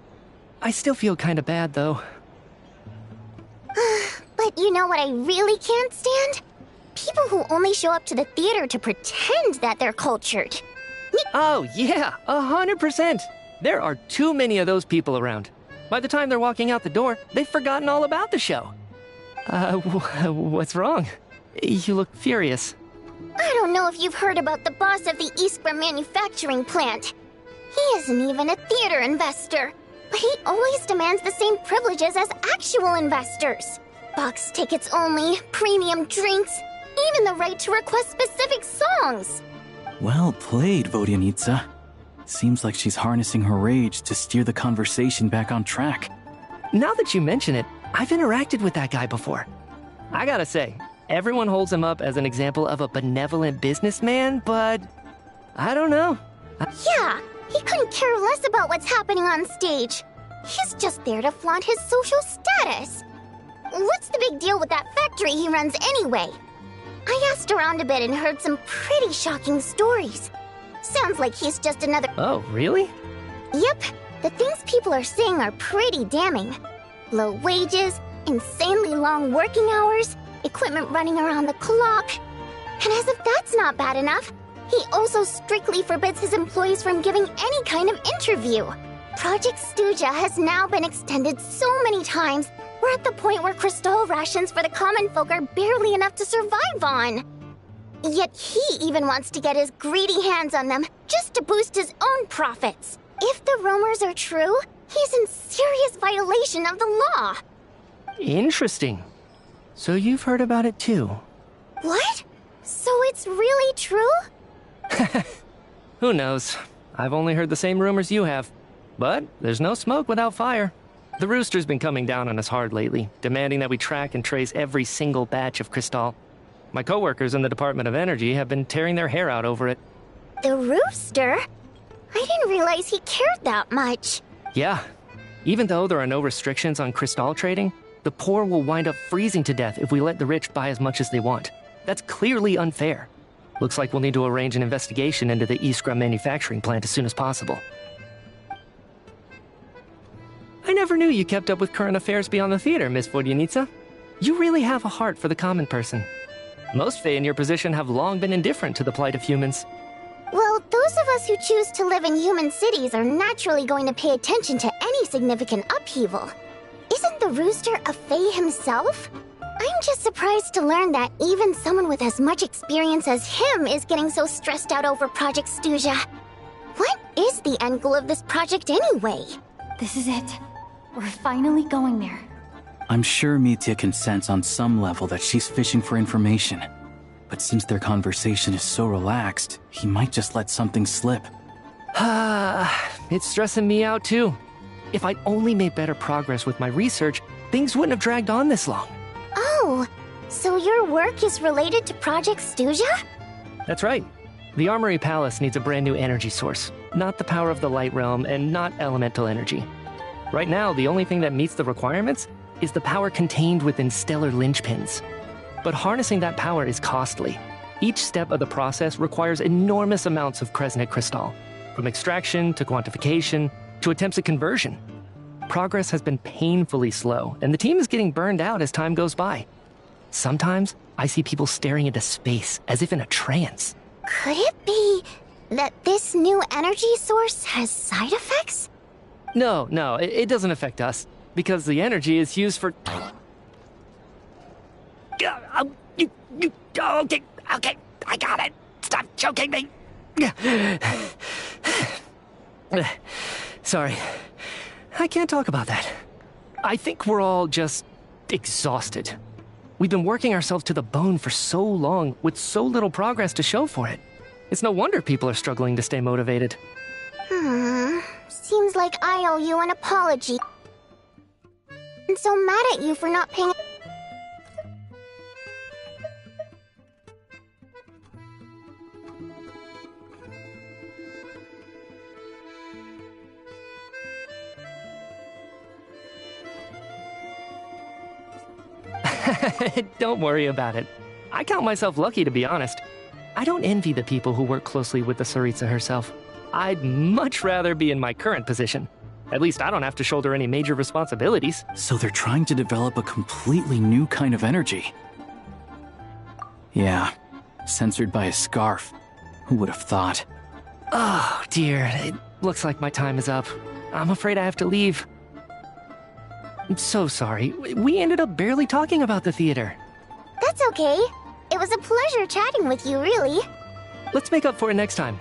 I still feel kinda bad, though. But you know what I really can't stand? People who only show up to the theater to pretend that they're cultured. Oh, yeah, 100%. There are too many of those people around. By the time they're walking out the door, they've forgotten all about the show. What's wrong? You look furious. I don't know if you've heard about the boss of the Iskra manufacturing plant. He isn't even a theater investor, but he always demands the same privileges as actual investors. Box tickets only, premium drinks, even the right to request specific songs. Well played, Vodyanitsa. Seems like she's harnessing her rage to steer the conversation back on track. Now that you mention it, I've interacted with that guy before. I gotta say, everyone holds him up as an example of a benevolent businessman, but I don't know. Yeah, he couldn't care less about what's happening on stage. He's just there to flaunt his social status. What's the big deal with that factory he runs anyway? I asked around a bit and heard some pretty shocking stories. Sounds like he's just another— Oh, really? Yep, the things people are saying are pretty damning. Low wages, insanely long working hours, equipment running around the clock. And as if that's not bad enough, he also strictly forbids his employees from giving any kind of interview. Project Stuja has now been extended so many times, we're at the point where crystal rations for the common folk are barely enough to survive on. Yet he even wants to get his greedy hands on them just to boost his own profits. If the rumors are true, he's in serious violation of the law. Interesting. So you've heard about it too? What? So it's really true? Who knows? I've only heard the same rumors you have. But there's no smoke without fire. The Rooster's been coming down on us hard lately, demanding that we track and trace every single batch of Crystal. My coworkers in the Department of Energy have been tearing their hair out over it. The Rooster? I didn't realize he cared that much. Yeah. Even though there are no restrictions on Crystal trading, the poor will wind up freezing to death if we let the rich buy as much as they want. That's clearly unfair. Looks like we'll need to arrange an investigation into the Iskra manufacturing plant as soon as possible. I never knew you kept up with current affairs beyond the theater, Miss Vodyanitsa. You really have a heart for the common person. Most Fae in your position have long been indifferent to the plight of humans. Well, those of us who choose to live in human cities are naturally going to pay attention to any significant upheaval. Isn't the Rooster a Fae himself? I'm just surprised to learn that even someone with as much experience as him is getting so stressed out over Project Stuja. What is the end goal of this project anyway? This is it. We're finally going there. I'm sure Mitya can sense on some level that she's fishing for information. But since their conversation is so relaxed, he might just let something slip. It's stressing me out too. If I'd only made better progress with my research, things wouldn't have dragged on this long. Oh, so your work is related to Project Stuja? That's right. The Armory Palace needs a brand new energy source. Not the power of the Light Realm and not elemental energy. Right now, the only thing that meets the requirements is the power contained within stellar linchpins. But harnessing that power is costly. Each step of the process requires enormous amounts of Kresnik crystal, from extraction to quantification to attempts at conversion. Progress has been painfully slow, and the team is getting burned out as time goes by. Sometimes, I see people staring into space as if in a trance. Could it be that this new energy source has side effects? No, it doesn't affect us, because the energy is used for... Okay, I got it. Stop choking me. Sorry. I can't talk about that. I think we're all just exhausted. We've been working ourselves to the bone for so long with so little progress to show for it. It's no wonder people are struggling to stay motivated. Seems like I owe you an apology. I'm so mad at you for not paying... Don't worry about it. I count myself lucky, to be honest. I don't envy the people who work closely with the Tsaritsa herself. I'd much rather be in my current position. At least I don't have to shoulder any major responsibilities. So they're trying to develop a completely new kind of energy. Yeah, censored by a scarf. Who would have thought? Oh, dear. It looks like my time is up. I'm afraid I have to leave. I'm so sorry. We ended up barely talking about the theater. That's okay. It was a pleasure chatting with you, really. Let's make up for it next time.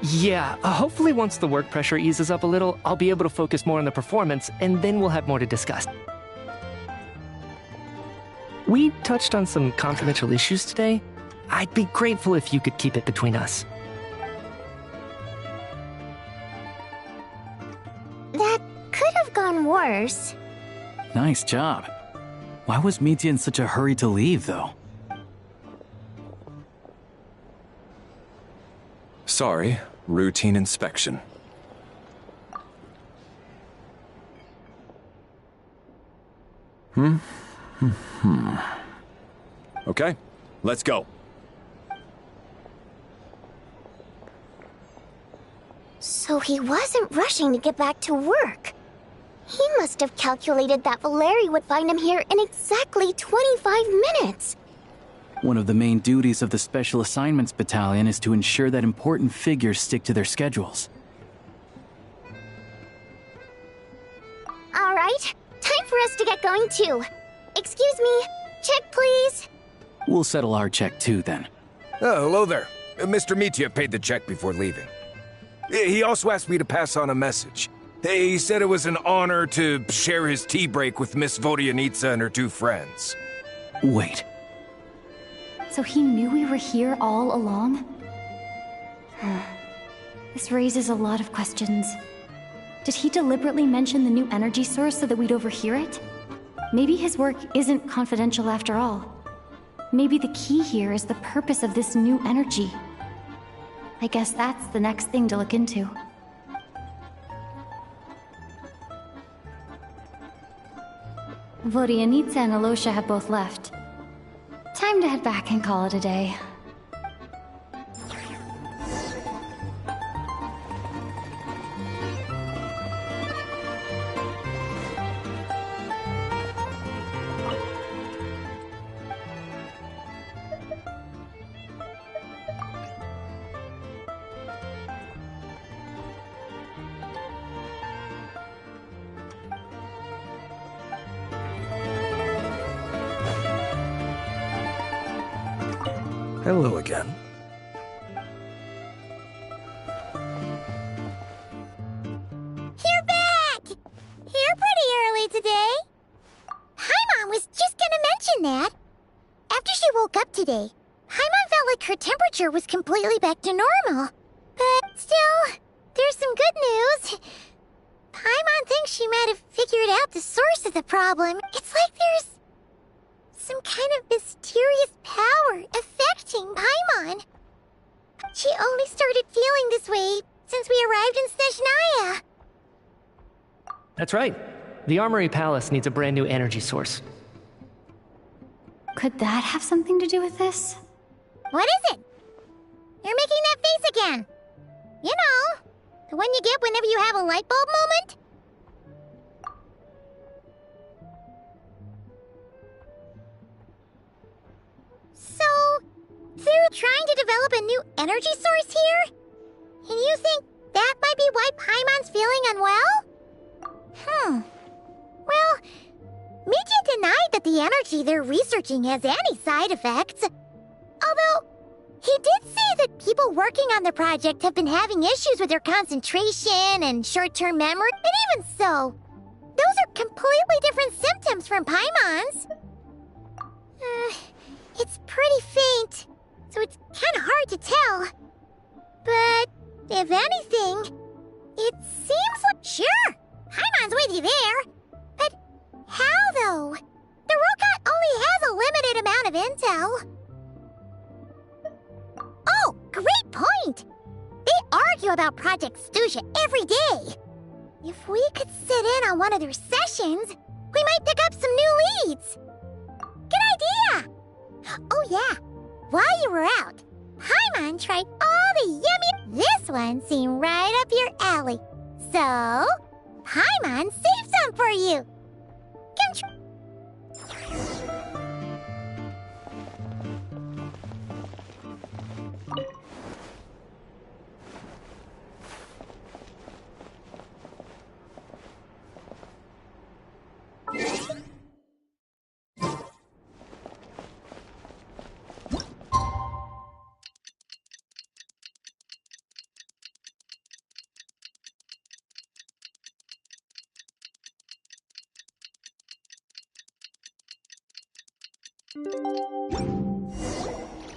Yeah, hopefully once the work pressure eases up a little, I'll be able to focus more on the performance, and then we'll have more to discuss. We touched on some confidential issues today. I'd be grateful if you could keep it between us. That could have gone worse. Nice job. Why was Mitya in such a hurry to leave, though? Sorry, routine inspection. Okay, let's go. So he wasn't rushing to get back to work. He must have calculated that Valeri would find him here in exactly 25 minutes. One of the main duties of the Special Assignments Battalion is to ensure that important figures stick to their schedules. All right, time for us to get going too. Excuse me, check please. We'll settle our check too, then. Oh, hello there. Mr. Mitya paid the check before leaving. He also asked me to pass on a message. He said it was an honor to share his tea break with Miss Vodyanitsa and her two friends. Wait. So he knew we were here all along? This raises a lot of questions. Did he deliberately mention the new energy source so that we'd overhear it? Maybe his work isn't confidential after all. Maybe the key here is the purpose of this new energy. I guess that's the next thing to look into. Vodyanitsa and Alosha have both left. Time to head back and call it a day. Hello again. You're back! Here pretty early today. Paimon was just gonna mention that. After she woke up today, Paimon felt like her temperature was completely back to normal. But still, there's some good news. Paimon thinks she might have figured out the source of the problem. It's like there's some kind of mysterious power affecting Paimon. She only started feeling this way since we arrived in Snezhnaya. That's right. The Armory Palace needs a brand new energy source. Could that have something to do with this? What is it? You're making that face again. You know, the one you get whenever you have a light bulb moment? So, they're trying to develop a new energy source here? And you think that might be why Paimon's feeling unwell? Well, Mijin denied that the energy they're researching has any side effects. Although, he did say that people working on the project have been having issues with their concentration and short-term memory, and even so, those are completely different symptoms from Paimon's. It's pretty faint, so it's kind of hard to tell. But, if anything, it seems like... Sure, Paimon's with you there. But how, though? The robot only has a limited amount of intel. Oh, great point! They argue about Project Studia every day. If we could sit in on one of their sessions, we might pick up some new leads. Good idea! Oh yeah, while you were out, Paimon tried all the yummy... This one seemed right up your alley. So, Paimon saved some for you.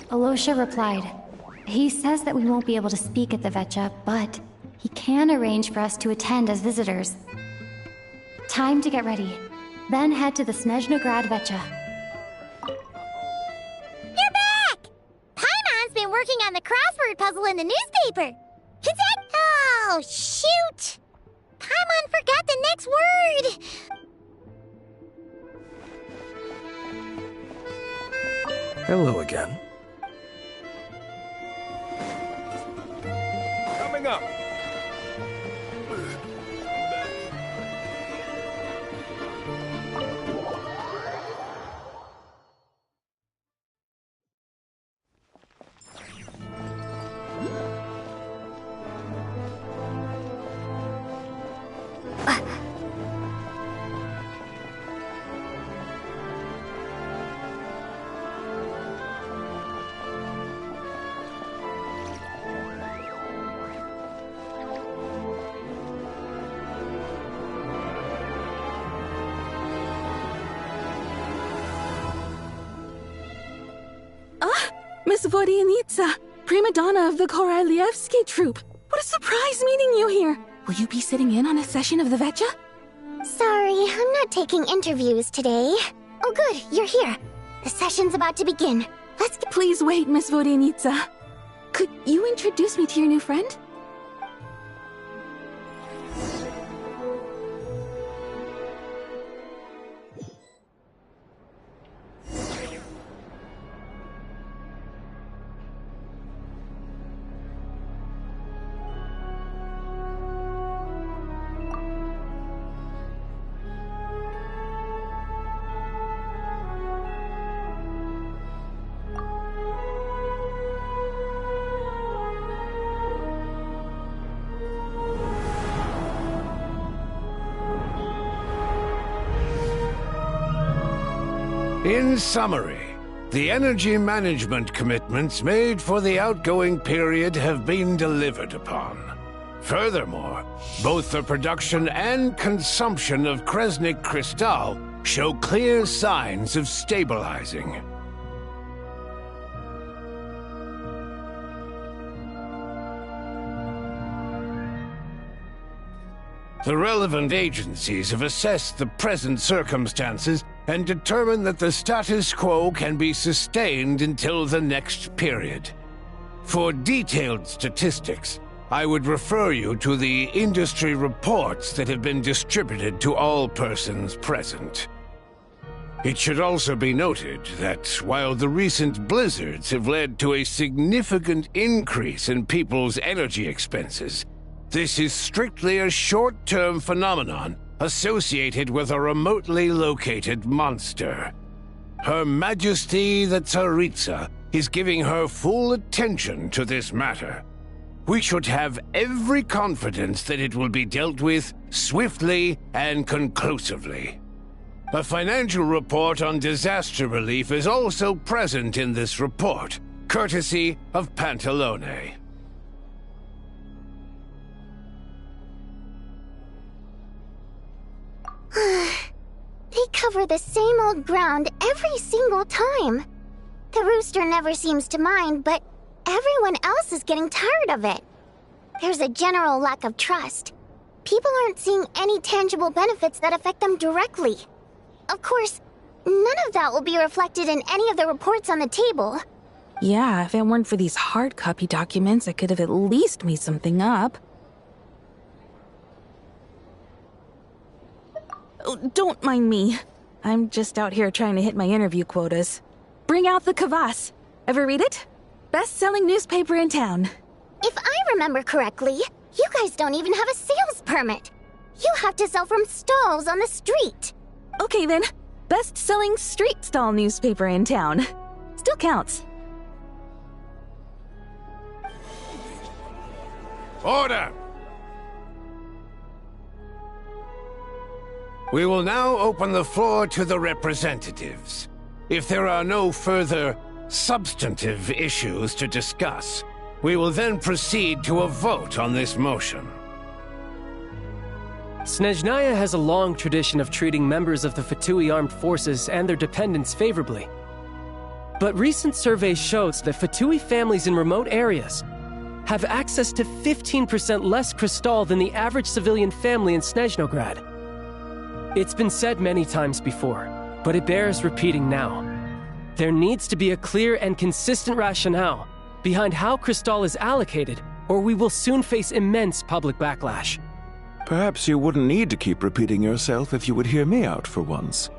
Alosha replied. He says that we won't be able to speak at the Vetcha, but he can arrange for us to attend as visitors. Time to get ready. Then head to the Snezhnograd Vetcha. You're back! Paimon's been working on the crossword puzzle in the newspaper. It's at... Oh, shoot! Paimon forgot the next word! Hello again. Coming up. Miss Vodyanitsa, prima donna of the Korolievsky troupe. What a surprise meeting you here. Will you be sitting in on a session of the Vetcha? Sorry, I'm not taking interviews today. Oh good, you're here. The session's about to begin. Let's get... Please wait, Miss Vodyanitsa. Could you introduce me to your new friend? In summary, the energy management commitments made for the outgoing period have been delivered upon. Furthermore, both the production and consumption of Kresnik Crystal show clear signs of stabilizing. The relevant agencies have assessed the present circumstances and determined that the status quo can be sustained until the next period. For detailed statistics, I would refer you to the industry reports that have been distributed to all persons present. It should also be noted that while the recent blizzards have led to a significant increase in people's energy expenses, this is strictly a short-term phenomenon associated with a remotely located monster. Her Majesty the Tsaritsa is giving her full attention to this matter. We should have every confidence that it will be dealt with swiftly and conclusively. A financial report on disaster relief is also present in this report, courtesy of Pantalone. They cover the same old ground every single time. The rooster never seems to mind, but everyone else is getting tired of it. There's a general lack of trust. People aren't seeing any tangible benefits that affect them directly. Of course, none of that will be reflected in any of the reports on the table. Yeah, if it weren't for these hard copy documents, I could have at least made something up. Oh, don't mind me. I'm just out here trying to hit my interview quotas. Bring out the kvass. Ever read it? Best-selling newspaper in town. If I remember correctly, you guys don't even have a sales permit. You have to sell from stalls on the street. Okay then, best-selling street stall newspaper in town. Still counts. Order! We will now open the floor to the representatives. If there are no further substantive issues to discuss, we will then proceed to a vote on this motion. Snezhnaya has a long tradition of treating members of the Fatui armed forces and their dependents favorably. But recent surveys shows that Fatui families in remote areas have access to 15% less crystal than the average civilian family in Snezhnograd. It's been said many times before, but it bears repeating now. There needs to be a clear and consistent rationale behind how crystal is allocated, or we will soon face immense public backlash. Perhaps you wouldn't need to keep repeating yourself if you would hear me out for once.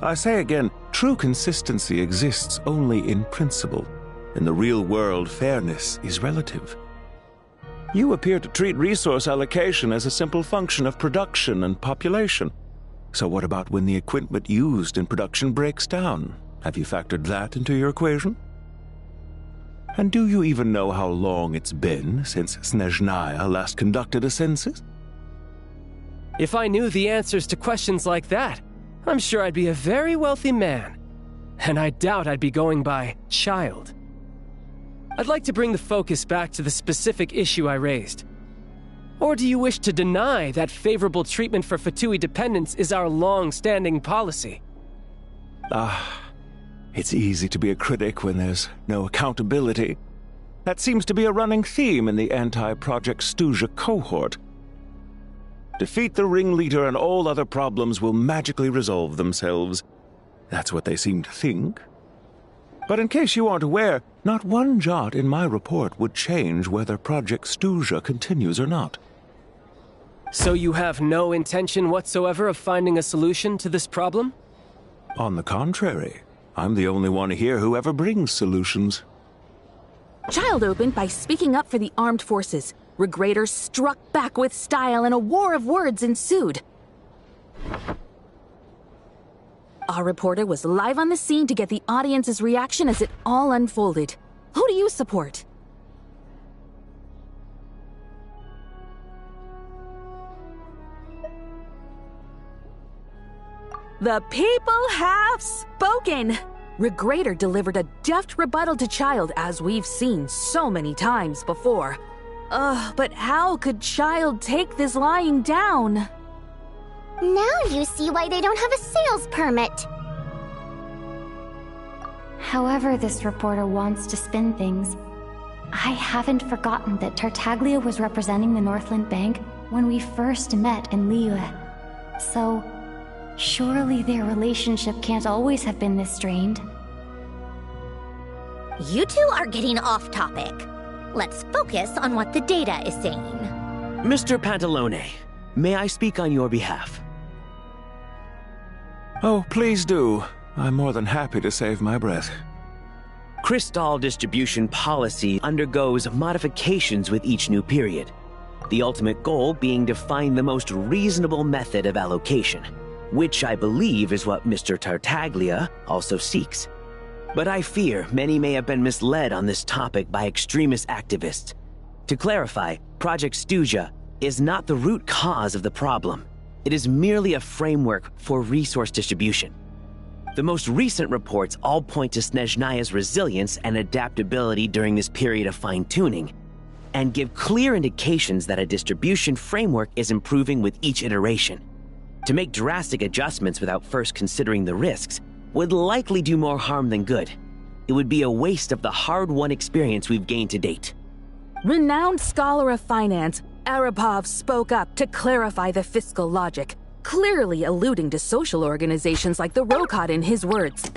I say again, true consistency exists only in principle. In the real world, fairness is relative. You appear to treat resource allocation as a simple function of production and population. So what about when the equipment used in production breaks down? Have you factored that into your equation? And do you even know how long it's been since Snezhnaya last conducted a census? If I knew the answers to questions like that, I'm sure I'd be a very wealthy man. And I doubt I'd be going by child. I'd like to bring the focus back to the specific issue I raised. Or do you wish to deny that favorable treatment for Fatui dependents is our long-standing policy? It's easy to be a critic when there's no accountability. That seems to be a running theme in the anti-Project Stuja cohort. Defeat the ringleader and all other problems will magically resolve themselves. That's what they seem to think. But in case you aren't aware, not one jot in my report would change whether Project Stuja continues or not. So you have no intention whatsoever of finding a solution to this problem? On the contrary, I'm the only one here who ever brings solutions. Child opened by speaking up for the armed forces. Regrator struck back with style and a war of words ensued. Our reporter was live on the scene to get the audience's reaction as it all unfolded. Who do you support? The people have spoken! Regrator delivered a deft rebuttal to Child, as we've seen so many times before. But how could Child take this lying down? Now you see why they don't have a sales permit. However this reporter wants to spin things, I haven't forgotten that Tartaglia was representing the Northland Bank when we first met in Liyue. So, surely their relationship can't always have been this strained. You two are getting off topic. Let's focus on what the data is saying. Mr. Pantalone, may I speak on your behalf? Oh, please do. I'm more than happy to save my breath. Crystal distribution policy undergoes modifications with each new period. The ultimate goal being to find the most reasonable method of allocation, which I believe is what Mr. Tartaglia also seeks. But I fear many may have been misled on this topic by extremist activists. To clarify, Project Stuja is not the root cause of the problem. It is merely a framework for resource distribution. The most recent reports all point to Snezhnaya's resilience and adaptability during this period of fine-tuning, and give clear indications that a distribution framework is improving with each iteration. To make drastic adjustments without first considering the risks would likely do more harm than good. It would be a waste of the hard-won experience we've gained to date. Renowned scholar of finance, Arapov spoke up to clarify the fiscal logic, clearly alluding to social organizations like the Rokot in his words.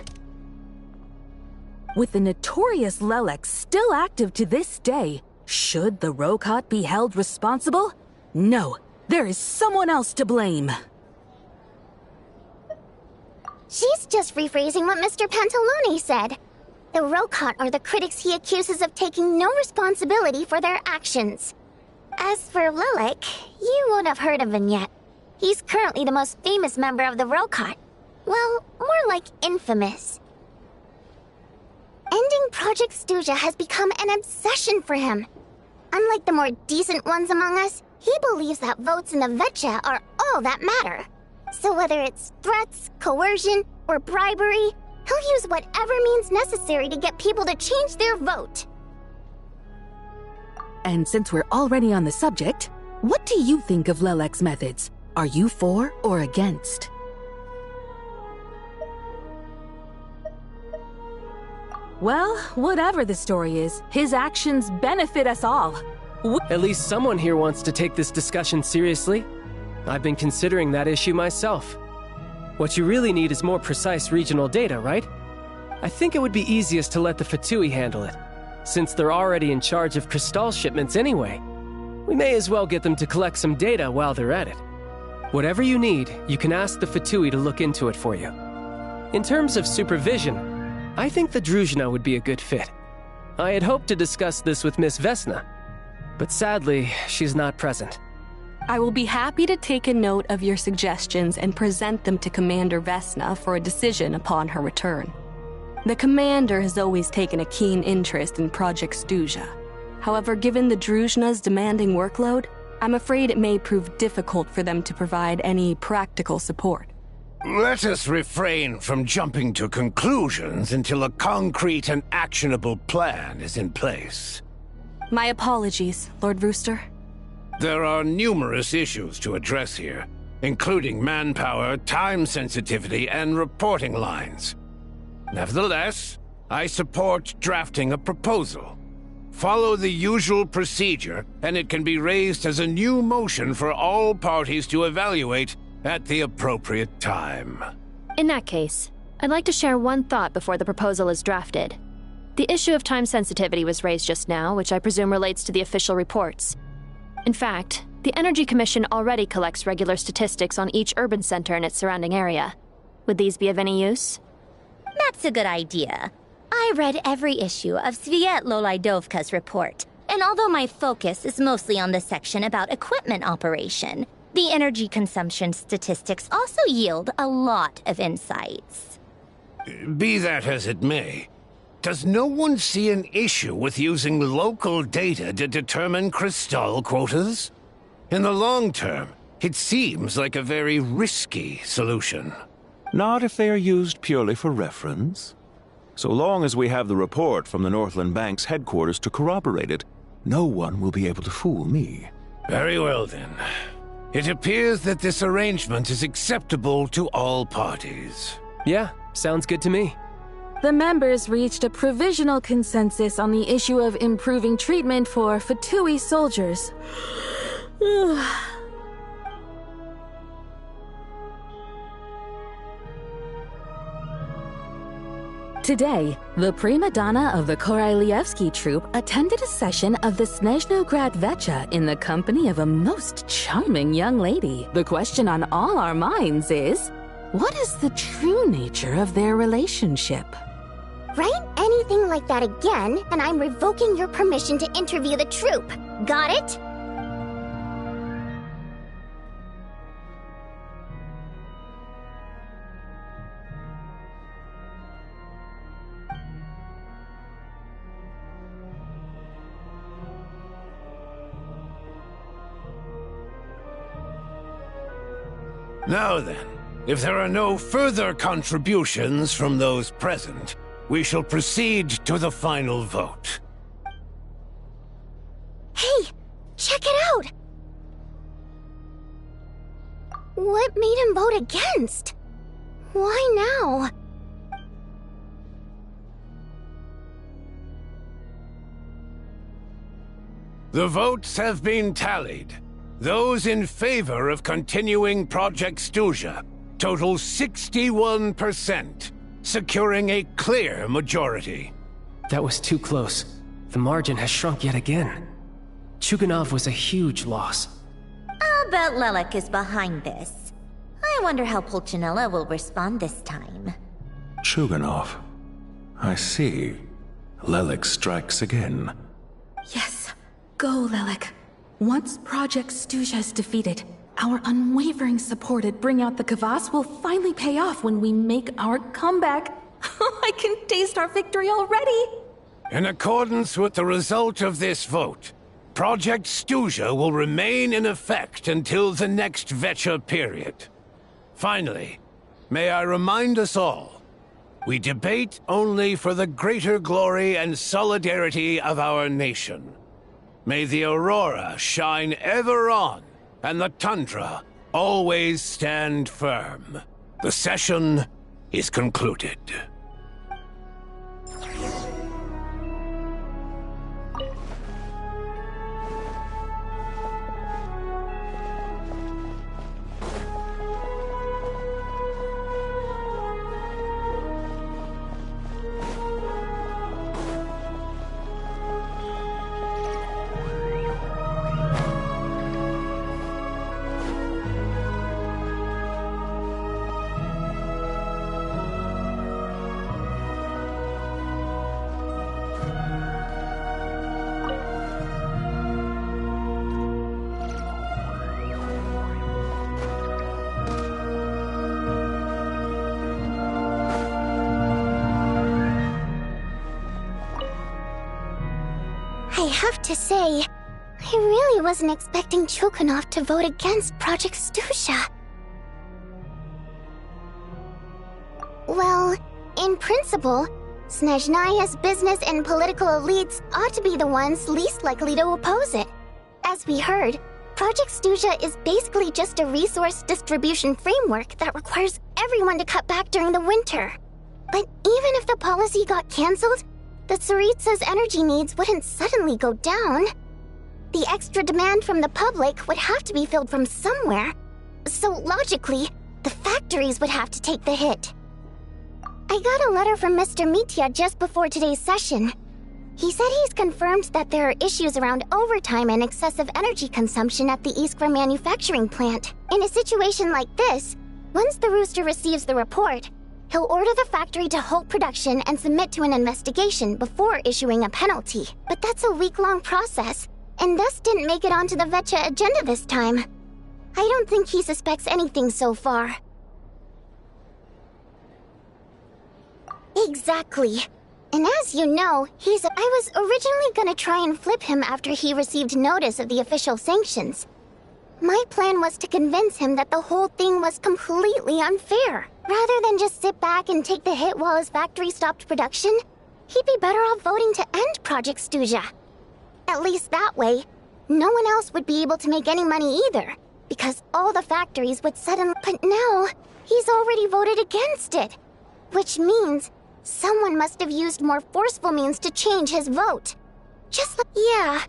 With the notorious Lelex still active to this day, should the Rokot be held responsible? No, there is someone else to blame. She's just rephrasing what Mr. Pantalone said. The Rokot are the critics he accuses of taking no responsibility for their actions. As for Lilac, you won't have heard of him yet. He's currently the most famous member of the Rokot. Well, more like infamous. Ending Project Stuja has become an obsession for him. Unlike the more decent ones among us, he believes that votes in the Vetcha are all that matter. So whether it's threats, coercion, or bribery, he'll use whatever means necessary to get people to change their vote. And since we're already on the subject, what do you think of Lelec's methods? Are you for or against? Well, whatever the story is, his actions benefit us all. At least someone here wants to take this discussion seriously. I've been considering that issue myself. What you really need is more precise regional data, right? I think it would be easiest to let the Fatui handle it, since they're already in charge of Crystal shipments anyway. We may as well get them to collect some data while they're at it. Whatever you need, you can ask the Fatui to look into it for you. In terms of supervision, I think the Druzhna would be a good fit. I had hoped to discuss this with Miss Vesna, but sadly, she's not present. I will be happy to take a note of your suggestions and present them to Commander Vesna for a decision upon her return. The Commander has always taken a keen interest in Project Stuja. However, given the Druzhna's demanding workload, I'm afraid it may prove difficult for them to provide any practical support. Let us refrain from jumping to conclusions until a concrete and actionable plan is in place. My apologies, Lord Rooster. There are numerous issues to address here, including manpower, time sensitivity, and reporting lines. Nevertheless, I support drafting a proposal. Follow the usual procedure, and it can be raised as a new motion for all parties to evaluate at the appropriate time. In that case, I'd like to share one thought before the proposal is drafted. The issue of time sensitivity was raised just now, which I presume relates to the official reports. In fact, the Energy Commission already collects regular statistics on each urban center and its surrounding area. Would these be of any use? That's a good idea. I read every issue of Svietlo Laidovka's report, and although my focus is mostly on the section about equipment operation, the energy consumption statistics also yield a lot of insights. Be that as it may, does no one see an issue with using local data to determine Crystal quotas? In the long term, it seems like a very risky solution. Not if they are used purely for reference. So long as we have the report from the Northland Bank's headquarters to corroborate it, no one will be able to fool me. Very well then. It appears that this arrangement is acceptable to all parties. Yeah, sounds good to me. The members reached a provisional consensus on the issue of improving treatment for Fatui soldiers. Today, the prima donna of the Korailievsky troupe attended a session of the Snezhnograd Vetcha in the company of a most charming young lady. The question on all our minds is, what is the true nature of their relationship? Write anything like that again, and I'm revoking your permission to interview the troupe. Got it? Now then, if there are no further contributions from those present, we shall proceed to the final vote. Hey, check it out! What made him vote against? Why now? The votes have been tallied. Those in favor of continuing Project Stuja total 61%, securing a clear majority. That was too close. The margin has shrunk yet again. Chuganov was a huge loss. I'll bet Lelek is behind this. I wonder how Pulcinella will respond this time. Chuganov. I see. Lelek strikes again. Yes. Go, Lelek. Once Project Stuja is defeated, our unwavering support at Bring Out the Kvass will finally pay off when we make our comeback. I can taste our victory already! In accordance with the result of this vote, Project Stuja will remain in effect until the next Vecha period. Finally, may I remind us all, we debate only for the greater glory and solidarity of our nation. May the aurora shine ever on, and the tundra always stand firm. The session is concluded. I have to say, I really wasn't expecting Chuganov to vote against Project Stuja. Well, in principle, Snezhnaya's business and political elites ought to be the ones least likely to oppose it. As we heard, Project Stuja is basically just a resource distribution framework that requires everyone to cut back during the winter. But even if the policy got cancelled, the Tsaritsa's energy needs wouldn't suddenly go down. The extra demand from the public would have to be filled from somewhere. So logically, the factories would have to take the hit. I got a letter from Mr. Mitya just before today's session. He said he's confirmed that there are issues around overtime and excessive energy consumption at the Iskra manufacturing plant. In a situation like this, once the Rooster receives the report, he'll order the factory to halt production and submit to an investigation before issuing a penalty. But that's a week-long process, and thus didn't make it onto the Vecha agenda this time. I don't think he suspects anything so far. Exactly. And as you know, I was originally gonna try and flip him after he received notice of the official sanctions. My plan was to convince him that the whole thing was completely unfair. Rather than just sit back and take the hit while his factory stopped production, he'd be better off voting to end Project Stuja. At least that way, no one else would be able to make any money either, because all the factories would suddenly... But now, he's already voted against it, which means someone must have used more forceful means to change his vote. Just like... Yeah,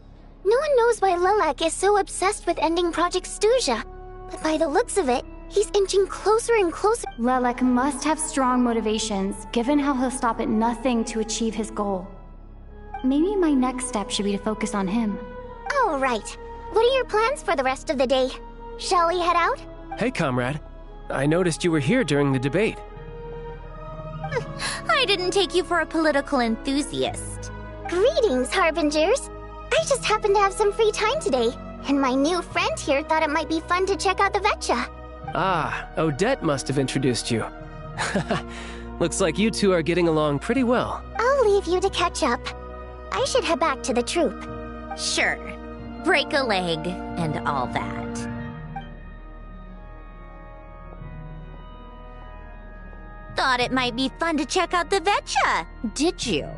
no one knows why Lelek is so obsessed with ending Project Stuja, but by the looks of it, he's inching closer and closer. Lelek must have strong motivations, given how he'll stop at nothing to achieve his goal. Maybe my next step should be to focus on him. All right. What are your plans for the rest of the day? Shall we head out? Hey, comrade. I noticed you were here during the debate. I didn't take you for a political enthusiast. Greetings, Harbingers. I just happened to have some free time today, and my new friend here thought it might be fun to check out the Vecha. Ah, Odette must have introduced you. Looks like you two are getting along pretty well. I'll leave you to catch up. I should head back to the troop. Sure. Break a leg and all that. thought it might be fun to check out the Vetcha, did you?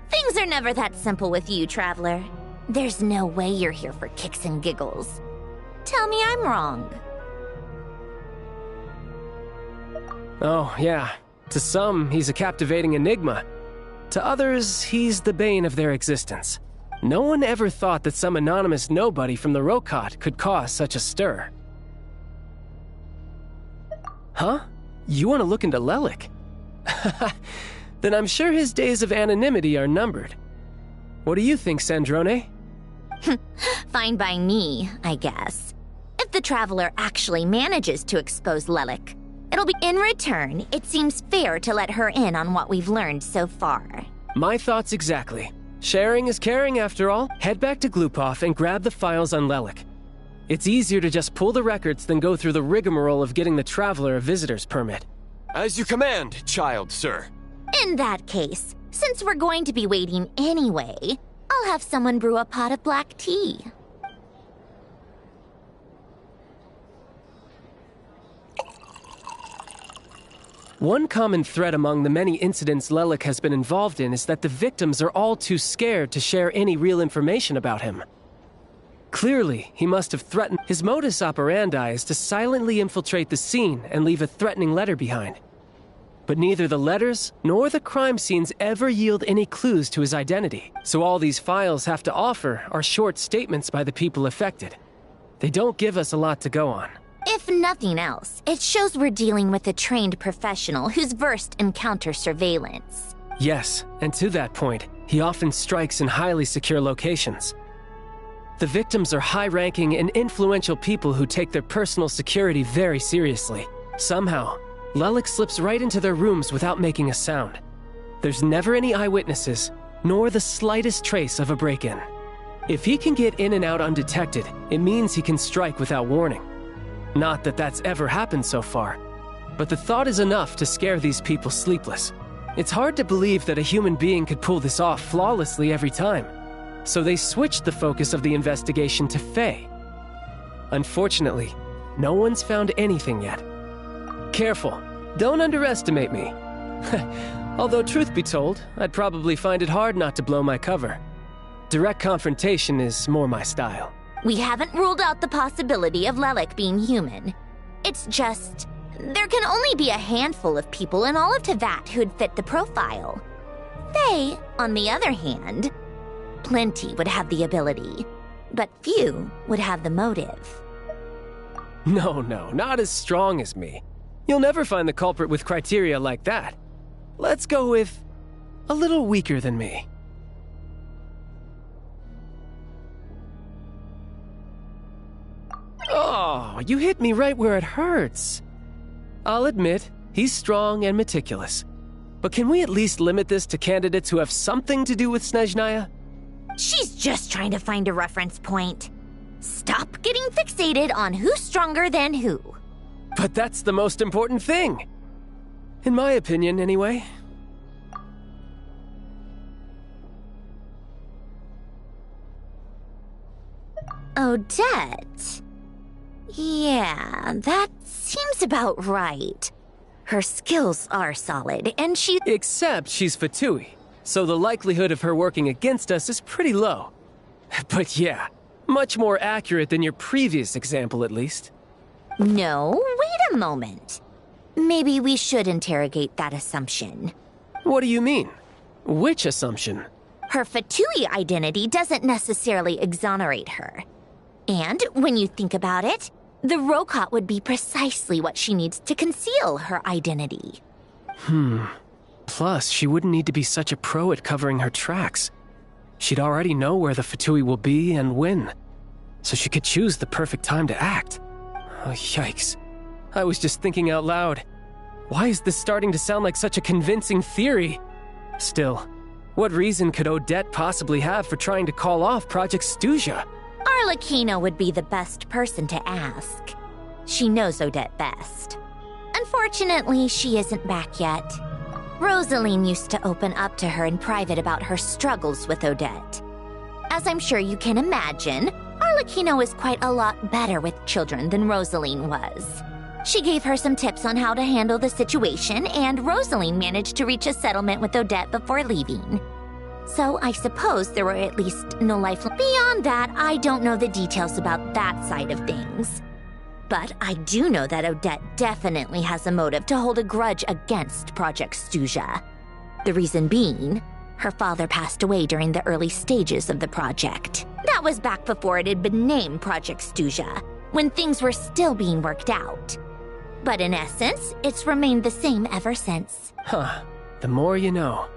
Things are never that simple with you, Traveler. There's no way you're here for kicks and giggles. Tell me I'm wrong. Oh, yeah. To some, he's a captivating enigma. To others, he's the bane of their existence. No one ever thought that some anonymous nobody from the Rokot could cause such a stir. Huh? You want to look into Lelik? Then I'm sure his days of anonymity are numbered. What do you think, Sandrone? Fine by me, I guess. If the Traveler actually manages to expose Lelik, it'll be in return. It seems fair to let her in on what we've learned so far. My thoughts exactly. Sharing is caring after all. Head back to Glupov and grab the files on Lelik. It's easier to just pull the records than go through the rigmarole of getting the Traveler a visitor's permit. As you command, child, sir. In that case, since we're going to be waiting anyway, I'll have someone brew a pot of black tea. One common thread among the many incidents Lelik has been involved in is that the victims are all too scared to share any real information about him. Clearly, he must have threatened. His modus operandi is to silently infiltrate the scene and leave a threatening letter behind. But neither the letters nor the crime scenes ever yield any clues to his identity, so all these files have to offer are short statements by the people affected. They don't give us a lot to go on. If nothing else, it shows we're dealing with a trained professional who's versed in counter-surveillance. Yes, and to that point, he often strikes in highly secure locations. The victims are high-ranking and influential people who take their personal security very seriously. Somehow, Lelik slips right into their rooms without making a sound. There's never any eyewitnesses, nor the slightest trace of a break-in. If he can get in and out undetected, it means he can strike without warning. Not that that's ever happened so far, but the thought is enough to scare these people sleepless. It's hard to believe that a human being could pull this off flawlessly every time, so they switched the focus of the investigation to Faye. Unfortunately, no one's found anything yet. Careful, don't underestimate me. Although truth be told, I'd probably find it hard not to blow my cover. Direct confrontation is more my style. We haven't ruled out the possibility of Lelik being human. It's just, there can only be a handful of people in all of Teyvat who'd fit the profile. Faye, on the other hand, plenty would have the ability, but few would have the motive. No, not as strong as me. You'll never find the culprit with criteria like that. Let's go with a little weaker than me. Oh, you hit me right where it hurts. I'll admit, he's strong and meticulous. But can we at least limit this to candidates who have something to do with Snezhnaya? She's just trying to find a reference point. Stop getting fixated on who's stronger than who. But that's the most important thing. In my opinion, anyway. Odette. Yeah, that seems about right. Her skills are solid, and she— Except she's Fatui, so the likelihood of her working against us is pretty low. But yeah, much more accurate than your previous example, at least. No, wait a moment. Maybe we should interrogate that assumption. What do you mean? Which assumption? Her Fatui identity doesn't necessarily exonerate her. And when you think about it, the Rokot would be precisely what she needs to conceal her identity. Plus, she wouldn't need to be such a pro at covering her tracks. She'd already know where the Fatui will be and when, so she could choose the perfect time to act. Oh, yikes. I was just thinking out loud. Why is this starting to sound like such a convincing theory? Still, what reason could Odette possibly have for trying to call off Project Stuja? Arlecchino would be the best person to ask. She knows Odette best. Unfortunately, she isn't back yet. Rosaline used to open up to her in private about her struggles with Odette. As I'm sure you can imagine, Arlecchino is quite a lot better with children than Rosaline was. She gave her some tips on how to handle the situation, and Rosaline managed to reach a settlement with Odette before leaving. So I suppose there were at least no life. Beyond that, I don't know the details about that side of things. But I do know that Odette definitely has a motive to hold a grudge against Project Stuja. The reason being, her father passed away during the early stages of the project. That was back before it had been named Project Stuja, when things were still being worked out. But in essence, it's remained the same ever since. Huh. The more you know.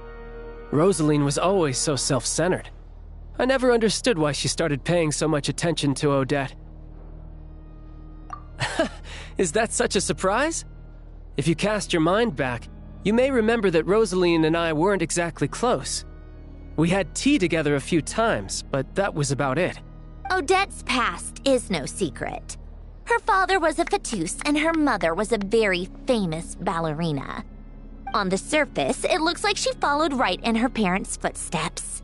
Rosaline was always so self-centered. I never understood why she started paying so much attention to Odette. Is that such a surprise? If you cast your mind back, you may remember that Rosaline and I weren't exactly close. We had tea together a few times, but that was about it. Odette's past is no secret. Her father was a fatus and her mother was a very famous ballerina. On the surface, it looks like she followed right in her parents' footsteps.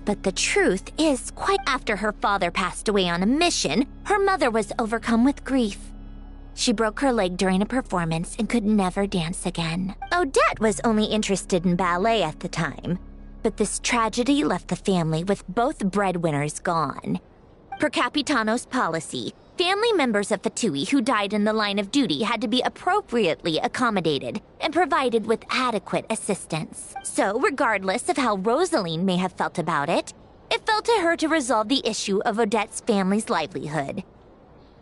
But the truth is, quite after her father passed away on a mission, her mother was overcome with grief. She broke her leg during a performance and could never dance again. Odette was only interested in ballet at the time, but this tragedy left the family with both breadwinners gone. Per Capitano's policy, family members of Fatui who died in the line of duty had to be appropriately accommodated and provided with adequate assistance. So, regardless of how Rosaline may have felt about it, it fell to her to resolve the issue of Odette's family's livelihood.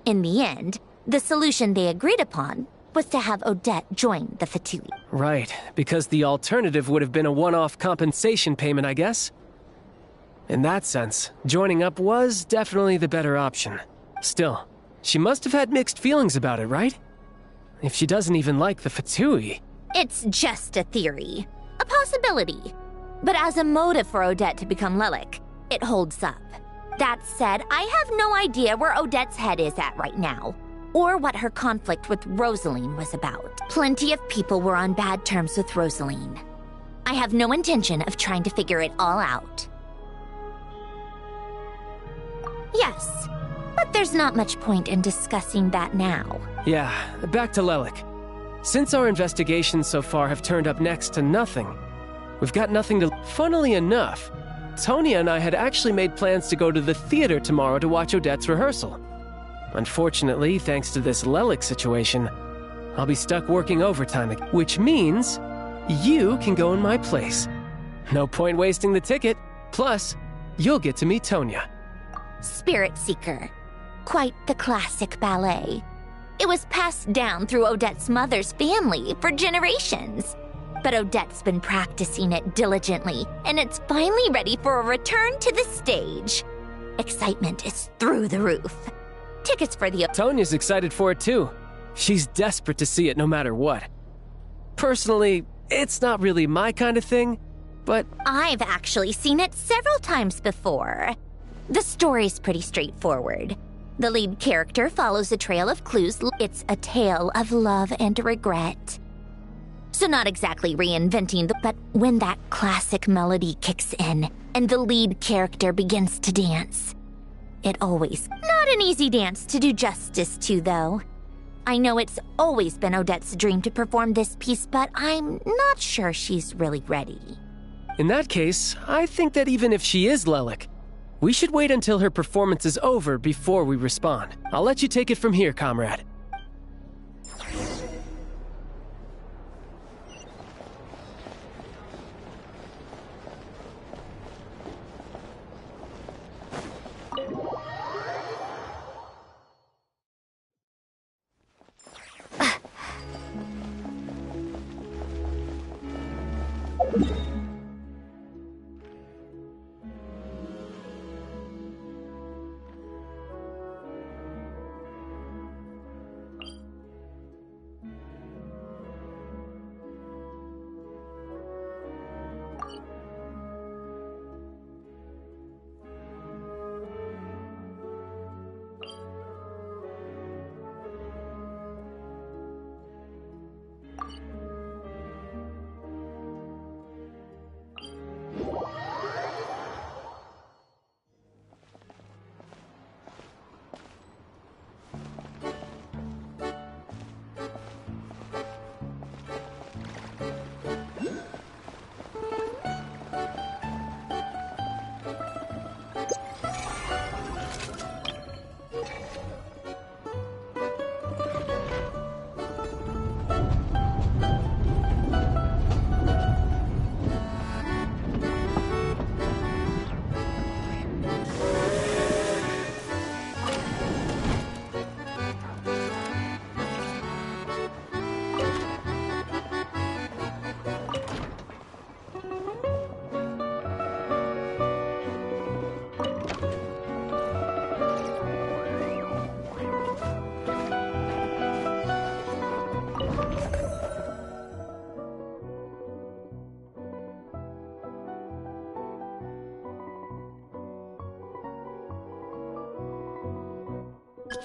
In the end, the solution they agreed upon was to have Odette join the Fatui. Right, because the alternative would have been a one-off compensation payment, I guess. In that sense, joining up was definitely the better option. Still, she must have had mixed feelings about it, right? If she doesn't even like the Fatui. It's just a theory, a possibility. But as a motive for Odette to become Lelik, it holds up. That said, I have no idea where Odette's head is at right now, or what her conflict with Rosaline was about. Plenty of people were on bad terms with Rosaline. I have no intention of trying to figure it all out. Yes, but there's not much point in discussing that now. Yeah, back to Lelik. Since our investigations so far have turned up next to nothing, we've got nothing to... Funnily enough, Tonya and I had actually made plans to go to the theater tomorrow to watch Odette's rehearsal. Unfortunately, thanks to this Lelik situation, I'll be stuck working overtime, which means you can go in my place. No point wasting the ticket. Plus, you'll get to meet Tonya. Spirit Seeker. Quite the classic ballet. It was passed down through Odette's mother's family for generations. But Odette's been practicing it diligently, and it's finally ready for a return to the stage. Excitement is through the roof. Tickets for the... Tonya's excited for it too. She's desperate to see it no matter what. Personally, it's not really my kind of thing, but... I've actually seen it several times before. The story's pretty straightforward. The lead character follows a trail of clues. It's a tale of love and regret. So not exactly reinventing but when that classic melody kicks in and the lead character begins to dance. It always... Not an easy dance to do justice to, though. I know it's always been Odette's dream to perform this piece, but I'm not sure she's really ready. In that case, I think that even if she is Lelik, we should wait until her performance is over before we respond. I'll let you take it from here, comrade. Hello,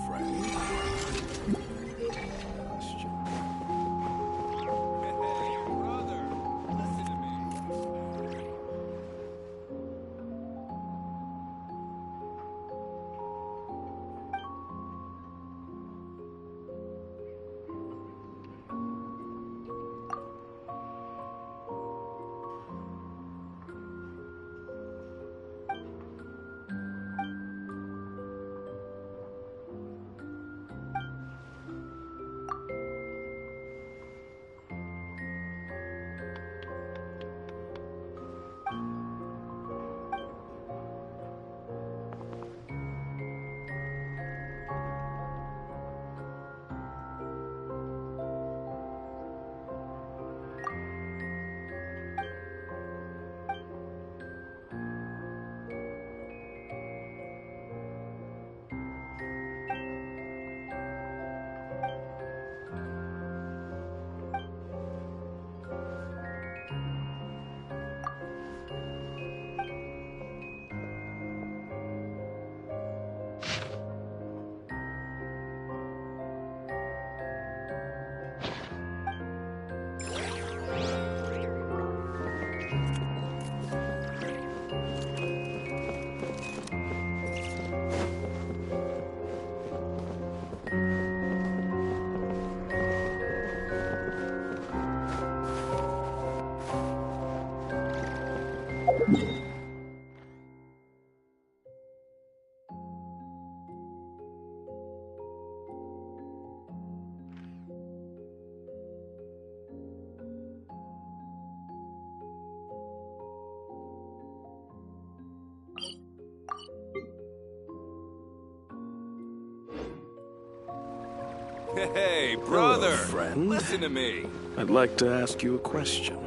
friend. Hey, brother! Listen to me. Hey, brother! Hello, friend. Listen to me. I'd like to ask you a question.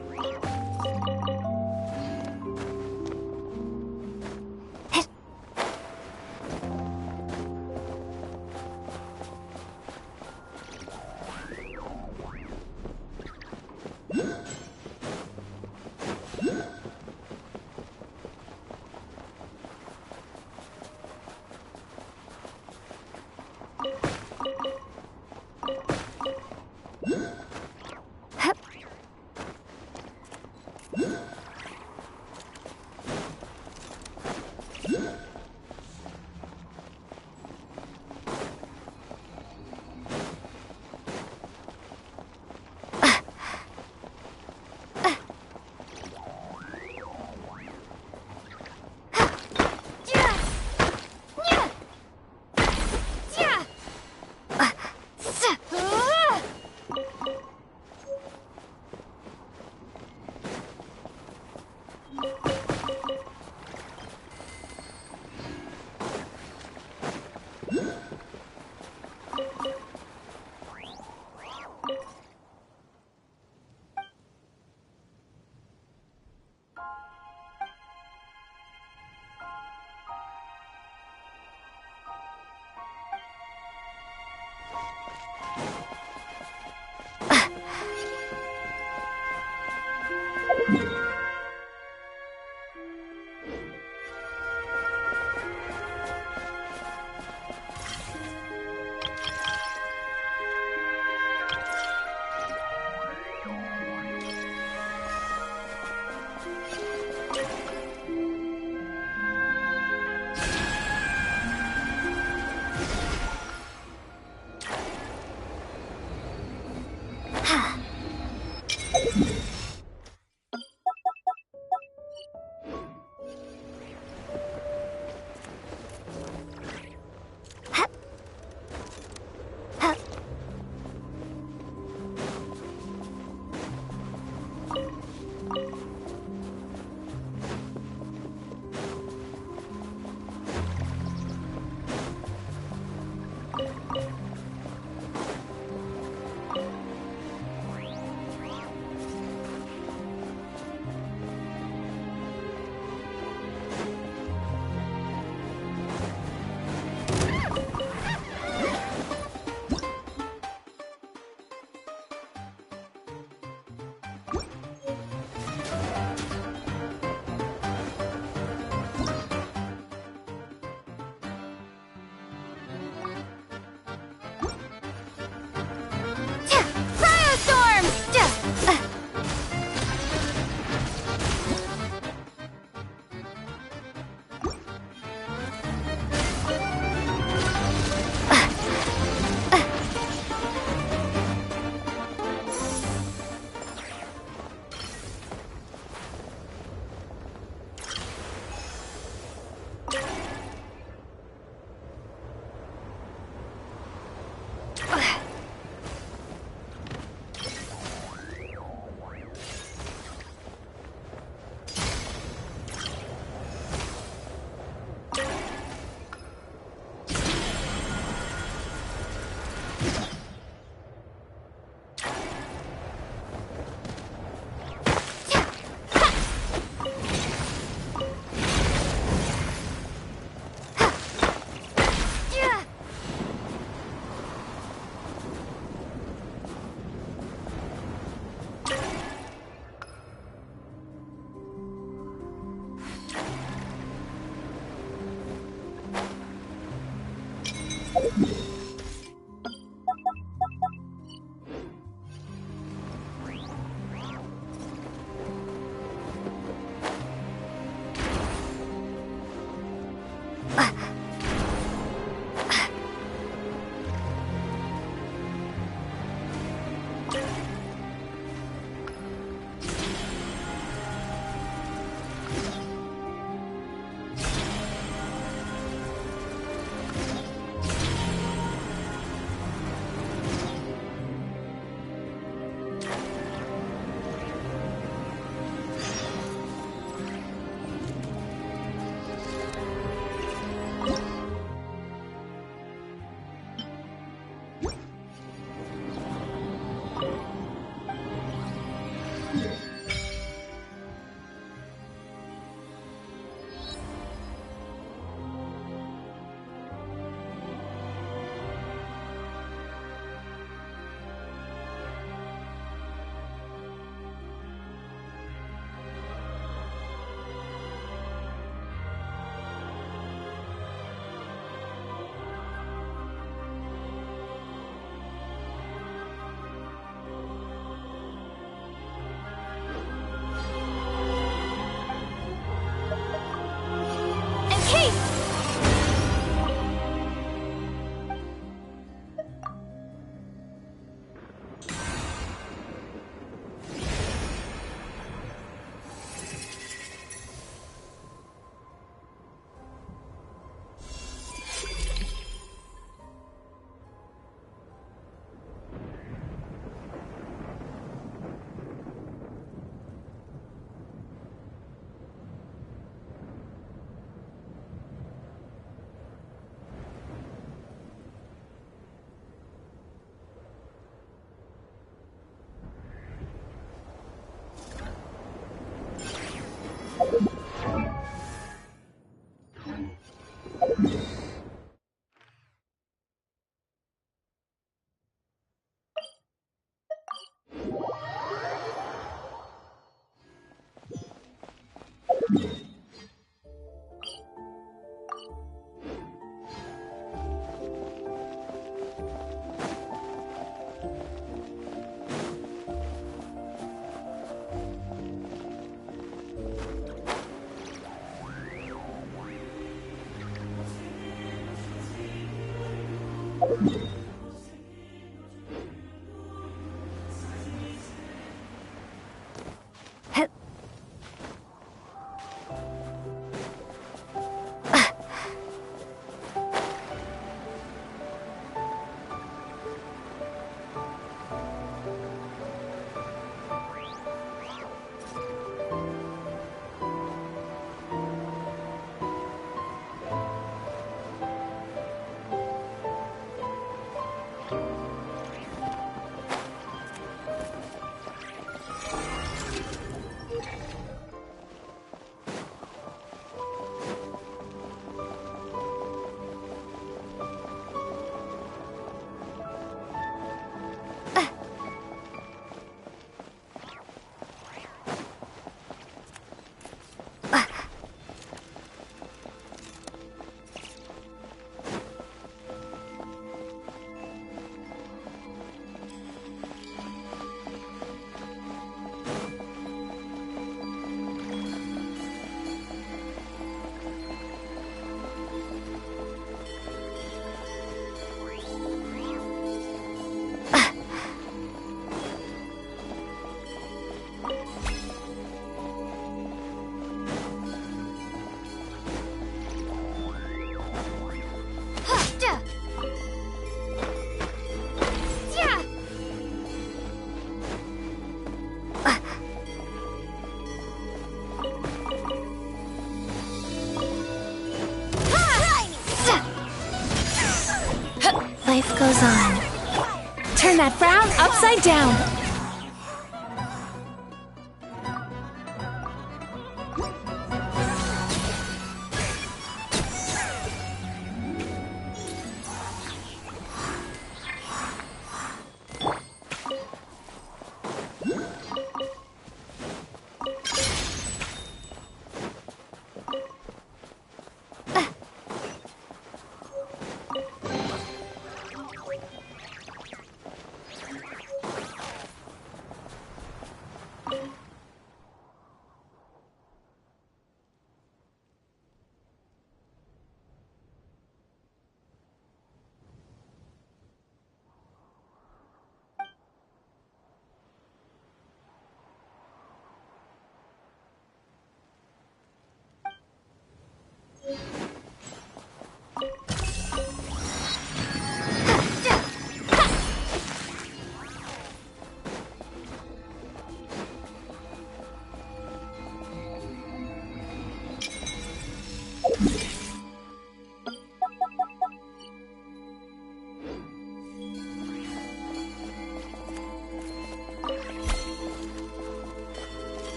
Life goes on. Turn that frown upside down.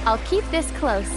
I'll keep this close.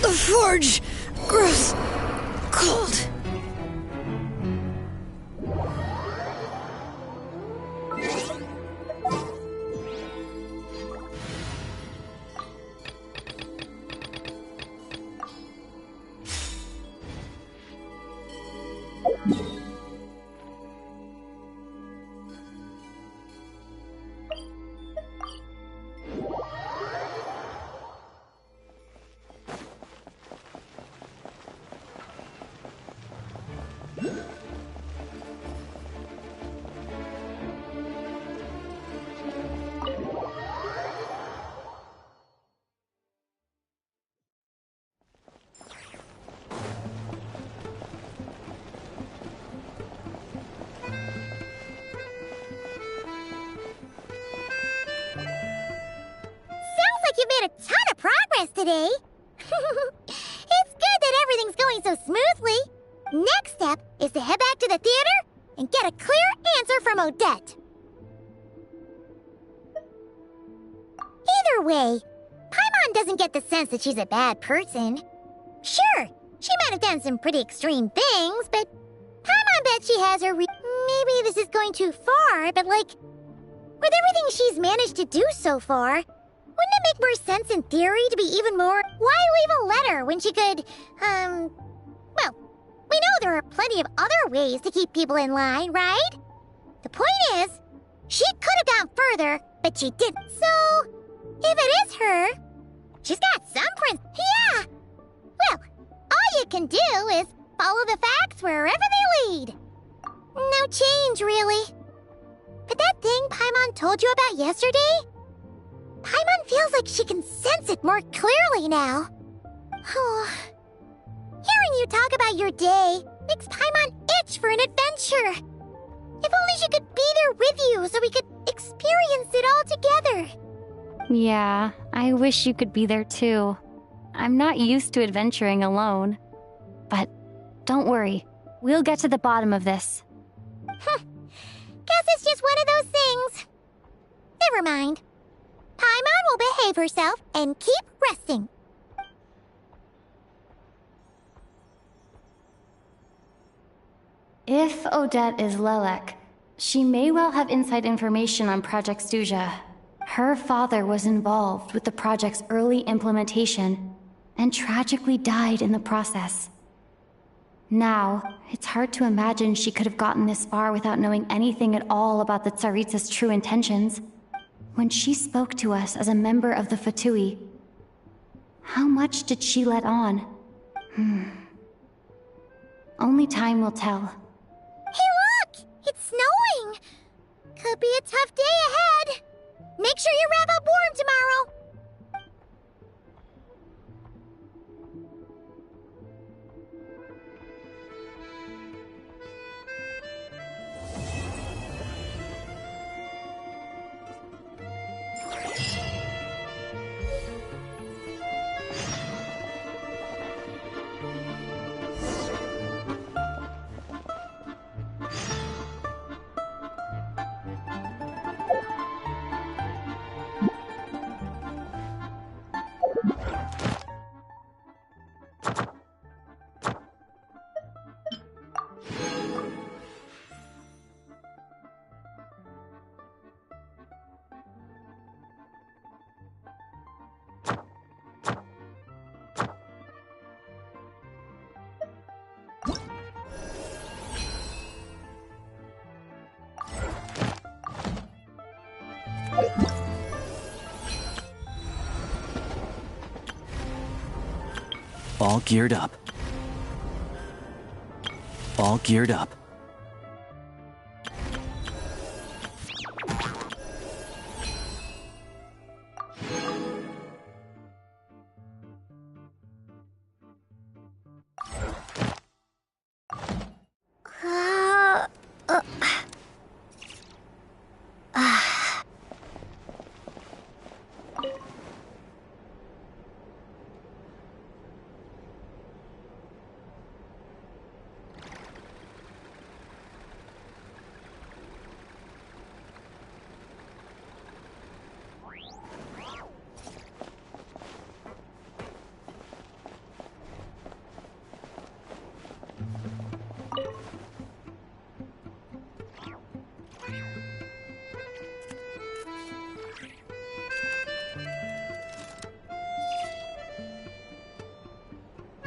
The forge grows cold. Sounds like you've made a ton of progress today. It's good that everything's going so smoothly. Next step is to head back to the theater and get a clear answer from Odette. Either way, Paimon doesn't get the sense that she's a bad person. Sure, she might have done some pretty extreme things, but Paimon bet she has her maybe this is going too far, but like, with everything she's managed to do so far, wouldn't it make more sense in theory to be even more... Why leave a letter when she could, well, we know there are plenty of other ways to keep people in line, right? The point is, she could have gone further, but she didn't. So, if it is her, she's got some yeah! Well, all you can do is follow the facts wherever they lead. No change, really. But that thing Paimon told you about yesterday? Paimon feels like she can sense it more clearly now. Hearing you talk about your day makes Paimon itch for an adventure. If only she could be there with you so we could experience it all together. Yeah, I wish you could be there too. I'm not used to adventuring alone. But don't worry, we'll get to the bottom of this. Guess it's just one of those things. Never mind. Paimon will behave herself and keep resting. If Odette is Lelek, she may well have inside information on Project Stuja. Her father was involved with the project's early implementation and tragically died in the process. Now, it's hard to imagine she could have gotten this far without knowing anything at all about the Tsaritsa's true intentions. When she spoke to us as a member of the Fatui, how much did she let on? Only time will tell. Hey look! It's snowing! Could be a tough day ahead. Make sure you wrap up warm tomorrow. All geared up. All geared up.